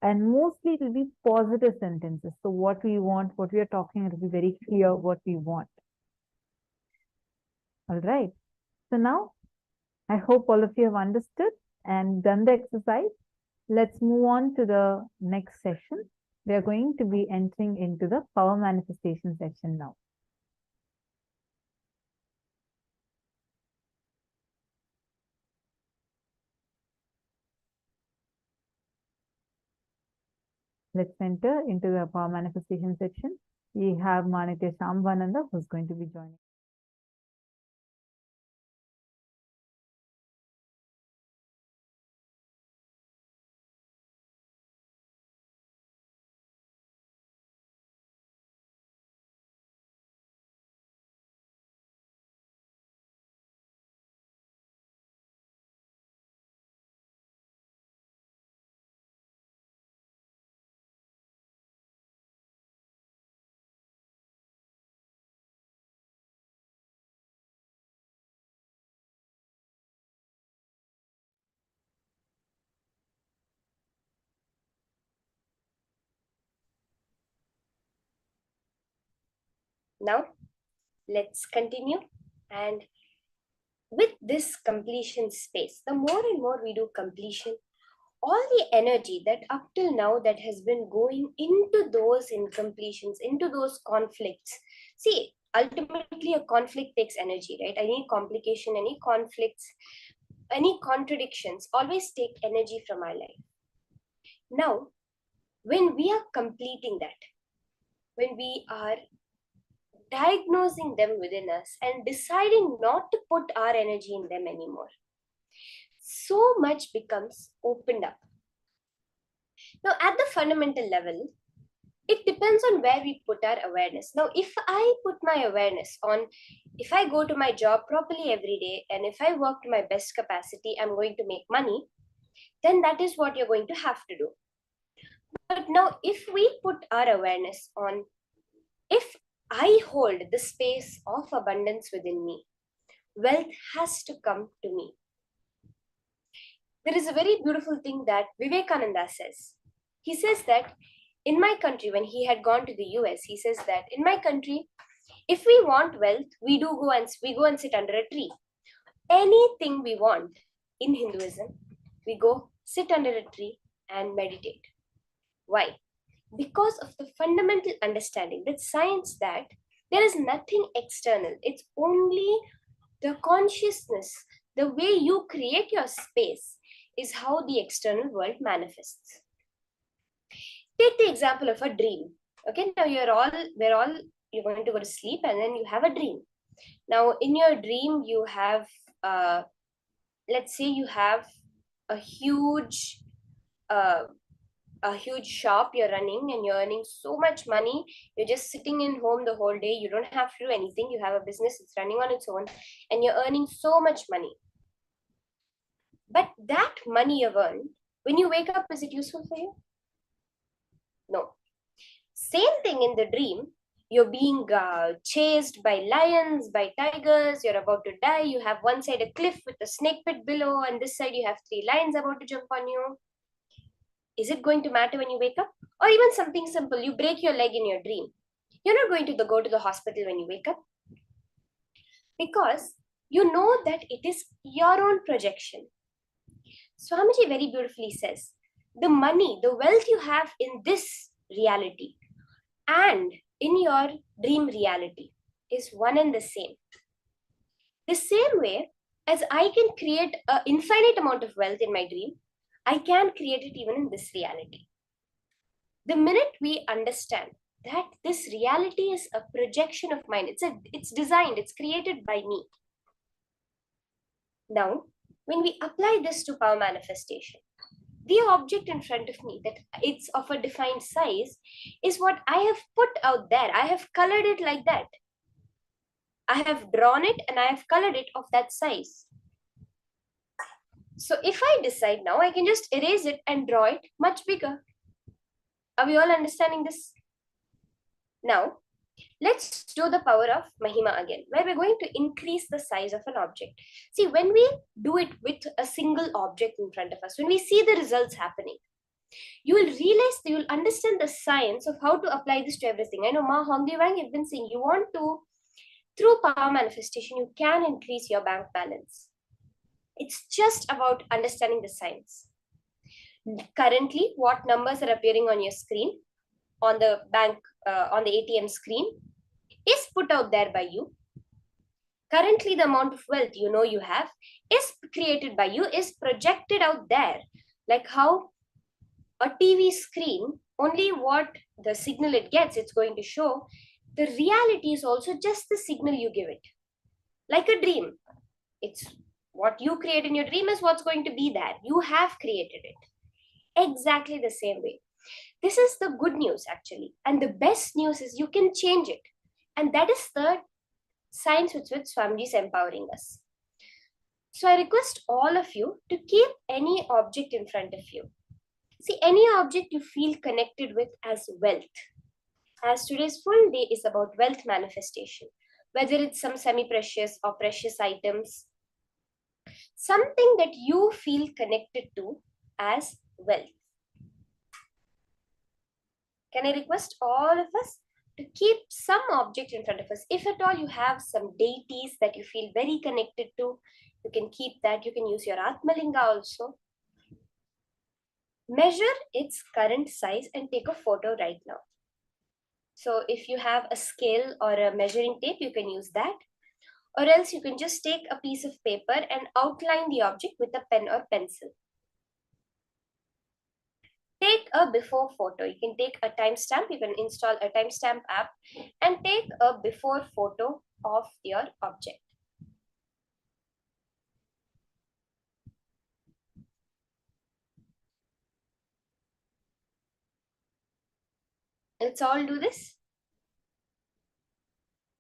and mostly it will be positive sentences. So what we want, what we are talking, it will be very clear what we want. All right. So now, I hope all of you have understood and done the exercise. Let's move on to the next session. We are going to be entering into the power manifestation section now. Let's enter into the power manifestation section. We have Manitya Shambhananda who's going to be joining.
Now, let's continue. And with this completion space, the more and more we do completion, all the energy that up till now that has been going into those incompletions, into those conflicts. See, ultimately a conflict takes energy, right? Any complication, any conflicts, any contradictions always take energy from our life. Now, when we are completing that, when we are diagnosing them within us and deciding not to put our energy in them anymore, so much becomes opened up. Now, at the fundamental level, it depends on where we put our awareness. Now, if I put my awareness on, if I go to my job properly every day, and if I work to my best capacity, I'm going to make money, then that is what you're going to have to do. But now, if we put our awareness on, if I hold the space of abundance within me, wealth has to come to me. There is a very beautiful thing that Vivekananda says. He says that in my country, when he had gone to the US, he says that in my country, if we want wealth, we go and sit under a tree. Anything we want in Hinduism, we go sit under a tree and meditate. Why? Because of the fundamental understanding that science that there is nothing external. It's only the consciousness, the way you create your space is how the external world manifests. Take the example of a dream. Okay, now you're going to go to sleep and then you have a dream. Now in your dream you have, let's say you have a huge shop you're running and you're earning so much money. You're just sitting in home the whole day. You don't have to do anything. You have a business, it's running on its own and you're earning so much money. But that money you've earned, when you wake up, is it useful for you? No. Same thing in the dream. You're being chased by lions, by tigers. You're about to die. You have one side a cliff with a snake pit below, and this side you have 3 lions about to jump on you. Is it going to matter when you wake up? Or even something simple, you break your leg in your dream. You're not going to go to the hospital when you wake up. Because you know that it is your own projection. Swamiji very beautifully says, the money, the wealth you have in this reality and in your dream reality is one and the same. The same way as I can create an infinite amount of wealth in my dream, I can create it even in this reality. The minute we understand that this reality is a projection of mine, it's designed, it's created by me. Now, when we apply this to power manifestation, the object in front of me that it's of a defined size is what I have put out there. I have colored it like that. I have drawn it and I have colored it of that size. So if I decide now, I can just erase it and draw it much bigger. Are we all understanding this? Now, let's do the power of Mahima again, where we're going to increase the size of an object. See, when we do it with a single object in front of us, when we see the results happening, you will realize, you will understand the science of how to apply this to everything. I know Ma Hongdi Wang have been saying, you want to, through power manifestation, you can increase your bank balance. It's just about understanding the science. Currently, what numbers are appearing on your screen, on the bank, on the ATM screen, is put out there by you. Currently, the amount of wealth you know you have is created by you, is projected out there. Like how a TV screen, only what the signal it gets, it's going to show. The reality is also just the signal you give it. Like a dream. It's what you create in your dream is what's going to be there. You have created it. Exactly the same way. This is the good news actually. And the best news is you can change it. And that is the science with which Swamiji is empowering us. So I request all of you to keep any object in front of you. See, any object you feel connected with as wealth. As today's full day is about wealth manifestation, whether it's some semi-precious or precious items, something that you feel connected to as wealth. Can I request all of us to keep some object in front of us? If at all you have some deities that you feel very connected to, you can keep that. You can use your Atmalinga also. Measure its current size and take a photo right now. So if you have a scale or a measuring tape, you can use that. Or else you can just take a piece of paper and outline the object with a pen or pencil. take a before photo. You can take a timestamp, you can install a timestamp app and take a before photo of your object. Let's all do this.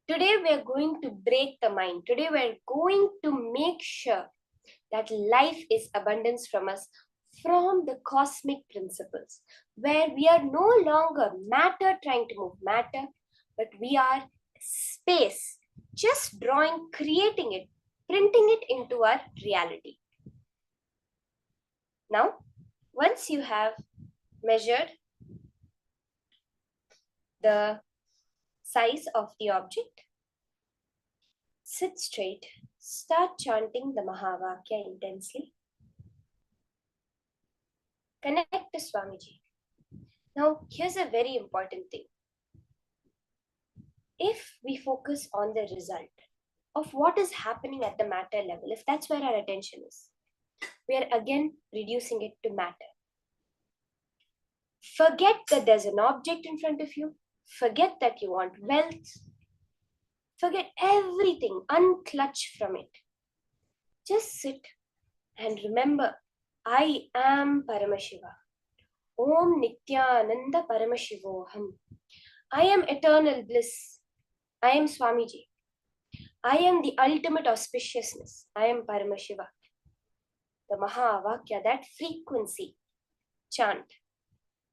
Today we are going to break the mind. Today we are going to make sure that life is abundance from us, from the cosmic principles, where we are no longer matter trying to move matter, but we are space, just drawing, creating it, printing it into our reality. Now, once you have measured the size of the object, sit straight, start chanting the Mahavakya intensely. Connect to Swamiji. Now, here's a very important thing. If we focus on the result of what is happening at the matter level, if that's where our attention is, we are again reducing it to matter. Forget that there's an object in front of you. Forget that you want wealth. Forget everything. Unclutch from it. Just sit and remember, I am Paramashiva. Om NITHYANANDA Paramashivoham. I am eternal bliss. I am Swamiji. I am the ultimate auspiciousness. I am Paramashiva. The Mahavakya, that frequency, chant.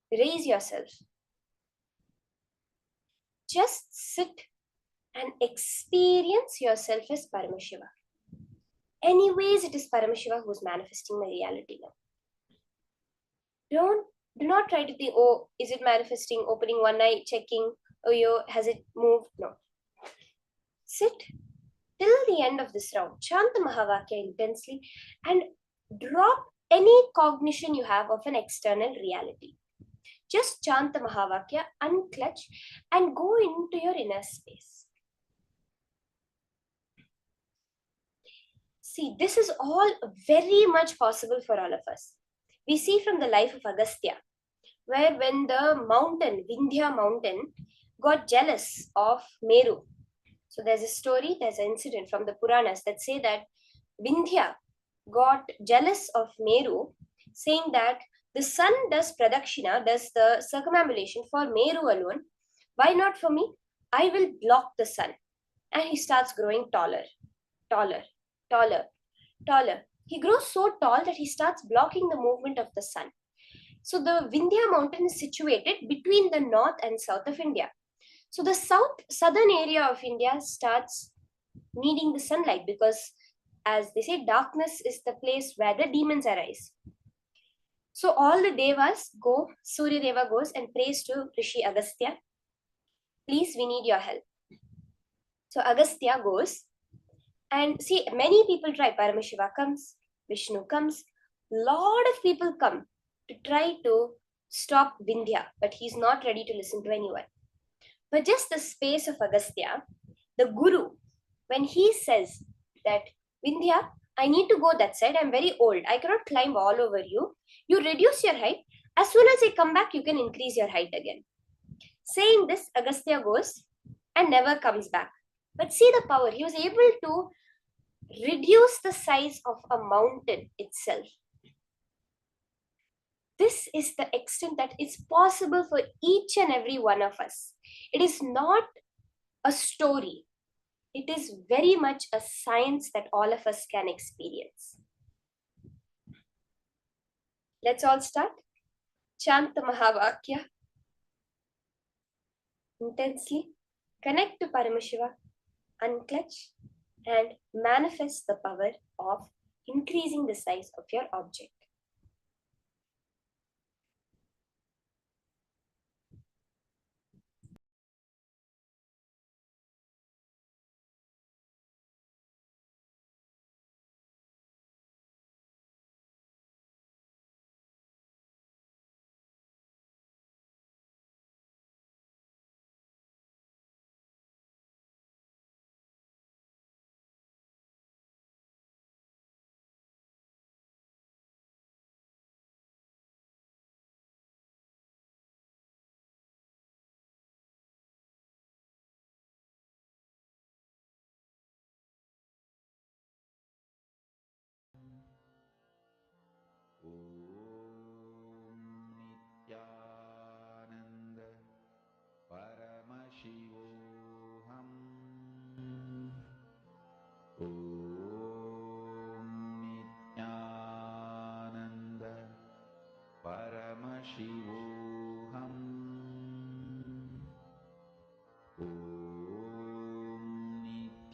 Raise yourself. Just sit and experience yourself as Paramashiva. Anyways, it is Paramashiva who is manifesting my reality now. Do not try to think, oh, is it manifesting, opening one eye, checking, oh, yo, has it moved? No. Sit till the end of this round. Chant the Mahavakya intensely and drop any cognition you have of an external reality. Just chant the Mahavakya, unclutch, and go into your inner space. See, this is all very much possible for all of us. We see from the life of Agastya, where when the mountain, Vindhya mountain, got jealous of Meru. So there's a story, there's an incident from the Puranas that say that Vindhya got jealous of Meru, saying that the sun does pradakshina, does the circumambulation for Meru alone. Why not for me? I will block the sun. And he starts growing taller, taller, taller, taller. He grows so tall that he starts blocking the movement of the sun. So the Vindhya mountain is situated between the north and south of India. So the southern area of India starts needing the sunlight because, as they say, darkness is the place where the demons arise. So all the devas go, Surya Deva goes and prays to Rishi Agastya. Please, we need your help. So Agastya goes and see, many people try. Paramashiva comes, Vishnu comes, lot of people come to try to stop Vindhya, but he's not ready to listen to anyone. But just the space of Agastya, the Guru, when he says that, Vindhya, I need to go that side, I'm very old, I cannot climb all over you, you reduce your height, as soon as I come back, you can increase your height again. Saying this, Agastya goes and never comes back. But see the power, he was able to reduce the size of a mountain itself. This is the extent that is possible for each and every one of us. It is not a story. It is very much a science that all of us can experience. Let's all start. Chant the Mahavakya intensely. Connect to Paramashiva, unclutch, and manifest the power of increasing the size of your object.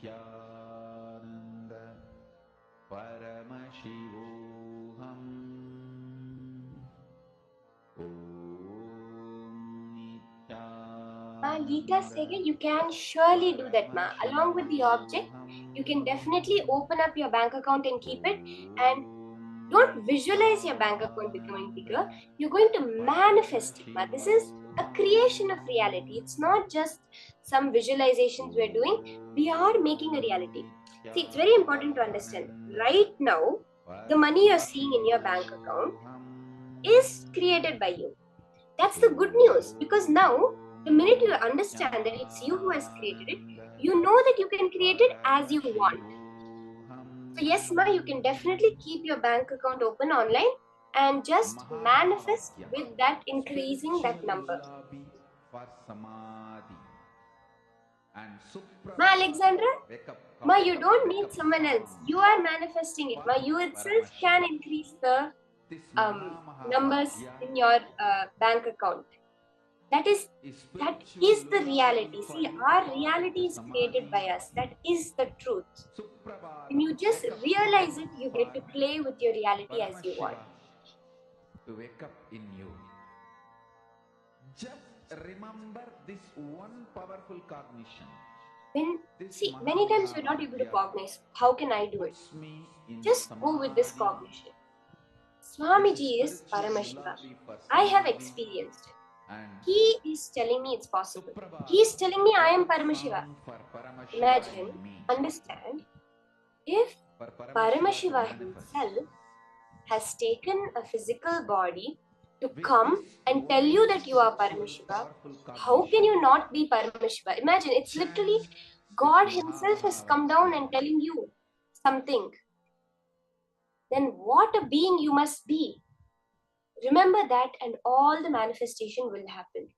Nityananda Paramashivoham.
Geeta Sege, you can surely do that, ma. Along with the object, you can definitely open up your bank account and keep it. And don't visualize your bank account becoming bigger. You're going to manifest it, ma. This is a creation of reality. It's not just some visualizations we're doing. We are making a reality. See, it's very important to understand. Right now, the money you're seeing in your bank account is created by you. That's the good news, because now the minute you understand that it's you who has created it, you know that you can create it as you want. So yes, ma, you can definitely keep your bank account open online and just manifest with that increasing that number. Ma Alexandra, ma, you don't need someone else. You are manifesting it. Ma, you itself can increase the numbers in your bank account. That is the reality. See, our reality is created by us. That is the truth. When you just realize it, you get to play with your reality as you want.
To wake up in you. Just remember this one powerful cognition.
See, many times we're not able to cognize. How can I do it? Just go with this cognition. Swamiji is Paramashiva. I have experienced it. He is telling me it's possible. He is telling me I am Paramashiva. Imagine, understand, if Paramashiva himself has taken a physical body to come and tell you that you are Paramashiva, how can you not be Paramashiva? Imagine, it's literally God himself has come down and telling you something. Then what a being you must be. Remember that and all the manifestation will happen.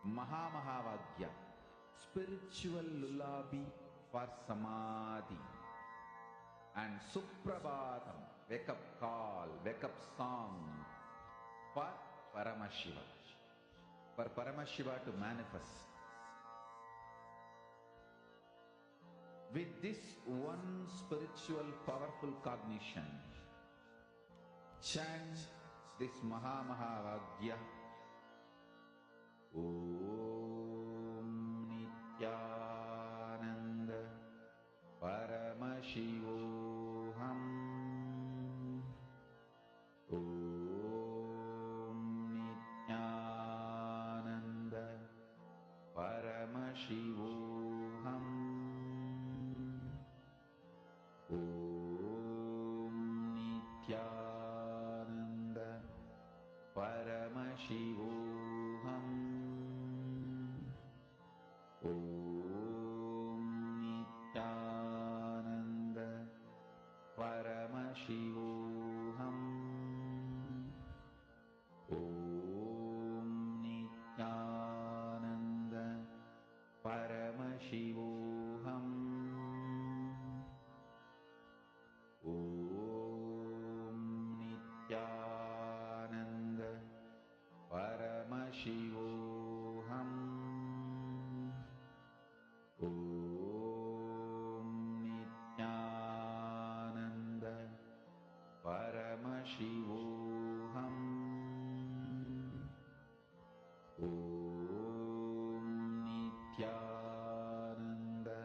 Mahamahavagya, spiritual lullaby for samadhi, and Suprabhatam, wake up call, wake up song for Paramashiva, for Paramashiva to manifest. With this one spiritual powerful cognition, chant this Mahamahavagya. Om Nityananda Paramashivoham. Om Nityananda Paramashivoham. Om Nityananda Paramashivoham. Om Nityananda Paramashivoham. Om Nityananda Paramashivoham. Om Nityananda Paramashivoham. Om Nityananda Paramashivoham. Om Nityananda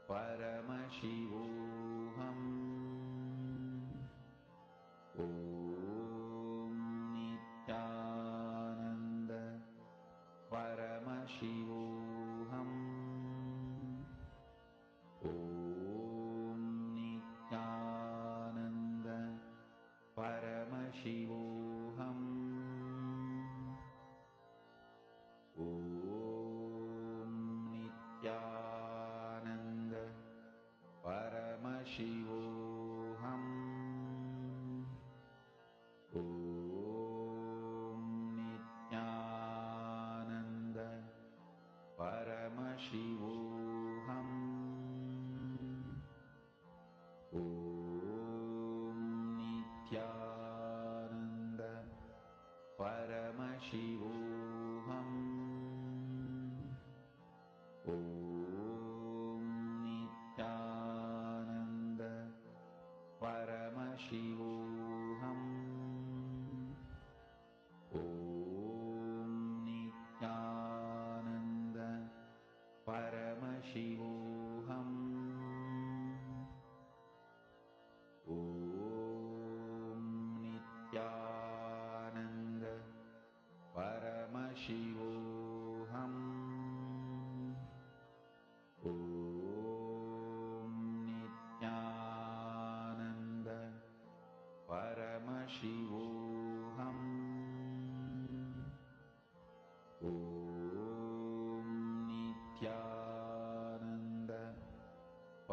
Paramashivoham. Om Nityananda Paramashivoham. Om Nityananda Paramashivoham. Om Nityananda Paramashivoham.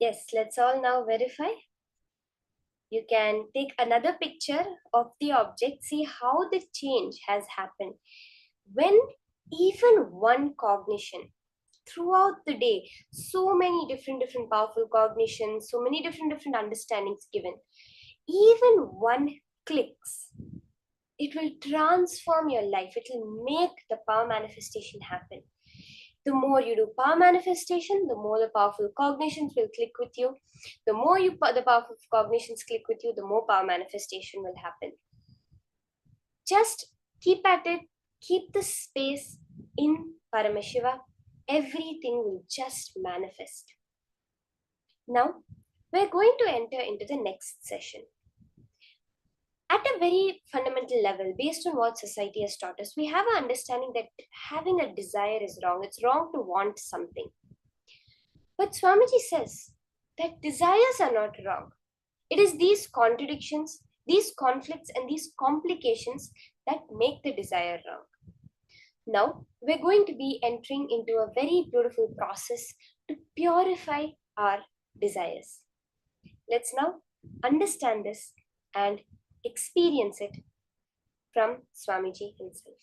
Yes, let's all now verify. You can take another picture of the object, see how the change has happened. When even one cognition throughout the day, so many different powerful cognitions, so many different understandings given, even one clicks, it will transform your life. It will make the power manifestation happen. The more you do power manifestation, the more the powerful cognitions will click with you. The more the powerful cognitions click with you, the more power manifestation will happen. Just keep at it, keep the space in Paramashiva. Everything will just manifest. Now, we're going to enter into the next session. At a very fundamental level, based on what society has taught us, we have an understanding that having a desire is wrong. It's wrong to want something. But Swamiji says that desires are not wrong. It is these contradictions, these conflicts, and these complications that make the desire wrong. Now, we're going to be entering into a very beautiful process to purify our desires. Let's now understand this and experience it from Swamiji himself.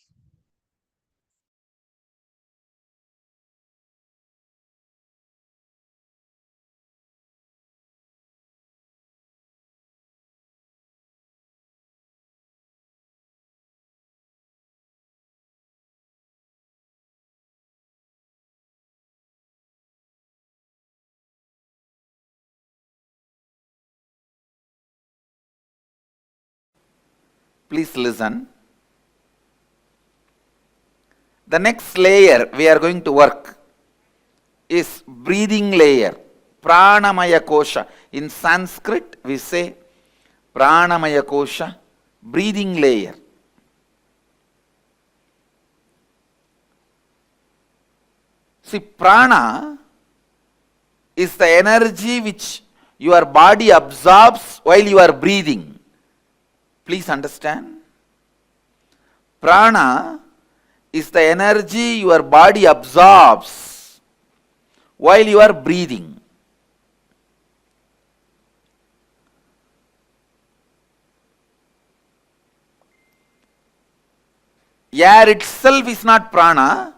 Please listen. The next layer we are going to work is breathing layer, Pranamaya Kosha. In Sanskrit we say Pranamaya Kosha, breathing layer. See, prana is the energy which your body absorbs while you are breathing. Please understand. Prana is the energy your body absorbs while you are breathing. Air itself is not prana,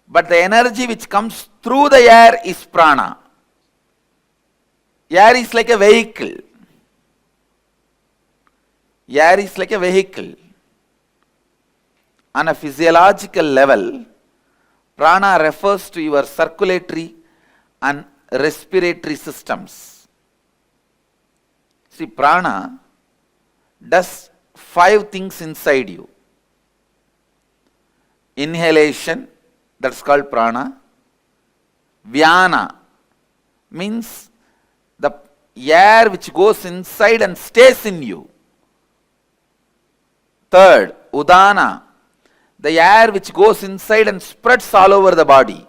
but the energy which comes through the air is prana. Air is like a vehicle. Air is like a vehicle. On a physiological level, prana refers to your circulatory and respiratory systems. See, prana does 5 things inside you. Inhalation, that's called prana. Vyana means the air which goes inside and stays in you. Third, udana, the air which goes inside and spreads all over the body.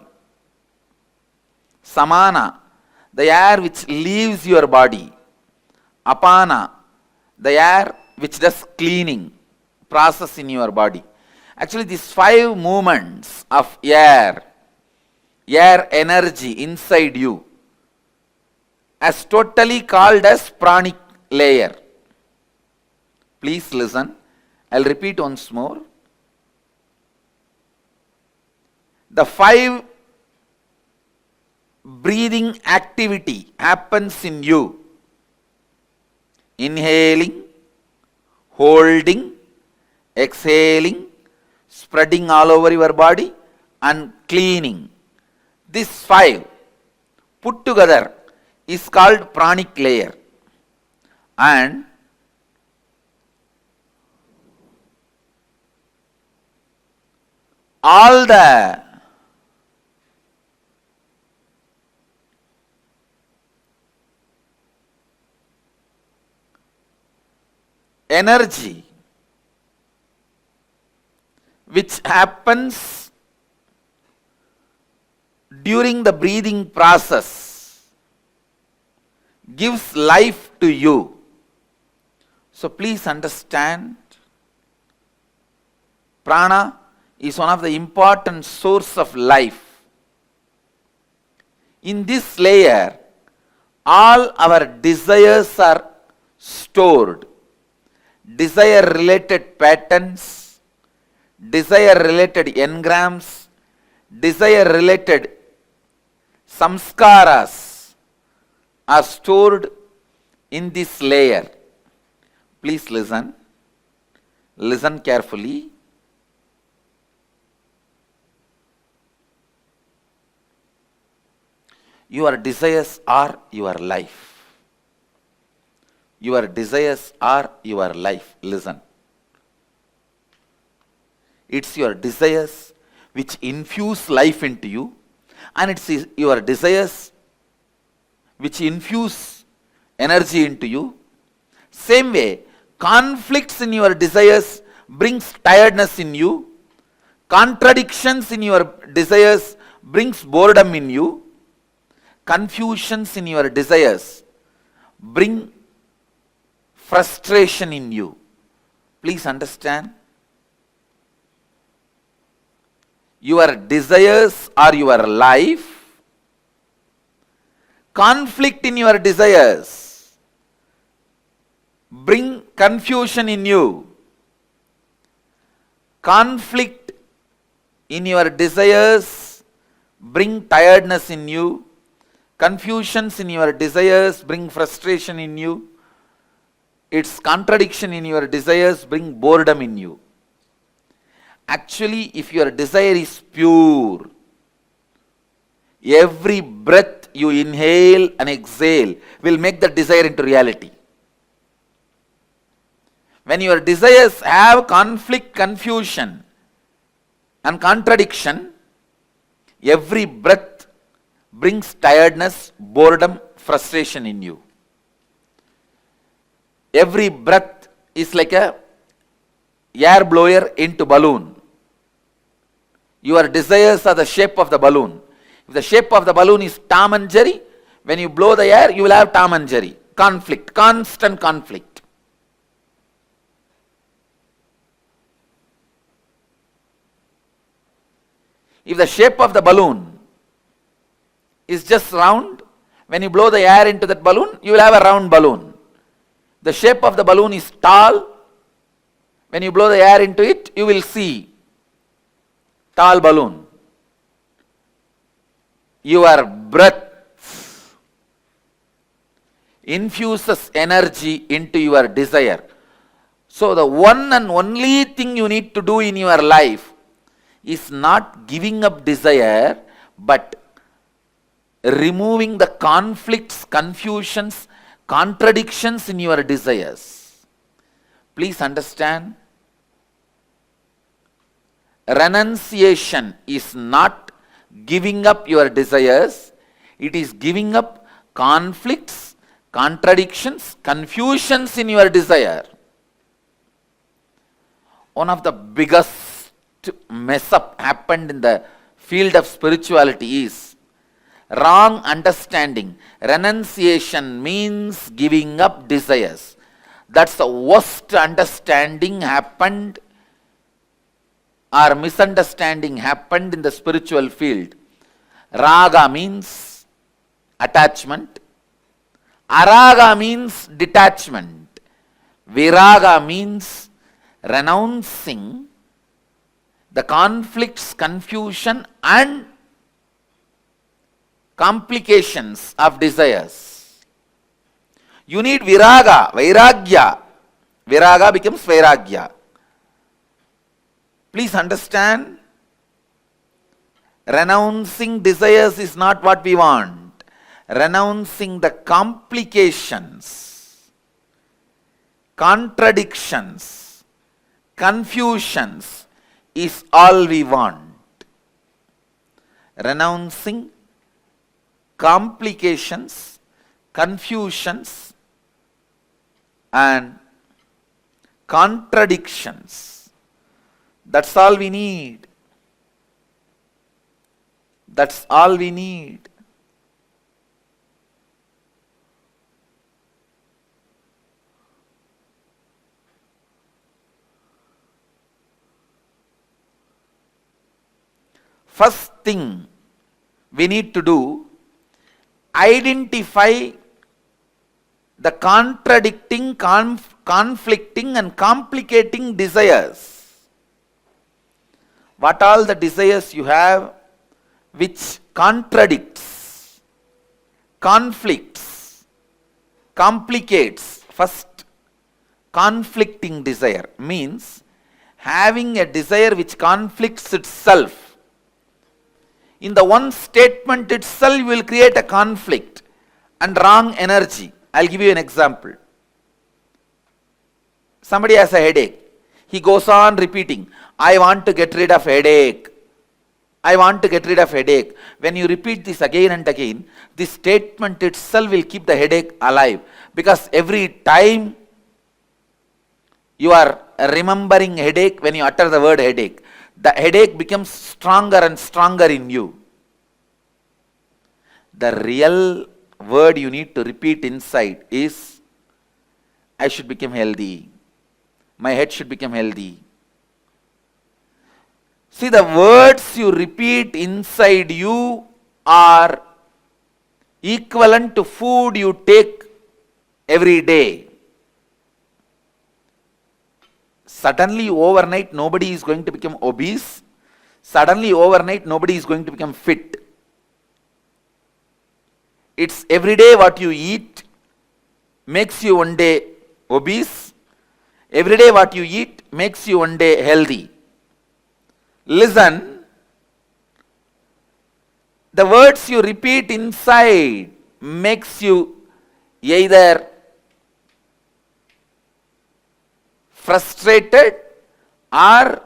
Samana, the air which leaves your body. Apana, the air which does cleaning process in your body. Actually, these 5 movements of air energy inside you, as totally called as pranic layer. Please listen. I'll repeat once more. The 5 breathing activity happens in you. Inhaling, holding, exhaling, spreading all over your body, and cleaning. These 5 put together is called pranic layer. And all the energy which happens during the breathing process gives life to you. So please understand, prana is one of the important source of life. In this layer, all our desires are stored. Desire related patterns, desire related engrams, desire related samskaras are stored in this layer. Please listen. Listen carefully. Your desires are your life. Your desires are your life. Listen. It's your desires which infuse life into you, and it's your desires which infuse energy into you. Same way, conflicts in your desires brings tiredness in you. Contradictions in your desires brings boredom in you. Confusions in your desires bring frustration in you. Please understand. Your desires are your life. Conflict in your desires bring confusion in you. Conflict in your desires bring tiredness in you. Confusions in your desires bring frustration in you. Its contradiction in your desires bring boredom in you. Actually, if your desire is pure, every breath you inhale and exhale will make the desire into reality. When your desires have conflict, confusion and contradiction, every breath brings tiredness, boredom, frustration in you. Every breath is like a air blower into balloon. Your desires are the shape of the balloon. If the shape of the balloon is Tom and Jerry, when you blow the air, you will have Tom and Jerry. Conflict, constant conflict. If the shape of the balloon is just round, when you blow the air into that balloon, you will have a round balloon. The shape of the balloon is tall. When you blow the air into it, you will see tall balloon. Your breath infuses energy into your desire. So the one and only thing you need to do in your life is not giving up desire, but removing the conflicts, confusions, contradictions in your desires. Please understand. Renunciation is not giving up your desires, it is giving up conflicts, contradictions, confusions in your desire. One of the biggest mess up happened in the field of spirituality is wrong understanding. Renunciation means giving up desires. That's the worst understanding happened or misunderstanding happened in the spiritual field. Raga means attachment. Araga means detachment. Viraga means renouncing the conflicts, confusion and complications of desires. You need viraga, vairagya. Viraga becomes vairagya. Please understand, renouncing desires is not what we want. Renouncing the complications, contradictions, confusions is all we want. Renouncing complications, confusions and contradictions. That's all we need. That's all we need. First thing we need to do, identify the contradicting, conflicting and complicating desires. What all the desires you have which contradicts, conflicts, complicates. First, conflicting desire means having a desire which conflicts itself. In the one statement itself will create a conflict and wrong energy. I'll give you an example. Somebody has a headache. He goes on repeating, I want to get rid of headache. I want to get rid of headache. When you repeat this again and again, this statement itself will keep the headache alive. Because every time you are remembering headache, when you utter the word headache, the headache becomes stronger and stronger in you. The real word you need to repeat inside is, I should become healthy. My head should become healthy. See, the words you repeat inside you are equivalent to food you take every day. Suddenly overnight nobody is going to become obese. Suddenly overnight nobody is going to become fit. It's every day what you eat makes you one day obese. Every day what you eat makes you one day healthy. Listen, the words you repeat inside makes you either frustrated or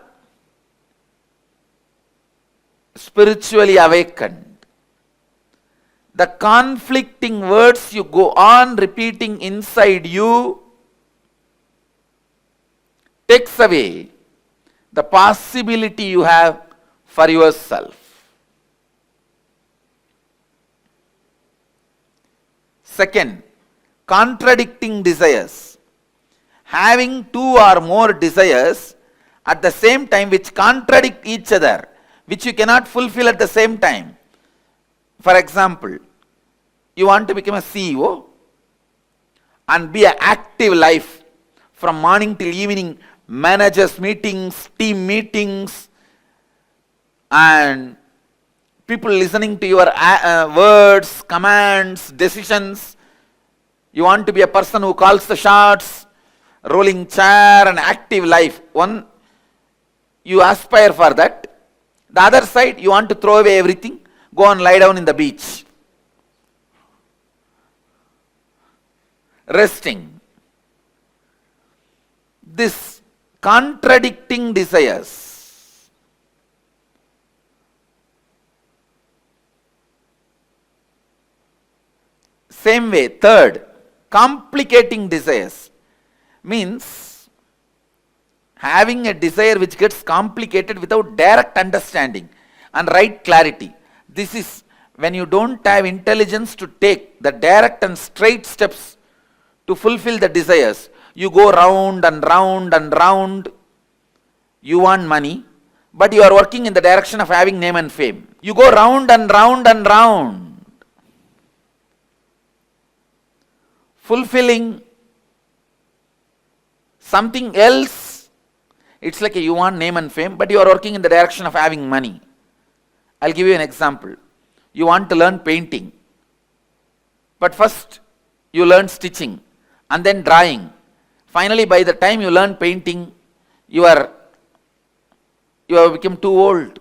spiritually awakened. The conflicting words you go on repeating inside you takes away the possibility you have for yourself. Second, contradicting desires. Having two or more desires at the same time which contradict each other, which you cannot fulfill at the same time. For example, you want to become a CEO and be an active life from morning till evening, managers meetings, team meetings, and people listening to your words, commands, decisions. You want to be a person who calls the shots, rolling chair, and active life. One, you aspire for that. The other side, you want to throw away everything, go and lie down in the beach, resting. This contradicting desires. Same way, third, complicating desires means having a desire which gets complicated without direct understanding and right clarity. This is when you don't have intelligence to take the direct and straight steps to fulfill the desires. You go round and round and round. You want money, but you are working in the direction of having name and fame. You go round and round and round, fulfilling something else. It's like you want name and fame, but you are working in the direction of having money. I'll give you an example. You want to learn painting, but first you learn stitching and then drawing. Finally, by the time you learn painting, you have become too old.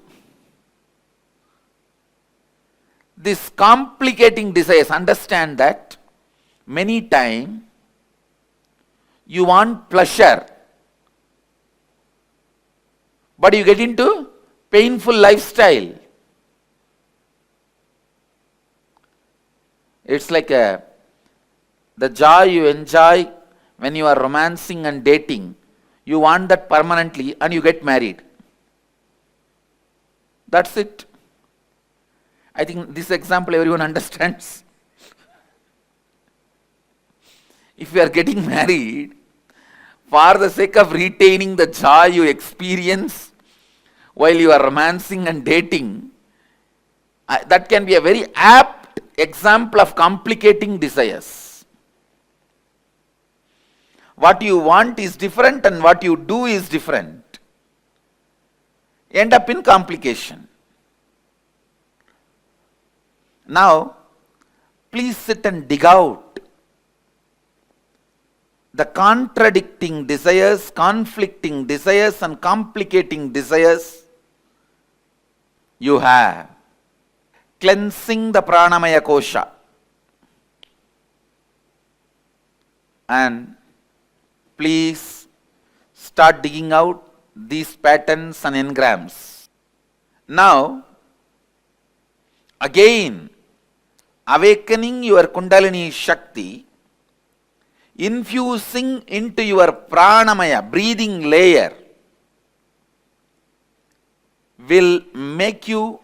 This complicating desires, understand that many times you want pleasure, but you get into painful lifestyle. It's like the joy you enjoy when you are romancing and dating, you want that permanently and you get married. That's it. I think this example everyone understands. If you are getting married, for the sake of retaining the joy you experience while you are romancing and dating, that can be a very apt example of complicating desires. what you want is different and what you do is different, end up in complication. Now, please sit and dig out the contradicting desires, conflicting desires and complicating desires you have. Cleansing the pranamaya kosha. And please start digging out these patterns and engrams. Now, again, awakening your Kundalini Shakti, infusing into your pranamaya, breathing layer, will make you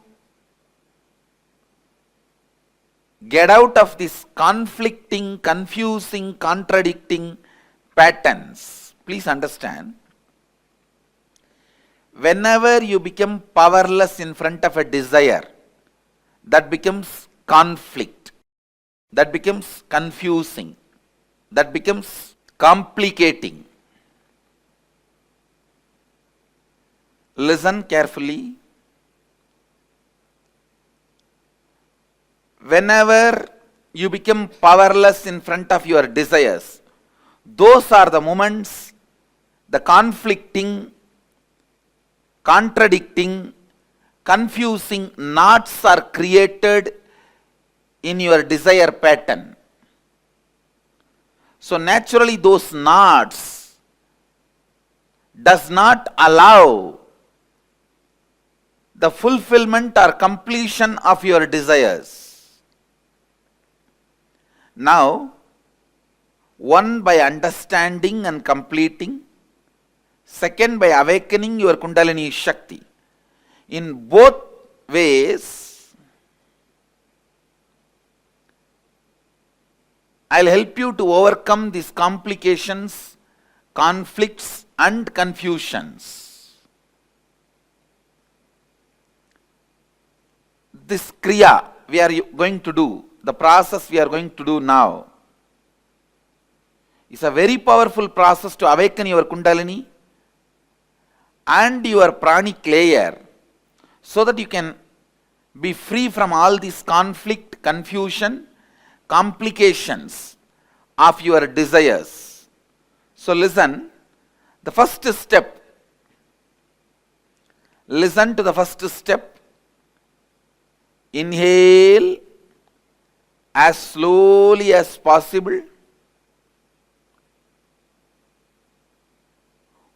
get out of this conflicting, confusing, contradicting patterns. Please understand, whenever you become powerless in front of a desire, that becomes conflict, that becomes confusing, that becomes complicating. Listen carefully. Whenever you become powerless in front of your desires, those are the moments the conflicting, contradicting, confusing knots are created in your desire pattern. So naturally those knots does not allow the fulfillment or completion of your desires. Now, one by understanding and completing, second by awakening your Kundalini Shakti. In both ways, I'll help you to overcome these complications, conflicts and confusions. This Kriya we are going to do, the process we are going to do now, is a very powerful process to awaken your Kundalini and your pranic layer, so that you can be free from all this conflict, confusion, complications of your desires. So listen, the first step, listen to the first step. Inhale as slowly as possible.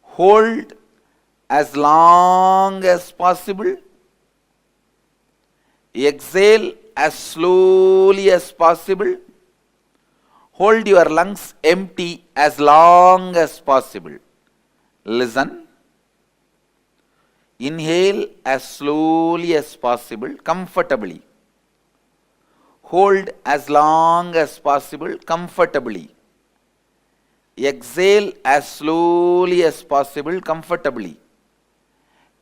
Hold as long as possible. Exhale as slowly as possible. Hold your lungs empty as long as possible. Listen. Inhale as slowly as possible, comfortably. Hold as long as possible, comfortably. Exhale as slowly as possible, comfortably.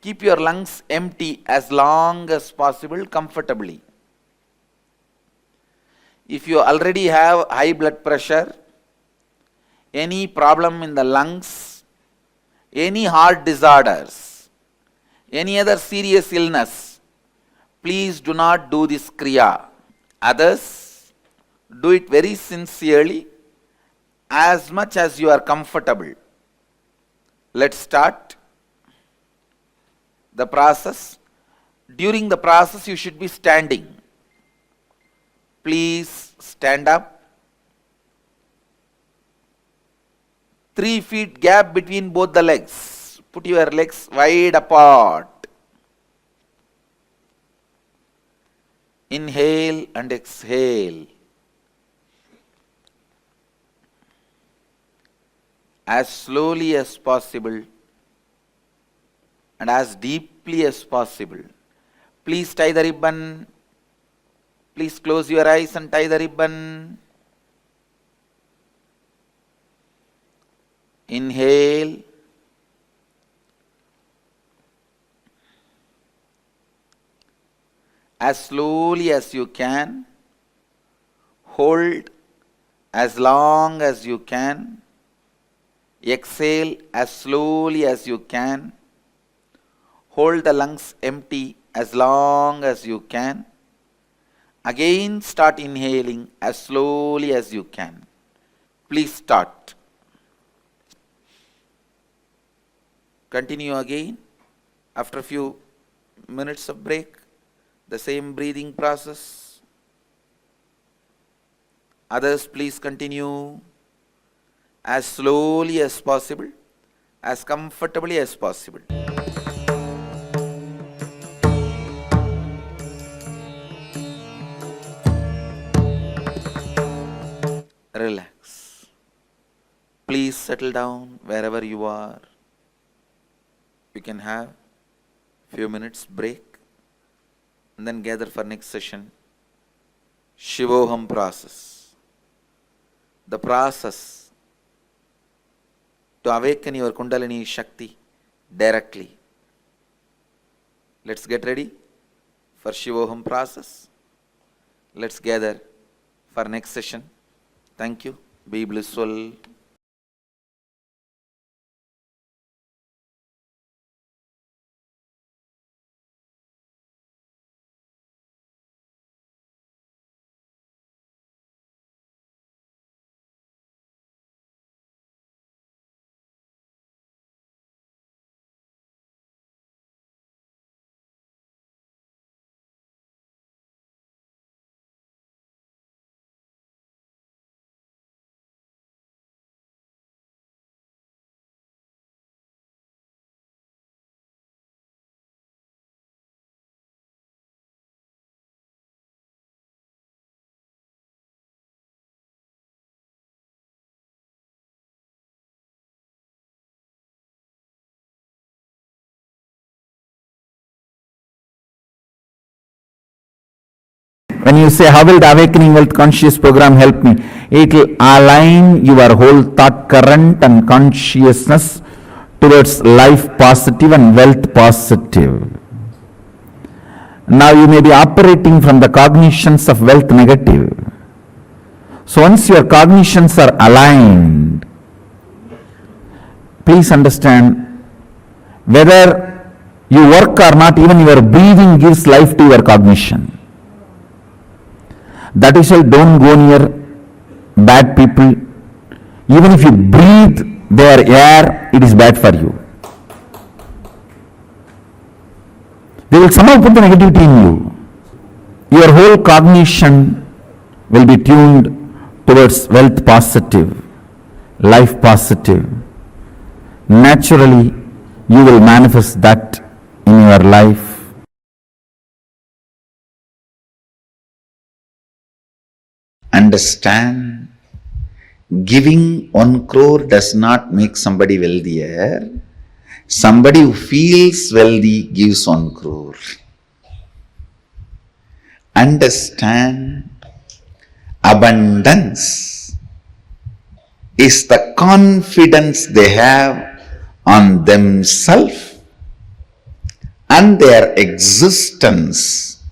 Keep your lungs empty as long as possible, comfortably. If you already have high blood pressure, any problem in the lungs, any heart disorders, any other serious illness, please do not do this Kriya. Others, do it very sincerely, as much as you are comfortable. Let's start the process. During the process, you should be standing. Please stand up. 3 feet gap between both the legs. Put your legs wide apart. Inhale and exhale. As slowly as possible and as deeply as possible. Please tie the ribbon. Please close your eyes and tie the ribbon. Inhale. As slowly as you can. Hold as long as you can. Exhale as slowly as you can. Hold the lungs empty as long as you can. Again start inhaling as slowly as you can. Please start. Continue again. After a few minutes of break, the same breathing process. Others, please continue as slowly as possible, as comfortably as possible. Relax. Please settle down wherever you are. You can have few minutes break and then gather for next session. Shivoham process. The process to awaken your Kundalini Shakti directly. Let's get ready for Shivoham process. Let's gather for next session. Thank you. Be blissful.
When you say, how will the Awakening Wealth Conscious program help me? It will align your whole thought current and consciousness towards life positive and wealth positive. Now you may be operating from the cognitions of wealth negative. So once your cognitions are aligned, please understand, whether you work or not, even your breathing gives life to your cognition. That is why don't go near bad people. Even if you breathe their air, it is bad for you. They will somehow put the negativity in you. Your whole cognition will be tuned towards wealth positive, life positive. Naturally, you will manifest that in your life.
Understand, giving 1 crore does not make somebody wealthier. Somebody who feels wealthy gives 1 crore. Understand, abundance is the confidence they have on themselves and their existence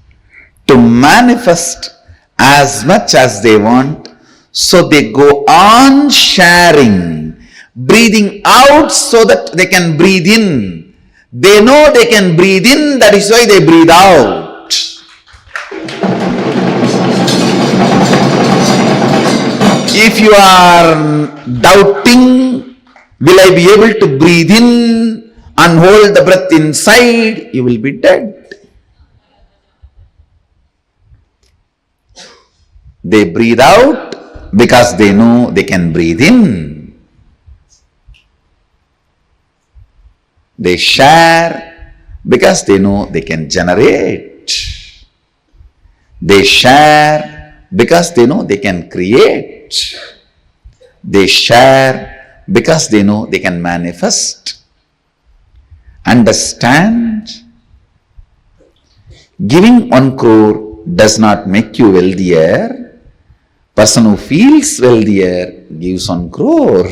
to manifest as much as they want, so they go on sharing, breathing out so that they can breathe in. They know they can breathe in, that is why they breathe out. If you are doubting, will I be able to breathe in and hold the breath inside, you will be dead. They breathe out because they know they can breathe in. They share because they know they can generate. They share because they know they can create. They share because they know they can manifest. Understand? Giving 1 crore does not make you wealthier. Person who feels wealthier gives 1 crore.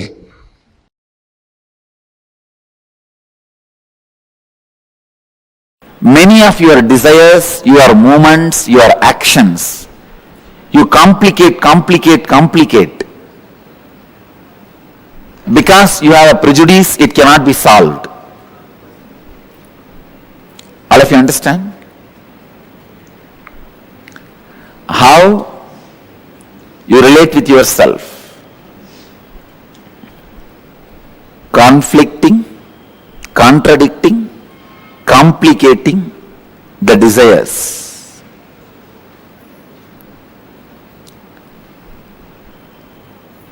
Many of your desires, your movements, your actions, you complicate. because you have a prejudice, it cannot be solved. All of you understand? How you relate with yourself. Conflicting, contradicting, complicating the desires.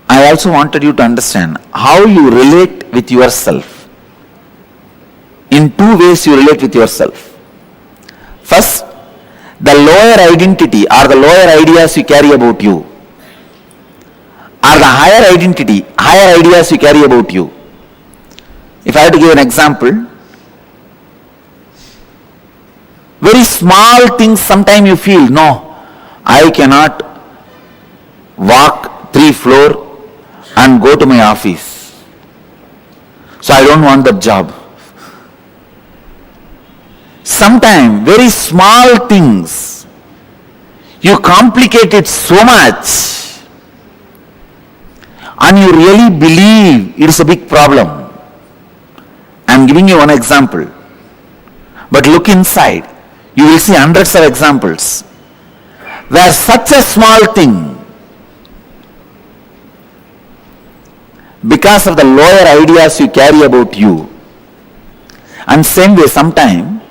I also wanted you to understand how you relate with yourself. In two ways you relate with yourself. First, the lower identity or the lower ideas you carry about you, or the higher identity, higher ideas you carry about you. If I have to give an example, very small things sometimes you feel, no, I cannot walk 3 floors and go to my office. So I don't want that job. Sometimes very small things, you complicate it so much and you really believe it is a big problem. I am giving you one example. But look inside, you will see hundreds of examples where such a small thing, because of the lower ideas you carry about you, and same way sometimes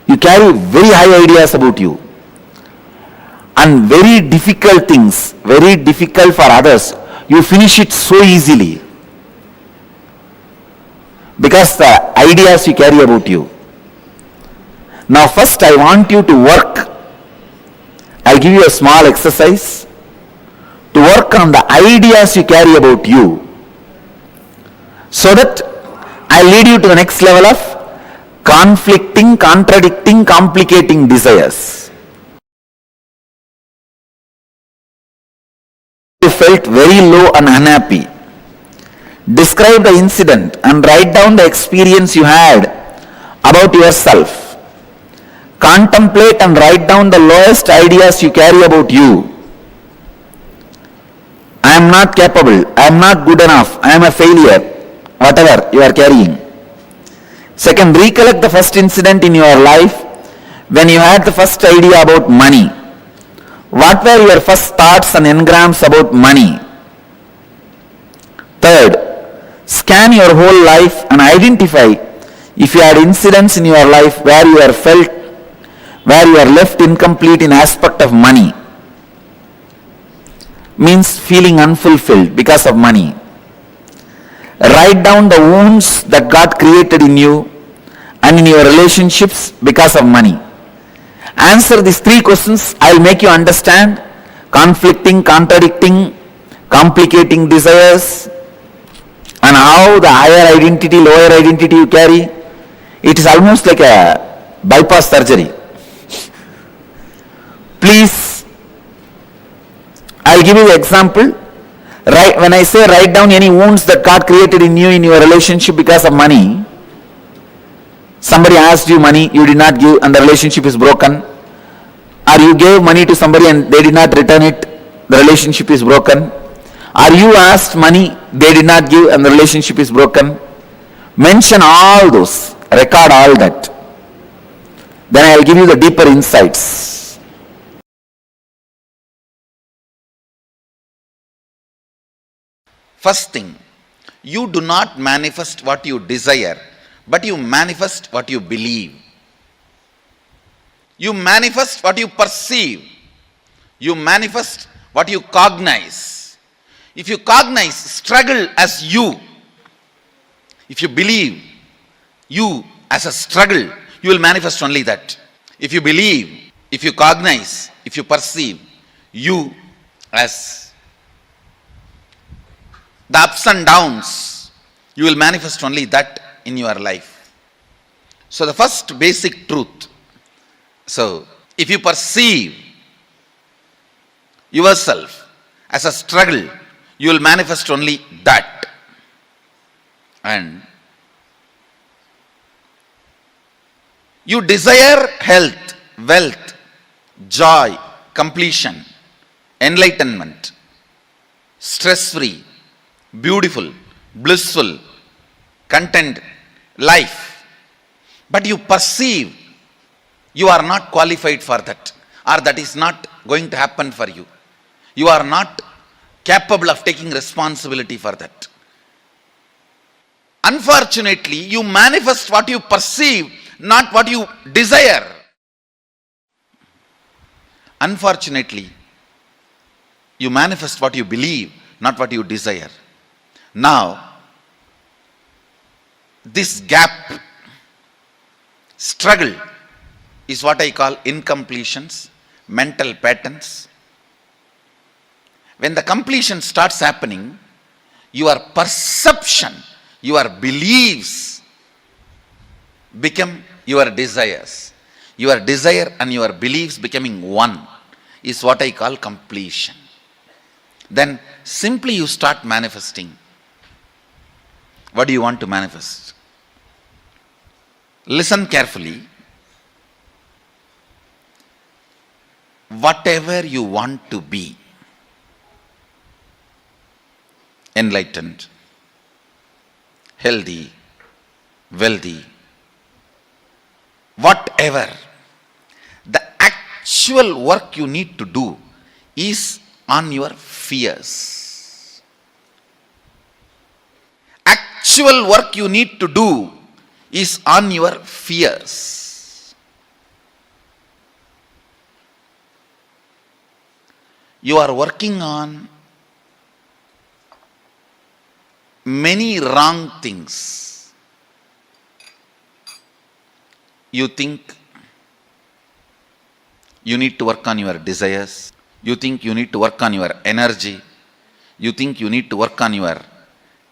you carry very high ideas about you, and very difficult things, very difficult for others, you finish it so easily because the ideas you carry about you. Now first I want you to work. I'll give you a small exercise to work on the ideas you carry about you, so that I'll lead you to the next level of conflicting, contradicting, complicating desires. You felt very low and unhappy. Describe the incident and write down the experience you had about yourself. Contemplate and write down the lowest ideas you carry about you. I am not capable, I am not good enough, I am a failure, whatever you are carrying. Second, recollect the first incident in your life when you had the first idea about money. What were your first thoughts and engrams about money? Third, scan your whole life and identify if you had incidents in your life where you are left incomplete in aspect of money. Means feeling unfulfilled because of money. Write down the wounds that got created in you and in your relationships because of money. Answer these 3 questions. I will make you understand conflicting, contradicting, complicating desires, and how the higher identity, lower identity you carry. It is almost like a bypass surgery. Please, I will give you the example. When I say write down any wounds that got created in you in your relationship because of money. Somebody asked you money, you did not give and the relationship is broken. Or you gave money to somebody and they did not return it, the relationship is broken. Or you asked money, they did not give and the relationship is broken. Mention all those, record all that. Then I will give you the deeper insights.
First thing, you do not manifest what you desire, but you manifest what you believe. You manifest what you perceive. You manifest what you cognize. If you cognize struggle as you, if you believe you as a struggle, you will manifest only that. If you believe, if you cognize, if you perceive you as the ups and downs, you will manifest only that in your life. So the first basic truth. So if you perceive yourself as a struggle, you will manifest only that. And you desire health, wealth, joy, completion, enlightenment, stress-free, beautiful, blissful, content life, but you perceive you are not qualified for that, or that is not going to happen for you. You are not capable of taking responsibility for that. Unfortunately, you manifest what you perceive, not what you desire. Unfortunately, you manifest what you believe, not what you desire. Now, this gap, struggle, is what I call incompletions, mental patterns. When the completion starts happening, your perception, your beliefs become your desires. Your desire and your beliefs becoming one is what I call completion. Then simply you start manifesting. What do you want to manifest? Listen carefully. Whatever you want to be, enlightened, healthy, wealthy, whatever, the actual work you need to do is on your fears. Actual work you need to do is on your fears. You are working on many wrong things. You think you need to work on your desires. You think you need to work on your energy. You think you need to work on your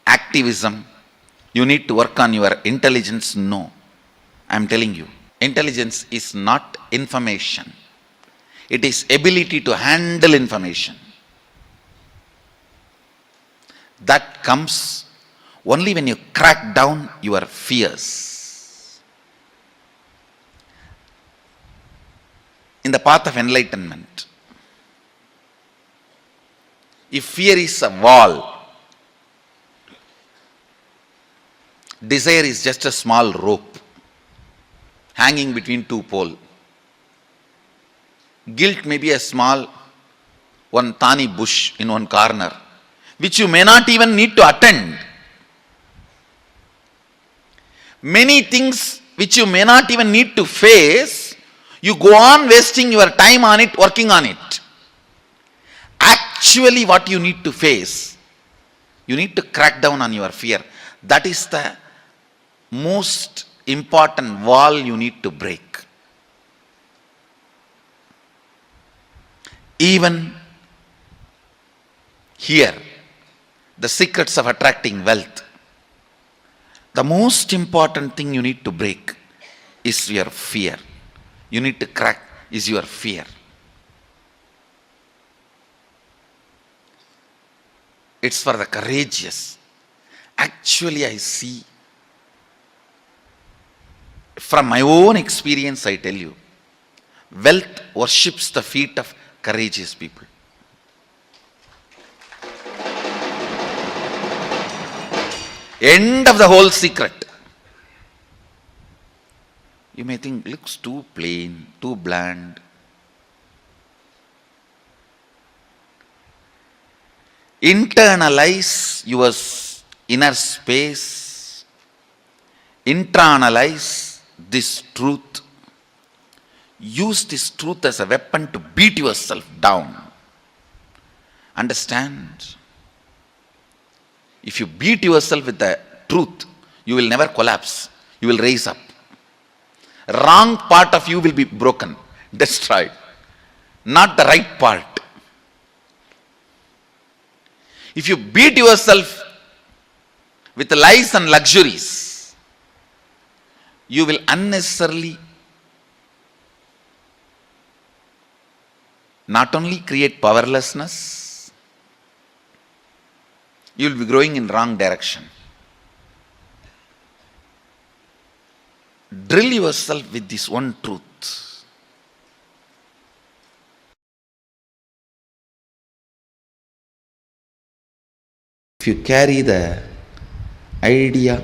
activism. You need to work on your intelligence. No. I am telling you, intelligence is not information. It is ability to handle information. That comes only when you crack down your fears. In the path of enlightenment, if fear is a wall, desire is just a small rope hanging between two poles. Guilt may be a small one thani bush in one corner, which you may not even need to attend. Many things which you may not even need to face, you go on wasting your time on it, working on it. Actually, what you need to face, you need to crack down on your fear. That is the most important wall you need to break. Even here, the secrets of attracting wealth, the most important thing you need to break is your fear. You need to crack is your fear. It's for the courageous. Actually, I see, from my own experience, I tell you, wealth worships the feet of courageous people. End of the whole secret. You may think, looks too plain, too bland. Internalize your inner space. Internalize this truth. Use this truth as a weapon to beat yourself down. Understand? If you beat yourself with the truth, you will never collapse. You will rise up. Wrong part of you will be broken, destroyed. Not the right part. If you beat yourself with lies and luxuries, you will unnecessarily not only create powerlessness, you will be growing in wrong direction. Drill yourself with this one truth. If you carry the idea,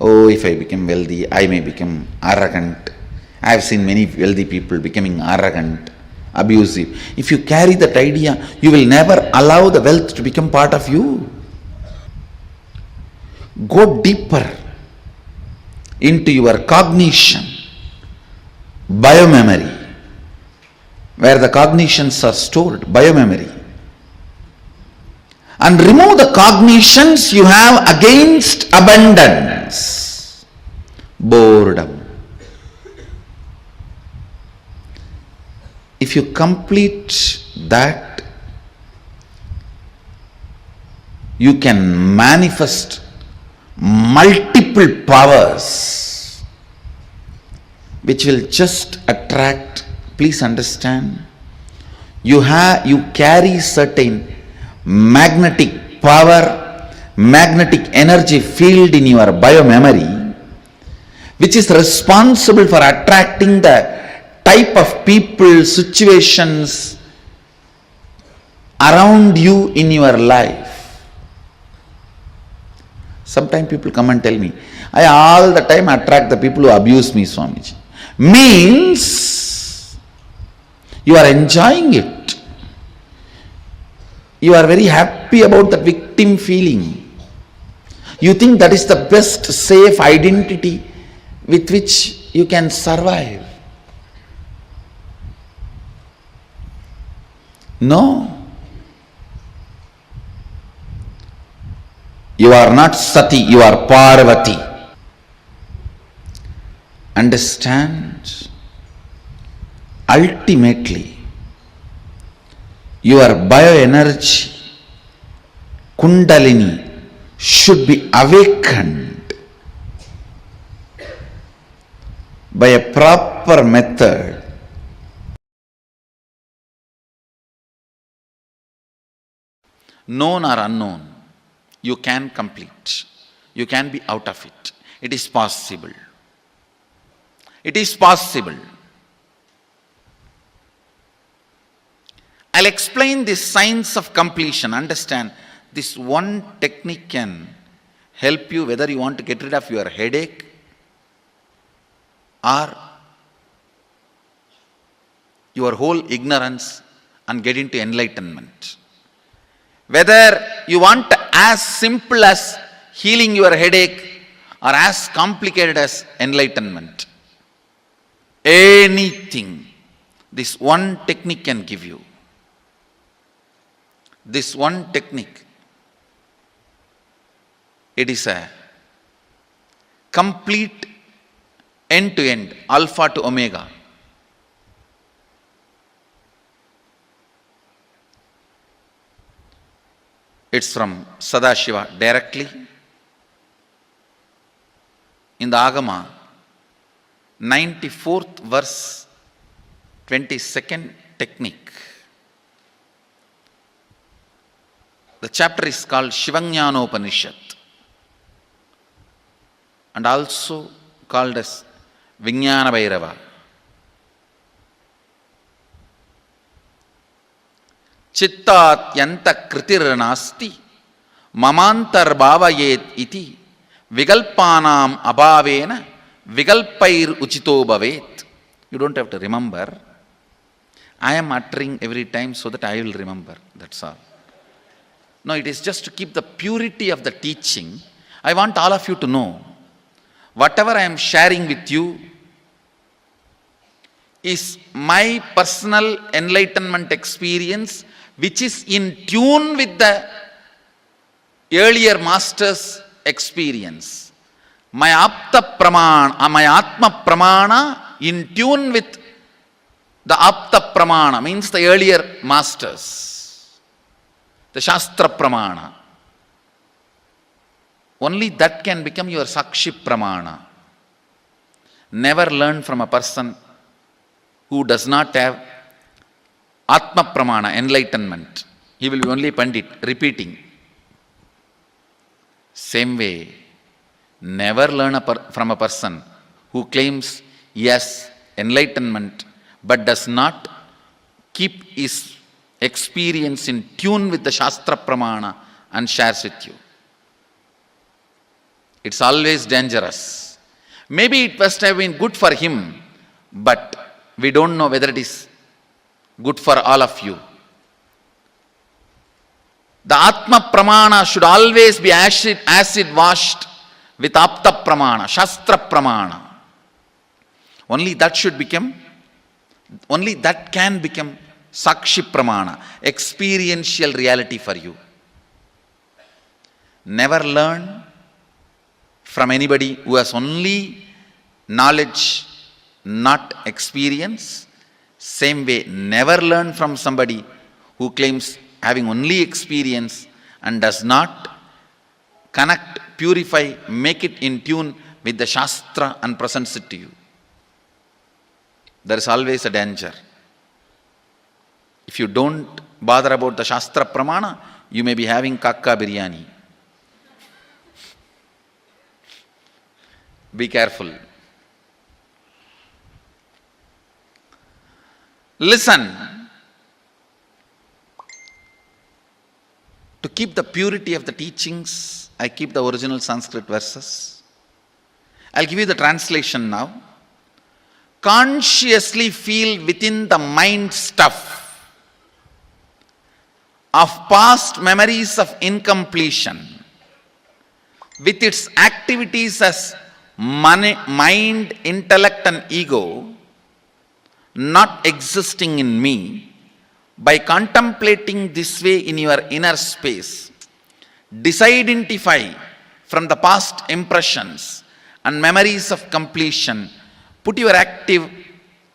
oh, if I become wealthy, I may become arrogant. I have seen many wealthy people becoming arrogant, abusive. If you carry that idea, you will never allow the wealth to become part of you. Go deeper into your cognition, biomemory, where the cognitions are stored, biomemory. And remove the cognitions you have against abundance, boredom. If you complete that, you can manifest multiple powers which will just attract. Please understand, you carry certain magnetic power, magnetic energy field in your biomemory, which is responsible for attracting the type of people, situations around you in your life. Sometimes people come and tell me, I all the time attract the people who abuse me, Swamiji. Means you are enjoying it. You are very happy about the victim feeling. You think that is the best safe identity with which you can survive. No. You are not Sati, you are Parvati. Understand? Ultimately, your bioenergy, Kundalini, should be awakened by a proper method. Known or unknown, you can complete. You can be out of it. It is possible. It is possible. I'll explain this science of completion. Understand, this one technique can help you whether you want to get rid of your headache or your whole ignorance and get into enlightenment. Whether you want as simple as healing your headache or as complicated as enlightenment. Anything, this one technique can give you. This one technique, it is a complete end-to-end, alpha to omega. It's from Sadashiva directly. In the Agama, 94th verse, 22nd technique. The chapter is called Shivajnanopanishad and also called as Vijnana Bhairava. Chittat yanta kritir nasti mamantar bhavayet iti vigalpanam abhavena vigalpair uchito bhavet. You don't have to remember. I am uttering every time so that I will remember. That's all. No, it is just to keep the purity of the teaching. I want all of you to know, whatever I am sharing with you is my personal enlightenment experience, which is in tune with the earlier master's experience. My Apta Pramana, my Atma Pramana in tune with the Apta Pramana, means the earlier masters. The Shastra Pramana. Only that can become your Sakshi Pramana. Never learn from a person who does not have Atma Pramana, enlightenment. He will be only Pandit, repeating. Same way, never learn from a person who claims, yes, enlightenment, but does not keep his experience in tune with the Shastra Pramana and shares with you. It's always dangerous. Maybe it must have been good for him, but we don't know whether it is good for all of you. The Atma Pramana should always be acid washed with Apta Pramana, Shastra Pramana. Only that can become Sakshi Pramana, experiential reality for you. Never learn from anybody who has only knowledge, not experience. Same way, never learn from somebody who claims having only experience and does not connect, purify, make it in tune with the Shastra and presents it to you. There is always a danger. If you don't bother about the Shastra Pramana, you may be having kakka biryani. Be careful. Listen. To keep the purity of the teachings, I keep the original Sanskrit verses. I'll give you the translation now. Consciously feel within the mind stuff of past memories of incompletion with its activities as mind, intellect and ego not existing in me. By contemplating this way in your inner space, disidentify from the past impressions and memories of completion. Put your active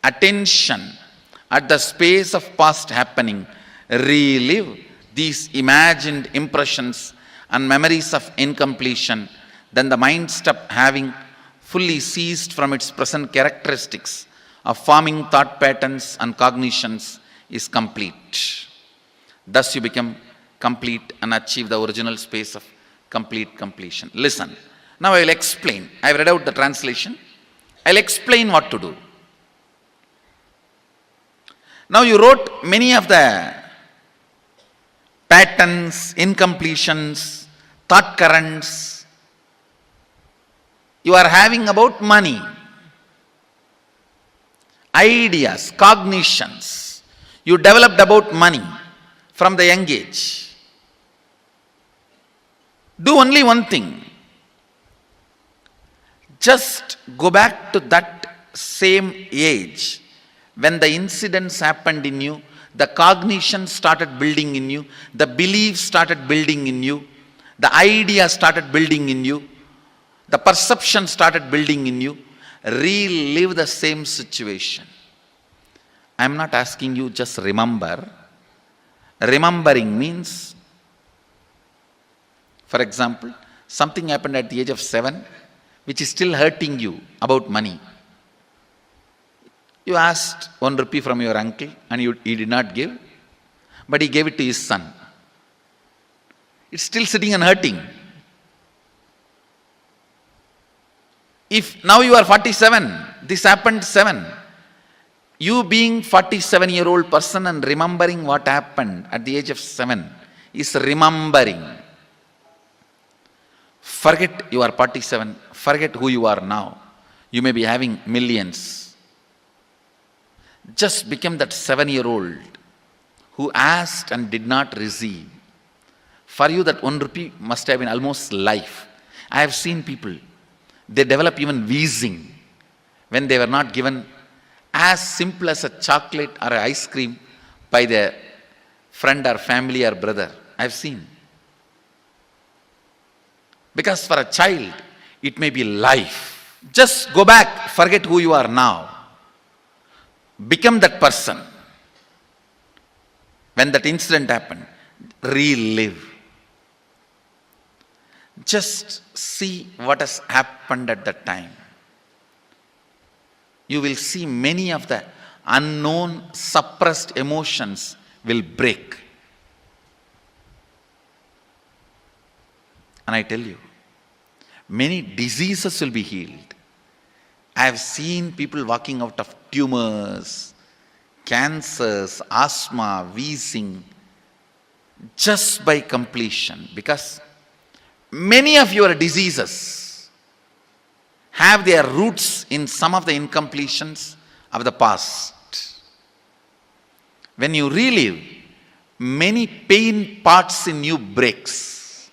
attention at the space of past happening. Relive these imagined impressions and memories of incompletion. Then the mind stop having fully ceased from its present characteristics of forming thought patterns and cognitions is complete. Thus you become complete and achieve the original space of complete completion. Listen. Now I will explain. I have read out the translation. I will explain what to do. Now you wrote many of the patterns, incompletions, thought currents you are having about money, ideas, cognitions. You developed about money from the young age. Do only one thing. Just go back to that same age when the incidents happened in you, the cognition started building in you, the beliefs started building in you, the idea started building in you, the perception started building in you. Relive the same situation. I am not asking you just remember. Remembering means, for example, something happened at the age of 7 which is still hurting you about money. You asked 1 rupee from your uncle and he did not give, but he gave it to his son. It's still sitting and hurting. If now you are 47, this happened 7. You being 47-year-old person and remembering what happened at the age of 7 is remembering. Forget you are 47. Forget who you are now. You may be having millions. Just become that 7-year-old who asked and did not receive. For you that 1 rupee must have been almost life. I have seen people, they develop even wheezing when they were not given as simple as a chocolate or an ice cream by their friend or family or brother. I have seen. Because for a child, it may be life. Just go back, forget who you are now. Become that person. When that incident happened, relive. Just see what has happened at that time. You will see many of the unknown, suppressed emotions will break. And I tell you, many diseases will be healed. I have seen people walking out of tumors, cancers, asthma, wheezing, just by completion. Because many of your diseases have their roots in some of the incompletions of the past. When you relive, many pain parts in you breaks.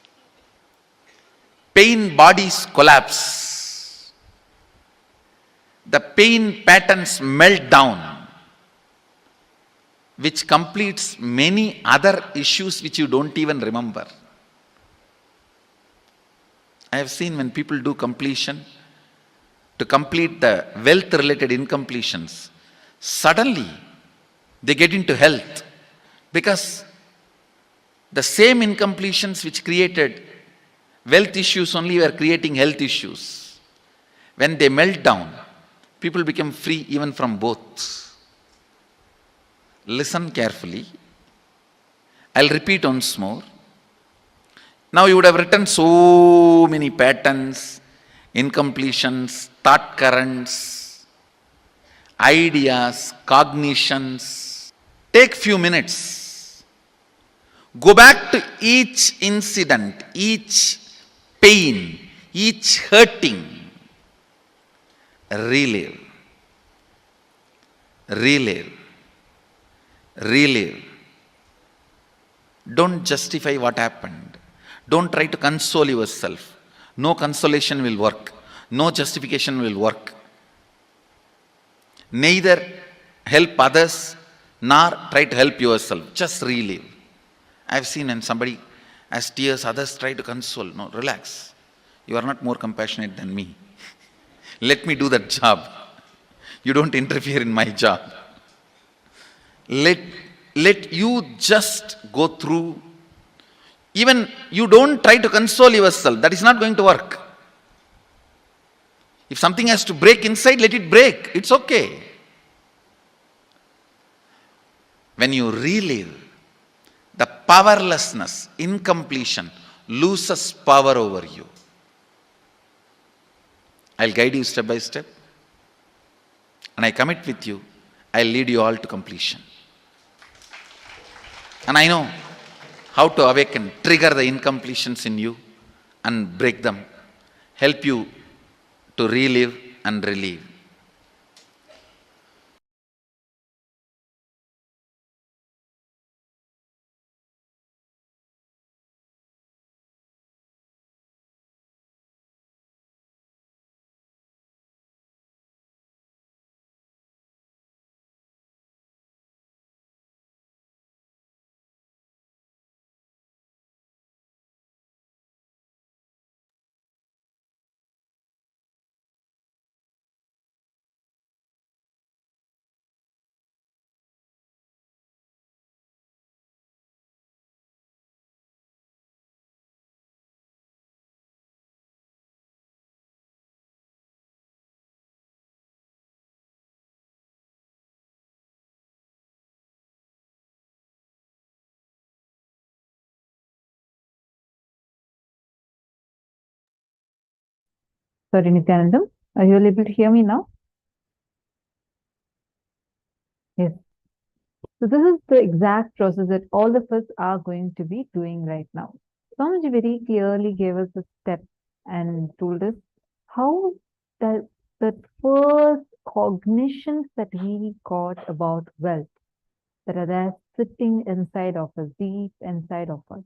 Pain bodies collapse. The pain patterns melt down, which completes many other issues which you don't even remember. I have seen when people do completion, to complete the wealth related incompletions, suddenly they get into health, because the same incompletions which created wealth issues only were creating health issues. When they melt down, people become free even from both. Listen carefully. I'll repeat once more. Now you would have written so many patterns, incompletions, thought currents, ideas, cognitions. Take few minutes. Go back to each incident, each pain, each hurting. Relive. Relive. Relive. Don't justify what happened. Don't try to console yourself. No consolation will work. No justification will work. Neither help others nor try to help yourself. Just relive. I've seen when somebody has tears, others try to console. No, relax. You are not more compassionate than me. Let me do that job. You don't interfere in my job. Let you just go through. Even you don't try to console yourself. That is not going to work. If something has to break inside, let it break. It's okay. When you relive, the powerlessness, incompletion loses power over you. I'll guide you step by step. And I commit with you, I'll lead you all to completion. And I know how to awaken, trigger the incompletions in you and break them, help you to relive and relieve.
Sorry, Nityanandam, are you able to hear me now? Yes. So this is the exact process that all of us are going to be doing right now. Swamiji very clearly gave us a step and told us how that first cognitions that we got about wealth, that are there sitting inside of us, deep inside of us,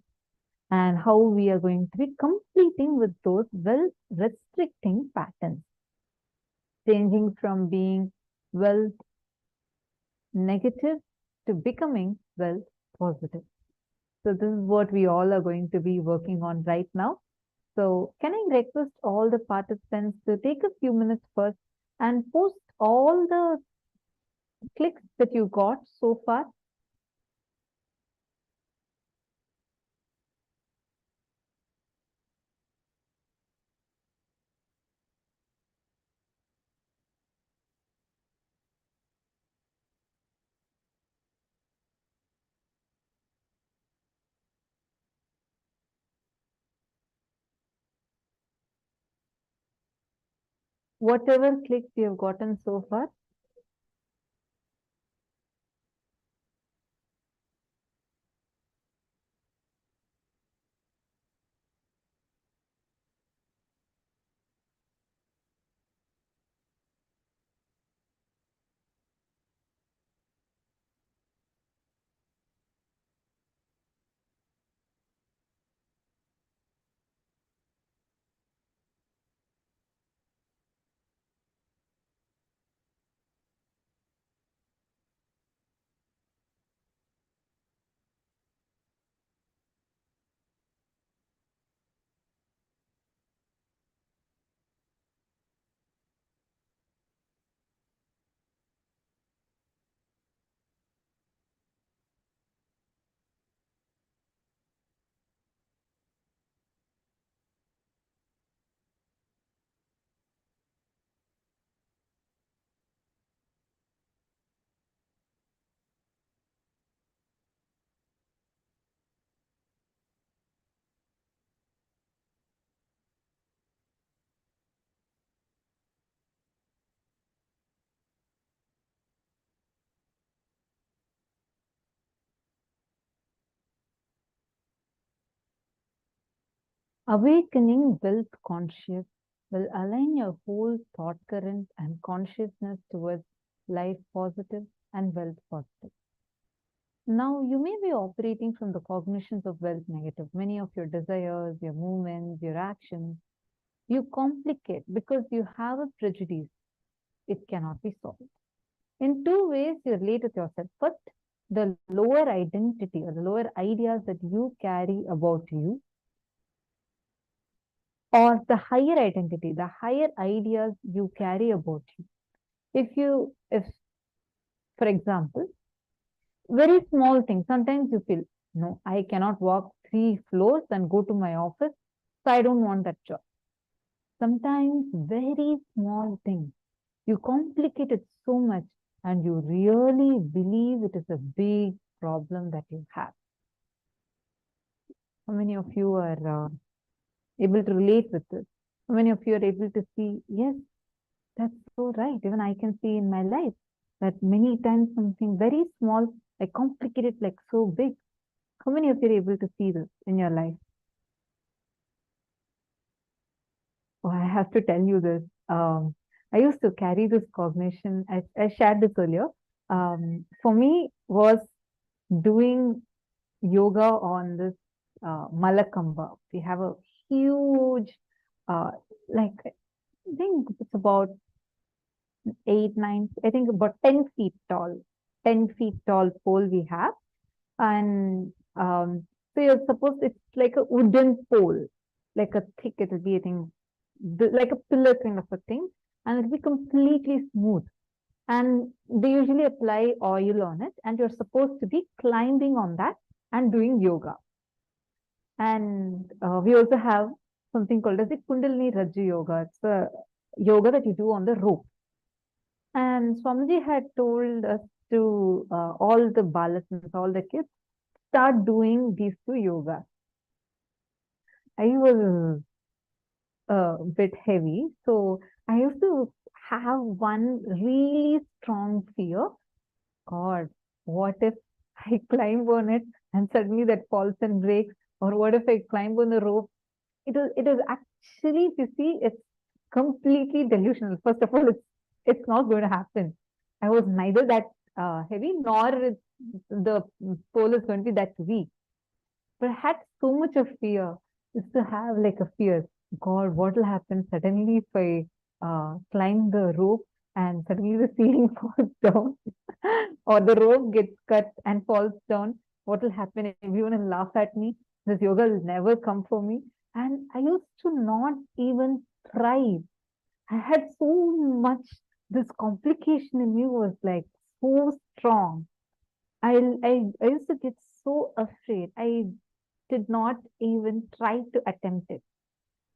and how we are going to be completing with those wealth restricting patterns, changing from being wealth negative to becoming wealth positive. So this is what we all are going to be working on right now. So can I request all the participants to take a few minutes first and post all the clicks that you got so far? Whatever clicks you have gotten so far. Awakening wealth conscious will align your whole thought current and consciousness towards life positive and wealth positive. Now, you may be operating from the cognitions of wealth negative. Many of your desires, your movements, your actions, you complicate because you have a prejudice. It cannot be solved. In two ways, you relate with yourself. First, the lower identity or the lower ideas that you carry about you, or the higher identity, the higher ideas you carry about you. If, for example, very small thing, sometimes you feel, no, I cannot walk 3 floors and go to my office, so I don't want that job. Sometimes very small things, you complicate it so much and you really believe it is a big problem that you have. How many of you are able to relate with this? How many of you are able to see, yes, that's so right. Even I can see in my life that many times something very small, I complicate it like so big. How many of you are able to see this in your life? Oh, I have to tell you this. I used to carry this cognition. I shared this earlier. For me, was doing yoga on this Malakamba. We have a huge, like, I think it's about 8, 9, I think about 10 feet tall, 10 feet tall pole we have. And so you're supposed, it's like a wooden pole, like a thick, it'll be, I think, like a pillar kind of a thing, and it'll be completely smooth. And they usually apply oil on it, and you're supposed to be climbing on that and doing yoga. And we also have something called as the Kundalini Rajya Yoga. It's a yoga that you do on the rope. And Swamiji had told us to all the balasans, all the kids, start doing these 2 yogas. I was a bit heavy, so I used to have one really strong fear. God, what if I climb on it and suddenly that falls and breaks? Or what if I climb on the rope? It is actually, if you see, it's completely delusional. First of all, it's not going to happen. I was neither that heavy nor the pole is going to be that weak. But I had so much of fear. Is to have like a fear. God, what will happen suddenly if I climb the rope and suddenly the ceiling falls down or the rope gets cut and falls down? What will happen? Everyone will laugh at me. This yoga will never come for me. And I used to not even try. I had so much, this complication in me was like so strong. I used to get so afraid. I did not even try to attempt it.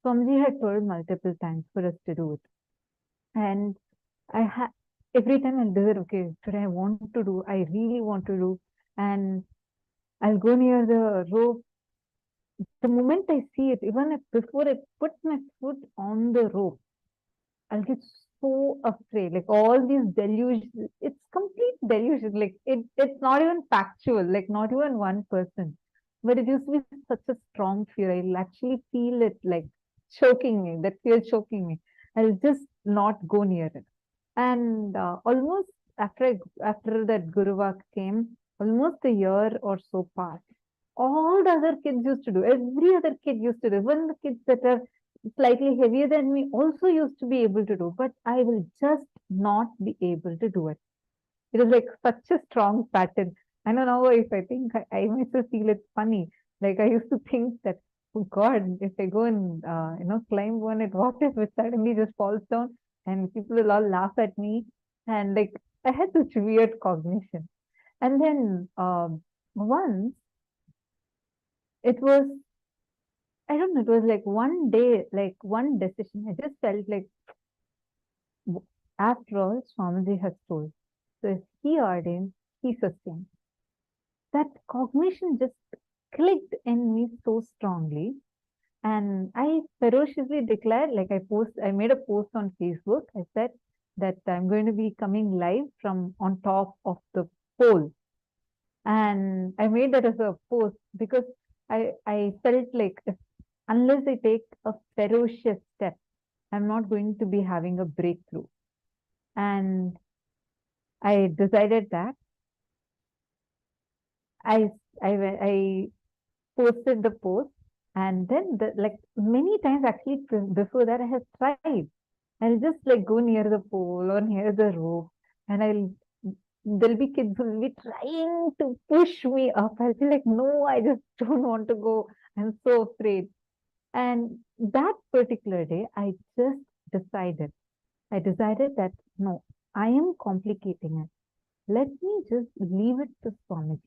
Swamiji had told multiple times for us to do it. And every time I'll do it, okay, today I want to do, I really want to do. And I'll go near the rope. The moment I see it, even if before I put my foot on the rope, I'll get so afraid. Like all these delusions, it's complete delusion. Like it's not even factual, like not even 1%. But it used to be such a strong fear. I'll actually feel it like choking me, that fear choking me. I'll just not go near it. And almost after that Guruvak came, almost a year or so passed. All the other kids used to do, every other kid used to do, even the kids that are slightly heavier than me also used to be able to do, but I will just not be able to do it. It is like such a strong pattern. I don't know if I think I myself feel it's funny. Like I used to think that, oh God, if I go and climb on it, what if it suddenly just falls down and people will all laugh at me? And like I had such weird cognition. And then once it was, I don't know, it was like one day, like one decision. I just felt like, after all, Swamiji has told. So if he ordains, he sustains. That cognition just clicked in me so strongly. And I ferociously declared, like I made a post on Facebook. I said that I'm going to be coming live from on top of the pole. And I made that as a post because I felt like if unless I take a ferocious step, I'm not going to be having a breakthrough. And I decided that I I posted the post, and then like many times actually before that I have tried. I'll just like go near the pole or near the rope, and there'll be kids who will be trying to push me up. I'll be like, no, I just don't want to go. I'm so afraid. And that particular day, just decided, I decided that no, I am complicating it. Let me just leave it to Swamiji.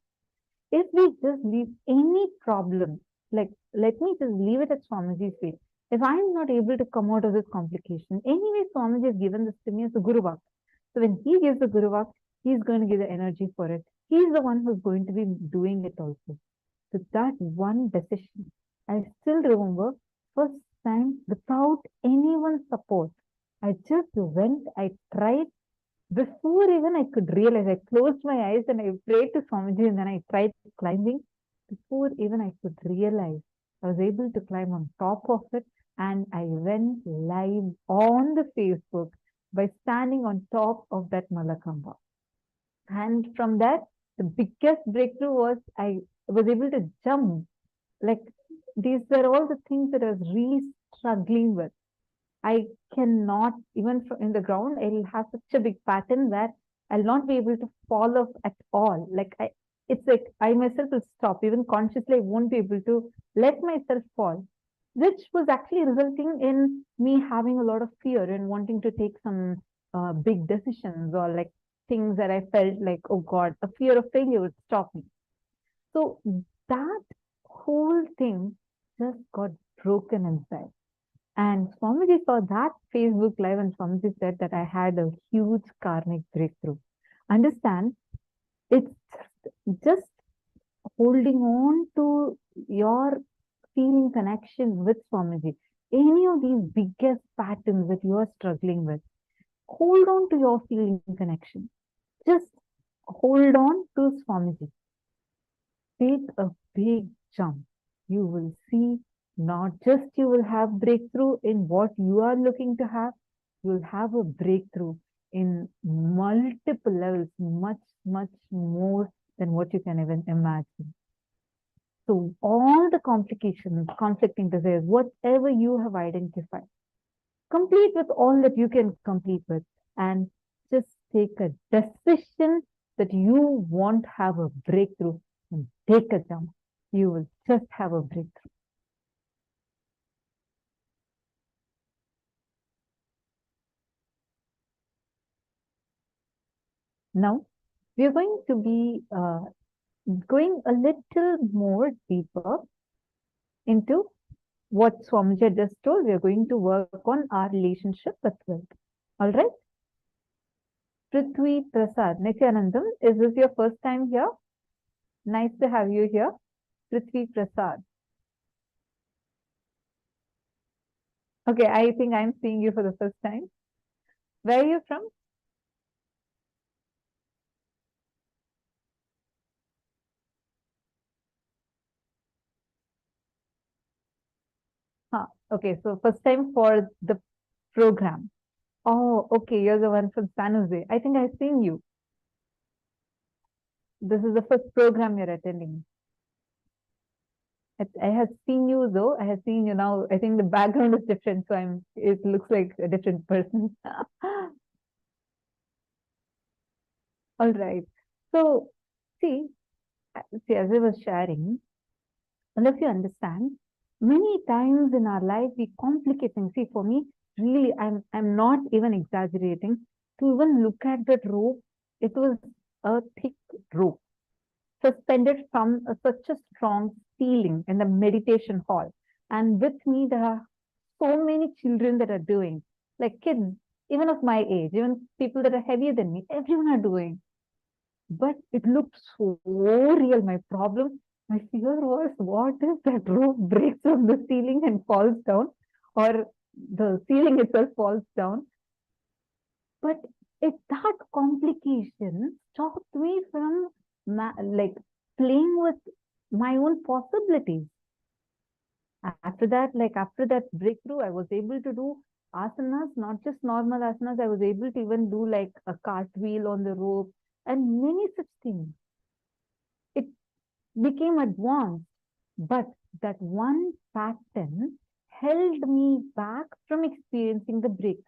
If we just leave any problem, like let me just leave it at Swamiji's feet. If I'm not able to come out of this complication, anyway, Swamiji has given this to me as a Guru Vak. So when he gives the Guru Vak, he's going to give the energy for it. He's the one who's going to be doing it also. So that one decision, I still remember, first time without anyone's support. I just went, I tried. Before even I could realize, I closed my eyes and I prayed to Swamiji and then I tried climbing. Before even I could realize, I was able to climb on top of it, and I went live on the Facebook by standing on top of that Malakamba. And from that, the biggest breakthrough was I was able to jump. Like these were all the things that I was really struggling with. I cannot, even in the ground, I'll have such a big pattern where I'll not be able to fall off at all. Like it's like I myself will stop. Even consciously, I won't be able to let myself fall, which was actually resulting in me having a lot of fear and wanting to take some big decisions, or like things that I felt like, oh God, a fear of failure would stop me. So that whole thing just got broken inside. And Swamiji saw that Facebook Live, and Swamiji said that I had a huge karmic breakthrough. Understand, it's just holding on to your feeling connection with Swamiji. Any of these biggest patterns that you are struggling with, hold on to your feeling connection. Just hold on to Swamiji. Take a big jump. You will see, not just you will have breakthrough in what you are looking to have, you will have a breakthrough in multiple levels, much, much more than what you can even imagine. So all the complications, conflicting desires, whatever you have identified, complete with all that you can complete with, and just take a decision that you won't have a breakthrough, and take a jump. You will just have a breakthrough. Now, we are going to be going a little more deeper into what Swamiji just told. We are going to work on our relationship with wealth. All right? Prithvi Prasad, Nithyanandam, is this your first time here? Nice to have you here. Prithvi Prasad. Okay, I think I'm seeing you for the first time. Where are you from? Okay, so first time for the program. Oh, okay, you're the one from San Jose. I think I've seen you. This is the first program you're attending. I have seen you though. I have seen you now. I think the background is different, so it looks like a different person. All right. So see, as I was sharing, unless you understand, many times in our life we complicate things. See, for me, really, I'm not even exaggerating. To even look at that rope, it was a thick rope suspended from such a strong ceiling in the meditation hall. And with me, there are so many children that are doing, like kids, even of my age, even people that are heavier than me, everyone are doing. But it looked so real. My fear was, what if that rope breaks from the ceiling and falls down, or the ceiling itself falls down? But that complication stopped me from like playing with my own possibilities. After that, like after that breakthrough, I was able to do asanas, not just normal asanas. I was able to even do like a cartwheel on the rope and many such things. It became advanced, but that one pattern held me back from experiencing the breakthrough.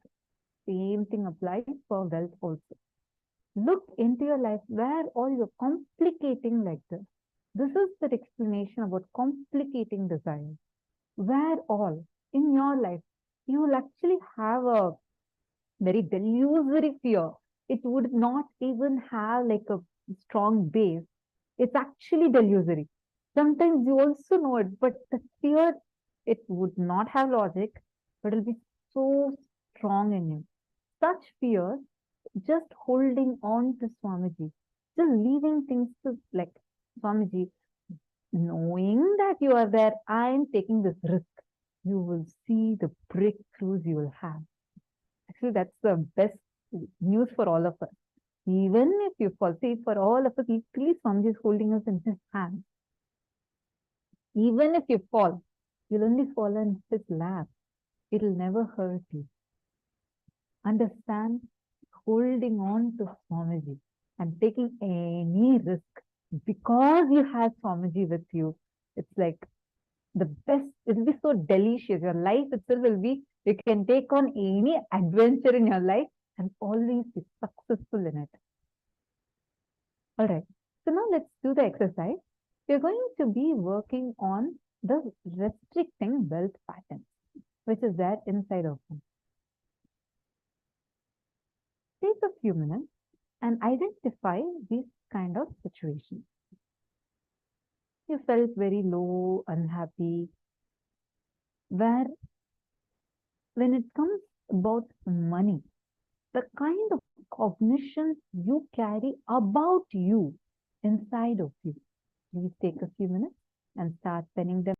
Same thing applies for wealth also. Look into your life where all you're complicating like this. This is the explanation about complicating desires. Where all in your life you will actually have a very delusory fear. It would not even have like a strong base. It's actually delusory. Sometimes you also know it, but the fear, it would not have logic, but it'll be so strong in you. Such fear, just holding on to Swamiji, just leaving things to like Swamiji, knowing that you are there, I am taking this risk. You will see the breakthroughs you will have. Actually, that's the best news for all of us. Even if you fall, see, for all of us, equally Swamiji is holding us in his hand. Even if you fall, you'll only fall in his lap. It'll never hurt you. Understand? Holding on to Swamiji and taking any risk because you have Swamiji with you. It's like the best, it'll be so delicious. Your life itself will be, you can take on any adventure in your life and always be successful in it. All right. So now let's do the exercise. We're going to be working on the restricting wealth pattern, which is there inside of you. Take a few minutes and identify these kind of situations. You felt very low, unhappy, where when it comes about money, the kind of cognition you carry about you inside of you. Please take a few minutes and start penning them.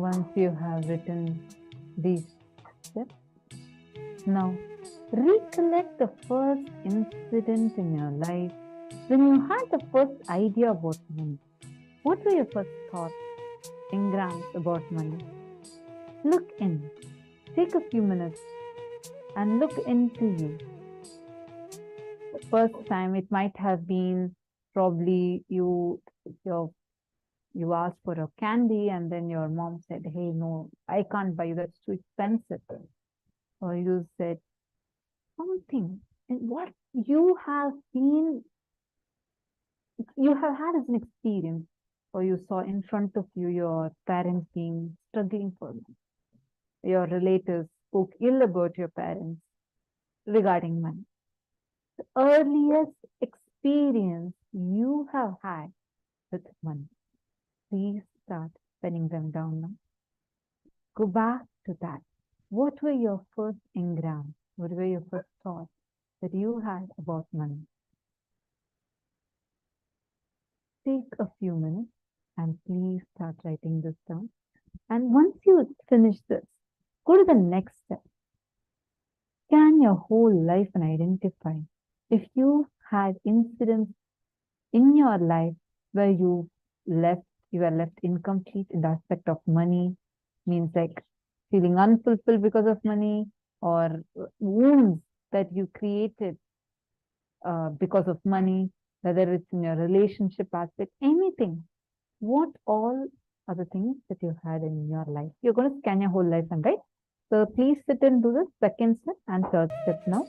Once you have written these steps, now recollect the first incident in your life when you had the first idea about money. What were your first thoughts, engrams about money? Look in. Take a few minutes and look into you. The first time it might have been probably you asked for a candy and then your mom said, hey, no, I can't buy you, that's too expensive. Or you said something, and what you have had as an experience, or you saw in front of you your parents being struggling for money. Your relatives spoke ill about your parents regarding money. The earliest experience you have had with money. Please start penning them down now. Go back to that. What were your first engrams? What were your first thoughts that you had about money? Take a few minutes and please start writing this down. And once you finish this, go to the next step. Scan your whole life and identify if you had incidents in your life where you were left incomplete in the aspect of money, means like feeling unfulfilled because of money, or wounds that you created because of money, whether it's in your relationship aspect, anything. What all are the things that you had in your life? You're going to scan your whole life and write. So please sit and do the second step and third step now.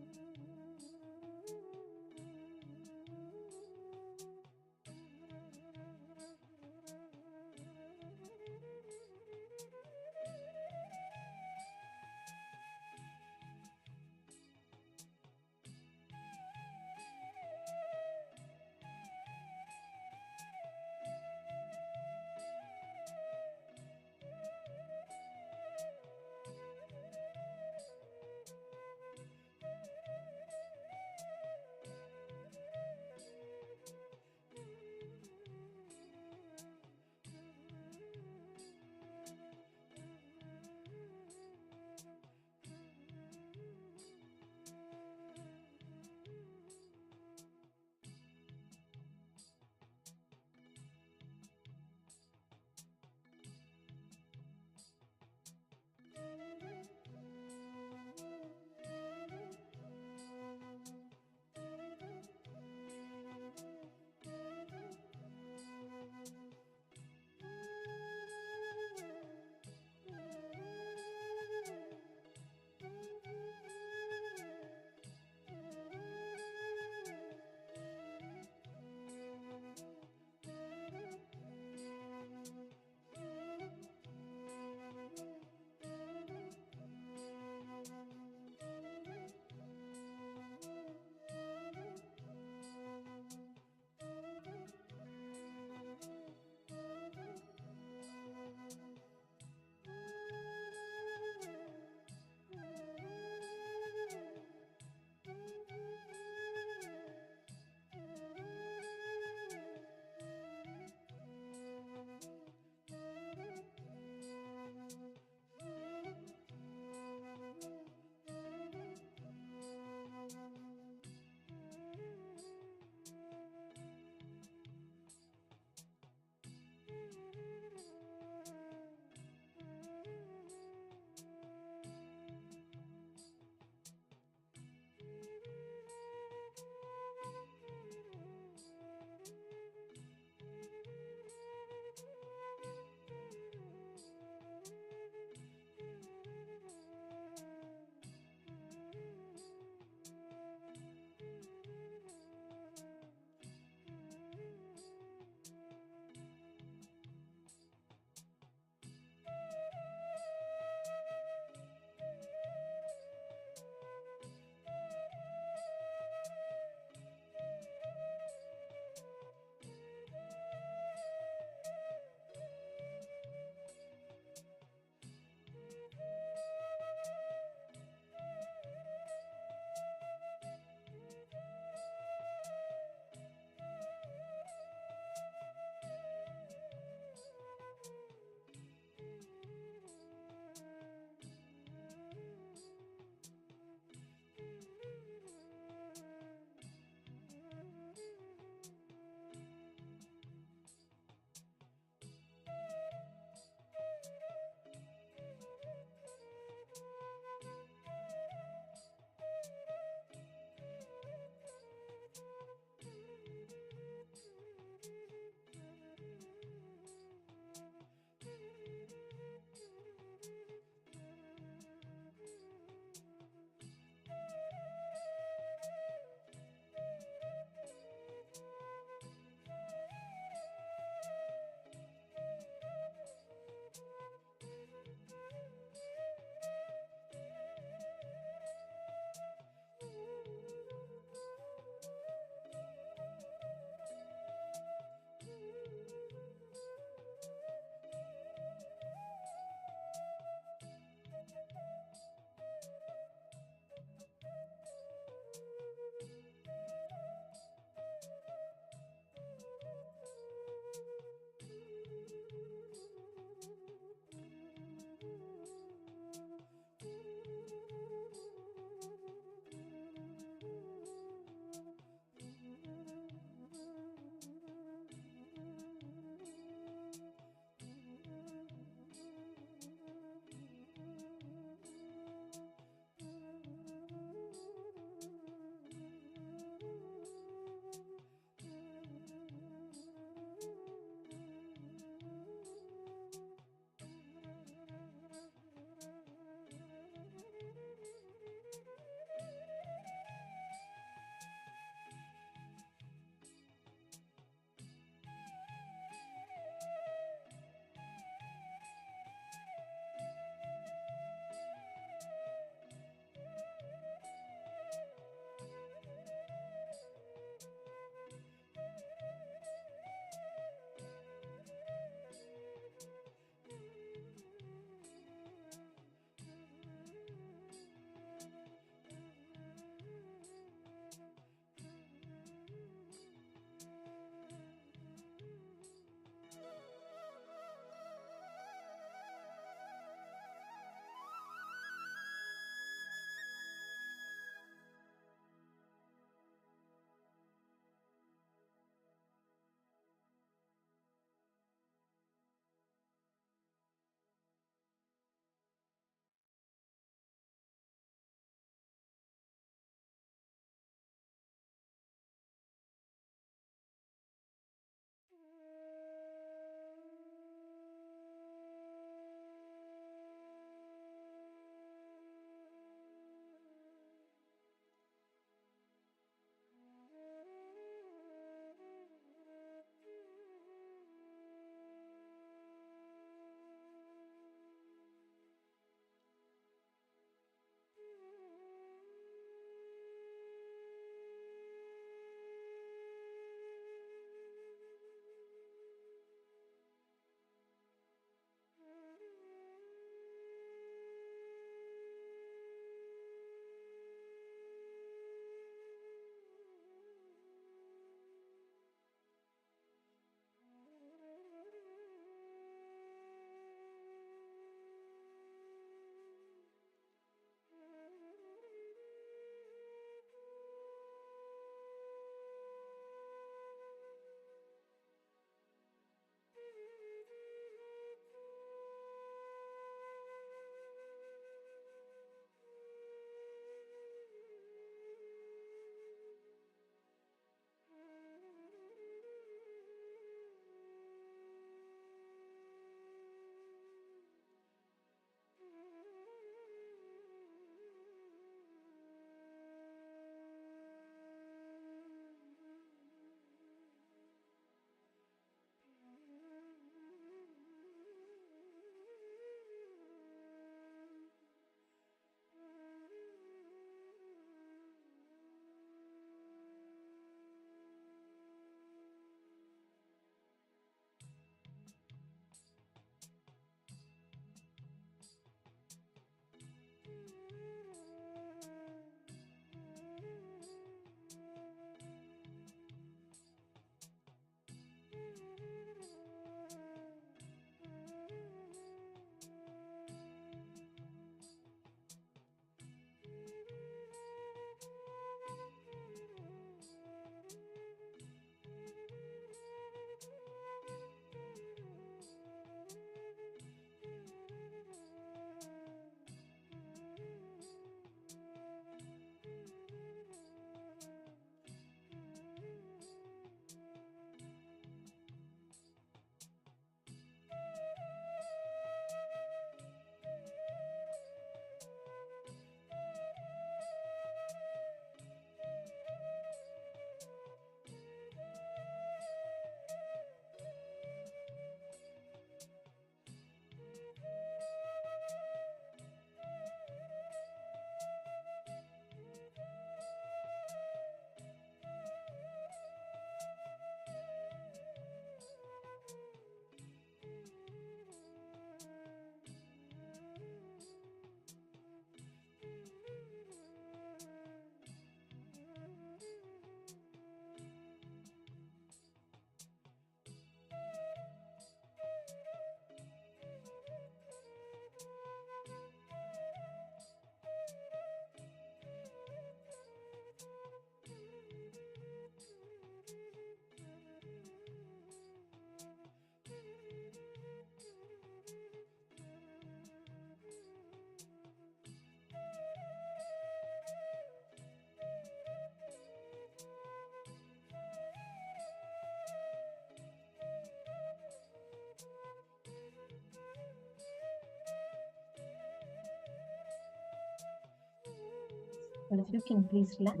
All of you can please relax.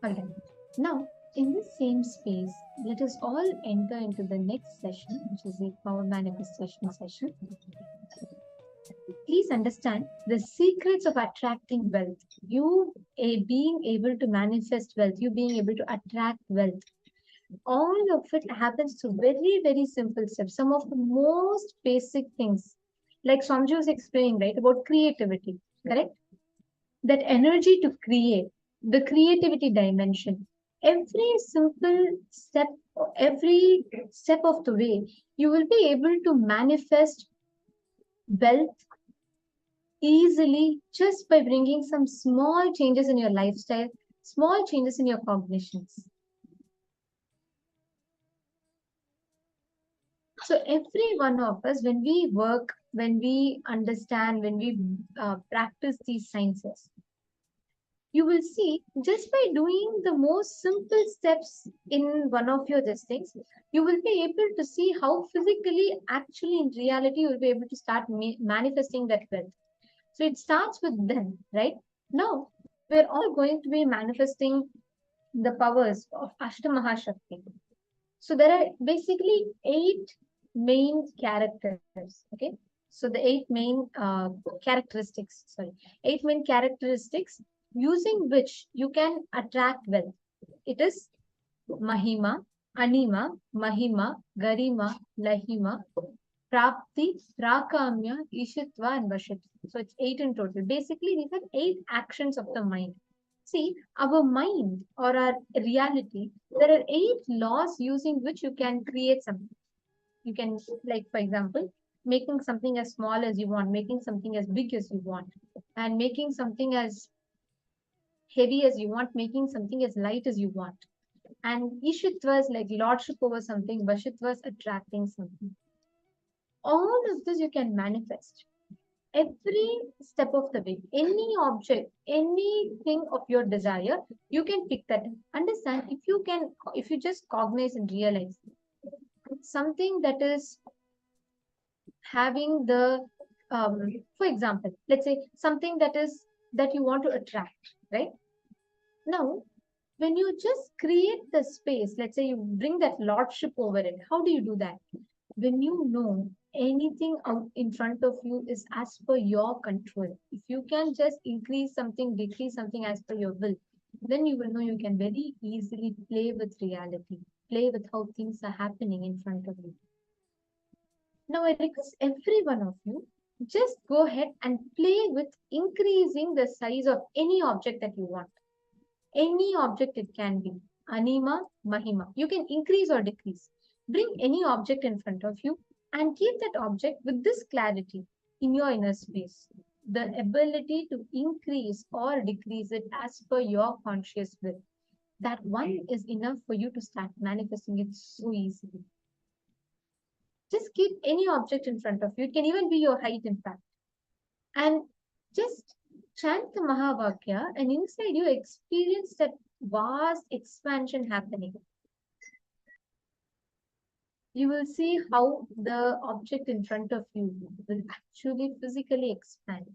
Alright. Now, in this same space, let us all enter into the next session, which is a power manifestation session. Please understand the secrets of attracting wealth. You being able to manifest wealth, you being able to attract wealth. All of it happens through very, very simple steps. Some of the most basic things, like Swamiji was explaining, right, about creativity, correct? That energy to create, the creativity dimension. Every simple step, every step of the way, you will be able to manifest wealth easily just by bringing some small changes in your lifestyle, small changes in your cognitions. So every one of us, when we work, when we understand, when we practice these sciences, you will see just by doing the most simple steps in one of your these things, you will be able to see how physically, actually in reality, you will be able to start manifesting that wealth. So it starts with them, right? Now, we're all going to be manifesting the powers of Ashtamahashakti. So there are basically 8 main characters, okay? So the 8 main characteristics, 8 main characteristics using which you can attract wealth. It is Mahima, Anima, Mahima, Garima, Lahima, Prapti, Prakamya, Ishitva, and Vashitva. So it's 8 in total. Basically, these are 8 actions of the mind. See, our mind or our reality, there are 8 laws using which you can create something. You can, like, for example, making something as small as you want, making something as big as you want, and making something as heavy as you want, making something as light as you want. And Ishitva is like lordship over something, Vashitva is attracting something. All of this you can manifest. Every step of the way, any object, anything of your desire, you can pick that. Understand, if you just cognize and realize something that is having the, for example, let's say something that you want to attract, right? Now, when you just create the space, let's say you bring that lordship over it, how do you do that? When you know anything out in front of you is as per your control. If you can just increase something, decrease something as per your will, then you will know you can very easily play with reality, play with how things are happening in front of you. Now, I request every one of you, just go ahead and play with increasing the size of any object that you want. Any object it can be. Anima, Mahima. You can increase or decrease. Bring any object in front of you and keep that object with this clarity in your inner space. The ability to increase or decrease it as per your conscious will. That one is enough for you to start manifesting it so easily. Just keep any object in front of you. It can even be your height, in fact. And just chant the Mahavakya, and inside you experience that vast expansion happening. You will see how the object in front of you will actually physically expand.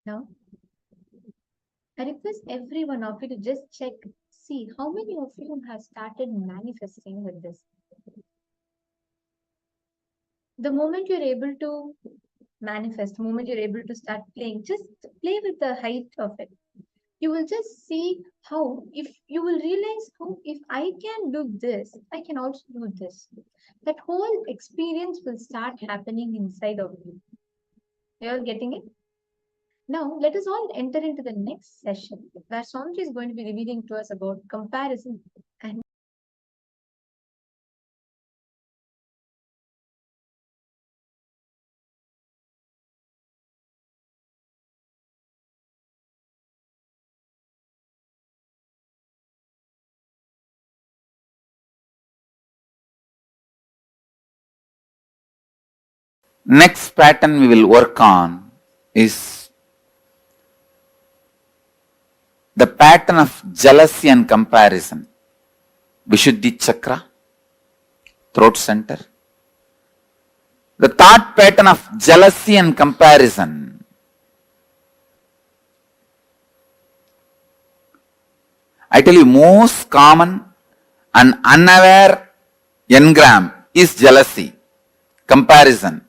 Now, I request every one of you to just check, see how many of you have started manifesting with this. The moment you're able to manifest, the moment you're able to start playing, just play with the height of it. You will just see how, if you will realize how, if I can do this, I can also do this. That whole experience will start happening inside of you. You're getting it? Now, let us all enter into the next session where Swamiji is going to be revealing to us about comparison and
Next pattern we will work on is the pattern of jealousy and comparison. Vishuddhi chakra, throat center. The thought pattern of jealousy and comparison. I tell you, most common and unaware engram is jealousy, comparison.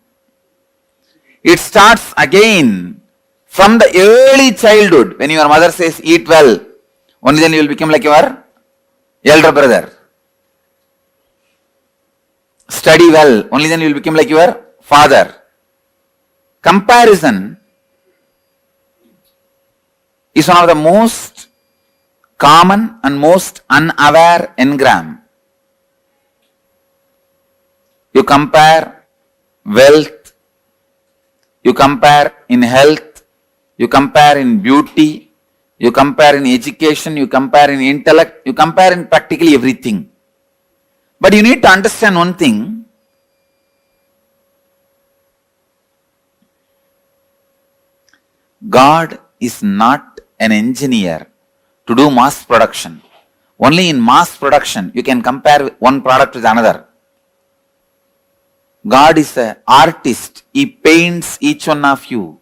It starts again from the early childhood. When your mother says, eat well, only then you will become like your elder brother. Study well, only then you will become like your father. Comparison is one of the most common and most unaware engram. You compare wealth, you compare in health, you compare in beauty, you compare in education, you compare in intellect, you compare in practically everything. But you need to understand one thing. God is not an engineer to do mass production. Only in mass production you can compare one product with another. God is an artist. He paints each one of you.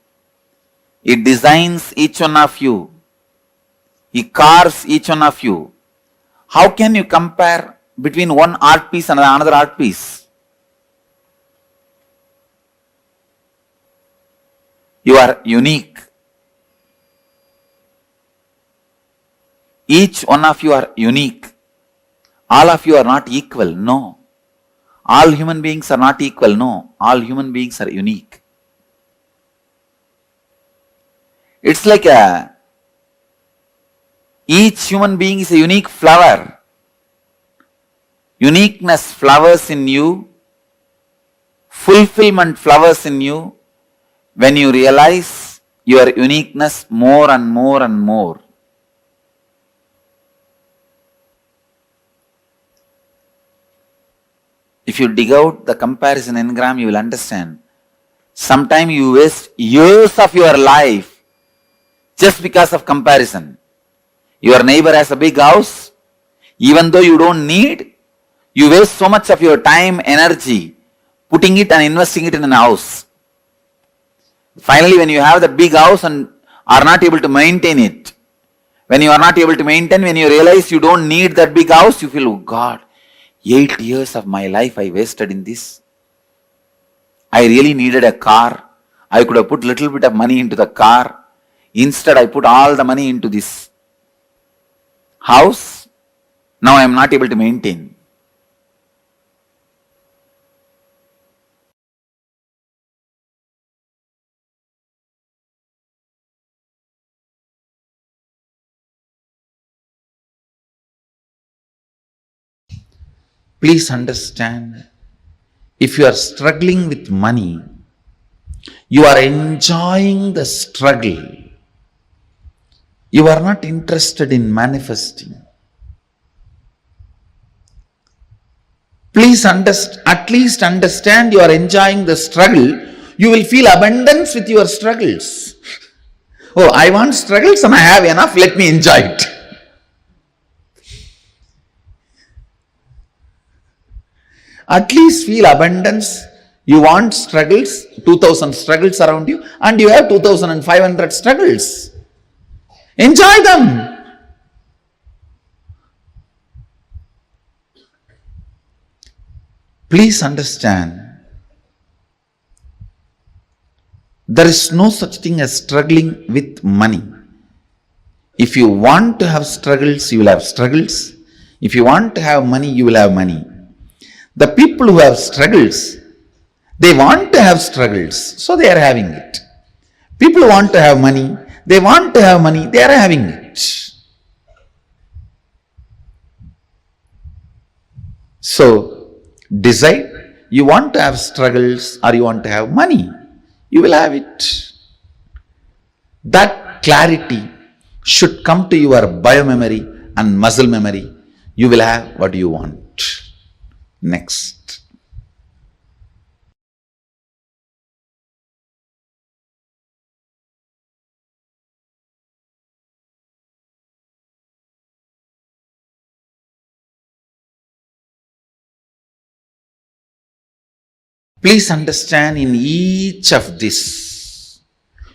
He designs each one of you. He carves each one of you. How can you compare between one art piece and another art piece? You are unique. Each one of you are unique. All of you are not equal. No. All human beings are not equal. No. All human beings are unique. It's like each human being is a unique flower. Uniqueness flowers in you. Fulfillment flowers in you when you realize your uniqueness more and more and more. If you dig out the comparison engram, you will understand. Sometimes you waste years of your life just because of comparison. Your neighbor has a big house. Even though you don't need, you waste so much of your time, energy, putting it and investing it in a house. Finally, when you have the big house and are not able to maintain it, when you are not able to maintain, when you realize you don't need that big house, you feel, oh God, 8 years of my life I wasted in this. I really needed a car. I could have put little bit of money into the car. Instead, I put all the money into this house. Now I am not able to maintain. Please understand, if you are struggling with money, you are enjoying the struggle. You are not interested in manifesting. Please at least understand you are enjoying the struggle. You will feel abundance with your struggles. Oh, I want struggles and I have enough, let me enjoy it. At least feel abundance
You want struggles, 2000 struggles around you, and you have 2500 struggles. Enjoy them. Please understand, there is no such thing as struggling with money. If you want to have struggles, you will have struggles. If you want to have money, you will have money. The people who have struggles, they want to have struggles, so they are having it. People who want to have money, they want to have money, they are having it. So, decide, you want to have struggles or you want to have money, you will have it. That clarity should come to your biomemory and muscle memory. You will have what you want. Next. Please understand, in each of this,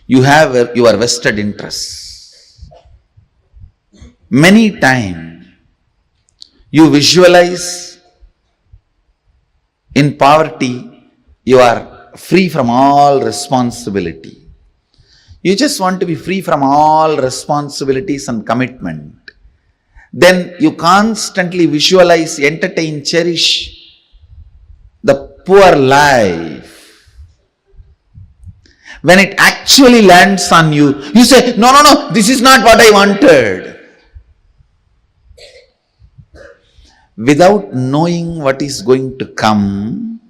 you have your vested interests. Many times, you visualize in poverty, you are free from all responsibility. You just want to be free from all responsibilities and commitment. Then you constantly visualize, entertain, cherish the poor life. When it actually lands on you, you say, no, this is not what I wanted. Without knowing what is going to come,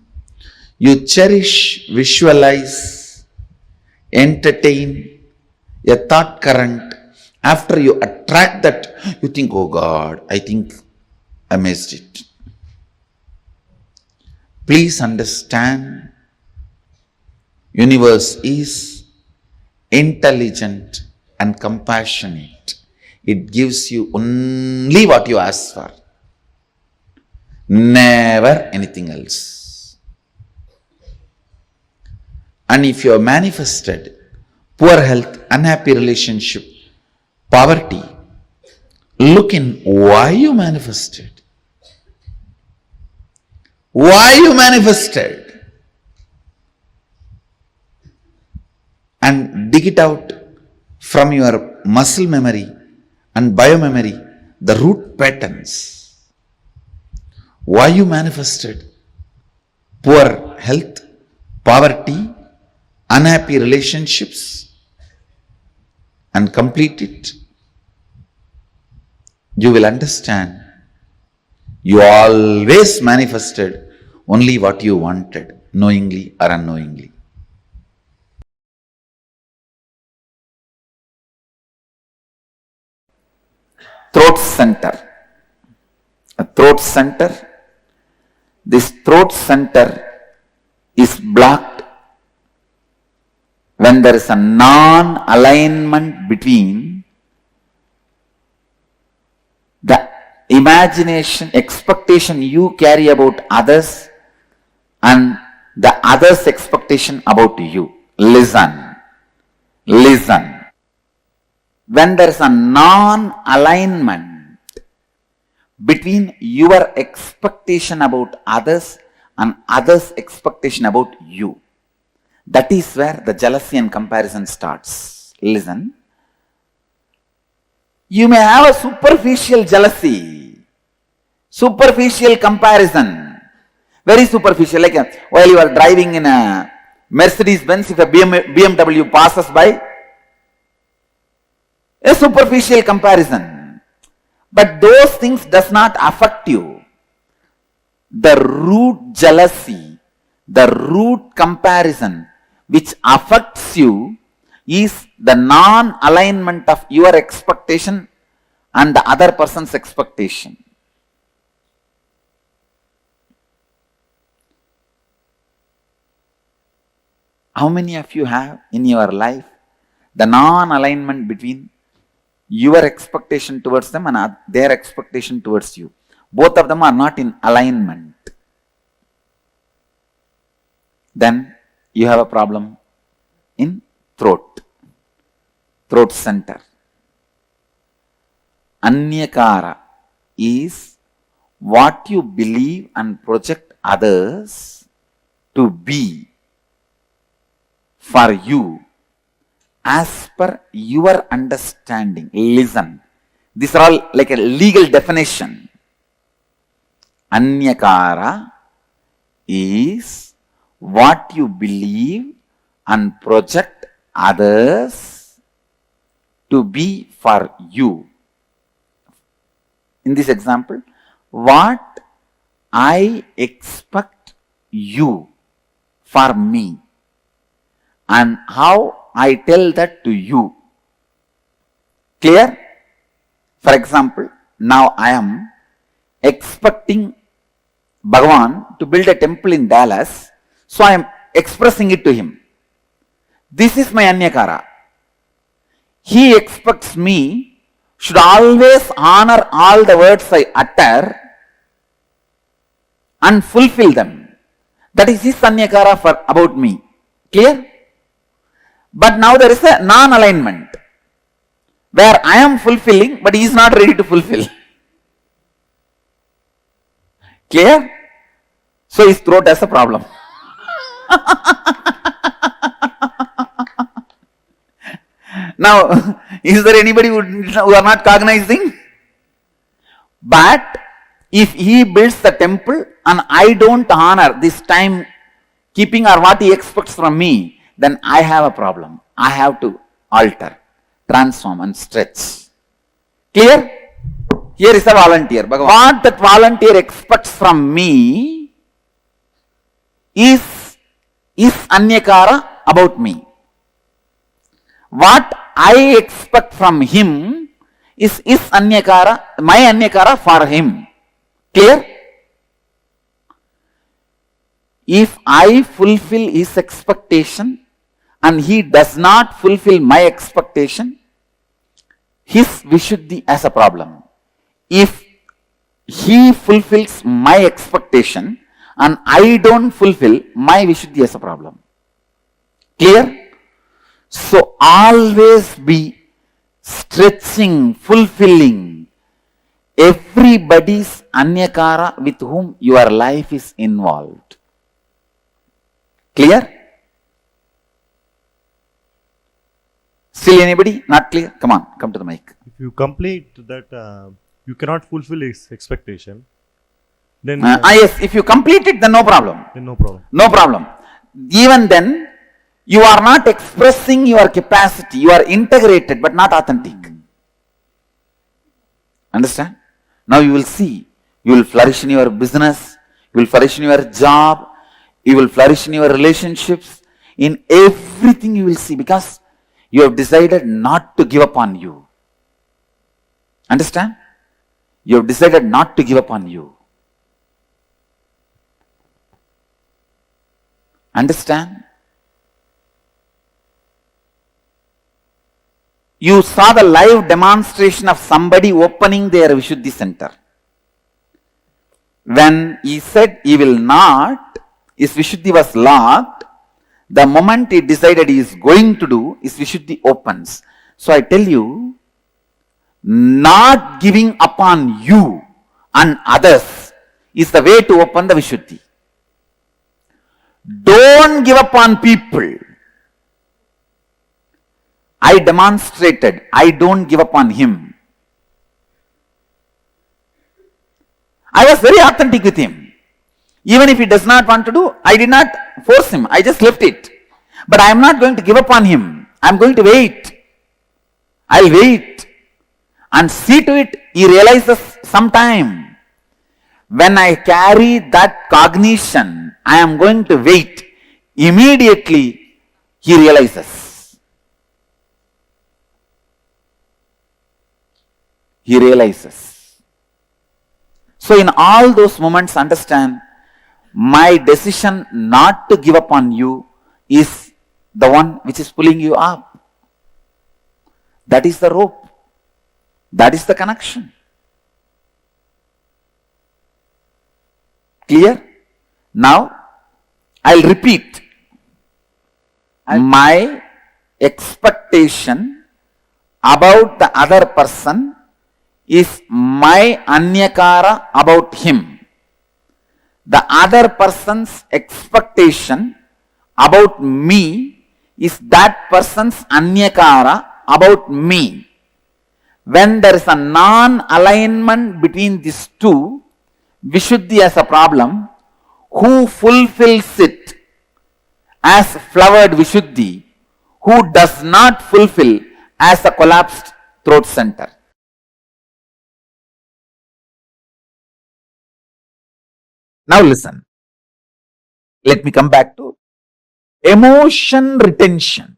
you cherish, visualize, entertain a thought current. After you attract that, you think, oh God, I think I missed it. Please understand, universe is intelligent and compassionate. It gives you only what you ask for. Never anything else. And if you have manifested poor health, unhappy relationship, poverty, look in why you manifested. Why you manifested. And dig it out from your muscle memory and biomemory, the root patterns. Why you manifested poor health, poverty, unhappy relationships, and complete it, you will understand you always manifested only what you wanted, knowingly or unknowingly. Throat center. A throat center. This throat center is blocked when there is a non-alignment between the imagination, expectation you carry about others and the others' expectation about you. Listen. Listen. When there is a non-alignment between your expectation about others and others' expectation about you, that is where the jealousy and comparison starts. Listen. You may have a superficial jealousy, superficial comparison, very superficial, like while you are driving in a Mercedes-Benz, if a BMW passes by, a superficial comparison. But those things does not affect you. The root jealousy, the root comparison which affects you is the non-alignment of your expectation and the other person's expectation. How many of you have in your life the non-alignment between your expectation towards them and their expectation towards you? Both of them are not in alignment.
then you have a problem in throat center. Anyakara is what you believe and project others to be for you as per your understanding. Listen, these are all like a legal definition. Anyakara is what you believe and project others to be for you. In this example, what I expect you for me and how I tell that to you. Clear? For example, now I am expecting Bhagavan to build a temple in Dallas, so I am expressing it to him. This is my Anyakara. He expects me should always honor all the words I utter and fulfill them. That is his Anyakara for about me. Clear? But now there is a non-alignment where I am fulfilling but he is not ready to fulfill. Clear? So his throat has a problem. Now, is there anybody who are not cognizing? But if he builds the temple and I don't honor this time keeping or what he expects from me, then I have a problem. I have to alter, transform and stretch. Clear? Here is a volunteer. What that volunteer expects from me is Anyakara about me. What I expect from him is Anyakara, my Anyakara for him. Clear? If I fulfill his expectation and he does not fulfill my expectation, his Vishuddhi has a problem. If he fulfills my expectation and I don't fulfill, my Vishuddhi has a problem. Clear? So always be stretching, fulfilling everybody's Anyakara with whom your life is involved. Clear? Still anybody? Not clear? Come on, come to the mic.
If you complete that, you cannot fulfill his expectation, then
yes, if you complete it, then no problem.
then no problem.
No problem. Even then, you are not expressing your capacity. You are integrated but not authentic. Understand? Now you will see. You will flourish in your business. You will flourish in your job. You will flourish in your relationships. In everything you will see because you have decided not to give up on you. Understand? You have decided not to give up on you. Understand? You saw the live demonstration of somebody opening their Vishuddhi center. When he said he will not, his Vishuddhi was locked. The moment he decided he is going to do, his Vishuddhi opens. So I tell you, not giving upon you and others is the way to open the Vishuddhi. Don't give up on people. I demonstrated, I don't give up on him. I was very authentic with him. Even if he does not want to do, I did not force him. I just left it. But I am not going to give up on him. I am going to wait. I'll wait. And see to it, he realizes sometime. When I carry that cognition, I am going to wait. Immediately, he realizes. He realizes. So in all those moments, understand, my decision not to give up on you is the one which is pulling you up. That is the rope. That is the connection. Clear? Now, I'll repeat. My expectation about the other person is my anyakara about him. The other person's expectation about me is that person's anyakara about me. When there is a non-alignment between these two, Vishuddhi has a problem. Who fulfills it as flowered Vishuddhi? Who does not fulfill as a collapsed throat center? Now listen. Let me come back to emotion retention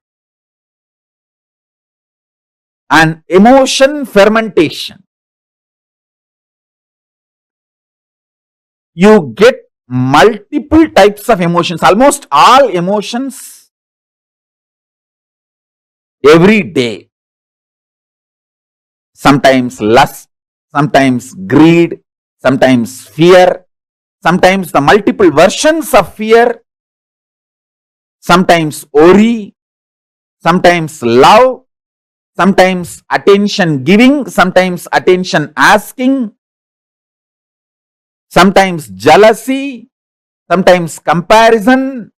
and emotion fermentation. You get multiple types of emotions, almost all emotions every day. Sometimes lust, sometimes greed, sometimes fear, sometimes the multiple versions of fear, sometimes worry, sometimes love, sometimes attention giving, sometimes attention asking, sometimes jealousy, sometimes comparison,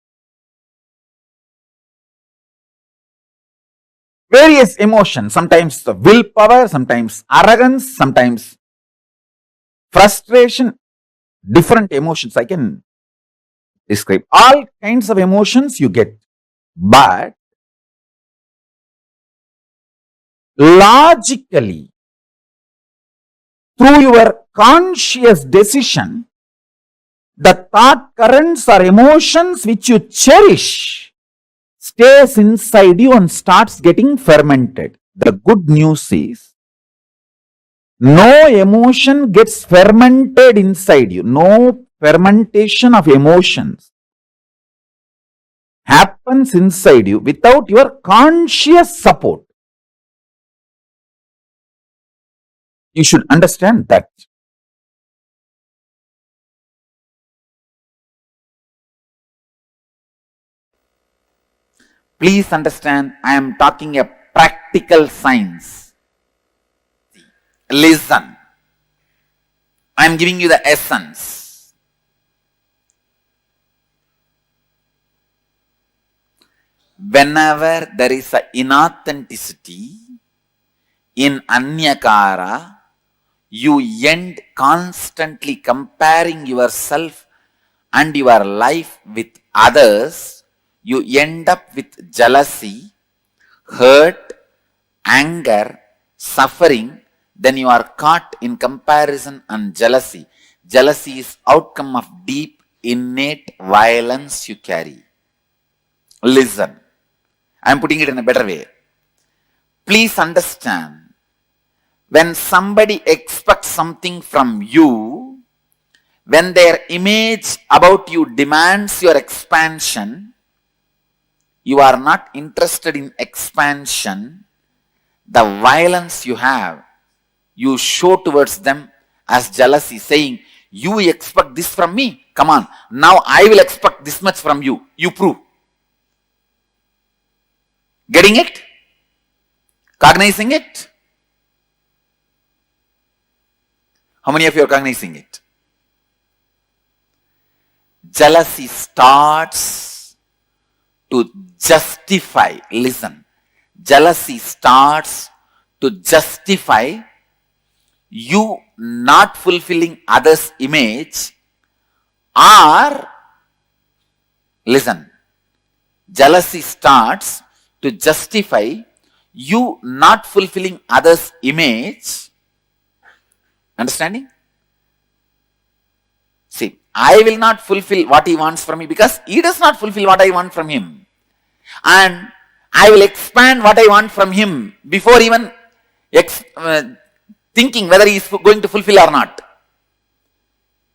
various emotions, sometimes the willpower, sometimes arrogance, sometimes frustration, different emotions I can describe. All kinds of emotions you get, but logically, through your conscious decision, the thought currents or emotions which you cherish stays inside you and starts getting fermented. The good news is, no emotion gets fermented inside you. No fermentation of emotions happens inside you without your conscious support. You should understand that. Please understand, I am talking a practical science. Listen. I am giving you the essence. Whenever there is an inauthenticity in anyakara, you end constantly comparing yourself and your life with others. You end up with jealousy, hurt, anger, suffering. Then you are caught in comparison and jealousy. Jealousy is outcome of deep, innate violence you carry. Listen, I am putting it in a better way. Please understand, when somebody expects something from you, when their image about you demands your expansion, you are not interested in expansion. The violence you have, you show towards them as jealousy, saying, you expect this from me? Come on, now I will expect this much from you. You prove. Getting it? Cognizing it? How many of you are cognizing it? Jealousy starts to justify. Listen. Jealousy starts to justify you not fulfilling others' image, or, listen, jealousy starts to justify you not fulfilling others' image. Understanding? See, I will not fulfill what he wants from me because he does not fulfill what I want from him. And I will expand what I want from him before even thinking whether he is going to fulfill or not.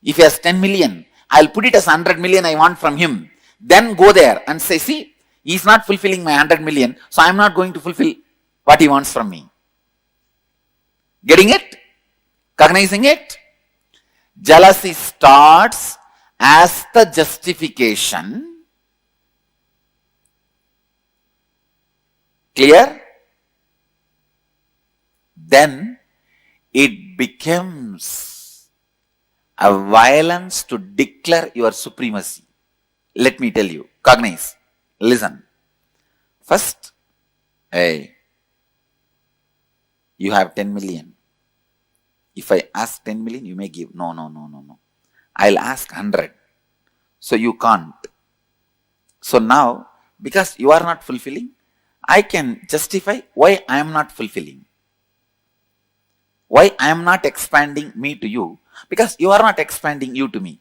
If he has 10 million, I will put it as 100 million I want from him. Then go there and say, see, he is not fulfilling my 100 million, so I am not going to fulfill what he wants from me. Getting it? Cognizing it? Jealousy starts as the justification Clear? Then it becomes a violence to declare your supremacy. Let me tell you, cognize, listen. First, hey, you have 10 million. If I ask 10 million, you may give. No. I'll ask 100. So you can't. So now, because you are not fulfilling, I can justify why I am not fulfilling. Why I am not expanding me to you? Because you are not expanding you to me.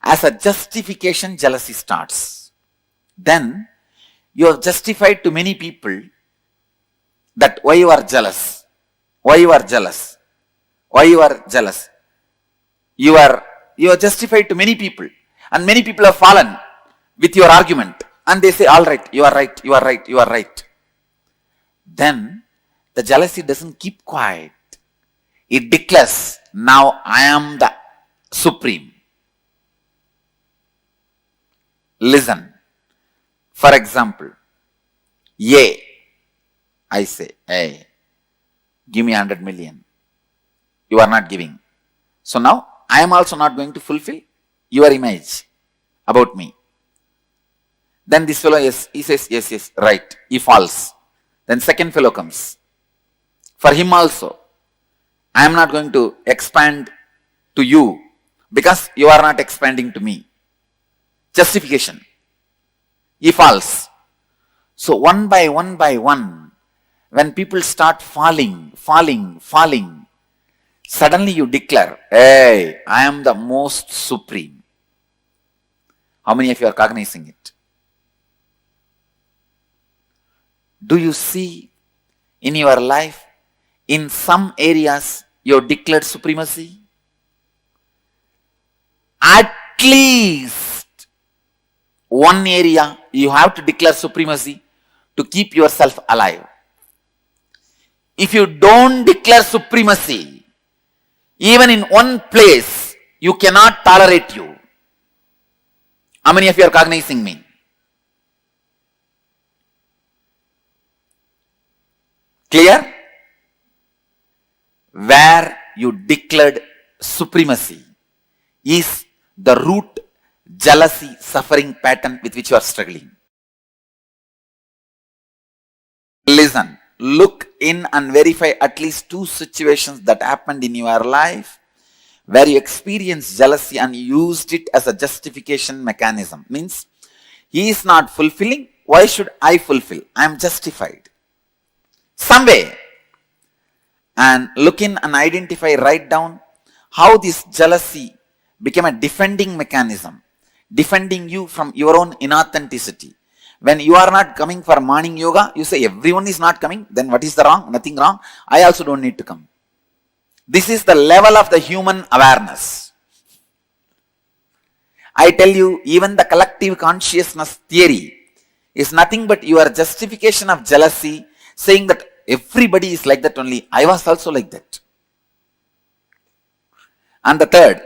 As a justification, jealousy starts. Then you have justified to many people that why you are jealous. Why you are jealous. Why you are jealous. You are justified to many people. And many people have fallen with your argument. And they say, all right, you are right, you are right, you are right. Then the jealousy doesn't keep quiet. It declares, now I am the supreme. Listen. For example, I say, hey, give me 100 million. You are not giving. So now I am also not going to fulfill your image about me. Then this fellow, he says, yes, right. He falls. Then second fellow comes. For him also, I am not going to expand to you because you are not expanding to me. Justification. He falls. So one by one, when people start falling, suddenly you declare, hey, I am the most supreme. How many of you are cognizing it? Do you see in your life, in some areas, you have declared supremacy? At least one area you have to declare supremacy to keep yourself alive. If you don't declare supremacy, even in one place, you cannot tolerate you. How many of you are cognizing me? Clear? Where you declared supremacy is the root jealousy suffering pattern with which you are struggling. Listen, look in and verify at least 2 situations that happened in your life where you experienced jealousy and used it as a justification mechanism. Means, he is not fulfilling, why should I fulfill? I am justified. Some way. And look in and identify, write down how this jealousy became a defending mechanism, defending you from your own inauthenticity. When you are not coming for morning yoga, you say everyone is not coming, then what is the wrong? Nothing wrong. I also don't need to come. This is the level of the human awareness. I tell you, even the collective consciousness theory is nothing but your justification of jealousy, saying that everybody is like that only. I was also like that. And the third,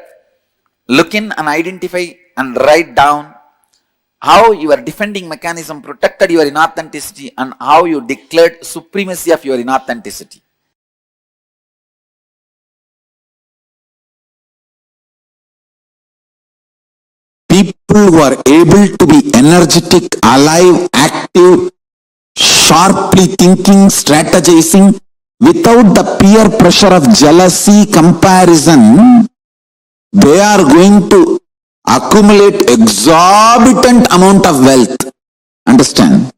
look in and identify and write down how your defending mechanism protected your inauthenticity and how you declared supremacy of your inauthenticity.
People who are able to be energetic, alive, active, sharply thinking, strategizing, without the peer pressure of jealousy, comparison, they are going to accumulate exorbitant amount of wealth. Understand?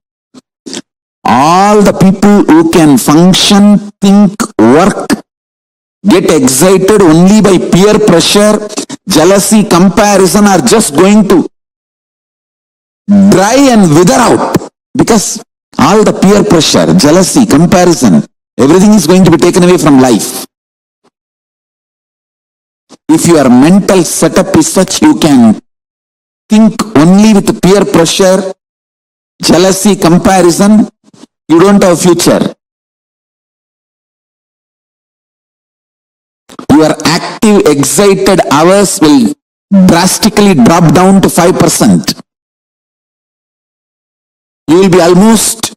All the people who can function, think, work, get excited only by peer pressure, jealousy, comparison are just going to dry and wither out, because all the peer pressure, jealousy, comparison, everything is going to be taken away from life. If your mental setup is such, you can think only with peer pressure, jealousy, comparison, you don't have future. Your active, excited hours will drastically drop down to 5%. You will be almost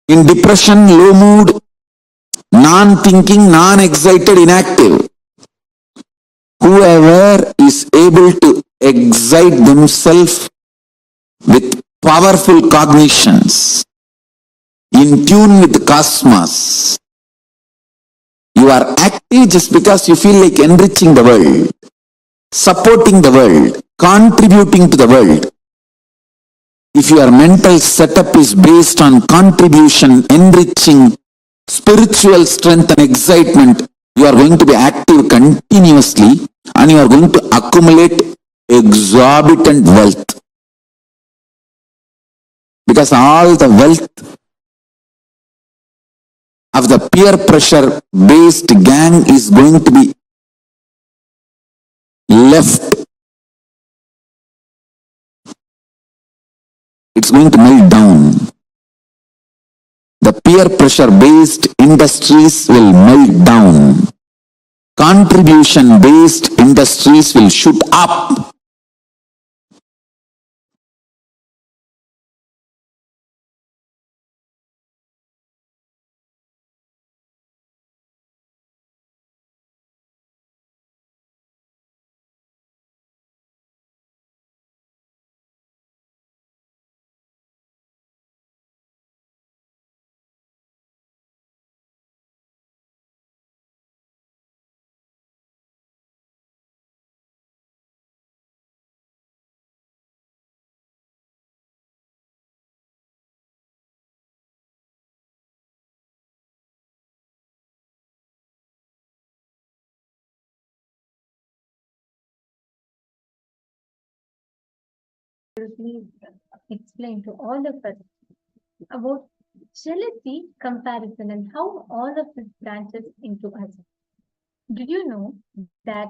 in depression, low mood, non-thinking, non-excited, inactive. Whoever is able to excite themselves with powerful cognitions, in tune with the cosmos, you are active just because you feel like enriching the world, supporting the world, contributing to the world. If your mental setup is based on contribution, enriching, spiritual strength and excitement, you are going to be active continuously and you are going to accumulate exorbitant wealth. Because all the wealth of the peer pressure based gang is going to be left. It's going to melt down. The peer pressure based industries will melt down. Contribution based industries will shoot up.
Please explain to all of us about jealousy, comparison, and how all of this branches into us. Did you know that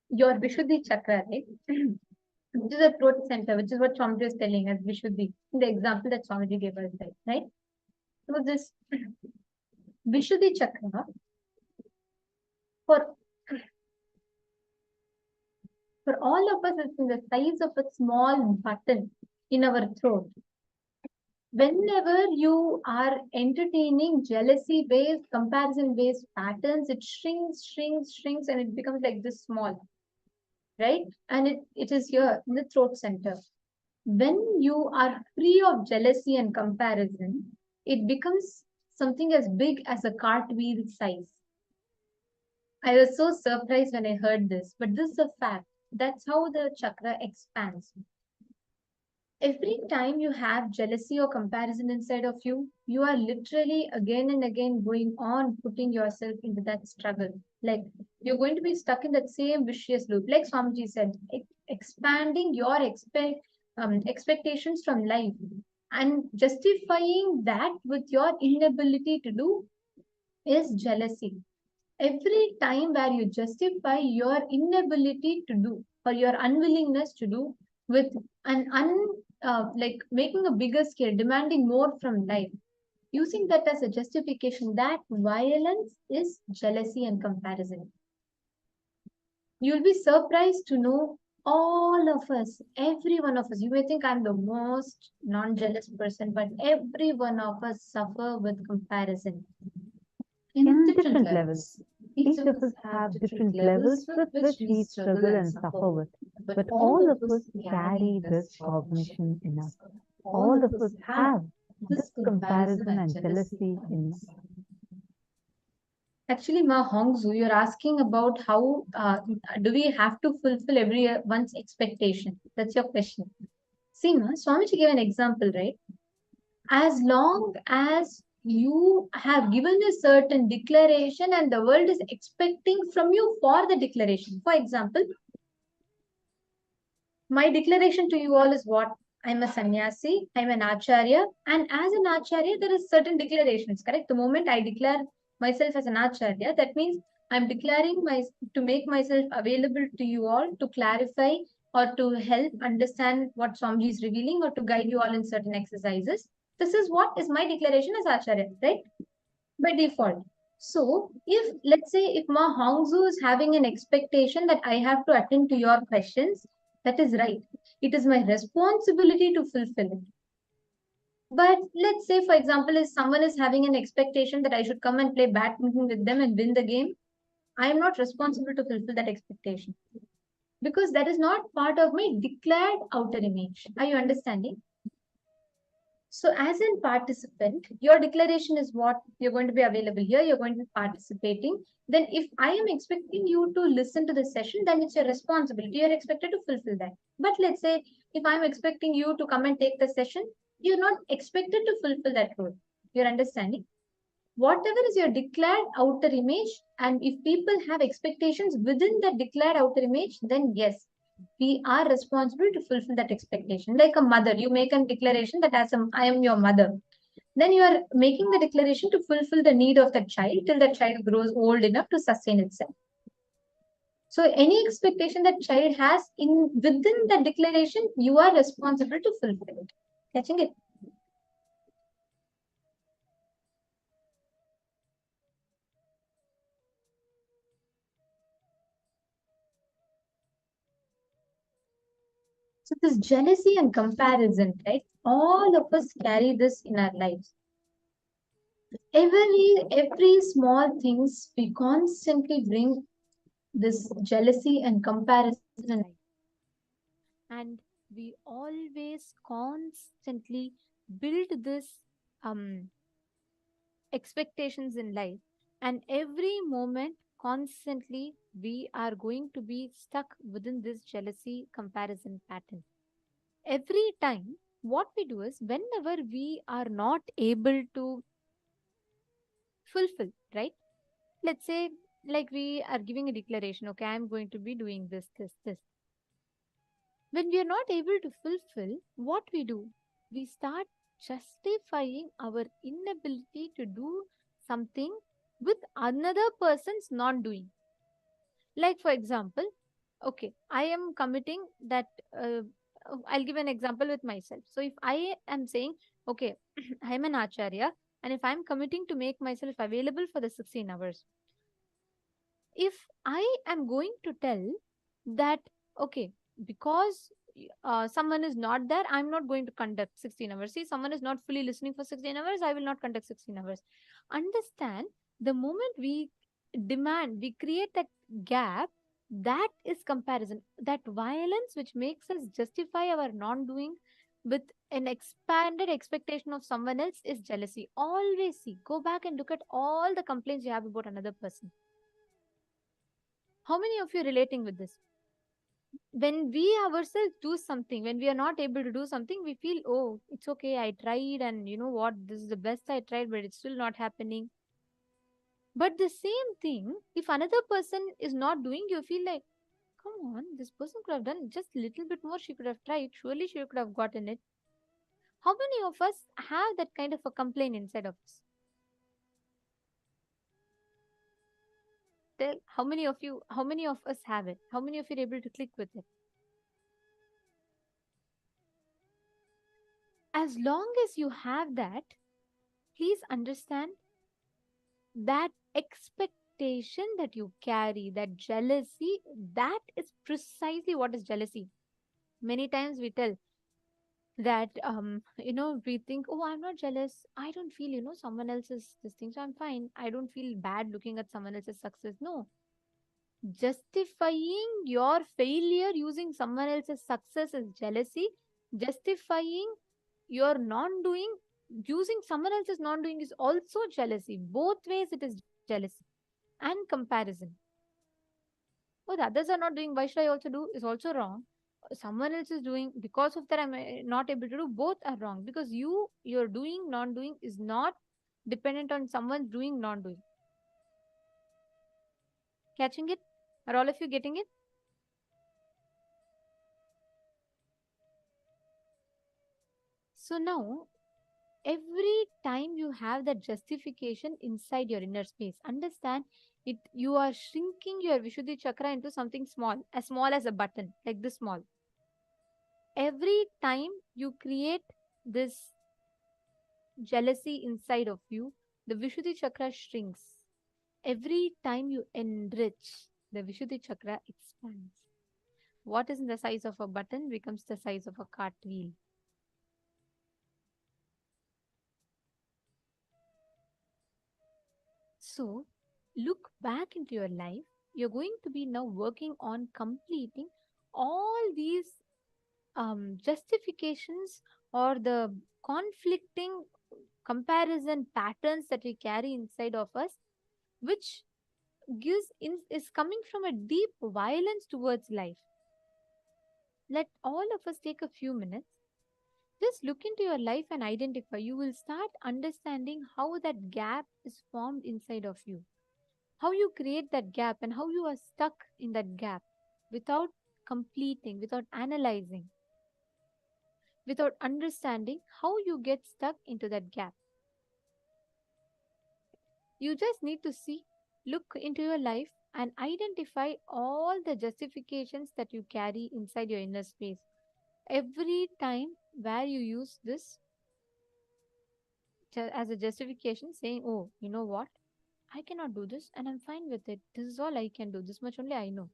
your Vishuddhi chakra, right, which is a throat center, which is what Swamiji is telling us, Vishuddhi, the example that Swamiji gave us, right? So this Vishuddhi chakra, for all of us, it's in the size of a small button in our throat. Whenever you are entertaining jealousy-based, comparison-based patterns, it shrinks, and it becomes like this small, right? And it is here in the throat center. When you are free of jealousy and comparison, it becomes something as big as a cartwheel size. I was so surprised when I heard this, but this is a fact. That's how the chakra expands. Every time you have jealousy or comparison inside of you, you are literally again and again going on putting yourself into that struggle. Like you're going to be stuck in that same vicious loop. Like Swamiji said, expanding your expectations from life and justifying that with your inability to do is jealousy. Every time where you justify your inability to do or your unwillingness to do with an like making a bigger scale, demanding more from life, using that as a justification, that violence is jealousy and comparison. You'll be surprised to know all of us, every one of us, you may think I'm the most non-jealous person, but every one of us suffer with comparison in different levels.
Each of us have different levels with which we struggle and suffer with. But all of us carry this cognition in us. All of us have this comparison and jealousy in us.
Actually, Ma Hongzu, you're asking about how do we have to fulfill everyone's expectation? That's your question. See, Ma, Swamiji gave an example, right? As long as you have given a certain declaration and the world is expecting from you for the declaration. For example, my declaration to you all is what? I'm a sannyasi, I'm an acharya, and as an acharya, there is certain declarations, correct? The moment I declare myself as an acharya, that means I'm declaring to make myself available to you all to clarify or to help understand what Swamiji is revealing or to guide you all in certain exercises. This is what is my declaration as acharya, right? By default. So if, let's say, if Ma Hongzu is having an expectation that I have to attend to your questions, that is right. It is my responsibility to fulfill it. But let's say, for example, if someone is having an expectation that I should come and play badminton with them and win the game, I am not responsible to fulfill that expectation because that is not part of my declared outer image. Are you understanding? So, as a participant, your declaration is what you're going to be available here, you're going to be participating. Then, if I am expecting you to listen to the session, then it's your responsibility. You're expected to fulfill that. But let's say, if I'm expecting you to come and take the session, you're not expected to fulfill that role. You're understanding? Whatever is your declared outer image, and if people have expectations within that declared outer image, then yes, we are responsible to fulfill that expectation. Like a mother, you make a declaration that I am your mother. Then you are making the declaration to fulfill the need of that child till that child grows old enough to sustain itself. So any expectation that child has in within that declaration, you are responsible to fulfill it. Catching it? So this jealousy and comparison, right? All of us carry this in our lives. Every small things we constantly bring this jealousy and comparison in life. And we always constantly build this expectations in life, and every moment constantly we are going to be stuck within this jealousy comparison pattern. Every time what we do is whenever we are not able to fulfill, right? Let's say like we are giving a declaration, okay, I'm going to be doing this. When we are not able to fulfill, what we do, we start justifying our inability to do something with another person's not doing. Like, for example, okay, I am committing that, I'll give an example with myself. So, if I am saying, okay, I am an acharya, and if I'm committing to make myself available for the 16 hours, if I am going to tell that, okay, because someone is not there, I'm not going to conduct 16 hours. See, someone is not fully listening for 16 hours, I will not conduct 16 hours. Understand, the moment we demand, we create that gap, that is comparison. That violence which makes us justify our non doing with an expanded expectation of someone else is jealousy. Always see, go back and look at all the complaints you have about another person. How many of you relating with this? When we ourselves do something, when we are not able to do something, we feel, oh, it's okay, I tried, and you know what, this is the best I tried, but it's still not happening. But the same thing, if another person is not doing, you feel like, come on, this person could have done just a little bit more, she could have tried, surely she could have gotten it. How many of us have that kind of a complaint inside of us? Tell, how many of you, how many of us have it? How many of you are able to click with it? As long as you have that, please understand that expectation that you carry, that jealousy, that is precisely what is jealousy. Many times we tell that, we think, oh, I'm not jealous. I don't feel, someone else's this thing, so I'm fine. I don't feel bad looking at someone else's success. No. Justifying your failure using someone else's success is jealousy. Justifying your non-doing using someone else's non-doing is also jealousy. Both ways it is jealousy and comparison. Oh, the others are not doing, why should I also do, is also wrong. Someone else is doing, because of that I'm not able to do, both are wrong, because your doing non-doing is not dependent on someone doing non-doing. Catching it? Are all of you getting it? So now, every time you have that justification inside your inner space, understand it, you are shrinking your Vishuddhi chakra into something small as a button, like this small. Every time you create this jealousy inside of you, the Vishuddhi chakra shrinks. Every time you enrich, the Vishuddhi chakra expands. What is in the size of a button becomes the size of a cartwheel. So, look back into your life. You're going to be now working on completing all these justifications or the conflicting comparison patterns that we carry inside of us, which is coming from a deep violence towards life. Let all of us take a few minutes. Just look into your life and identify. You will start understanding how that gap is formed inside of you, how you create that gap, and how you are stuck in that gap without completing, without analyzing, without understanding how you get stuck into that gap. You just need to see, look into your life and identify all the justifications that you carry inside your inner space. Every time where you use this as a justification, saying, oh, you know what? I cannot do this and I'm fine with it. This is all I can do. This much only I know.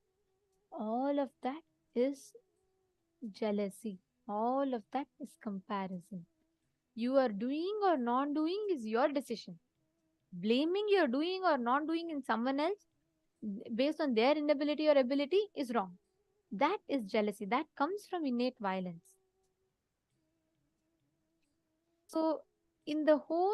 All of that is jealousy. All of that is comparison. You are doing or not doing is your decision. Blaming your doing or not doing in someone else based on their inability or ability is wrong. That is jealousy. That comes from innate violence. So, in the whole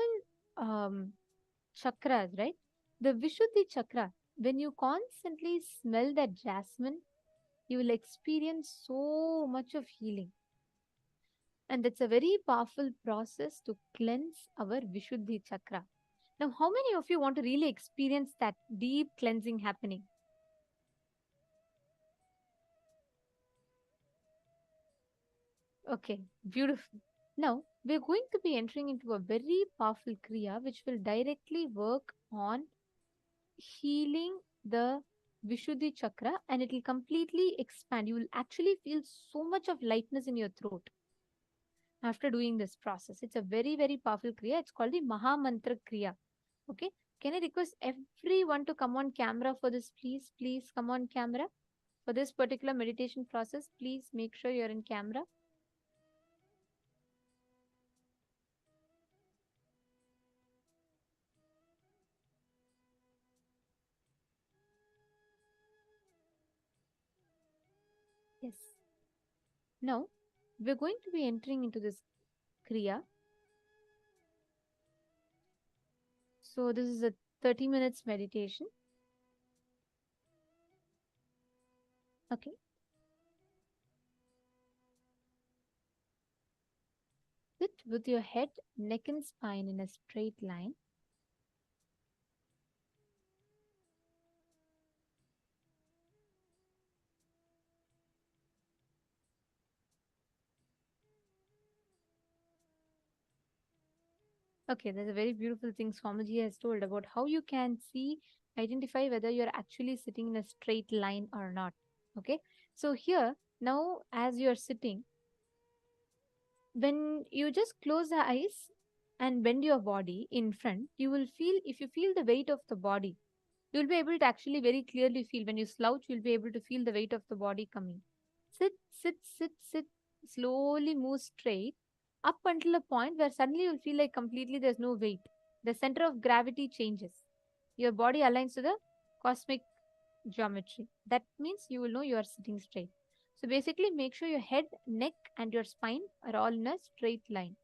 chakras, right? The Vishuddhi chakra, when you constantly smell that jasmine, you will experience so much of healing. And that's a very powerful process to cleanse our Vishuddhi chakra. Now, how many of you want to really experience that deep cleansing happening? Okay, beautiful. Now, we're going to be entering into a very powerful Kriya which will directly work on healing the Vishuddhi chakra, and it will completely expand. You will actually feel so much of lightness in your throat after doing this process. It's a very, very powerful Kriya. It's called the Maha Mantra Kriya. Okay. Can I request everyone to come on camera for this, please? Please come on camera. For this particular meditation process, please make sure you're in camera. Yes. Now, we're going to be entering into this Kriya. So, this is a 30 minutes meditation. Okay. Sit with your head, neck, and spine in a straight line. Okay, there's a very beautiful thing Swamiji has told about how you can see, identify whether you're actually sitting in a straight line or not. Okay, so here, now as you're sitting, when you just close the eyes and bend your body in front, you will feel, if you feel the weight of the body, you'll be able to actually very clearly feel. When you slouch, you'll be able to feel the weight of the body coming. Sit, sit, sit, sit, slowly move straight up until a point where suddenly you'll feel like completely there's no weight. The center of gravity changes. Your body aligns to the cosmic geometry. That means you will know you are sitting straight. So basically, make sure your head, neck, and your spine are all in a straight line.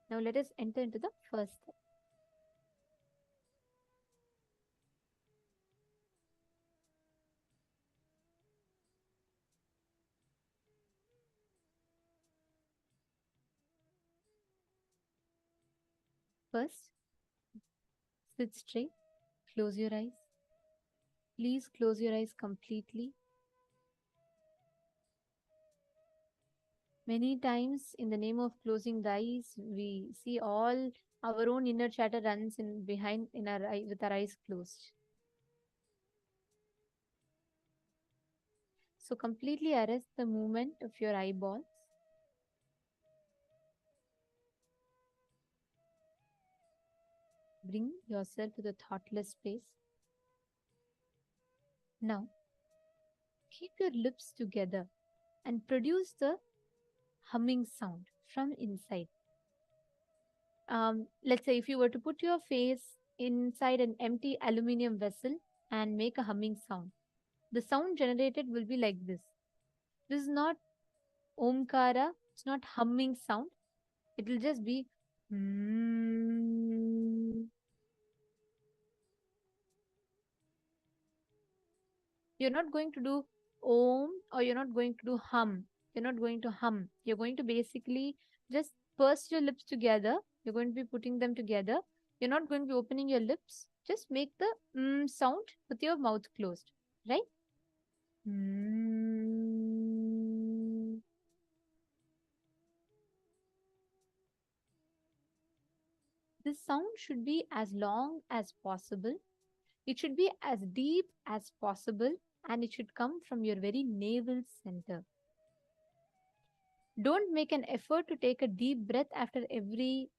Now let us enter into the first step. First, sit straight, close your eyes. Please close your eyes completely. Many times, in the name of closing the eyes, we see all our own inner chatter runs in behind in our eye with our eyes closed. So completely arrest the movement of your eyeballs. Bring yourself to the thoughtless space. Now, keep your lips together and produce the humming sound from inside. Let's say if you were to put your face inside an empty aluminum vessel and make a humming sound, the sound generated will be like this. This is not omkara, it's not humming sound. It will just be You're not going to do om, or you're not going to do hum. You're not going to hum. You're going to basically just purse your lips together. You're going to be putting them together. You're not going to be opening your lips. Just make the sound with your mouth closed, right? This sound should be as long as possible. It should be as deep as possible, and it should come from your very navel center. Don't make an effort to take a deep breath after every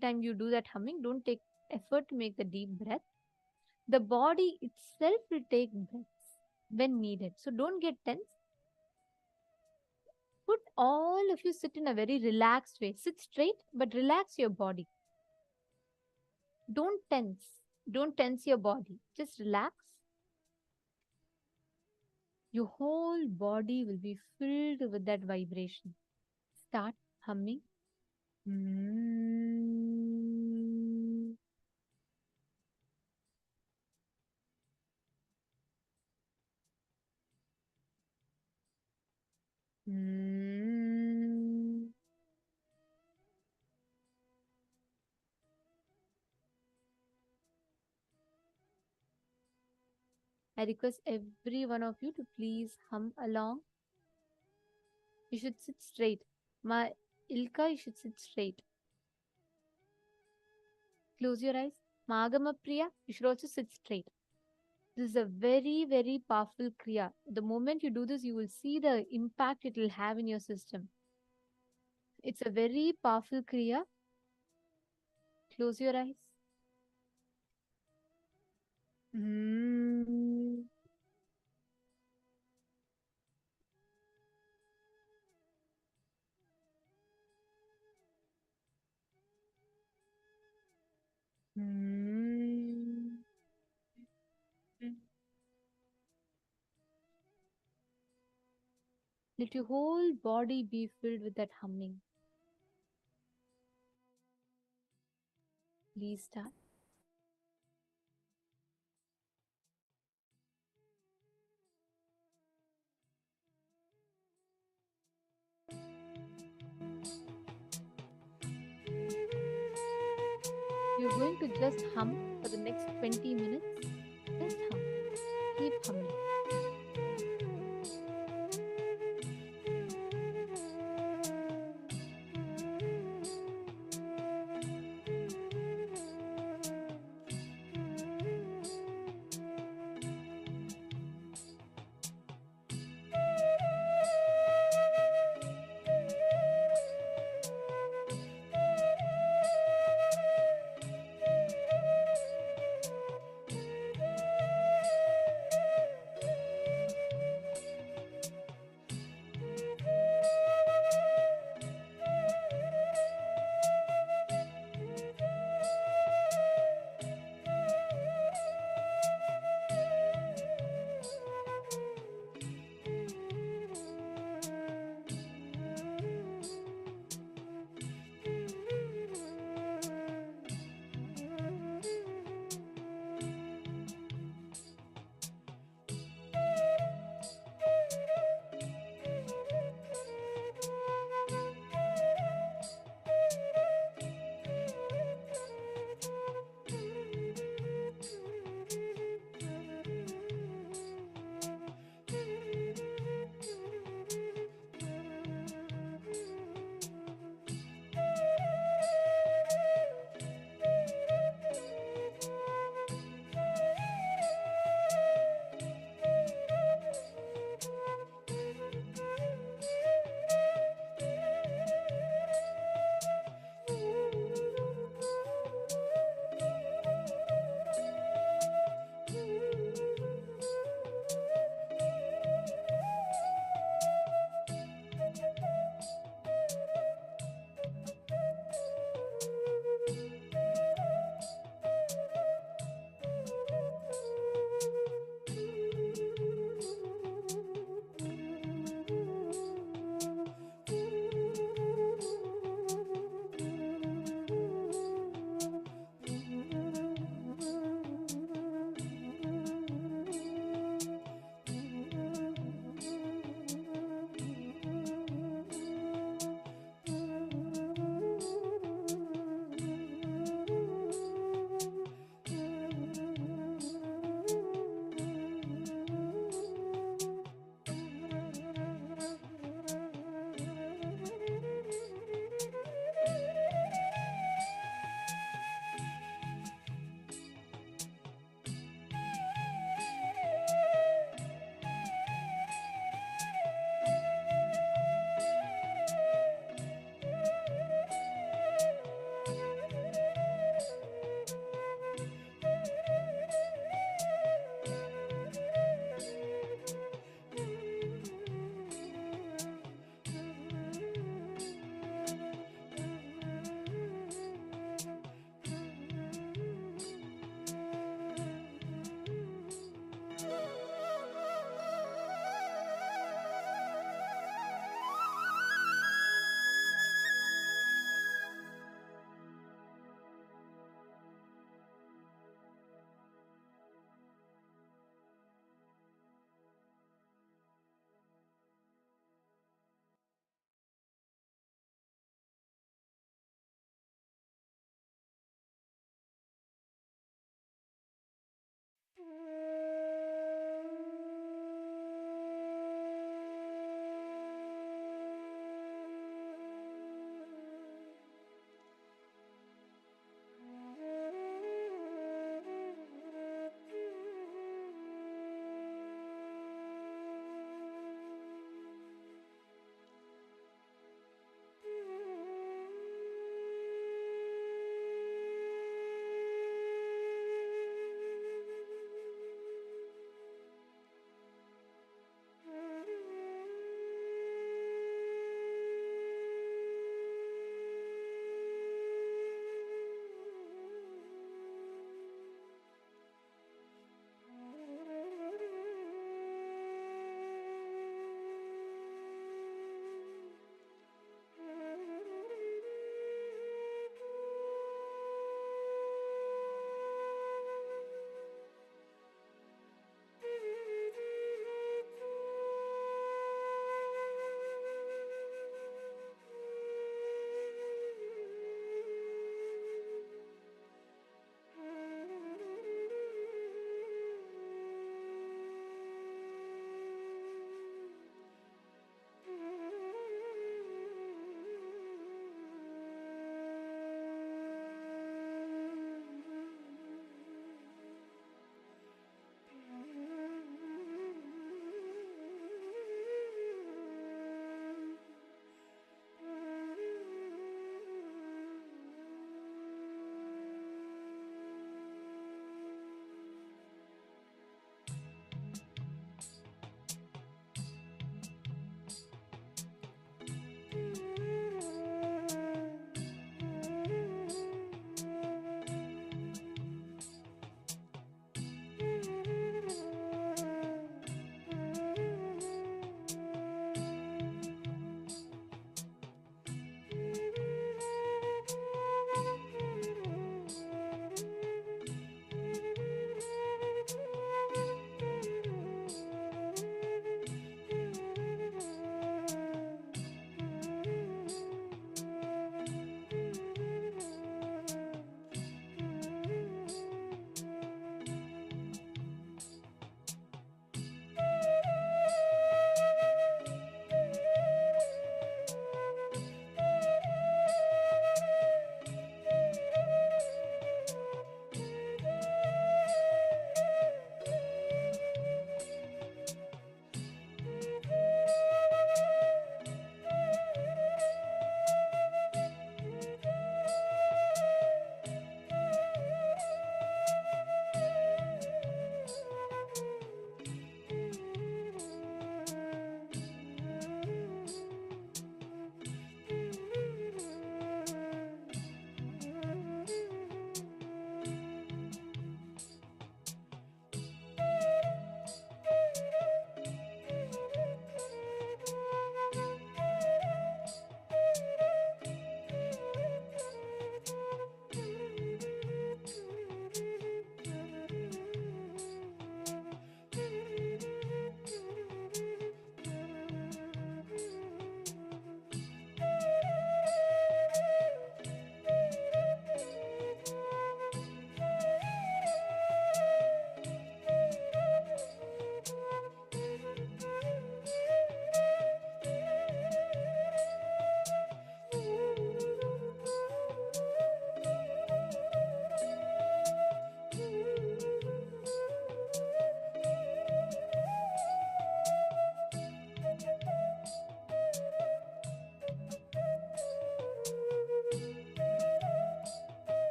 time you do that humming. Don't take effort to make the deep breath. The body itself will take breaths when needed. So don't get tense. Put all of you sit in a very relaxed way. Sit straight, but relax your body. Don't tense. Don't tense your body. Just relax. Your whole body will be filled with that vibration. Start humming. I request every one of you to please hum along. You should sit straight. Ma Ilka, you should sit straight. Close your eyes. Magama Priya, you should also sit straight. This is a very, very powerful Kriya. The moment you do this, you will see the impact it will have in your system. It's a very powerful Kriya. Close your eyes. Let your whole body be filled with that humming. Please start. You're going to just hum for the next 20 minutes. Just hum. Keep humming.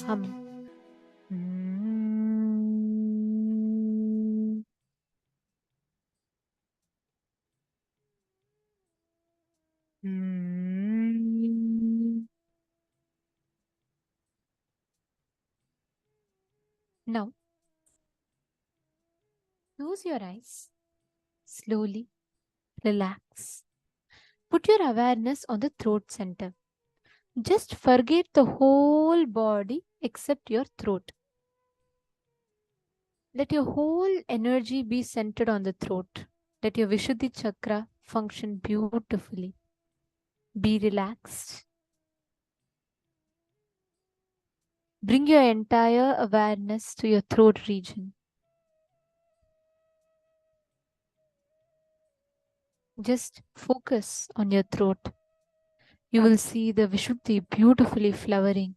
hum. Now, close your eyes. Slowly relax. Put your awareness on the throat center. Just forget the whole body except your throat. Let your whole energy be centered on the throat. Let your Vishuddhi chakra function beautifully. Be relaxed. Bring your entire awareness to your throat region. Just focus on your throat. You will see the Vishuddhi beautifully flowering.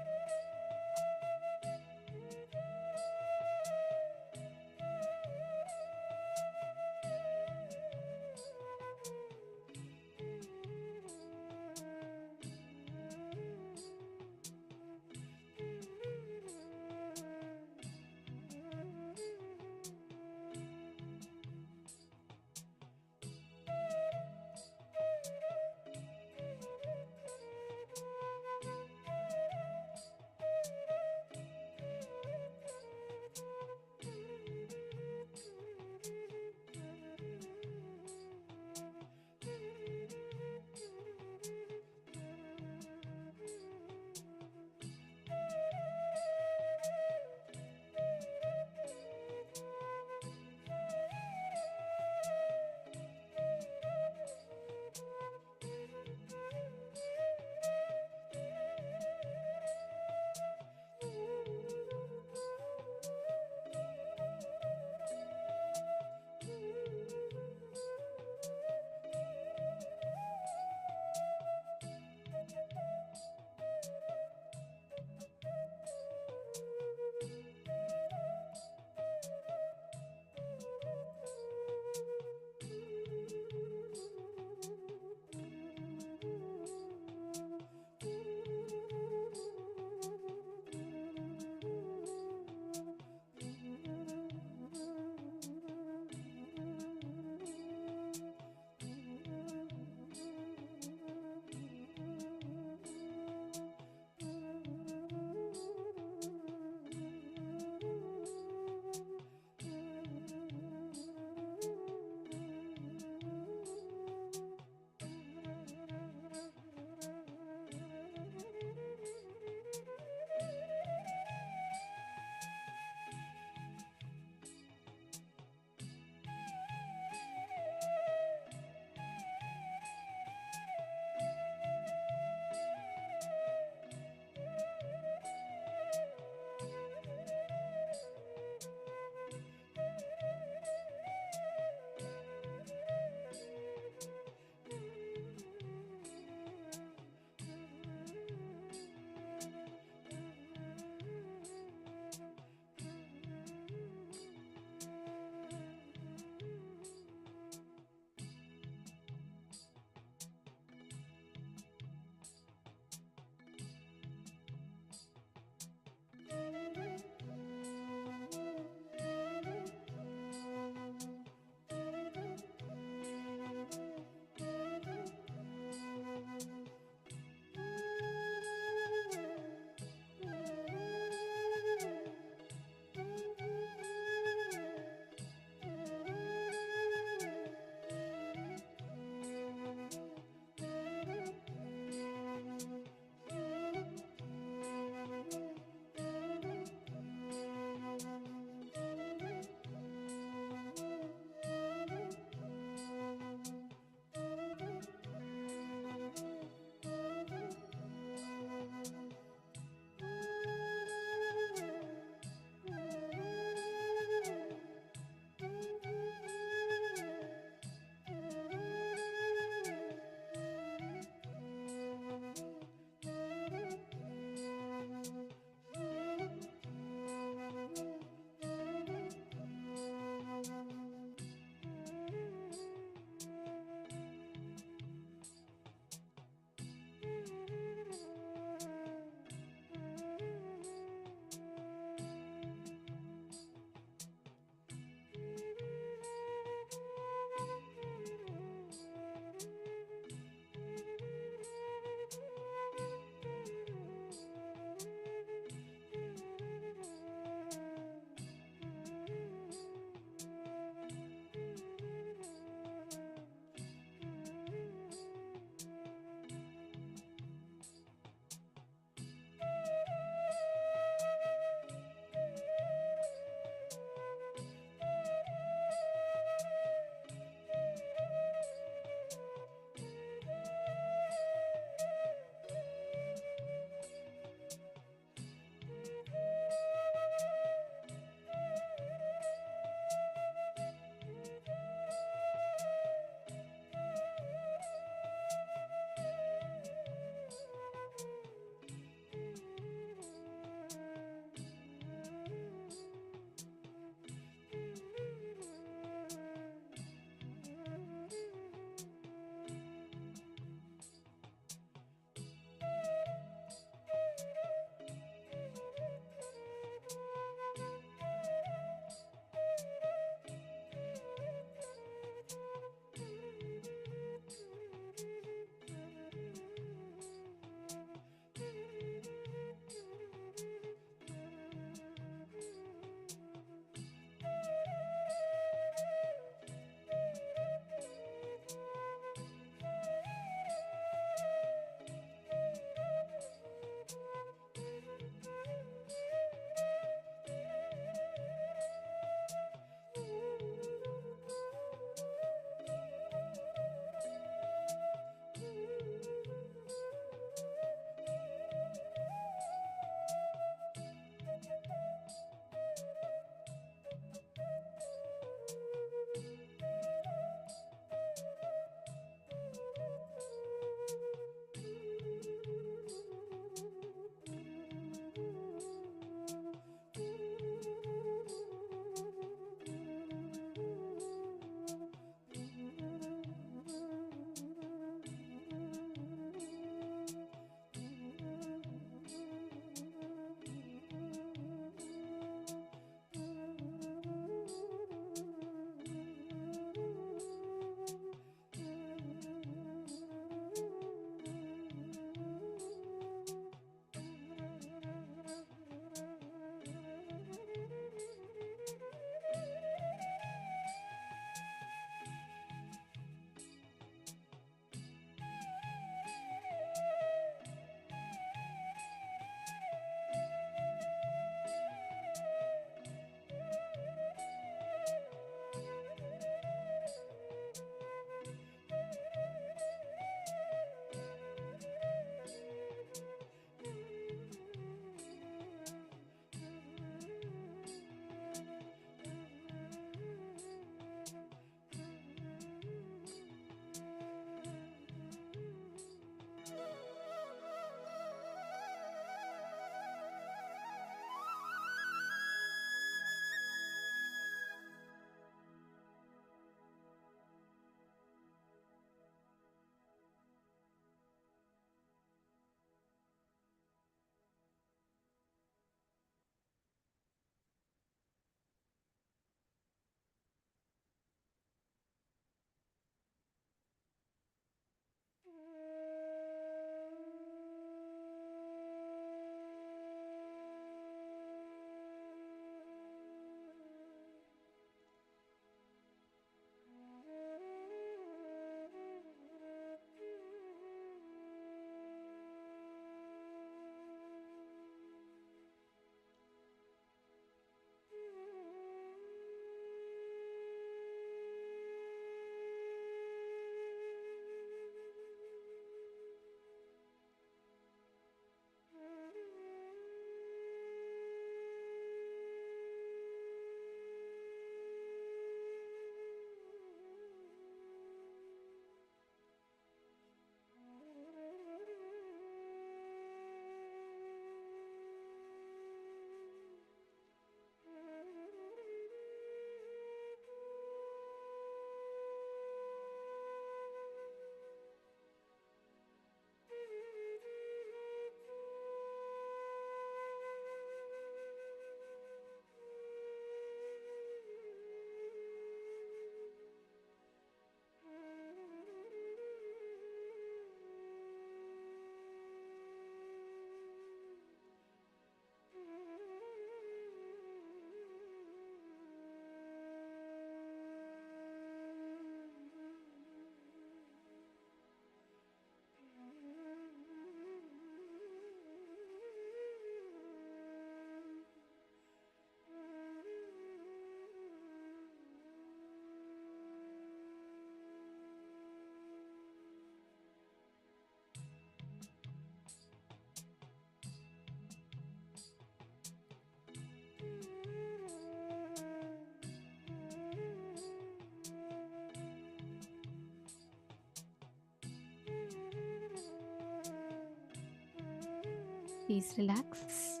Please relax.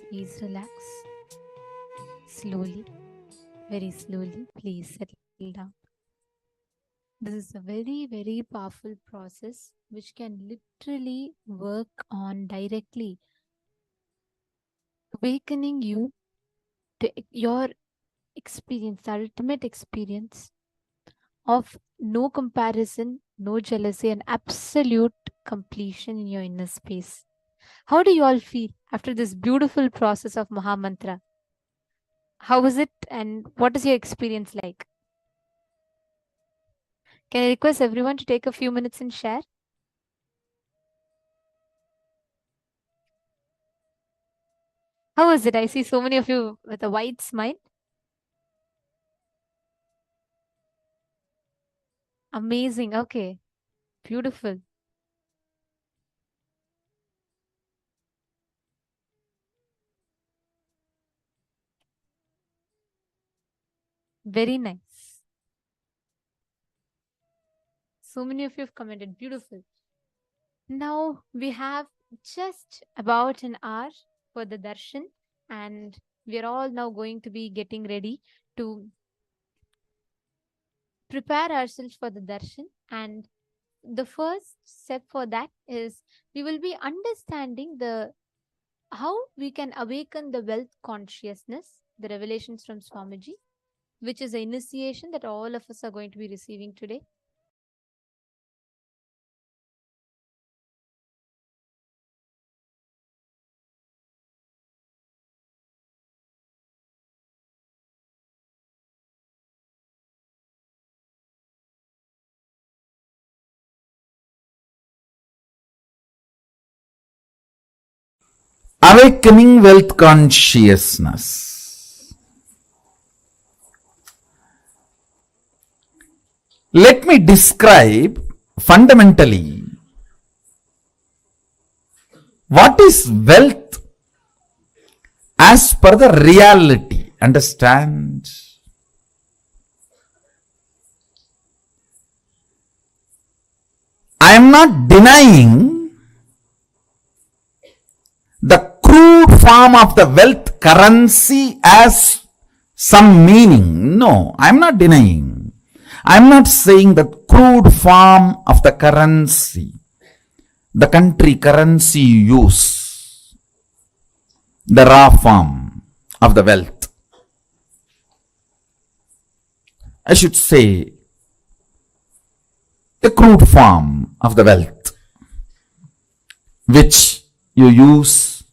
Please relax. Slowly, very slowly, please settle down. This is a very, very powerful process which can literally work on directly awakening you to your experience, the ultimate experience of no comparison, no jealousy, and absolute completion in your inner space. How do you all feel after this beautiful process of Mahamantra? How was it and what is your experience like? Can I request everyone to take a few minutes and share? How was it? I see so many of you with a wide smile. Amazing. Okay. Beautiful. Very nice. So many of you have commented. Beautiful. Now we have just about an hour for the darshan, and we are all now going to be getting ready to prepare ourselves for the darshan. And the first step for that is we will be understanding how we can awaken the wealth consciousness, the revelations from Swamiji, which is the initiation that all of us are going to be receiving today.
Awakening wealth consciousness. Let me describe fundamentally what is wealth as per the reality. Understand? I am not denying the crude form of the wealth currency as some meaning. No, I am not denying. I am not saying the crude form of the currency, the country currency you use, the raw form of the wealth. I should say the crude form of the wealth which you use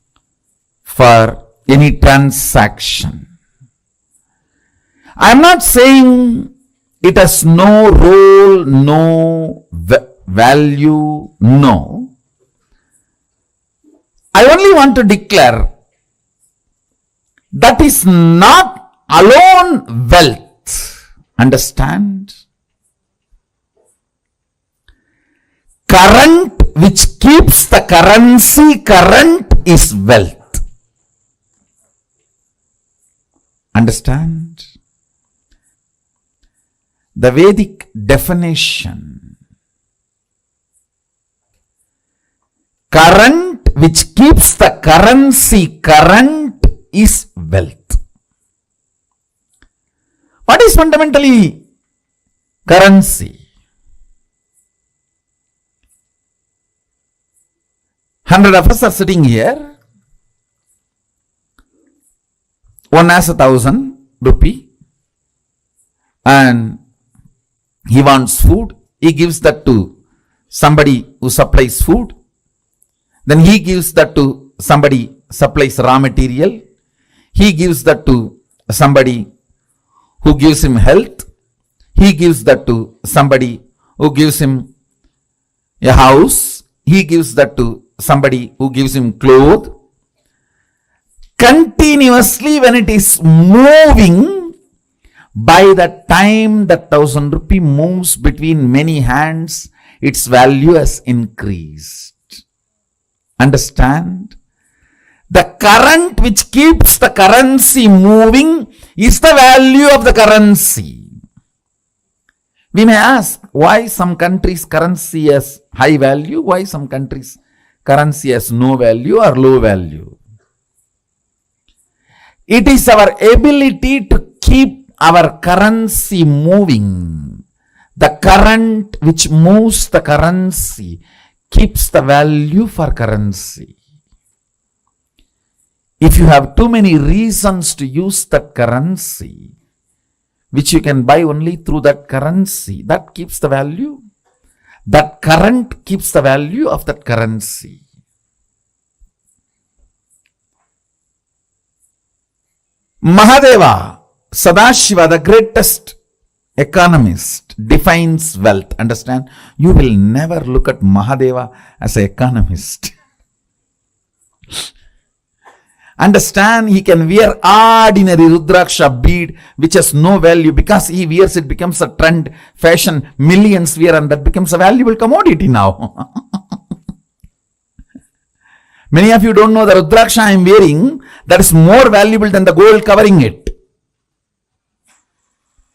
for any transaction. I am not saying it has no role, no value, no. I only want to declare that is not alone wealth. Understand? Current which keeps the currency current is wealth. Understand? The Vedic definition, current which keeps the currency current is wealth. What is fundamentally currency? 100 of us are sitting here. One has 1,000 rupee and he wants food. He gives that to somebody who supplies food. Then he gives that to somebody supplies raw material. He gives that to somebody who gives him health. He gives that to somebody who gives him a house. He gives that to somebody who gives him clothes. Continuously when it is moving, by the time that 1,000 rupee moves between many hands, its value has increased. Understand? The current which keeps the currency moving is the value of the currency. We may ask why some countries' currency has high value, why some countries' currency has no value or low value. It is our ability to keep our currency moving. The current which moves the currency keeps the value for currency. If you have too many reasons to use that currency, which you can buy only through that currency, that keeps the value. That current keeps the value of that currency. Mahadeva, Sadashiva, the greatest economist, defines wealth. Understand? You will never look at Mahadeva as an economist. Understand, he can wear ordinary Rudraksha bead which has no value. Because he wears it, becomes a trend, fashion, millions wear, and that becomes a valuable commodity now. Many of you don't know the Rudraksha I am wearing, that is more valuable than the gold covering it.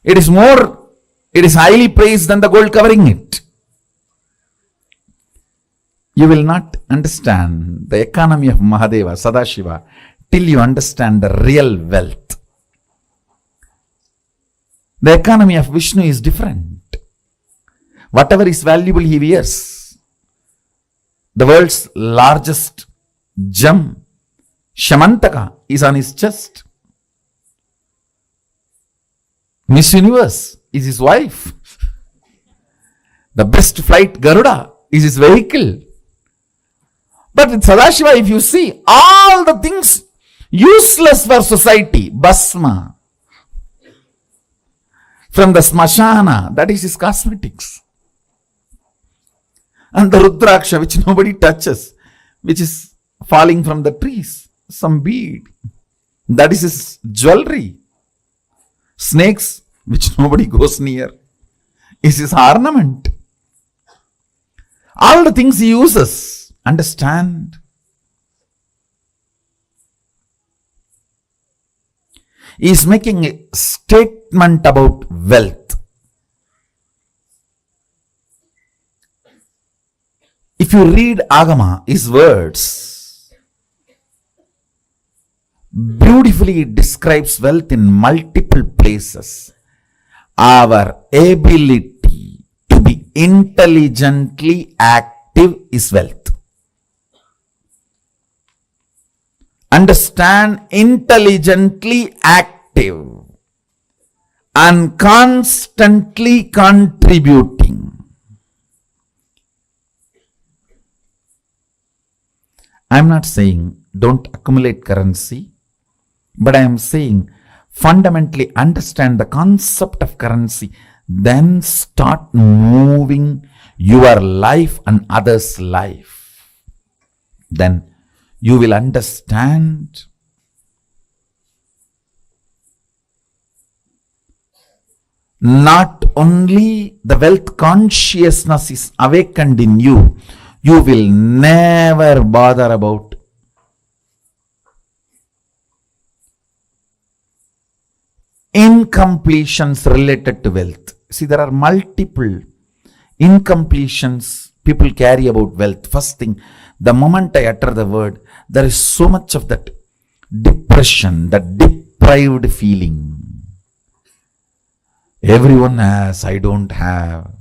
It is highly praised than the gold covering it. You will not understand the economy of Mahadeva, Sadashiva, till you understand the real wealth. The economy of Vishnu is different. Whatever is valuable he wears. The world's largest gem, Shamantaka, is on his chest. Miss Universe is his wife. The best flight, Garuda, is his vehicle. But with Sadashiva, if you see, all the things useless for society, Basma, from the Smashana, that is his cosmetics. And the Rudraksha, which nobody touches, which is falling from the trees, some bead, that is his jewelry. Snakes, which nobody goes near, is his ornament. All the things he uses, understand. He is making a statement about wealth. If you read Agama, his words, beautifully it describes wealth in multiple places. Our ability to be intelligently active is wealth. Understand, intelligently active and constantly contributing. I am not saying don't accumulate currency, but I am saying fundamentally understand the concept of currency, then start moving your life and others' life. Then you will understand not only the wealth consciousness is awakened in you, you will never bother about incompletions related to wealth. See, there are multiple incompletions people carry about wealth. First thing, the moment I utter the word, there is so much of that depression, that deprived feeling. Everyone has, I don't have.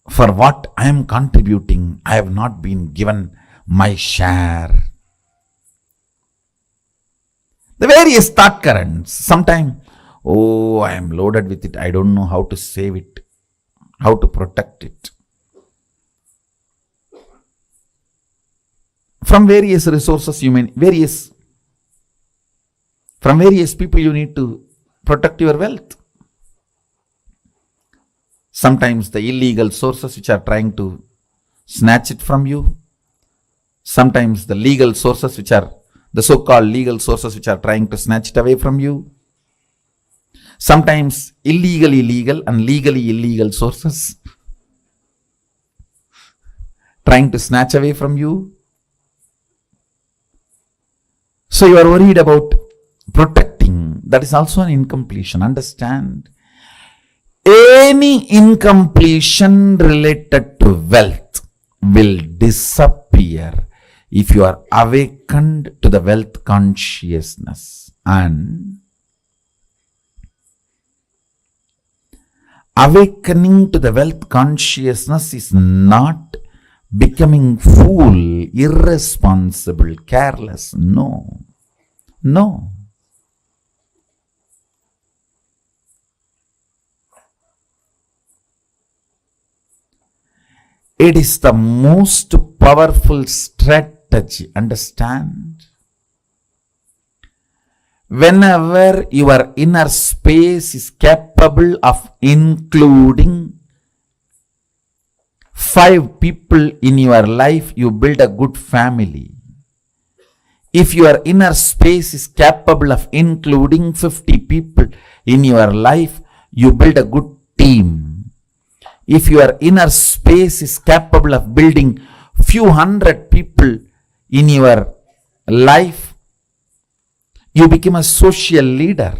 For what I am contributing, I have not been given my share. The various thought currents. Sometimes, oh, I am loaded with it. I don't know how to save it, how to protect it. From various resources, from various people you need to protect your wealth. Sometimes the illegal sources which are trying to snatch it from you. Sometimes the legal sources which are the so-called legal sources which are trying to snatch it away from you. Sometimes illegally legal and legally illegal sources trying to snatch away from you. So you are worried about protecting. that is also an incompletion. Understand? Any incompletion related to wealth will disappear if you are awakened to the wealth consciousness. And awakening to the wealth consciousness is not becoming fool, irresponsible, careless. No. No. It is the most powerful strategy. Understand? Whenever your inner space is capable of including 5 people in your life, you build a good family. If your inner space is capable of including 50 people in your life, you build a good team. If your inner space is capable of building few hundred people in your life, you become a social leader.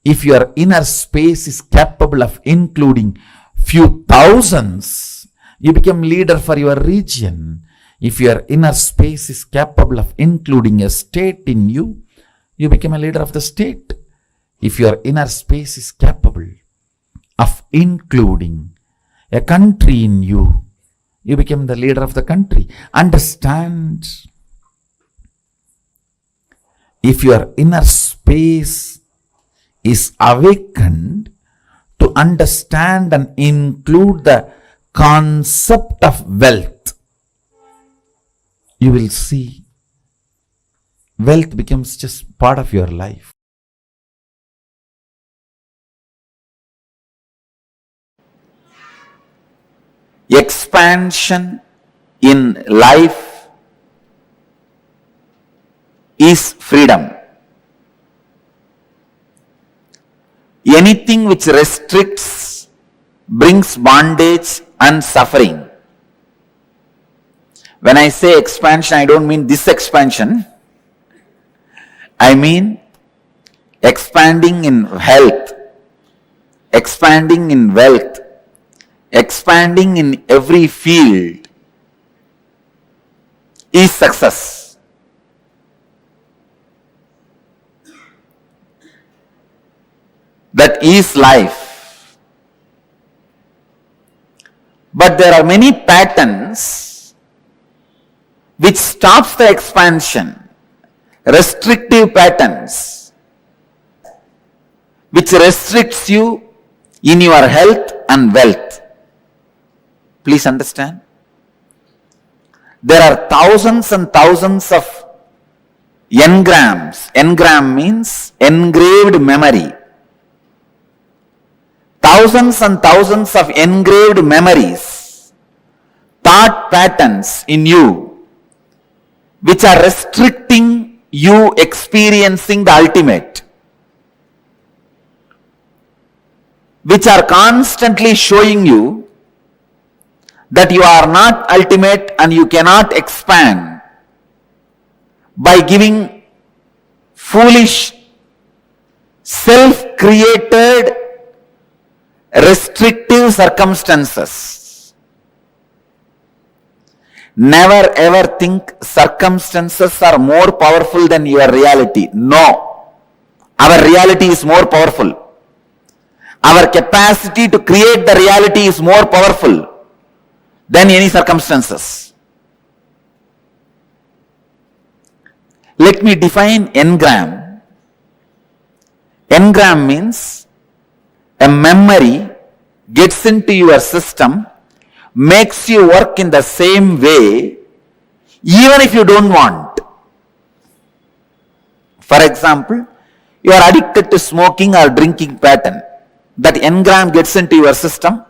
If your inner space is capable of including few thousands, you become leader for your region. If your inner space is capable of including a state in you, you become a leader of the state. If your inner space is capable of including a country in you, you become the leader of the country. Understand? If your inner space is awakened to understand and include the concept of wealth, you will see wealth becomes just part of your life. Expansion in life is freedom. Anything which restricts brings bondage and suffering. When I say expansion, I don't mean this expansion. I mean expanding in health, expanding in wealth, expanding in every field is success. That is life. But there are many patterns which stops the expansion, restrictive patterns which restricts you in your health and wealth. Please understand. There are thousands and thousands of engrams. Engram means engraved memory. Thousands and thousands of engraved memories, thought patterns in you, which are restricting you experiencing the ultimate, which are constantly showing you that you are not ultimate and you cannot expand by giving foolish, self-created, restrictive circumstances. Never ever think circumstances are more powerful than your reality. No. Our reality is more powerful. Our capacity to create the reality is more powerful than any circumstances. Let me define engram. Engram means a memory gets into your system, makes you work in the same way, even if you don't want. For example, you are addicted to smoking or drinking pattern. That engram gets into your system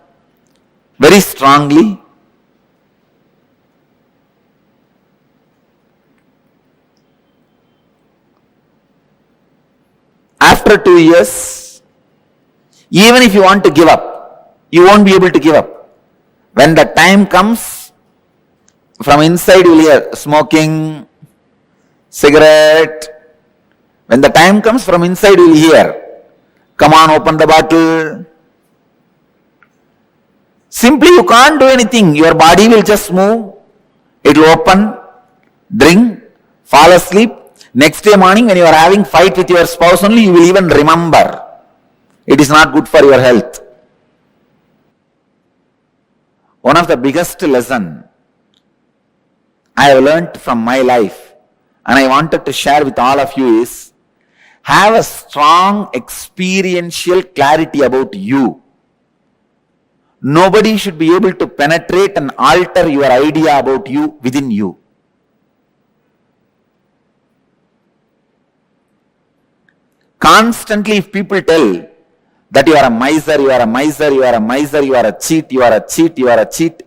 very strongly. After 2 years, even if you want to give up, you won't be able to give up. When the time comes, from inside you will hear smoking, cigarette, When the time comes, from inside you will hear, come on, open the bottle. Simply you can't do anything. Your body will just move. It will open, drink, fall asleep. Next day morning when you are having fight with your spouse only, you will even remember. It is not good for your health. One of the biggest lesson I have learnt from my life and I wanted to share with all of you is, have a strong experiential clarity about you. Nobody should be able to penetrate and alter your idea about you within you. Constantly, if people tell that you are a miser, you are a miser, you are a miser, you are a cheat, you are a cheat, you are a cheat,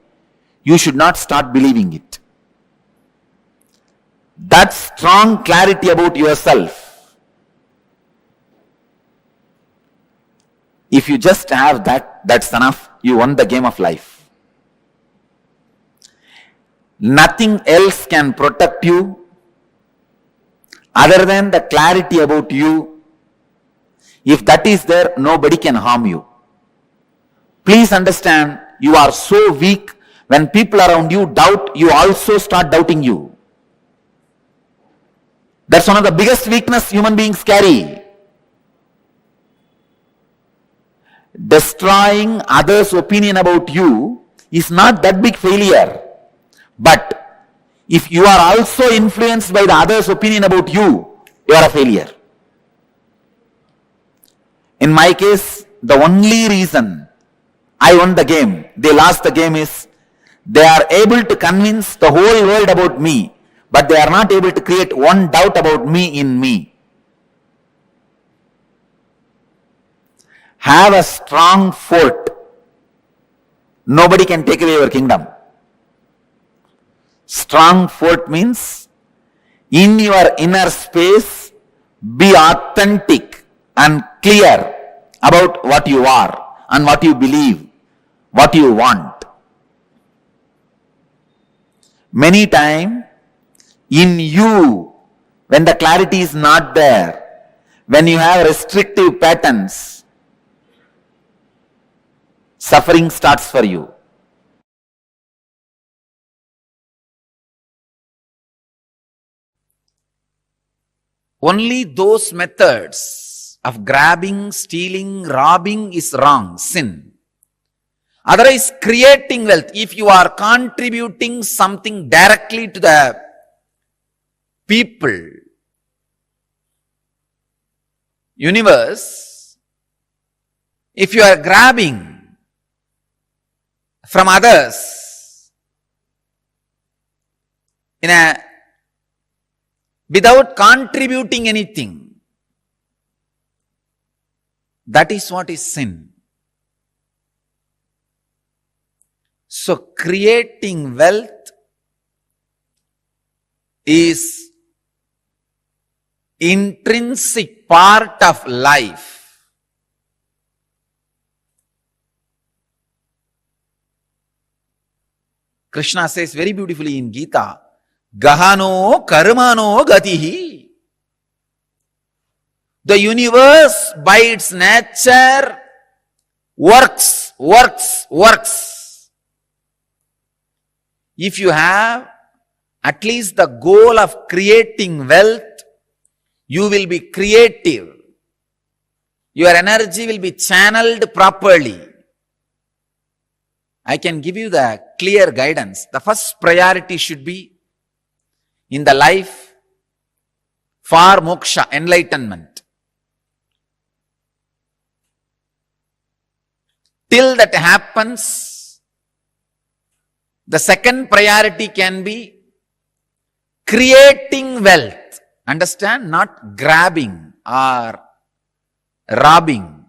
you should not start believing it. That strong clarity about yourself, if you just have that, that's enough. You won the game of life. Nothing else can protect you other than the clarity about you. If that is there, nobody can harm you. Please understand, you are so weak. When people around you doubt, you also start doubting you. That's one of the biggest weakness human beings carry. Destroying others' opinion about you is not that big failure. But if you are also influenced by the others' opinion about you, you are a failure. In my case, the only reason I won the game, they lost the game, is they are able to convince the whole world about me, but they are not able to create one doubt about me in me. Have a strong fort. Nobody can take away your kingdom. Strong fort means, in your inner space, be authentic and clear about what you are and what you believe, what you want. Many times, in you, when the clarity is not there, when you have restrictive patterns, suffering starts for you. Only those methods of grabbing, stealing, robbing is wrong, sin. Otherwise, creating wealth, if you are contributing something directly to the people, universe, if you are grabbing from others without contributing anything, that is what is sin. So creating wealth is intrinsic part of life. Krishna says very beautifully in Gita, Gahano karmano gatihi. The universe by its nature works. If you have at least the goal of creating wealth, you will be creative. Your energy will be channeled properly. I can give you the clear guidance. The first priority should be in the life for moksha, enlightenment. Till that happens, the second priority can be creating wealth. Understand? Not grabbing or robbing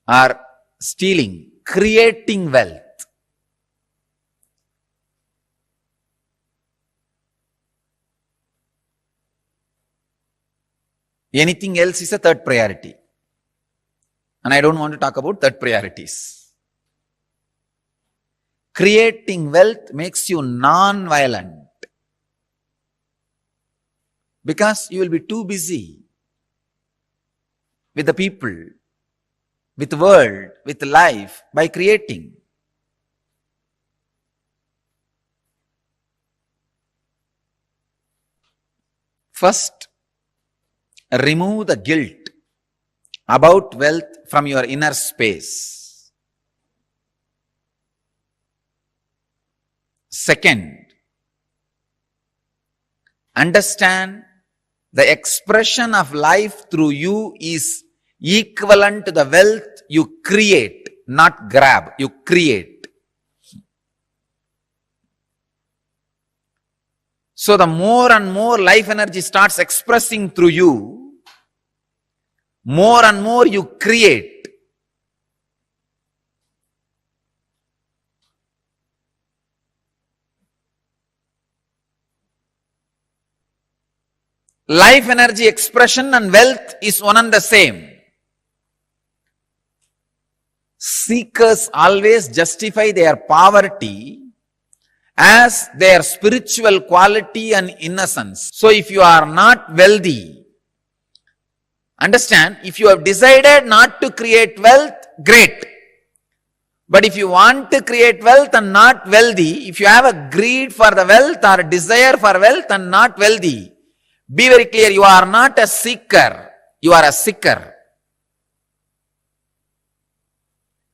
or stealing. Creating wealth. Anything else is a third priority. And I don't want to talk about third priorities. Creating wealth makes you non-violent. Because you will be too busy
with the people, with the world, with life by creating. First, remove the guilt about wealth from your inner space. Second, understand the expression of life through you is equivalent to the wealth you create, not grab, you create. So the more and more life energy starts expressing through you, more and more you create. Life energy expression and wealth is one and the same. Seekers always justify their poverty as their spiritual quality and innocence. So if you are not wealthy, understand, if you have decided not to create wealth, great. But if you want to create wealth and not wealthy, if you have a greed for the wealth or a desire for wealth and not wealthy, be very clear, you are not a seeker, you are a seeker.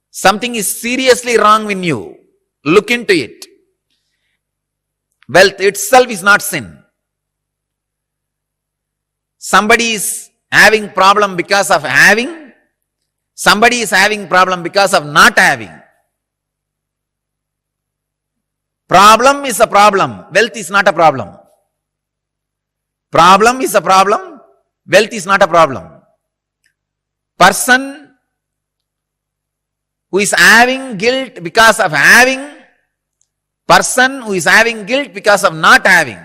Something is seriously wrong with you. Look into it. Wealth itself is not sin. Somebody is having problem because of having. Somebody is having problem because of not having. Problem is a problem. Wealth is not a problem. Problem is a problem. Wealth is not a problem. Person who is having guilt because of having, person who is having guilt because of not having,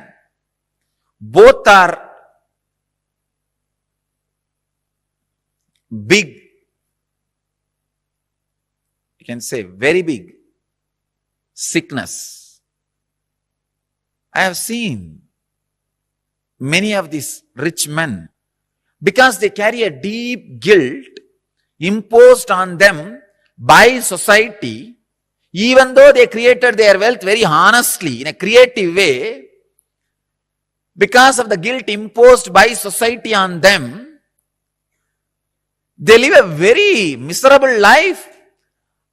both are big, you can say very big sickness. I have seen many of these rich men, because they carry a deep guilt imposed on them by society, even though they created their wealth very honestly, in a creative way, because of the guilt imposed by society on them, they live a very miserable life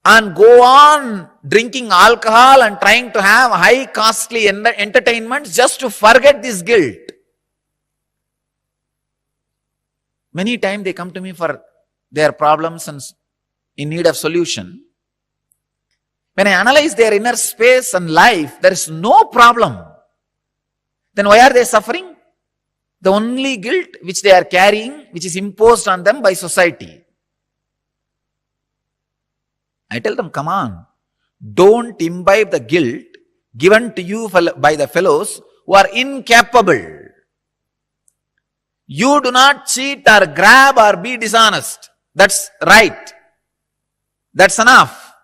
and go on drinking alcohol and trying to have high costly entertainments just to forget this guilt. Many times they come to me for their problems and in need of solution. When I analyze their inner space and life, there is no problem. Then why are they suffering? The only guilt which they are carrying, which is imposed on them by society. I tell them, come on, don't imbibe the guilt given to you by the fellows who are incapable. You do not cheat or grab or be dishonest. That's right. That's enough.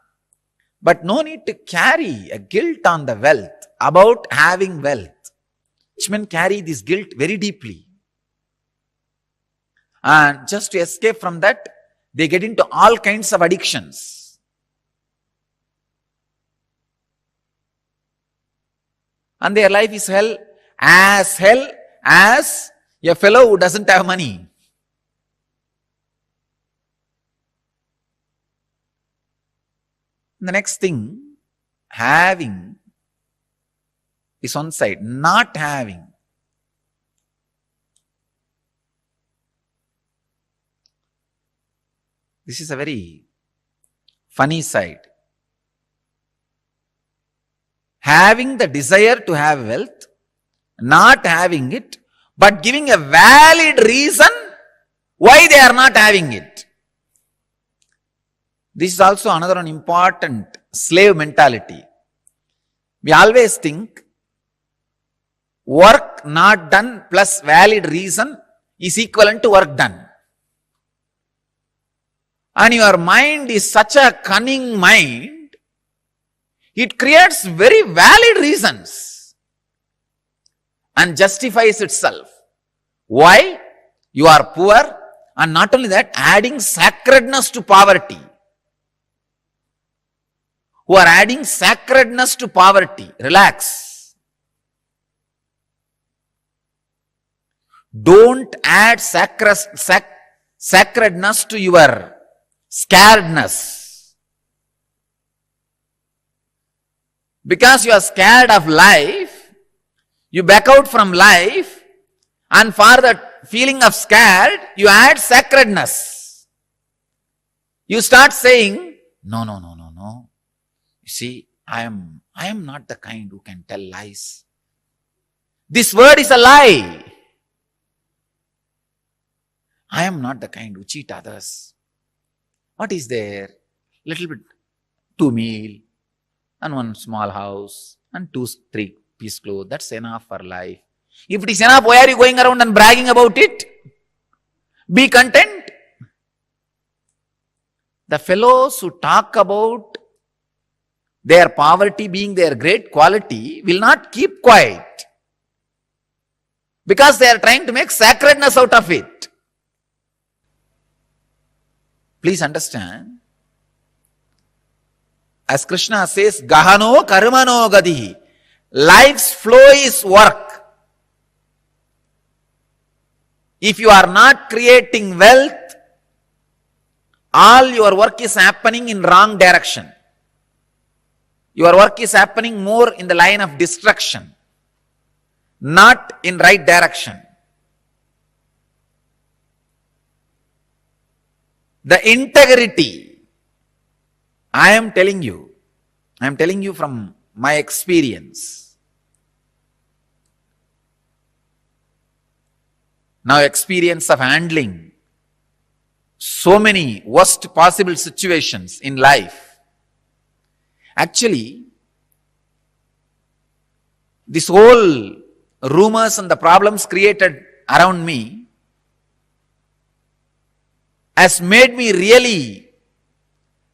But no need to carry a guilt on the wealth, about having wealth. Rich men carry this guilt very deeply. And just to escape from that, they get into all kinds of addictions. And their life is hell as a fellow who doesn't have money. The next thing, having is one side, not having. This is a very funny side. Having the desire to have wealth, not having it, but giving a valid reason why they are not having it. This is also another one important slave mentality. We always think work not done plus valid reason is equivalent to work done. And your mind is such a cunning mind, it creates very valid reasons and justifies itself. Why? You are poor
And not only that, adding sacredness to poverty. Who are adding sacredness to poverty. Relax. Don't add sacredness to your scaredness. Because you are scared of life, you back out from life, and for the feeling of scared, you add sacredness. You start saying, no. You see, I am not the kind who can tell lies. This word is a lie. I am not the kind who cheat others. What is there? Little bit, 2 meal, and 1 small house, and 2, 3 piece clothes. That's enough for life. If it is enough, why are you going around and bragging about it? Be content. The fellows who talk about their poverty being their great quality will not keep quiet. Because they are trying to make sacredness out of it. Please understand. As Krishna says, Gahano karmano gadihi. Life's flow is work. If you are not creating wealth, all your work is happening in wrong direction. Your work is happening more in the line of destruction, not in right direction. The integrity, I am telling you from my experience. Now experience of handling so many worst possible situations in life. Actually, this whole rumors and the problems created around me has made me really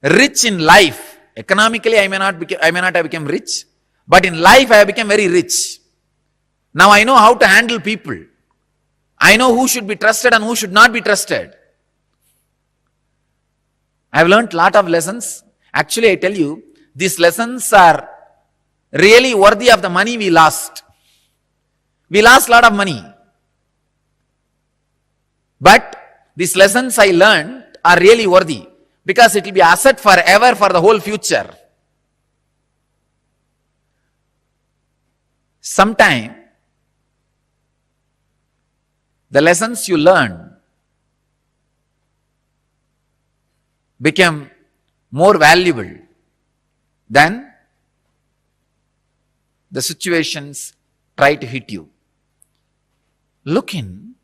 rich in life. Economically, I may not have become rich, but in life I have become very rich. Now I know how to handle people. I know who should be trusted and who should not be trusted. I have learned a lot of lessons. Actually, I tell you, these lessons are really worthy of the money we lost. We lost a lot of money. But these lessons I learned are really worthy because it will be asset forever for the whole future. Sometime, the lessons you learn become more valuable than the situations try to hit you. Look in.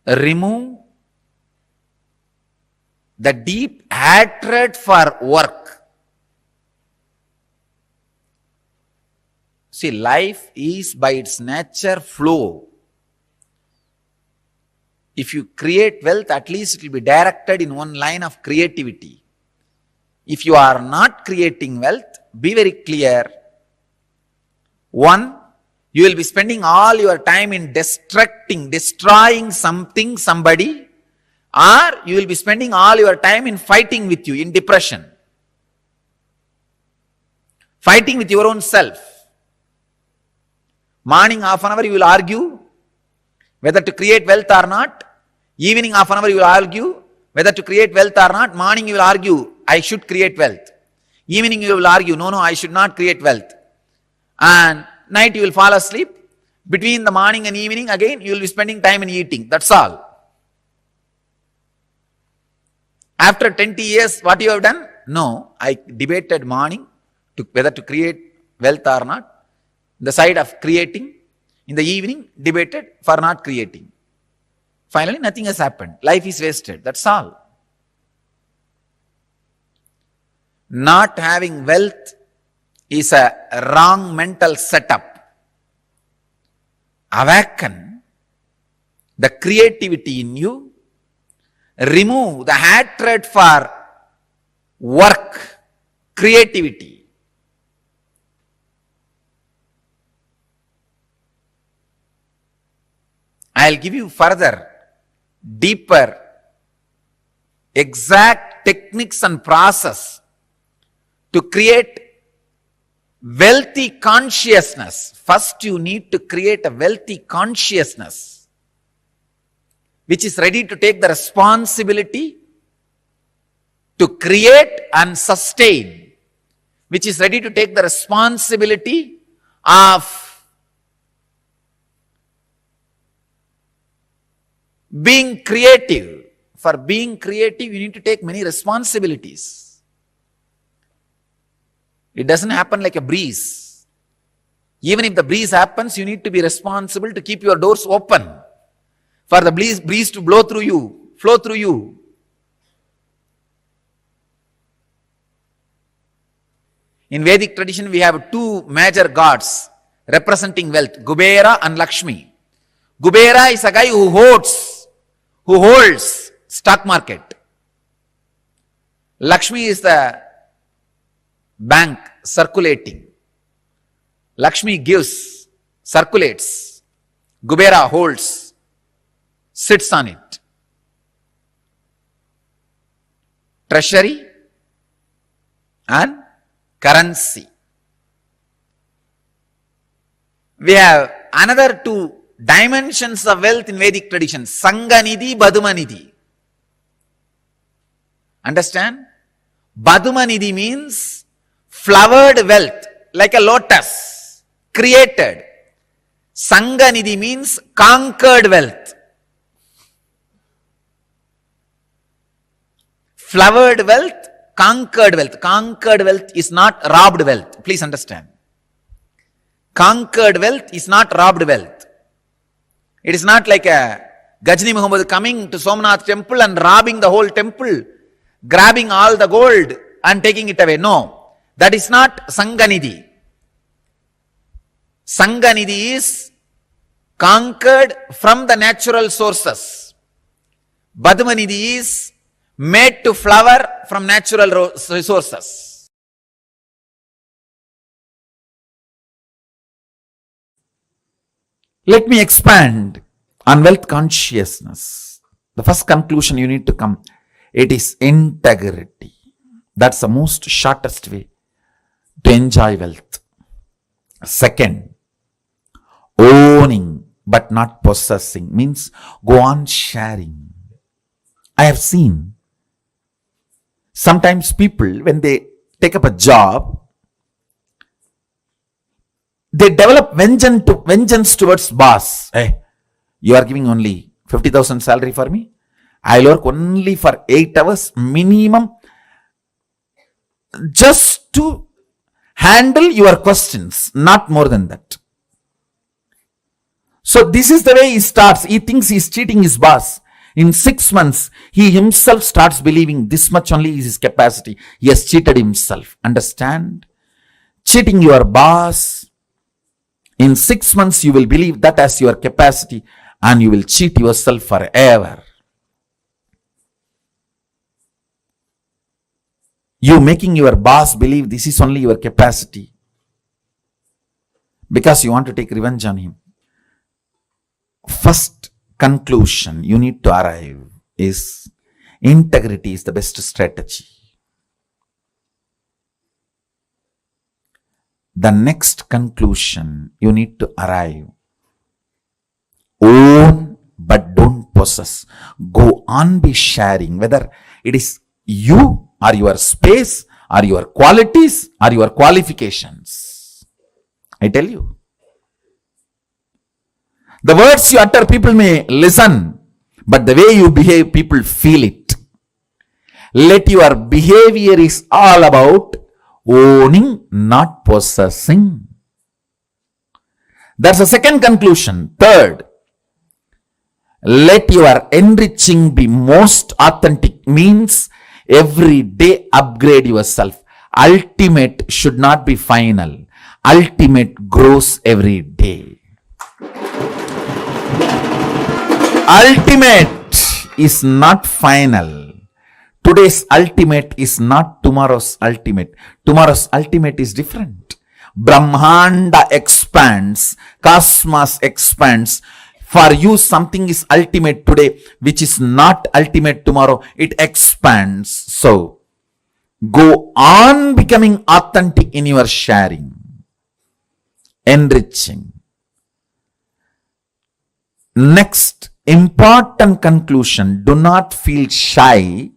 Remove the deep hatred for work. See, life is by its nature flow. If you create wealth, at least it will be directed in one line of creativity. If you are not creating wealth, be very clear. One, you will be spending all your time in destroying something, somebody, or you will be spending all your time in fighting with you, in depression. Fighting with your own self. Morning half an hour you will argue whether to create wealth or not. Evening half an hour you will argue whether to create wealth or not. Morning you will argue, I should create wealth. Evening you will argue, no, I should not create wealth. And night you will fall asleep. Between the morning and evening again you will be spending time in eating. That's all. After 20 years, what you have done? No, I debated morning whether to create wealth or not. The side of creating. In the evening, debated for not creating. Finally, nothing has happened. Life is wasted. That's all. Not having wealth is a wrong mental setup. Awaken the creativity in you. Remove the hatred for work, creativity. I'll give you further, deeper, exact techniques and process to create wealthy consciousness. First, you need to create a wealthy consciousness which is ready to take the responsibility to create and sustain, which is ready to take the responsibility of being creative. For being creative, you need to take many responsibilities. It doesn't happen like a breeze. Even if the breeze happens, you need to be responsible to keep your doors open for the breeze to blow through you, flow through you. In Vedic tradition, we have two major gods representing wealth, Kubera and Lakshmi. Kubera is a guy who holds stock market. Lakshmi is the bank circulating. Lakshmi gives, circulates. Kubera holds, sits on it. Treasury and currency. We have another two dimensions of wealth in Vedic tradition, Sanganidhi, Badumanidhi. Understand? Badumanidhi means flowered wealth, like a lotus, created. Sanganidhi means conquered wealth. Flowered wealth, conquered wealth. Conquered wealth is not robbed wealth. Please understand. Conquered wealth is not robbed wealth. It is not like a Gajni Muhammad coming to Somnath temple and robbing the whole temple, grabbing all the gold and taking it away. No, that is not Sanganidhi. Sanganidhi is conquered from the natural sources. Badumanidhi is made to flower from natural resources. Let me expand on wealth consciousness. The first conclusion you need to come, it is integrity. That's the most shortest way to enjoy wealth. Second, owning but not possessing means go on sharing. I have seen sometimes people, when they take up a job, they develop vengeance towards boss. Hey, you are giving only 50,000 salary for me. I'll work only for 8 hours minimum just to handle your questions, not more than that. So this is the way he starts. He thinks he's cheating his boss. In 6 months, he himself starts believing this much only is his capacity. He has cheated himself. Understand? Cheating your boss. In 6 months, you will believe that as your capacity and you will cheat yourself forever. You making your boss believe this is only your capacity because you want to take revenge on him. First conclusion you need to arrive is integrity is the best strategy. The next conclusion you need to arrive, own but don't possess. Go on be sharing, whether it is you or your space or your qualities or your qualifications. I tell you, the words you utter people may listen, but the way you behave people feel it. Let your behavior is all about owning, not possessing. That's the second conclusion. Third, let your enriching be most authentic, means every day upgrade yourself. Ultimate should not be final. Ultimate grows every day. Ultimate is not final. Today's ultimate is not tomorrow's ultimate. Tomorrow's ultimate is different. Brahmanda expands, cosmos expands. For you, something is ultimate today, which is not ultimate tomorrow. It expands. So, go on becoming authentic in your sharing, enriching. Next, important conclusion. Do not feel shy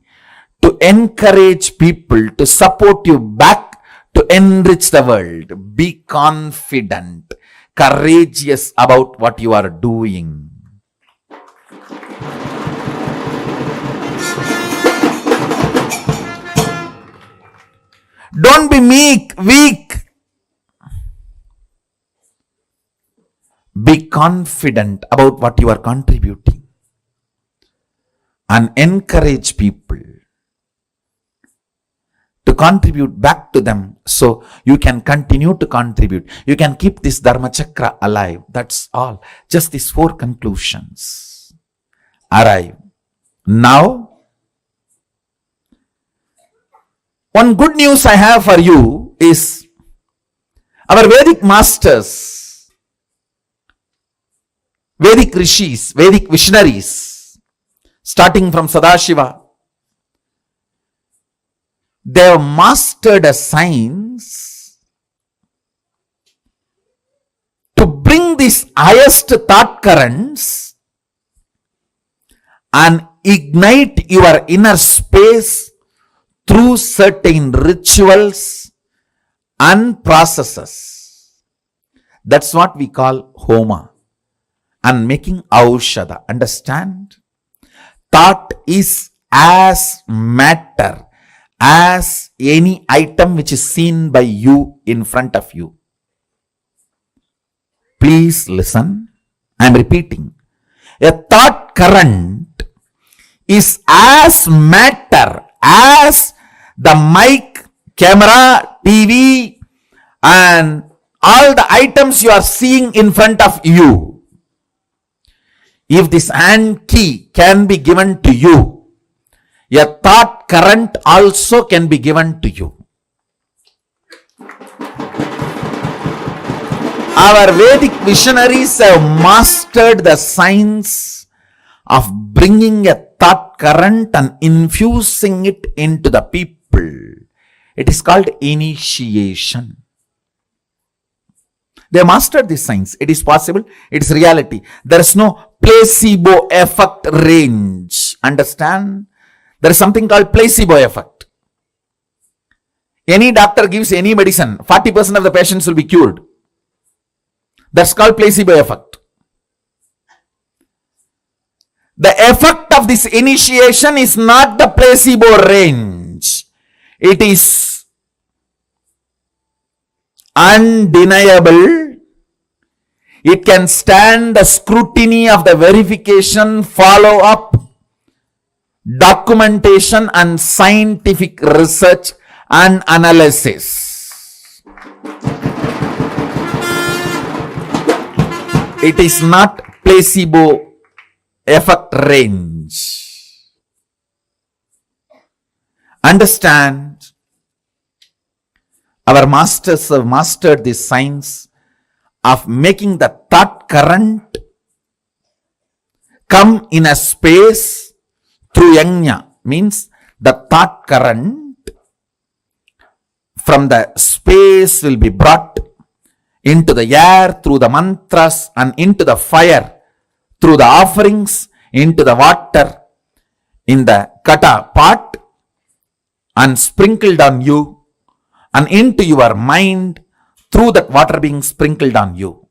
to encourage people to support you back to enrich the world. Be confident, courageous about what you are doing. Don't be weak. Be confident about what you are contributing and encourage people to contribute back to them so you can continue to contribute. You can keep this Dharma Chakra alive. That's all. Just these 4 conclusions arrive. Now, one good news I have for you is our Vedic masters, Vedic rishis, Vedic visionaries, starting from Sadashiva, they have mastered a science to bring these highest thought currents and ignite your inner space through certain rituals and processes. That's what we call homa and making aushadha. Understand? Thought is as matter as any item which is seen by you in front of you. Please listen. I am repeating. A thought current is as matter as the mic, camera, TV, and all the items you are seeing in front of you. If this hand key can be given to you, a thought current also can be given to you. Our Vedic visionaries have mastered the science of bringing a thought current and infusing it into the people. It is called initiation. They mastered this science. It is possible. It is reality. There is no placebo effect range. Understand? There is something called placebo effect. Any doctor gives any medicine, 40% of the patients will be cured. That's called placebo effect. The effect of this initiation is not the placebo range. It is undeniable. It can stand the scrutiny of the verification, follow-up, documentation and scientific research and analysis. It is not placebo effect range. Understand? Our masters have mastered this science of making the thought current come in a space through yajna, means the thought current from the space will be brought into the air through the mantras and into the fire through the offerings, into the water in the kata pot and sprinkled on you and into your mind through that water being sprinkled on you.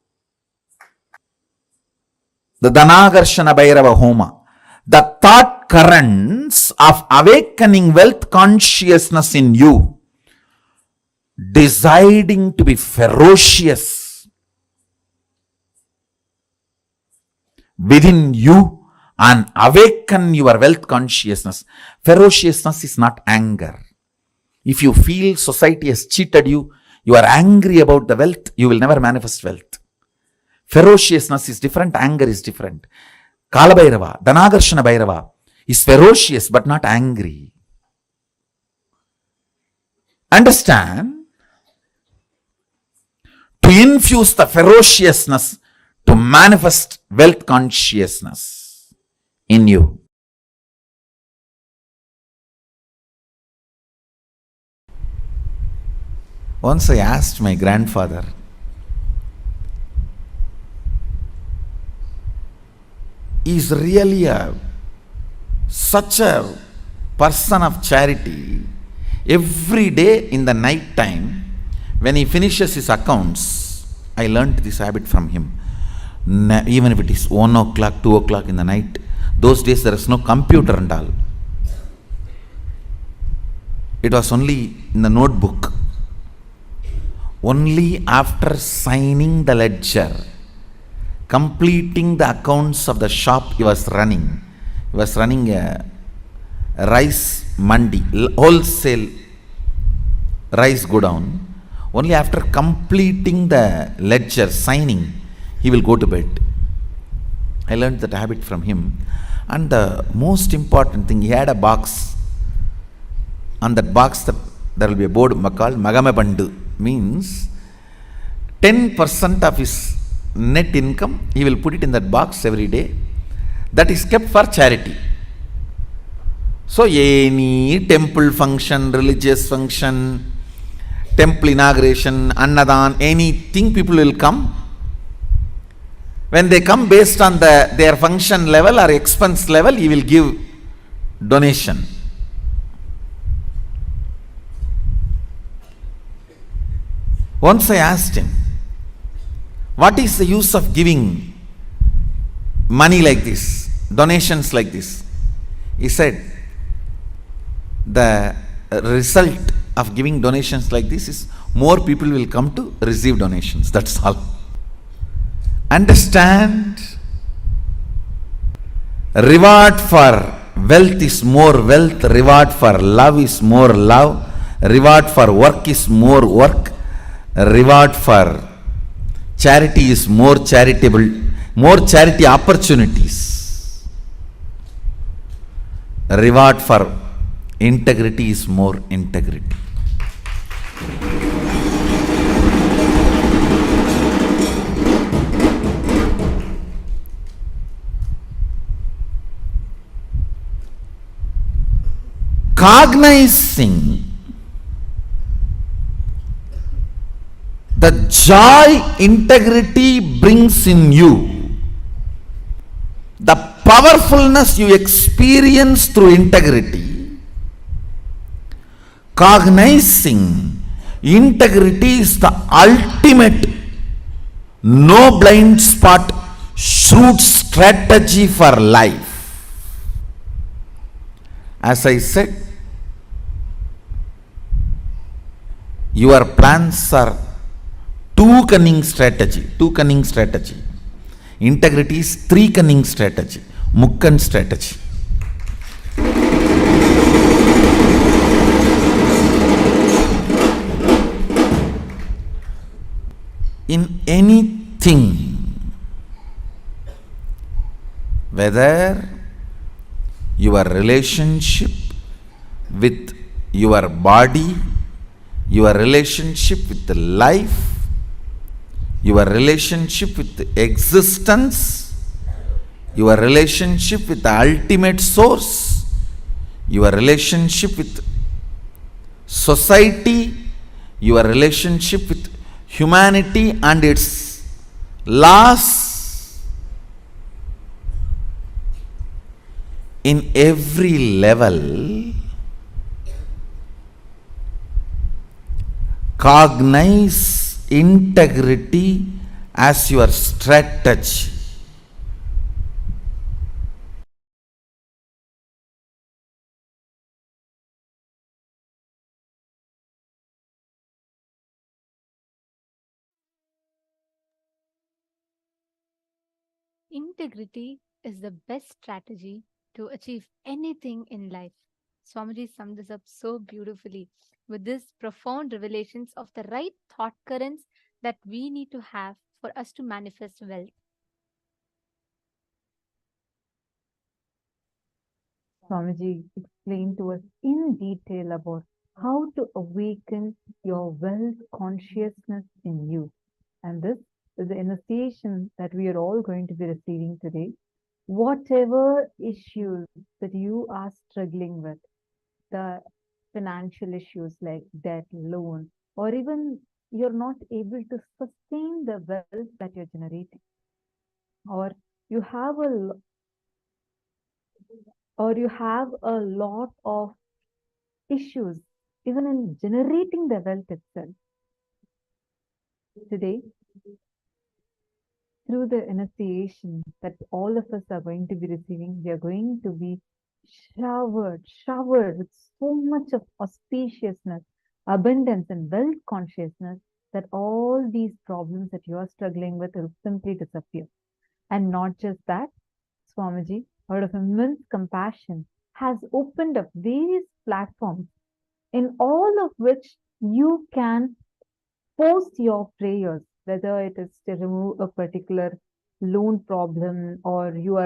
The Dhanagarshana Bhairava Homa. The thought currents of awakening wealth consciousness in you, deciding to be ferocious within you and awaken your wealth consciousness. Ferociousness is not anger. If you feel society has cheated you, you are angry about the wealth, you will never manifest wealth. Ferociousness is different, anger is different. Kala Bhairava, Dhanagarshana Bhairava is ferocious but not angry. Understand? To infuse the ferociousness to manifest wealth consciousness in you. Once I asked my grandfather, he's really such a person of charity. Every day in the night time, when he finishes his accounts, I learnt this habit from him. Even if it is 1 o'clock, 2 o'clock in the night, those days there is no computer and all. It was only in the notebook. Only after signing the ledger, completing the accounts of the shop he was running. He was running a rice mandi, wholesale rice godown. Only after completing the ledger, signing, he will go to bed. I learned that habit from him. And the most important thing, he had a box. On that box, there will be a board called Magame Bandu. Means 10% of his net income, he will put it in that box every day. That is kept for charity. So any temple function, religious function, temple inauguration, annadan, anything, people will come. When they come, based on their function level or expense level, he will give donation. Once I asked him, what is the use of giving money like this, donations like this? He said, the result of giving donations like this is more people will come to receive donations. That's all. Understand, reward for wealth is more wealth, reward for love is more love, reward for work is more work, reward for charity is more charitable, more charity opportunities. Reward for integrity is more integrity. Cognizing the joy integrity brings in you, the powerfulness you experience through integrity, cognizing integrity is the ultimate no blind spot shrewd strategy for life. As I said, your plans are two cunning strategy. Integrity is three cunning strategy, Mukkan strategy. In anything, whether your relationship with your body, your relationship with life, your relationship with existence, your relationship with the ultimate source, your relationship with society, your relationship with humanity and its laws, in every level, cognize integrity as your strategy.
Integrity is the best strategy to achieve anything in life. Swamiji summed this up so beautifully with these profound revelations of the right thought currents that we need to have for us to manifest wealth.
Swamiji explained to us in detail about how to awaken your wealth consciousness in you. And this the initiation that we are all going to be receiving today, whatever issues that you are struggling with, the financial issues like debt, loan, or even you're not able to sustain the wealth that you're generating, or you have a lot of issues even in generating the wealth itself. Today, through the initiation that all of us are going to be receiving, we are going to be showered with so much of auspiciousness, abundance, and wealth consciousness that all these problems that you are struggling with will simply disappear. And not just that, Swamiji, out of immense compassion, has opened up various platforms in all of which you can post your prayers, whether it is to remove a particular loan problem, or you're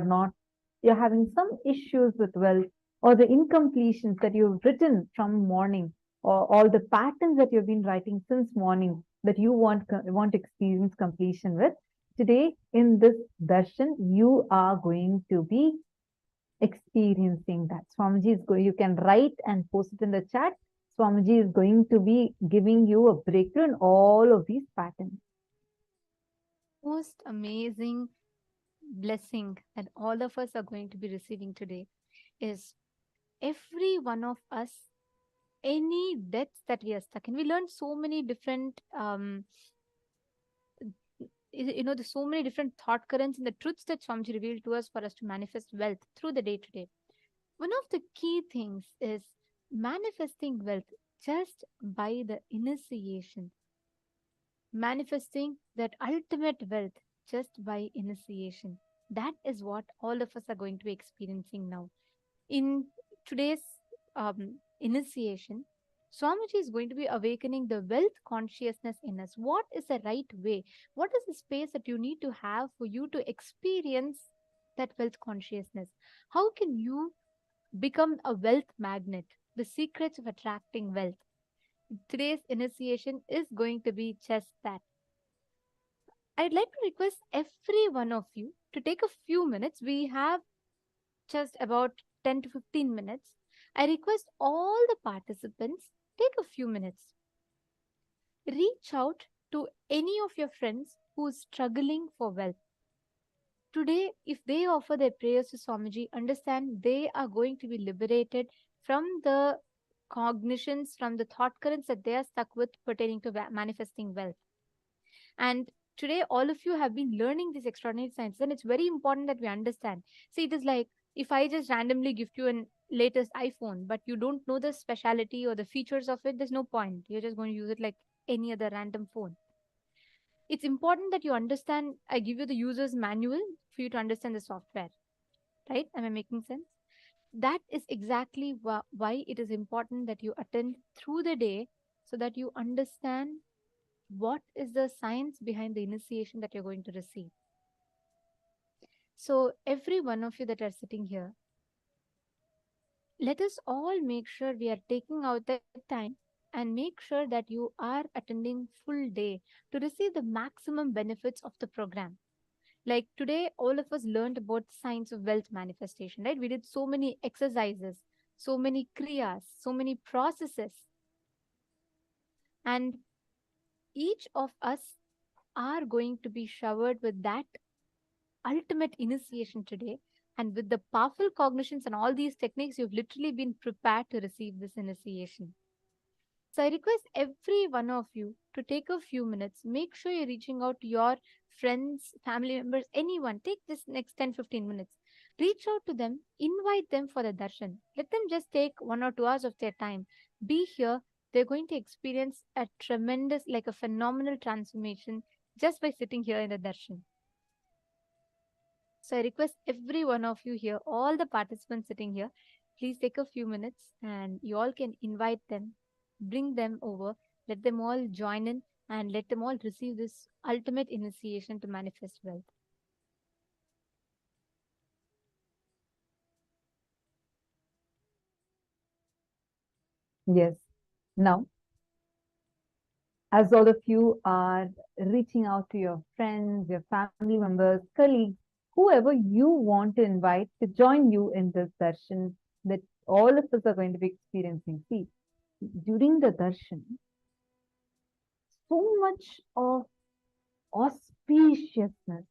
having some issues with wealth, or the incompletions that you've written from morning, or all the patterns that you've been writing since morning that you want to experience completion with. Today, in this darshan, you are going to be experiencing that. Swamiji is going, you can write and post it in the chat. Swamiji is going to be giving you a breakthrough in all of these patterns.
Most amazing blessing that all of us are going to be receiving today is every one of us, any debts that we are stuck in. We learned so many different there's so many different thought currents and the truths that Swamiji revealed to us for us to manifest wealth through the day to day. One of the key things is manifesting wealth just by the initiation. Manifesting that ultimate wealth just by initiation. That is what all of us are going to be experiencing now. In today's initiation, Swamiji is going to be awakening the wealth consciousness in us. What is the right way? What is the space that you need to have for you to experience that wealth consciousness? How can you become a wealth magnet? The secrets of attracting wealth. Today's initiation is going to be just that. I'd like to request every one of you to take a few minutes. We have just about 10 to 15 minutes. I request all the participants take a few minutes. Reach out to any of your friends who is struggling for wealth. Today, if they offer their prayers to Swamiji, understand they are going to be liberated from the cognitions, from the thought currents that they are stuck with pertaining to manifesting wealth. And today, all of you have been learning these extraordinary sciences, and it's very important that we understand. See, it is like if I just randomly gift you an latest iPhone, but you don't know the speciality or the features of it, there's no point. You're just going to use it like any other random phone. It's important that you understand. I give you the user's manual for you to understand the software. Right? Am I making sense? That is exactly why it is important that you attend through the day so that you understand what is the science behind the initiation that you're going to receive. So every one of you that are sitting here, let us all make sure we are taking out the time and make sure that you are attending full day to receive the maximum benefits of the program. Like today, all of us learned about the science of wealth manifestation, right? We did so many exercises, so many kriyas, so many processes. And each of us are going to be showered with that ultimate initiation today. And with the powerful cognitions and all these techniques, you've literally been prepared to receive this initiation. So I request every one of you to take a few minutes. Make sure you're reaching out to your friends, family members, anyone. Take this next 10-15 minutes. Reach out to them, invite them for the darshan. Let them just take 1 or 2 hours of their time. Be here. They're going to experience a tremendous, like a phenomenal transformation just by sitting here in the darshan. So I request every one of you here, all the participants sitting here, please take a few minutes and you all can invite them, bring them over, let them all join in and let them all receive this ultimate initiation to manifest wealth.
Yes. Now, as all of you are reaching out to your friends, your family members, colleagues, whoever you want to invite to join you in this darshan that all of us are going to be experiencing. See, during the darshan, so much of auspiciousness,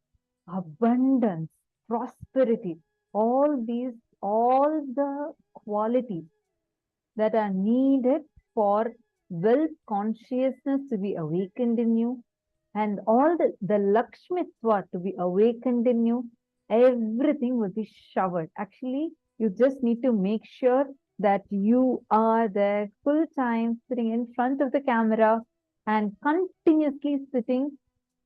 abundance, prosperity, all the qualities that are needed for wealth consciousness to be awakened in you, and all the Lakshmitva to be awakened in you, everything will be showered. Actually, you just need to make sure that you are there full time, sitting in front of the camera and continuously sitting,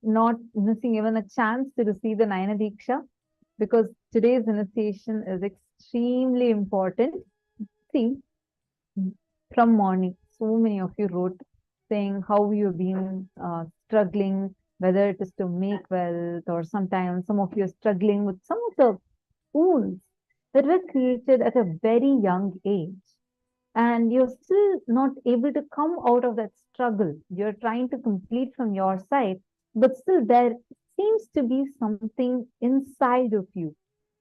not missing even a chance to receive the Nayana Diksha, because today's initiation is extremely important. See, from morning, so many of you wrote saying how you've been struggling, whether it is to make wealth, or sometimes some of you are struggling with some of the wounds that were created at a very young age. And you're still not able to come out of that struggle. You're trying to complete from your side, but still there seems to be something inside of you,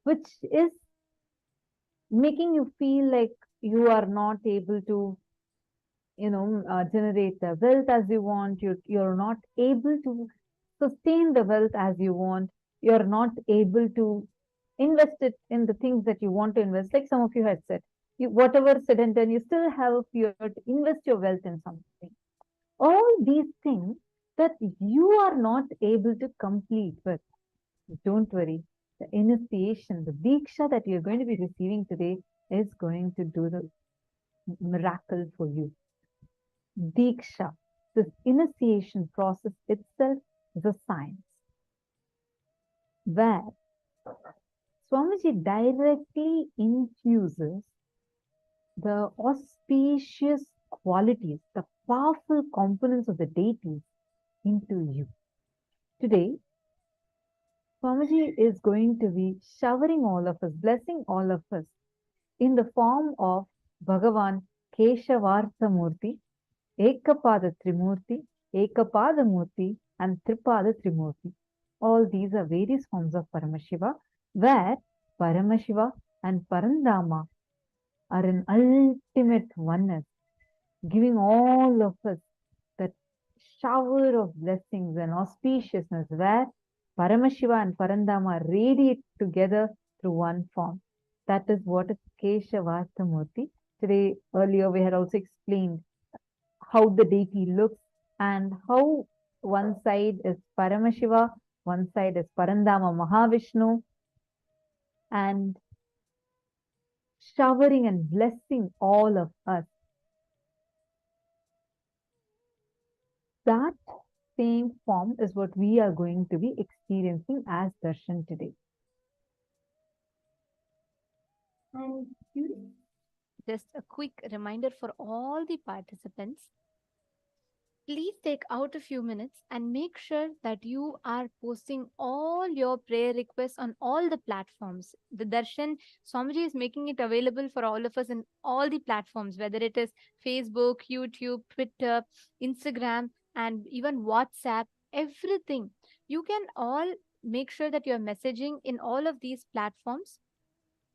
which is making you feel like you are not able to generate the wealth as you want. You're not able to sustain the wealth as you want. You're not able to invest it in the things that you want to invest. Like some of you had said, whatever said and done, you still have fear to invest your wealth in something. All these things that you are not able to complete with. Don't worry. The initiation, the diksha that you're going to be receiving today is going to do the miracle for you. Diksha, this initiation process itself is a science where Swamiji directly infuses the auspicious qualities, the powerful components of the deities into you. Today, Swamiji is going to be showering all of us, blessing all of us in the form of Bhagavan Keshavartha Murti, Ekapada Trimurti, Ekapada Murti, and Tripada Trimurti. All these are various forms of Paramashiva, where Paramashiva and Parandama are an ultimate oneness, giving all of us that shower of blessings and auspiciousness, where Paramashiva and Parandama radiate together through one form. That is what is Keshavartha Murti. Today, earlier, we had also explained how the deity looks and how one side is Paramashiva, one side is Parandama Mahavishnu, and showering and blessing all of us. That same form is what we are going to be experiencing as darshan today.
And just a quick reminder for all the participants. Please take out a few minutes and make sure that you are posting all your prayer requests on all the platforms. The darshan, Swamiji is making it available for all of us in all the platforms, whether it is Facebook, YouTube, Twitter, Instagram, and even WhatsApp, everything. You can all make sure that you're messaging in all of these platforms.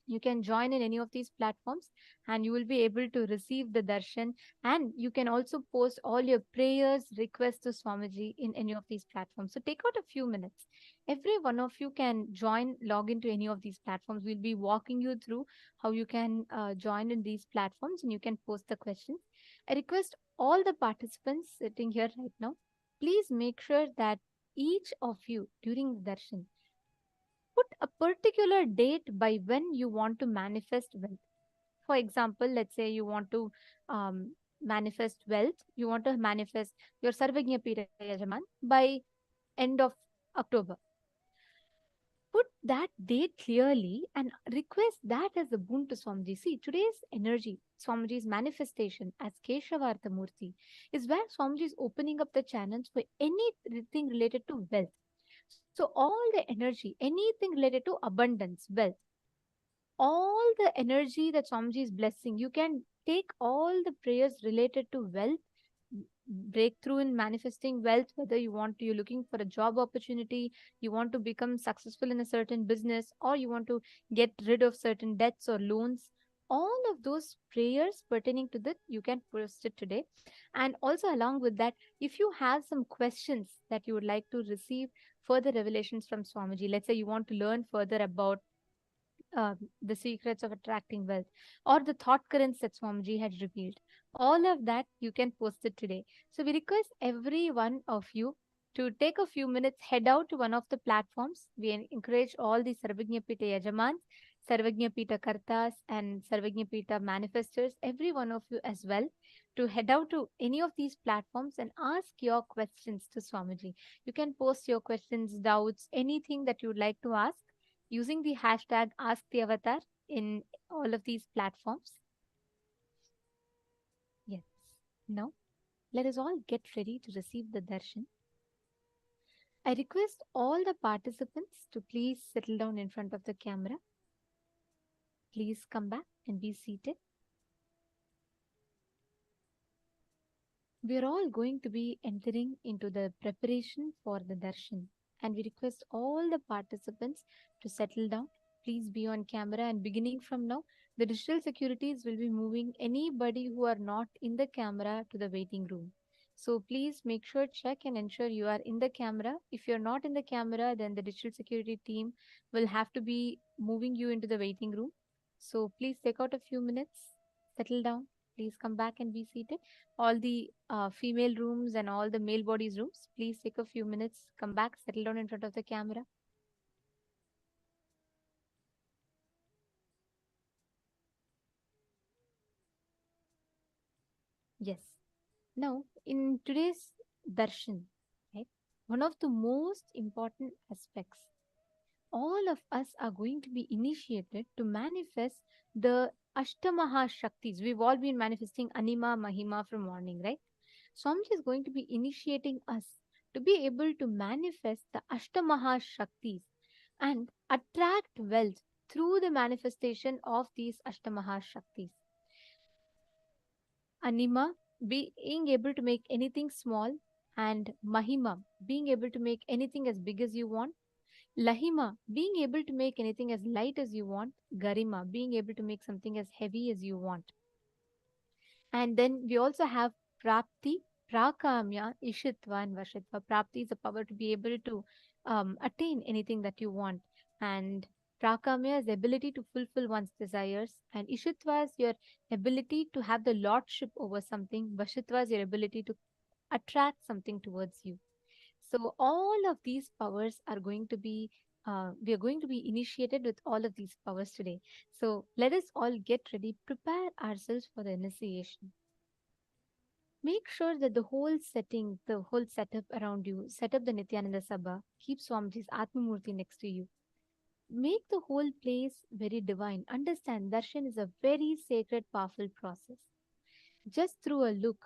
You can join in any of these platforms and you will be able to receive the darshan, and you can also post all your prayers, requests to Swamiji in any of these platforms. So take out a few minutes. Every one of you can join, log into any of these platforms. We'll be walking you through how you can join in these platforms and you can post the questions. I request all the participants sitting here right now, please make sure that each of you during the darshan put a particular date by when you want to manifest wealth. For example, let's say you want to manifest wealth, you want to manifest your Sarvagnya Pirayajaman by end of October. Put that date clearly and request that as a boon to Swamiji. See, today's energy, Swamiji's manifestation as Keshavartha Murti, is where Swamiji is opening up the channels for anything related to wealth. So all the energy, anything related to abundance, wealth, all the energy that Swamiji is blessing, you can take all the prayers related to wealth, breakthrough in manifesting wealth, whether you're looking for a job opportunity, you want to become successful in a certain business, or you want to get rid of certain debts or loans, all of those prayers pertaining to that, you can post it today. And also, along with that, if you have some questions that you would like to receive further revelations from Swamiji, let's say you want to learn further about the secrets of attracting wealth, or the thought currents that Swamiji had revealed. All of that you can post it today. So we request every one of you to take a few minutes, head out to one of the platforms. We encourage all the Sarvagnya Pita Yajamans, Sarvagnya Pita Kartas, and Sarvagnya Pita manifestors, every one of you as well, to head out to any of these platforms and ask your questions to Swamiji. You can post your questions, doubts, anything that you would like to ask using the hashtag AskTheAvatar in all of these platforms. Yes. Now, let us all get ready to receive the darshan. I request all the participants to please settle down in front of the camera. Please come back and be seated. We are all going to be entering into the preparation for the darshan, and we request all the participants to settle down. Please be on camera, and beginning from now, the digital securities will be moving anybody who are not in the camera to the waiting room. So please make sure, check and ensure you are in the camera. If you're not in the camera, then the digital security team will have to be moving you into the waiting room. So please take out a few minutes, settle down. Please come back and be seated. All the female rooms and all the male bodies rooms, please take a few minutes, come back, settle down in front of the camera. Yes. Now, in today's darshan, right, one of the most important aspects, all of us are going to be initiated to manifest the Ashtamaha Shaktis. We've all been manifesting Anima, Mahima from morning, right? Swamiji is going to be initiating us to be able to manifest the Ashtamaha Shaktis and attract wealth through the manifestation of these Ashtamaha Shaktis. Anima, being able to make anything small, and Mahima, being able to make anything as big as you want. Lahima, being able to make anything as light as you want. Garima, being able to make something as heavy as you want. And then we also have Prapti, Prakamya, Ishitva, and Vashitva. Prapti is the power to be able to attain anything that you want. And Prakamya is the ability to fulfill one's desires. And Ishitva is your ability to have the lordship over something. Vashitva is your ability to attract something towards you. So all of these powers are going to be, we are going to be initiated with all of these powers today. So let us all get ready, prepare ourselves for the initiation. Make sure that the whole setting, the whole setup around you, set up the Nityananda Sabha, keep Swamiji's Atma Murti next to you. Make the whole place very divine. Understand, darshan is a very sacred, powerful process. Just through a look,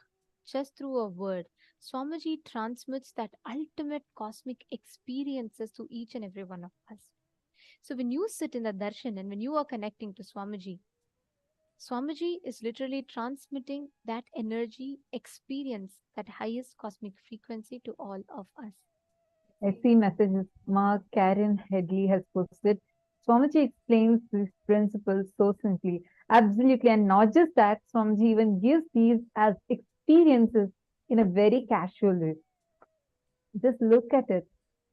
just through a word, Swamiji transmits that ultimate cosmic experiences to each and every one of us. So when you sit in the darshan and when you are connecting to Swamiji, Swamiji is literally transmitting that energy, experience, that highest cosmic frequency to all of us.
I see messages. Mark Karen Headley has posted. Swamiji explains these principles so simply. Absolutely. And not just that, Swamiji even gives these as experiences in a very casual way. Just look at it.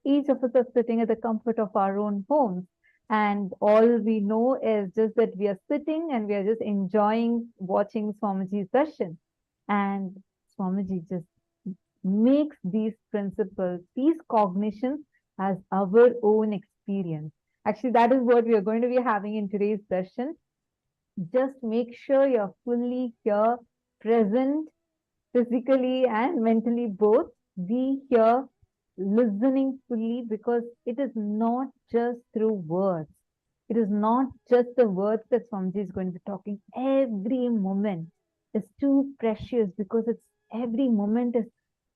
Each of us are sitting at the comfort of our own homes. And all we know is just that we are sitting and we are just enjoying watching Swamiji's darshan. And Swamiji just makes these principles, these cognitions as our own experience. Actually, that is what we are going to be having in today's darshan. Just make sure you're fully here, present, physically and mentally both. Be here, listening fully, because it is not just through words. It is not just the words that Swamiji is going to be talking. Every moment is too precious because it's every moment is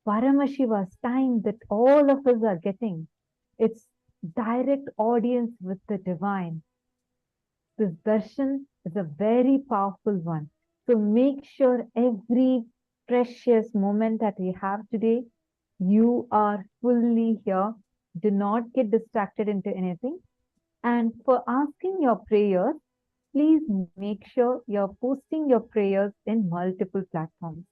Paramashiva's time that all of us are getting. It's direct audience with the divine. This darshan is a very powerful one. So make sure every precious moment that we have today. You are fully here. Do not get distracted into anything. And for asking your prayers, please make sure you're posting your prayers in multiple platforms.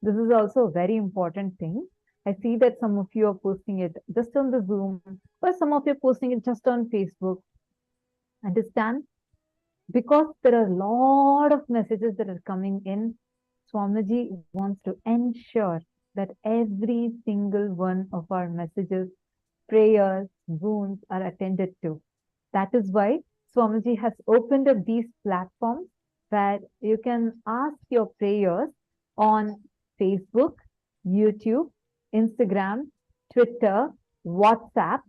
This is also a very important thing. I see that some of you are posting it just on the Zoom, or some of you are posting it just on Facebook. Understand? Because there are a lot of messages that are coming in, Swamiji wants to ensure that every single one of our messages, prayers, wounds are attended to. That is why Swamiji has opened up these platforms where you can ask your prayers on Facebook, YouTube, Instagram, Twitter, WhatsApp,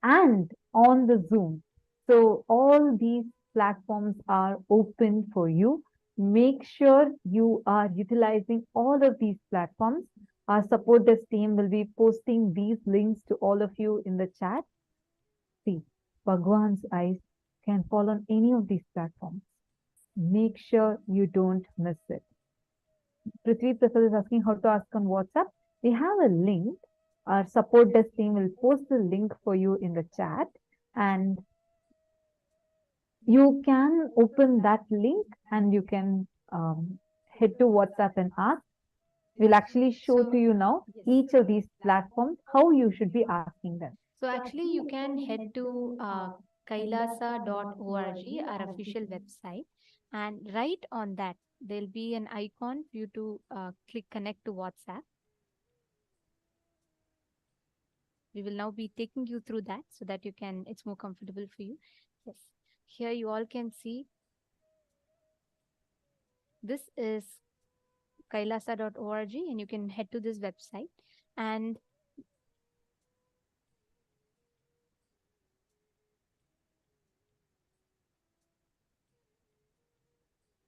and on the Zoom. So all these platforms are open for you. Make sure you are utilizing all of these platforms. Our support desk team will be posting these links to all of you in the chat. See, Bhagwan's eyes can fall on any of these platforms. Make sure you don't miss it. Prithvi Prasad is asking how to ask on WhatsApp. We have a link. Our support desk team will post the link for you in the chat, and you can open that link and you can head to WhatsApp and ask. We'll actually show to you now each of these platforms, how you should be asking them.
So actually, you can head to kailasa.org, our official website, and right on that, there'll be an icon for you to click connect to WhatsApp. We will now be taking you through that so that you can, it's more comfortable for you. Yes. Here you all can see, this is kailasa.org, and you can head to this website, and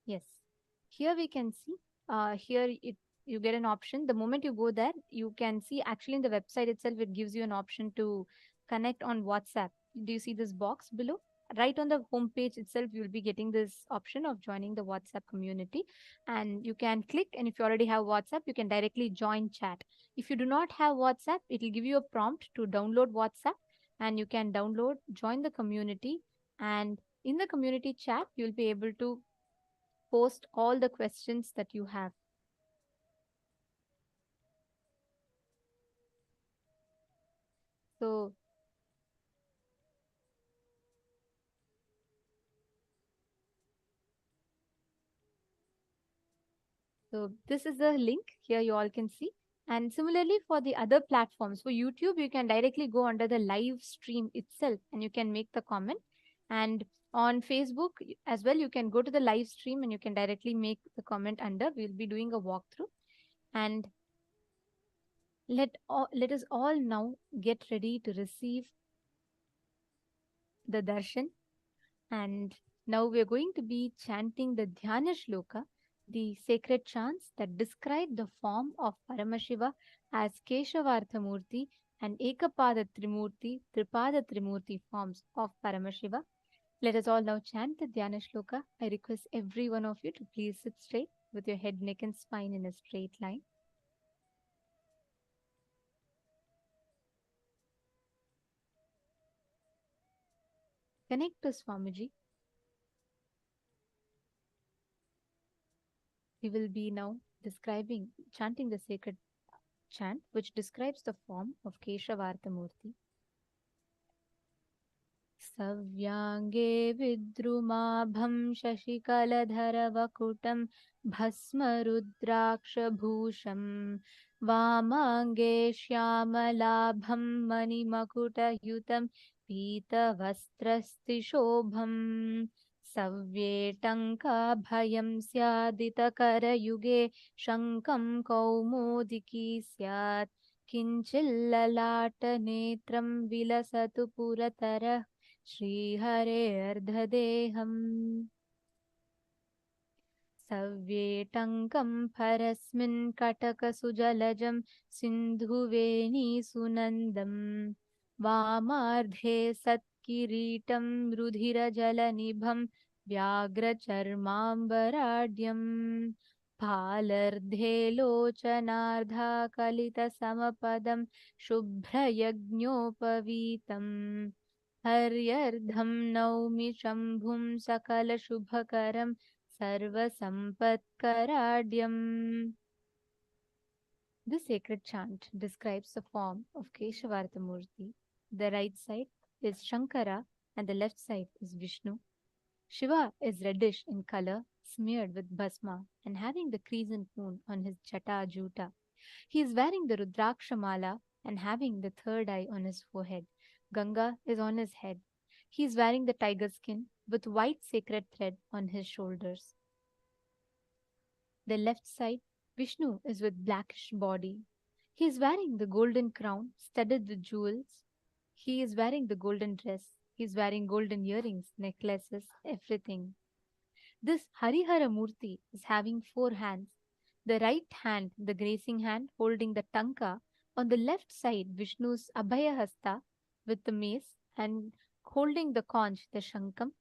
yes, here we can see, you get an option. The moment you go there, you can see actually in the website itself, it gives you an option to connect on WhatsApp. Do you see this box below? Right on the home page itself, you'll be getting this option of joining the WhatsApp community, and you can click, and if you already have WhatsApp, you can directly join chat. If you do not have WhatsApp, it will give you a prompt to download WhatsApp, and you can download, join the community, and in the community chat, you'll be able to post all the questions that you have. So this is the link here, you all can see. And similarly for the other platforms, for YouTube, you can directly go under the live stream itself and you can make the comment. And on Facebook as well, you can go to the live stream and you can directly make the comment under. We'll be doing a walkthrough. And let us all now get ready to receive the darshan. And now we're going to be chanting the Dhyana Shloka, the sacred chants that describe the form of Paramashiva as Keshavartha Murti and Ekapada Trimurti, Tripada Trimurti forms of Paramashiva. Let us all now chant the Dhyana Shloka. I request every one of you to please sit straight with your head, neck and spine in a straight line. Connect to Swamiji. We will be now chanting the sacred chant, which describes the form of Keshavartha Murti. Savyange vidrumabham shashikaladharavakutam bhasma rudrakshabhusham vamange shyamalabham manimakutayutam pītavastrastishobham Savyetanka syaditakara shankam kaumodiki syat kinchillalata netram vilasatu puratara Shri Hare Ardhadeham Savyetankam parasmin kataka sujalajam sindhuveni sunandam Vamardhe satkiritam rudhira jalanibham Vyagracharmambaradyam फालर्धे लोचनार्धाकलितसमपदं शुभ्रयज्ञोपवीतम् हर्यर्धं नौमि शम्भुं सकलशुभकरं सर्वसम्पत्कराड्यम्. This sacred chant describes the form of Keshavartha Murti. The right side is Shankara and the left side is Vishnu. Shiva is reddish in color, smeared with bhasma and having the crescent moon on his jata juta. He is wearing the Rudraksha mala and having the third eye on his forehead. Ganga is on his head. He is wearing the tiger skin with white sacred thread on his shoulders. The left side, Vishnu is with blackish body. He is wearing the golden crown studded with jewels. He is wearing the golden dress. He is wearing golden earrings, necklaces, everything. This Harihara Murti is having 4 hands. The right hand, the grazing hand, holding the tanka. On the left side, Vishnu's Abhayahasta with the mace and holding the conch, the shankam.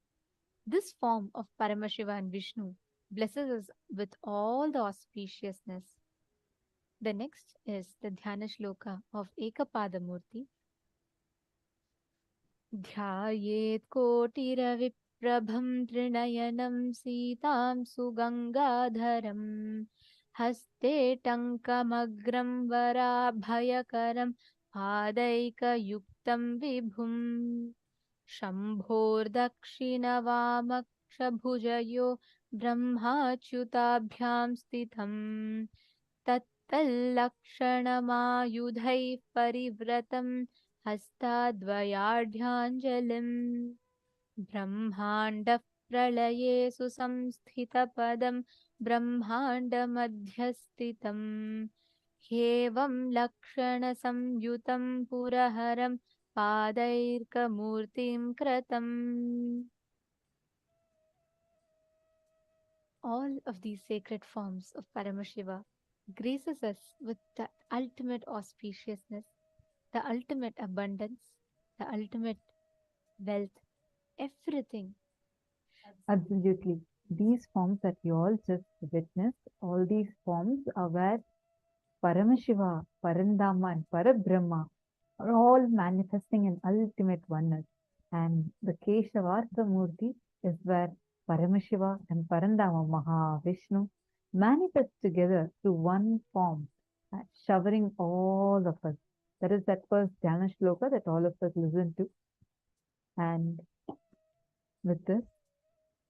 This form of Paramashiva and Vishnu blesses us with all the auspiciousness. The next is the Dhyana Shloka of Ekapada Murti. ध्यायेत् कोटिरविप्रभं त्रिनयनं सीतां सुगङ्गाधरं हस्ते टङ्कमग्रं वराभयकरं पादैकयुक्तं विभुं शम्भोर्दक्षिणवामक्षभुजयो ब्रह्माच्युताभ्यां स्थितं तत्तल्लक्षणमायुधैः परिव्रतं हस्ताद्वयाढ्याञ्जलिम् ब्रह्माण्डः प्रलये सुसंस्थितपदं ब्रह्माण्डमध्यस्थितम् ह्येवं लक्षणसंयुतं पुरहरं पादैर्कमूर्तिं कृतम्. All of these sacred forms of Paramashiva graces us with the ultimate auspiciousness, the ultimate abundance, the ultimate wealth, everything.
Absolutely. These forms that you all just witnessed, all these forms are where Paramashiva, Parandama, and Parabrahma are all manifesting in ultimate oneness. And the Keshavartha Murti is where Paramashiva and Parandama Mahavishnu manifest together through one form, showering all of us. That is that first Dhyana Shloka that all of us listen to. And with this,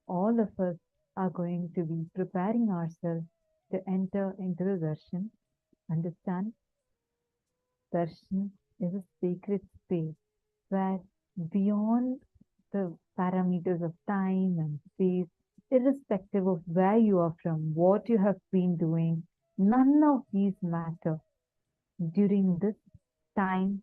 all of us are going to be preparing ourselves to enter into the darshan. Understand, darshan is a sacred space where beyond the parameters of time and space, irrespective of where you are from, what you have been doing, none of these matter. During this time,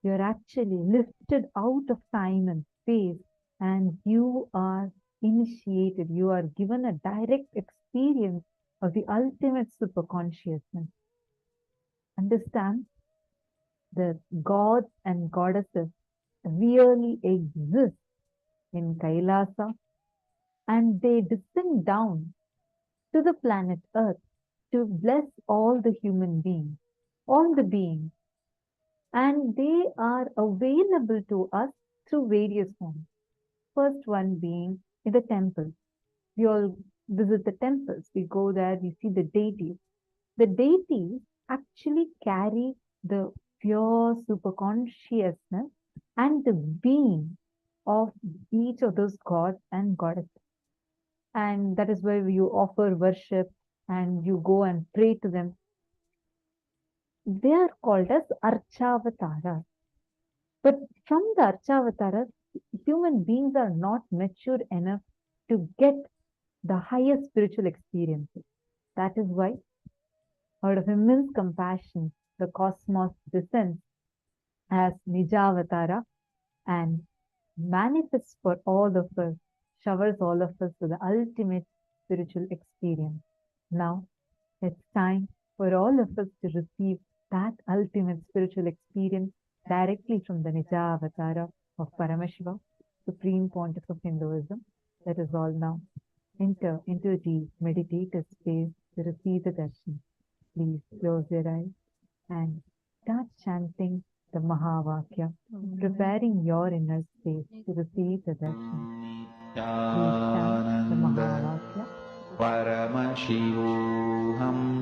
you're actually lifted out of time and space and you are initiated, you are given a direct experience of the ultimate superconsciousness. Understand, the gods and goddesses really exist in Kailasa and they descend down to the planet Earth to bless all the human beings, all the beings. And they are available to us through various forms. First one being in the temples. We all visit the temples. We go there, we see the deities. The deities actually carry the pure superconsciousness and the being of each of those gods and goddesses. And that is why you offer worship and you go and pray to them. They are called as Archavataras. But from the Archavataras, human beings are not mature enough to get the highest spiritual experiences. That is why, out of immense compassion, the cosmos descends as Nijavatara and manifests for all of us, showers all of us with the ultimate spiritual experience. Now, it's time for all of us to receive that ultimate spiritual experience directly from the Nijavatara of Paramashiva, Supreme Pontiff of Hinduism. Let us all now enter into the meditative space to receive the darshan. Please close your eyes and start chanting the Mahavakya, preparing your inner space to receive the darshan. Please chant the Mahavakya.
Paramashivoham